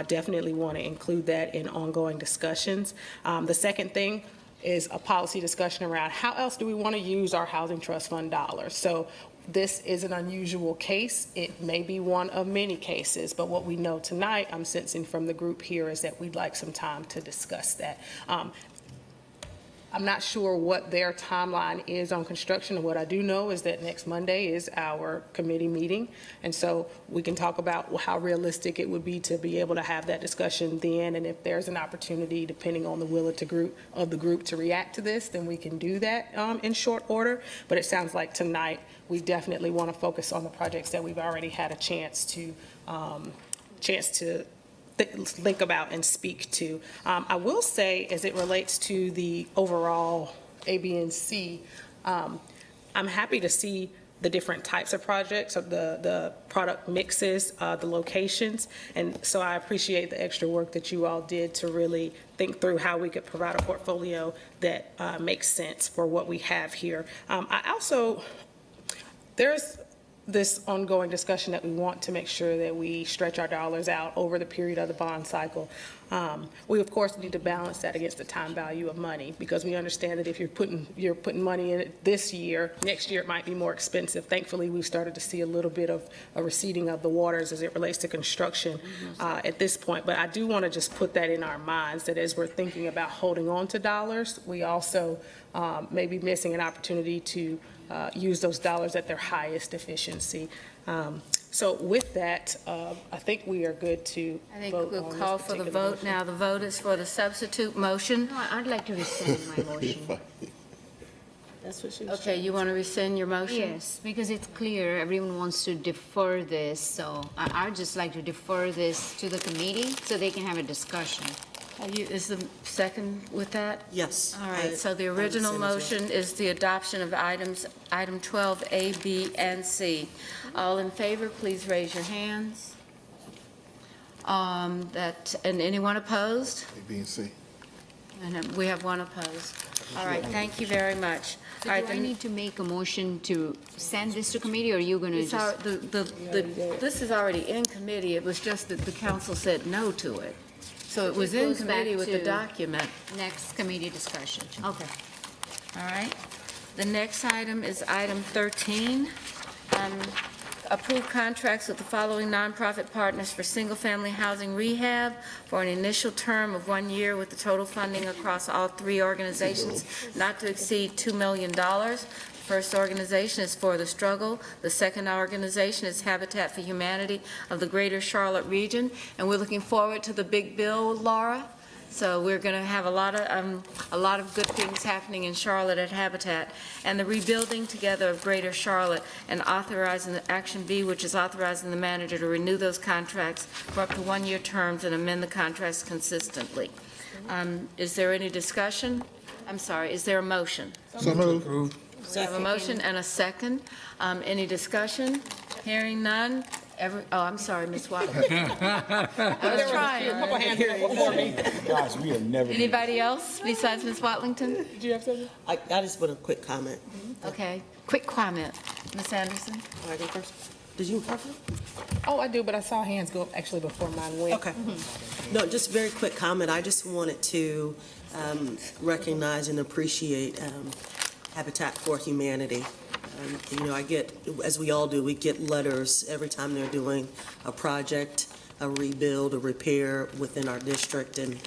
[SPEAKER 22] definitely want to include that in ongoing discussions. The second thing is a policy discussion around how else do we want to use our Housing Trust Fund dollars. So this is an unusual case. It may be one of many cases, but what we know tonight, I'm sensing from the group here, is that we'd like some time to discuss that. I'm not sure what their timeline is on construction. What I do know is that next Monday is our committee meeting. And so we can talk about how realistic it would be to be able to have that discussion then. And if there's an opportunity, depending on the will of the group to react to this, then we can do that in short order. But it sounds like tonight we definitely want to focus on the projects that we've already had a chance to think about and speak to. I will say, as it relates to the overall A, B, and C, I'm happy to see the different types of projects, of the product mixes, the locations. And so I appreciate the extra work that you all did to really think through how we could provide a portfolio that makes sense for what we have here. There's this ongoing discussion that we want to make sure that we stretch our dollars out over the period of the bond cycle. We, of course, need to balance that against the time value of money, because we understand that if you're putting money in it this year, next year it might be more expensive. Thankfully, we've started to see a little bit of a receding of the waters as it relates to construction at this point. But I do want to just put that in our minds, that as we're thinking about holding on to dollars, we also may be missing an opportunity to use those dollars at their highest efficiency. So with that, I think we are good to
[SPEAKER 1] I think
[SPEAKER 22] vote
[SPEAKER 1] we'll
[SPEAKER 22] on this
[SPEAKER 1] call for the
[SPEAKER 22] particular
[SPEAKER 1] vote
[SPEAKER 22] motion.
[SPEAKER 1] now. The vote is for the substitute motion.
[SPEAKER 17] No, I'd like to rescind my motion.
[SPEAKER 12] That's what she was.
[SPEAKER 1] Okay, you want to rescind your motion?
[SPEAKER 17] Yes, because it's clear everyone wants to defer this, so I'd just like to defer this to the committee so they can have a discussion.
[SPEAKER 1] Is the second with that?
[SPEAKER 12] Yes.
[SPEAKER 1] All right, so the original motion is the adoption of item 12A, B, and C. All in favor, please raise your hands. And anyone opposed?
[SPEAKER 11] A, B, and C.
[SPEAKER 1] And we have one opposed. All right, thank you very much.
[SPEAKER 17] So
[SPEAKER 1] All right,
[SPEAKER 17] do I need to make a motion to send this to committee, or are you going to
[SPEAKER 1] it's our-
[SPEAKER 17] just?
[SPEAKER 1] this is already in committee. It was just that the council said no to it. So it was
[SPEAKER 17] It
[SPEAKER 1] in
[SPEAKER 17] goes back
[SPEAKER 1] committee with the
[SPEAKER 17] to-
[SPEAKER 1] document.
[SPEAKER 17] Next committee discussion. Okay.
[SPEAKER 1] All right. The next item is item 13. Approve contracts with the following nonprofit partners for single-family housing rehab for an initial term of 1 year with the total funding across all three organizations not to exceed $2 million. First organization is For the Struggle. The second organization is Habitat for Humanity of the Greater Charlotte region. And we're looking forward to the big bill, Laura. So we're going to have a lot of good things happening in Charlotte at Habitat. And the Rebuilding Together of Greater Charlotte, and authorizing the Action B, which is authorizing the manager to renew those contracts for up to 1-year terms and amend the contracts consistently. Is there any discussion? I'm sorry, is there a motion?
[SPEAKER 11] So moved.
[SPEAKER 1] We have a motion and a second. Any discussion? Hearing none. I'm sorry, Ms. Watley. I was trying.
[SPEAKER 22] Couple hands up before me.
[SPEAKER 9] Guys, we have never.
[SPEAKER 1] Anybody else besides Ms. Watlington?
[SPEAKER 22] Did you have something?
[SPEAKER 12] I just want a quick comment.
[SPEAKER 1] Okay, quick comment. Ms. Anderson?
[SPEAKER 12] I go first? Did you go first?
[SPEAKER 22] Oh, I do, but I saw hands go up actually before mine went.
[SPEAKER 12] Okay. No, just very quick comment. I just wanted to recognize and appreciate Habitat for Humanity. I get, as we all do, we get letters every time they're doing a project, a rebuild, a repair within our district, and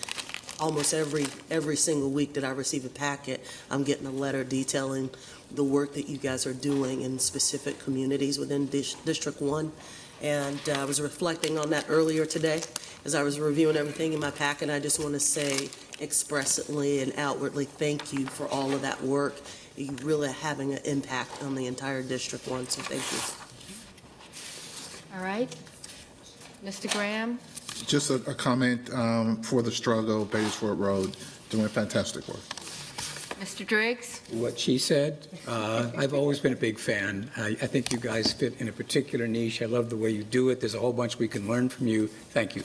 [SPEAKER 12] almost every single week that I receive a packet, I'm getting a letter detailing the work that you guys are doing in specific communities within District 1. And I was reflecting on that earlier today as I was reviewing everything in my packet. I just want to say expressly and outwardly thank you for all of that work. You really are having an impact on the entire District 1, so thank you.
[SPEAKER 1] All right. Mr. Graham?
[SPEAKER 11] Just a comment For the Struggle, Batesford Road, doing fantastic work.
[SPEAKER 1] Mr. Driggs?
[SPEAKER 6] What she said, I've always been a big fan. I think you guys fit in a particular niche. I love the way you do it. There's a whole bunch we can learn from you. Thank you.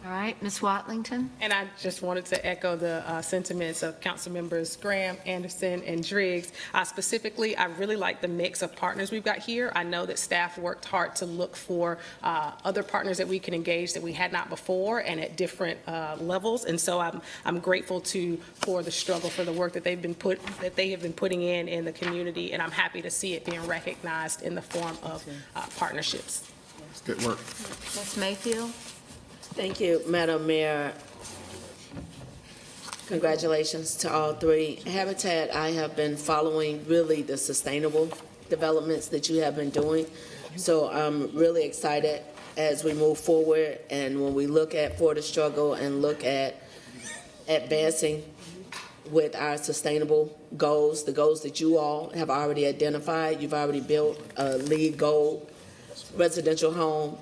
[SPEAKER 1] All right, Ms. Watlington?
[SPEAKER 22] And I just wanted to echo the sentiments of council members Graham, Anderson, and Driggs. Specifically, I really like the mix of partners we've got here. I know that staff worked hard to look for other partners that we can engage that we had not before and at different levels. And so I'm grateful for the struggle, for the work that they have been putting in the community, and I'm happy to see it being recognized in the form of partnerships.
[SPEAKER 11] It's good work.
[SPEAKER 1] Ms. Mayfield?
[SPEAKER 14] Thank you, Madam Mayor. Congratulations to all three. Habitat, I have been following really the sustainable developments that you have been doing. So I'm really excited as we move forward, and when we look at For the Struggle and look at advancing with our sustainable goals, the goals that you all have already identified. You've already built a LEED Gold residential home.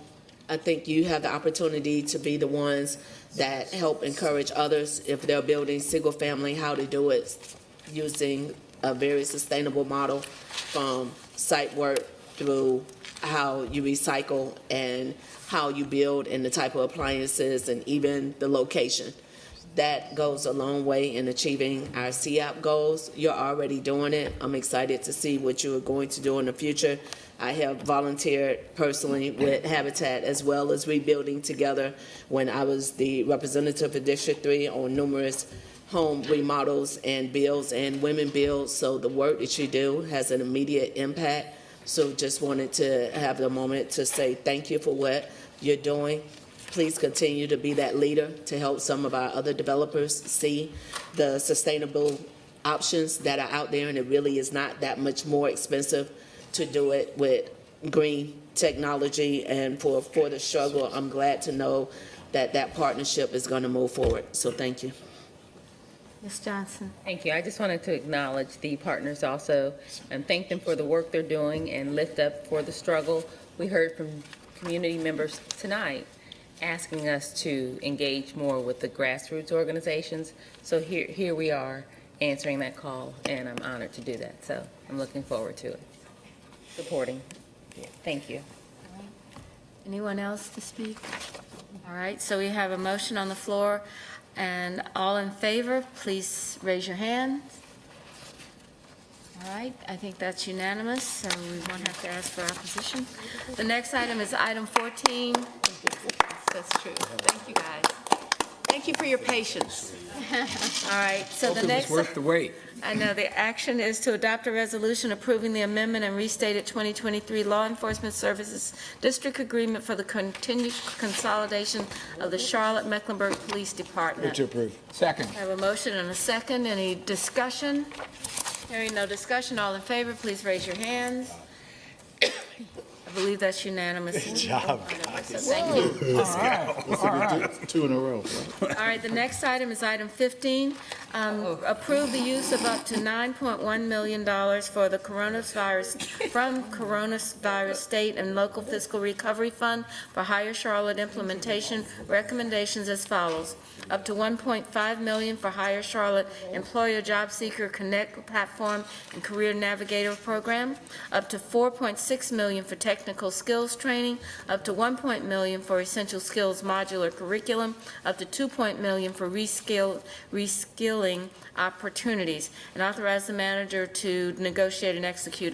[SPEAKER 14] I think you have the opportunity to be the ones that help encourage others if they're building single family, how to do it using a very sustainable model from site work through how you recycle and how you build and the type of appliances and even the location. That goes a long way in achieving our CAP goals. You're already doing it. I'm excited to see what you are going to do in the future. I have volunteered personally with Habitat as well as Rebuilding Together when I was the representative for District 3 on numerous home remodels and builds and women builds. So the work that you do has an immediate impact. So just wanted to have the moment to say thank you for what you're doing. Please continue to be that leader to help some of our other developers see the sustainable options that are out there, and it really is not that much more expensive to do it with green technology. And for the struggle, I'm glad to know that that partnership is going to move forward. So thank you.
[SPEAKER 1] Ms. Johnson.
[SPEAKER 20] Thank you. I just wanted to acknowledge the partners also and thank them for the work they're doing and lift up for the struggle. We heard from community members tonight asking us to engage more with the grassroots organizations. So here we are answering that call, and I'm honored to do that. So I'm looking forward to it, supporting. Thank you.
[SPEAKER 1] Anyone else to speak? All right, so we have a motion on the floor, and all in favor, please raise your hand. All right, I think that's unanimous, so we won't have to ask for opposition. The next item is item 14. That's true. Thank you, guys. Thank you for your patience. All right, so the next.
[SPEAKER 6] It was worth the wait.
[SPEAKER 1] I know, the action is to adopt a resolution approving the amendment and restated 2023 Law Enforcement Services District Agreement for the continued consolidation of the Charlotte-Mecklenburg Police Department.
[SPEAKER 9] Move to approve.
[SPEAKER 6] Second.
[SPEAKER 1] I have a motion and a second. Any discussion? Hearing no discussion, all in favor, please raise your hands. I believe that's unanimous.
[SPEAKER 9] Good job,
[SPEAKER 1] So thank you.
[SPEAKER 11] All right. Two in a row.
[SPEAKER 1] All right, the next item is item 15. Approve the use of up to $9.1 million for the coronavirus state and local fiscal recovery fund for Higher Charlotte implementation. Recommendations as follows. Up to $1.5 million for Higher Charlotte Employer Job Seeker Connect platform and Career Navigator program. Up to $4.6 million for technical skills training. Up to $1 million for essential skills modular curriculum. Up to $2 million for reskilling opportunities, and authorize the manager to negotiate and execute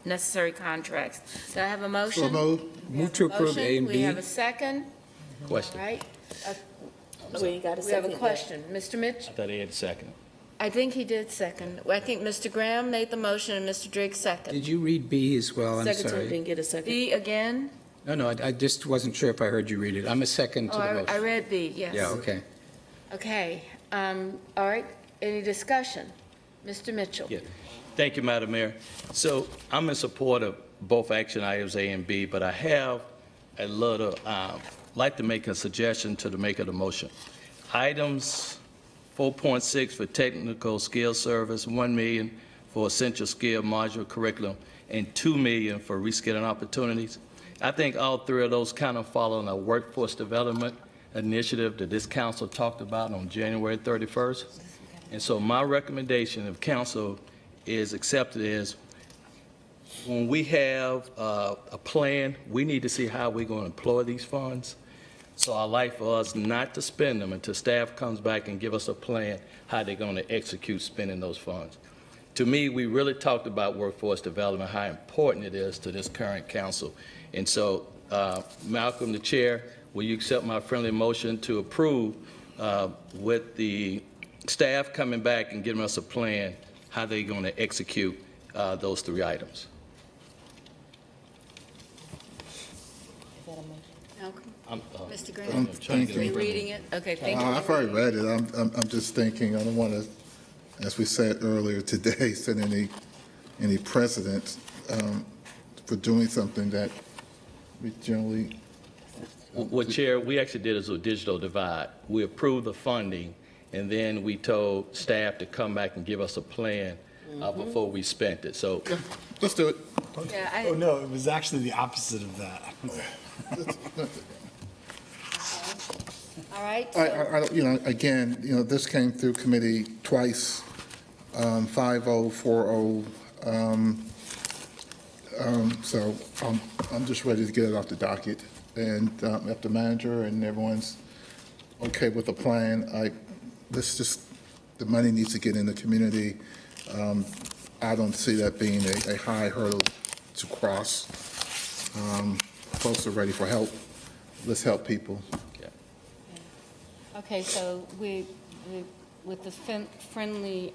[SPEAKER 1] necessary contracts. Do I have a motion?
[SPEAKER 11] So moved.
[SPEAKER 6] Move to approve A and
[SPEAKER 1] We
[SPEAKER 6] B.
[SPEAKER 1] have a second.
[SPEAKER 8] Question.
[SPEAKER 1] All right.
[SPEAKER 14] We got a
[SPEAKER 1] We have a
[SPEAKER 14] second.
[SPEAKER 1] question. Mr. Mitch?
[SPEAKER 8] I thought he had a second.
[SPEAKER 1] I think he did second. I think Mr. Graham made the motion and Mr. Driggs second.
[SPEAKER 6] Did you read B as well? I'm
[SPEAKER 14] Secretary
[SPEAKER 6] sorry.
[SPEAKER 14] didn't get a second.
[SPEAKER 1] B again?
[SPEAKER 6] No, I just wasn't sure if I heard you read it. I'm a second to
[SPEAKER 1] Oh,
[SPEAKER 6] the
[SPEAKER 1] I
[SPEAKER 6] motion.
[SPEAKER 1] read B, yes.
[SPEAKER 6] Yeah, okay.
[SPEAKER 1] Okay. All right. Any discussion? Mr. Mitchell?
[SPEAKER 8] Yeah. Thank you, Madam Mayor. So I'm in support of both action items A and B, but I have a little, like to make a suggestion to the maker of the motion. Items 4.6 for technical skill service, $1 million for essential skill module curriculum, and $2 million for reskilling opportunities. I think all three of those kind of follow on a workforce development initiative that this council talked about on January 31st. And so my recommendation, if council is accepted, is when we have a plan, we need to see how we're going to employ these funds. So I'd like for us not to spend them until staff comes back and give us a plan how they're going to execute spending those funds. To me, we really talked about workforce development, how important it is to this current council. And so, Malcolm, the chair, will you accept my friendly motion to approve with the staff coming back and giving us a plan how they're going to execute those three items?
[SPEAKER 1] Mr. Graham?
[SPEAKER 11] Thank
[SPEAKER 1] Are you
[SPEAKER 11] you.
[SPEAKER 1] reading it? Okay, thank you.
[SPEAKER 11] I've already read it. I'm just thinking, I don't want to, as we said earlier today, set any precedents for doing something that we generally.
[SPEAKER 8] Well, Chair, we actually did a digital divide. We approved the funding, and then we told staff to come back and give us a plan before we spent it. So
[SPEAKER 11] Let's do it.
[SPEAKER 1] Yeah,
[SPEAKER 9] Oh, no, it was actually the opposite of that.
[SPEAKER 1] All right.
[SPEAKER 11] Again, this came through committee twice, 5-0, 4-0. So I'm just ready to get it off the docket. And if the manager and everyone's okay with the plan, the money needs to get in the community. I don't see that being a high hurdle to cross. Folks are ready for help. Let's help people.
[SPEAKER 1] Okay, so with the friendly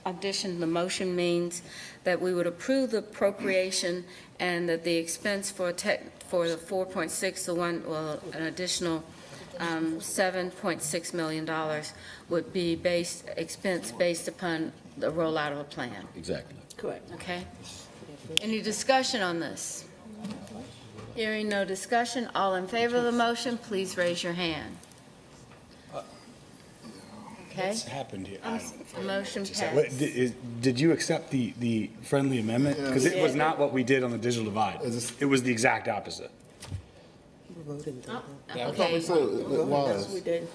[SPEAKER 1] addition, the motion means that we would approve the appropriation and that the expense for the 4.6, an additional $7.6 million would be expense based upon the rollout of a plan.
[SPEAKER 8] Exactly.
[SPEAKER 14] Correct.
[SPEAKER 1] Okay? Any discussion on this? Hearing no discussion, all in favor of the motion, please raise your hand. Okay?
[SPEAKER 7] What's happened here?
[SPEAKER 1] The motion
[SPEAKER 7] Wait,
[SPEAKER 1] passed.
[SPEAKER 7] did you accept the friendly amendment? Because it was not what we did on the digital divide. It was the exact opposite.
[SPEAKER 1] Okay.
[SPEAKER 11] It was.
[SPEAKER 14] We did.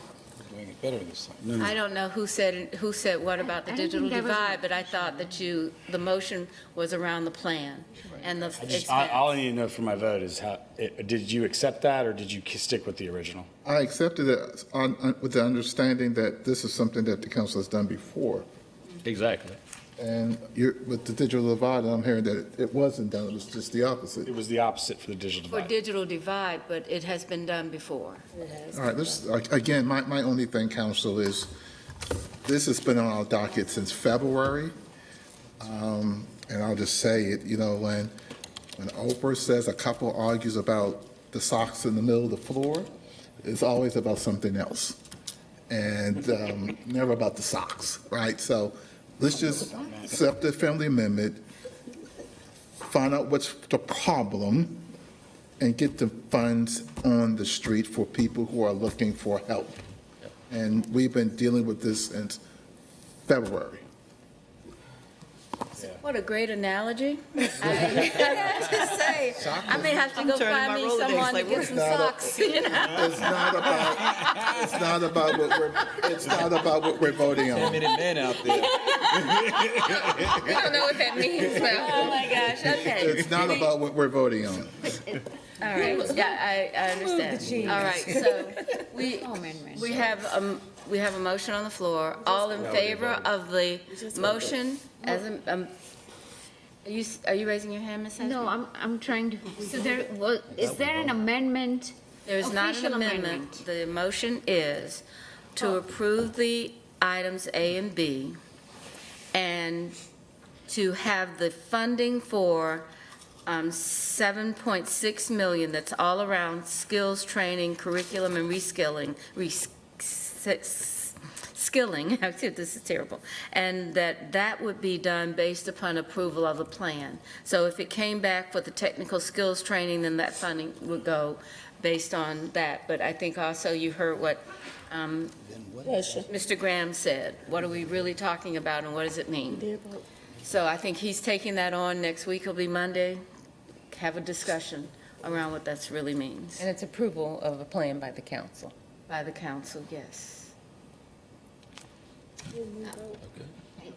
[SPEAKER 7] Doing it better this time.
[SPEAKER 1] I don't know who said what about the
[SPEAKER 17] I don't
[SPEAKER 1] digital
[SPEAKER 17] think there was a
[SPEAKER 1] divide, but I thought that the motion was around the plan and the expense.
[SPEAKER 7] All I need to know for my vote is did you accept that or did you stick with the original?
[SPEAKER 11] I accepted it with the understanding that this is something that the council has done before.
[SPEAKER 8] Exactly.
[SPEAKER 11] And with the digital divide, I'm hearing that it wasn't done, it was just the opposite.
[SPEAKER 7] It was the opposite for the digital
[SPEAKER 1] For
[SPEAKER 7] divide.
[SPEAKER 1] digital divide, but it has been done before.
[SPEAKER 11] All right, again, my only thing, council, is this has been on our docket since February. And I'll just say it, when Oprah says a couple argues about the socks in the middle of the floor, it's always about something else. And never about the socks, right? So let's just accept the friendly amendment, find out what's the problem, and get the funds on the street for people who are looking for help. And we've been dealing with this since February.
[SPEAKER 1] What a great analogy. I have to say, I may have to go find me someone to get some socks,
[SPEAKER 11] It's not about what we're voting on.
[SPEAKER 15] men out there.
[SPEAKER 20] I don't know what that means now.
[SPEAKER 1] Oh, my gosh, okay.
[SPEAKER 11] It's not about what we're voting on.
[SPEAKER 1] All right, yeah, I understand. All right, so we have a motion on the floor. All in favor of the motion as are you raising your hand, Ms. Hesby?
[SPEAKER 17] No, I'm trying to, so is there an amendment?
[SPEAKER 1] There's not an
[SPEAKER 17] Official
[SPEAKER 1] amendment. The motion is to approve the items A and B and to have the funding for $7.6 million that's all around skills training, curriculum, and skilling. This is terrible. And that would be done based upon approval of the plan. So if it came back for the technical skills training, then that funding would go based on that. But I think also you heard what Mr. Graham said. What are we really talking about and what does it mean? So I think he's taking that on. Next week will be Monday. Have a discussion around what that really means.
[SPEAKER 20] And it's approval of a plan by the council.
[SPEAKER 1] By the council, yes.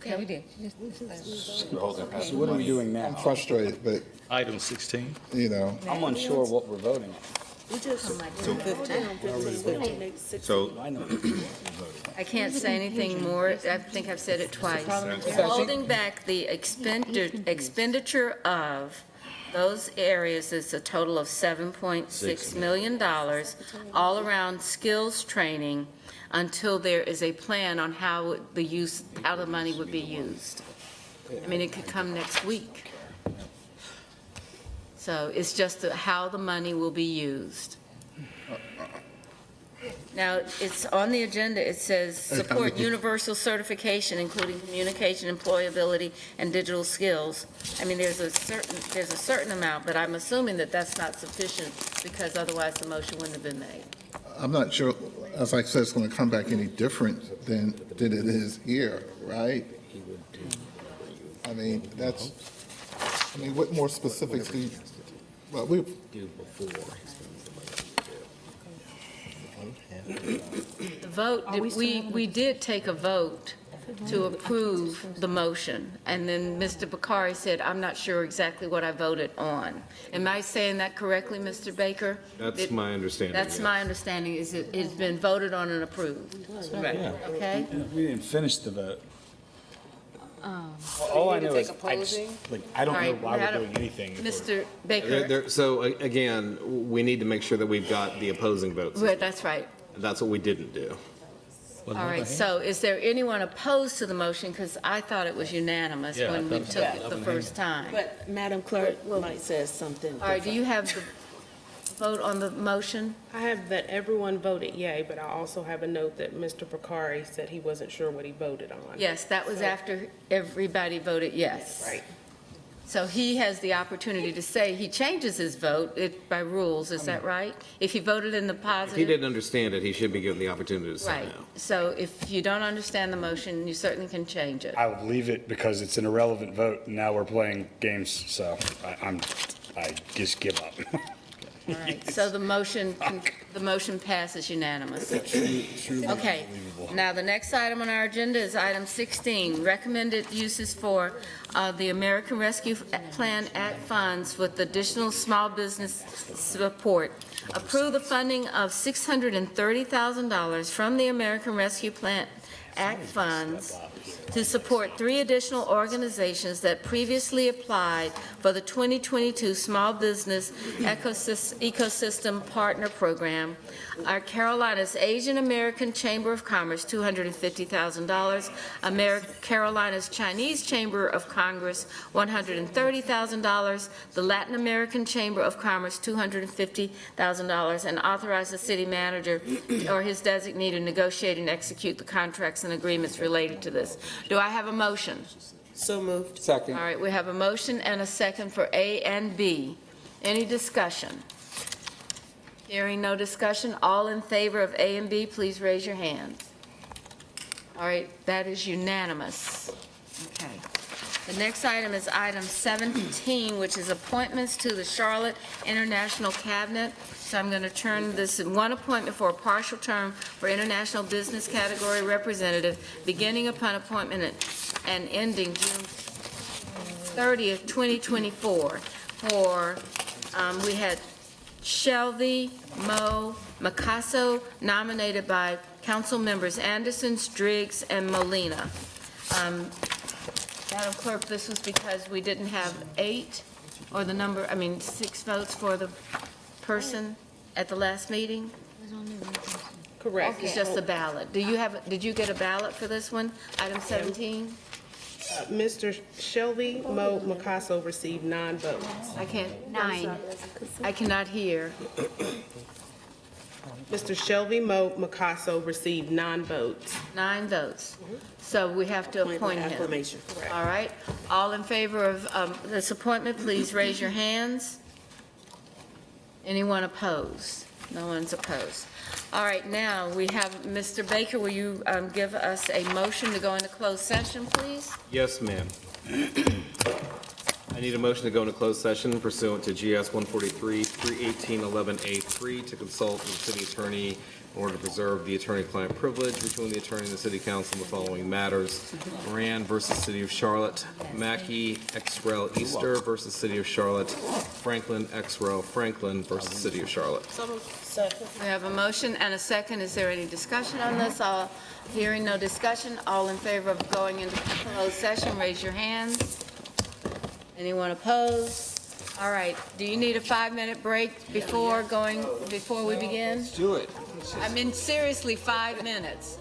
[SPEAKER 20] Yeah, we did.
[SPEAKER 7] So what are we doing now?
[SPEAKER 11] I'm frustrated, but,
[SPEAKER 8] Item 16.
[SPEAKER 7] I'm unsure what we're voting on.
[SPEAKER 9] So,
[SPEAKER 1] I can't say anything more. I think I've said it twice. Holding back the expenditure of those areas is a total of $7.6 million, all around skills training, until there is a plan on how the money would be used. I mean, it could come next week. So it's just how the money will be used. Now, it's on the agenda, it says support universal certification, including communication, employability, and digital skills. I mean, there's a certain amount, but I'm assuming that that's not sufficient because otherwise the motion wouldn't have been made.
[SPEAKER 11] I'm not sure, as I said, it's going to come back any different than it is here, right? I mean, what more specifics do you, well, we,
[SPEAKER 1] The vote, we did take a vote to approve the motion. And then Mr. Bakari said, I'm not sure exactly what I voted on. Am I saying that correctly, Mr. Baker?
[SPEAKER 19] That's my understanding.
[SPEAKER 1] That's
[SPEAKER 19] yes.
[SPEAKER 1] my understanding, is it's been voted on and approved. Okay?
[SPEAKER 7] We didn't finish the vote.
[SPEAKER 1] Oh.
[SPEAKER 7] All I
[SPEAKER 14] need to
[SPEAKER 7] know is,
[SPEAKER 14] take
[SPEAKER 7] I just,
[SPEAKER 14] opposing?
[SPEAKER 7] like, I don't
[SPEAKER 1] All
[SPEAKER 7] know
[SPEAKER 1] right,
[SPEAKER 7] why
[SPEAKER 1] we had
[SPEAKER 7] we're
[SPEAKER 1] a-
[SPEAKER 7] doing anything.
[SPEAKER 1] Mr. Baker,
[SPEAKER 19] So again, we need to make sure that we've got the opposing votes.
[SPEAKER 1] well, that's right.
[SPEAKER 19] That's what we didn't do.
[SPEAKER 1] All right, so is there anyone opposed to the motion? Because I thought it was unanimous
[SPEAKER 8] Yeah, I
[SPEAKER 1] when we
[SPEAKER 8] thought
[SPEAKER 1] took
[SPEAKER 8] so.
[SPEAKER 1] it the first time.
[SPEAKER 14] But Madam Clerk might say something.
[SPEAKER 1] All right, do you have the vote on the motion?
[SPEAKER 3] I have that everyone voted yay, but I also have a note that Mr. Bakari said he wasn't sure what he voted on.
[SPEAKER 1] Yes, that was after everybody voted yes.
[SPEAKER 3] Right.
[SPEAKER 1] So he has the opportunity to say he changes his vote by rules, is that right? If he voted in the
[SPEAKER 19] If he
[SPEAKER 1] positive?
[SPEAKER 19] didn't understand it, he should be given the opportunity to say
[SPEAKER 1] Right.
[SPEAKER 19] no.
[SPEAKER 1] So if you don't understand the motion, you certainly can change it.
[SPEAKER 7] I would leave it because it's an irrelevant vote, and now we're playing games, so I just give up.
[SPEAKER 1] All right, so the motion passes unanimously. Okay, now the next item on our agenda is item 16, recommended uses for the American Rescue Plan Act funds with additional small business support. Approve the funding of $630,000 from the American Rescue Plan Act funds to support 3 additional organizations that previously applied for the 2022 Small Business Ecosystem Partner Program. Our Carolinas Asian American Chamber of Commerce, $250,000. Carolinas Chinese Chamber of Congress, $130,000. The Latin American Chamber of Commerce, $250,000. And authorize the city manager or his designee to negotiate and execute the contracts and agreements related to this. Do I have a motion?
[SPEAKER 14] So moved.
[SPEAKER 6] Second.
[SPEAKER 1] All right, we have a motion and a second for A and B. Any discussion? Hearing no discussion, all in favor of A and B, please raise your hands. All right, that is unanimous. Okay. The next item is item 17, which is appointments to the Charlotte International Cabinet. So I'm going to turn this in one appointment for a partial term for International Business Category Representative, beginning upon appointment and ending June 30th, 2024. We had Shelby Mo Macasso, nominated by council members Anderson, Driggs, and Molina. Madam Clerk, this was because we didn't have 6 votes for the person at the last meeting?
[SPEAKER 3] Correct.
[SPEAKER 1] It's just a ballot. Did you get a ballot for this one, item 17?
[SPEAKER 3] Mr. Shelby Mo Macasso received 9 votes.
[SPEAKER 1] I can't.
[SPEAKER 17] 9.
[SPEAKER 1] I cannot hear.
[SPEAKER 3] Mr. Shelby Mo Macasso received 9 votes.
[SPEAKER 1] 9 votes. So we have to appoint him.
[SPEAKER 14] Acclamation.
[SPEAKER 1] All right. All in favor of this appointment, please raise your hands. Anyone opposed? No one's opposed. All right, now we have Mr. Baker. Will you give us a motion to go into closed session, please?
[SPEAKER 19] Yes, ma'am. I need a motion to go into closed session pursuant to GS 143-318-11A3 to consult with the city attorney in order to preserve the attorney-client privilege between the attorney and the city council in the following matters: Moran versus City of Charlotte, Mackey ex rel Easter versus City of Charlotte, Franklin ex rel Franklin versus City of Charlotte.
[SPEAKER 1] We have a motion and a second. Is there any discussion on this? Hearing no discussion, all in favor of going into closed session, raise your hands. Anyone opposed? All right, do you need a 5-minute break before we begin?
[SPEAKER 6] Let's do it.
[SPEAKER 1] I mean, seriously, 5 minutes.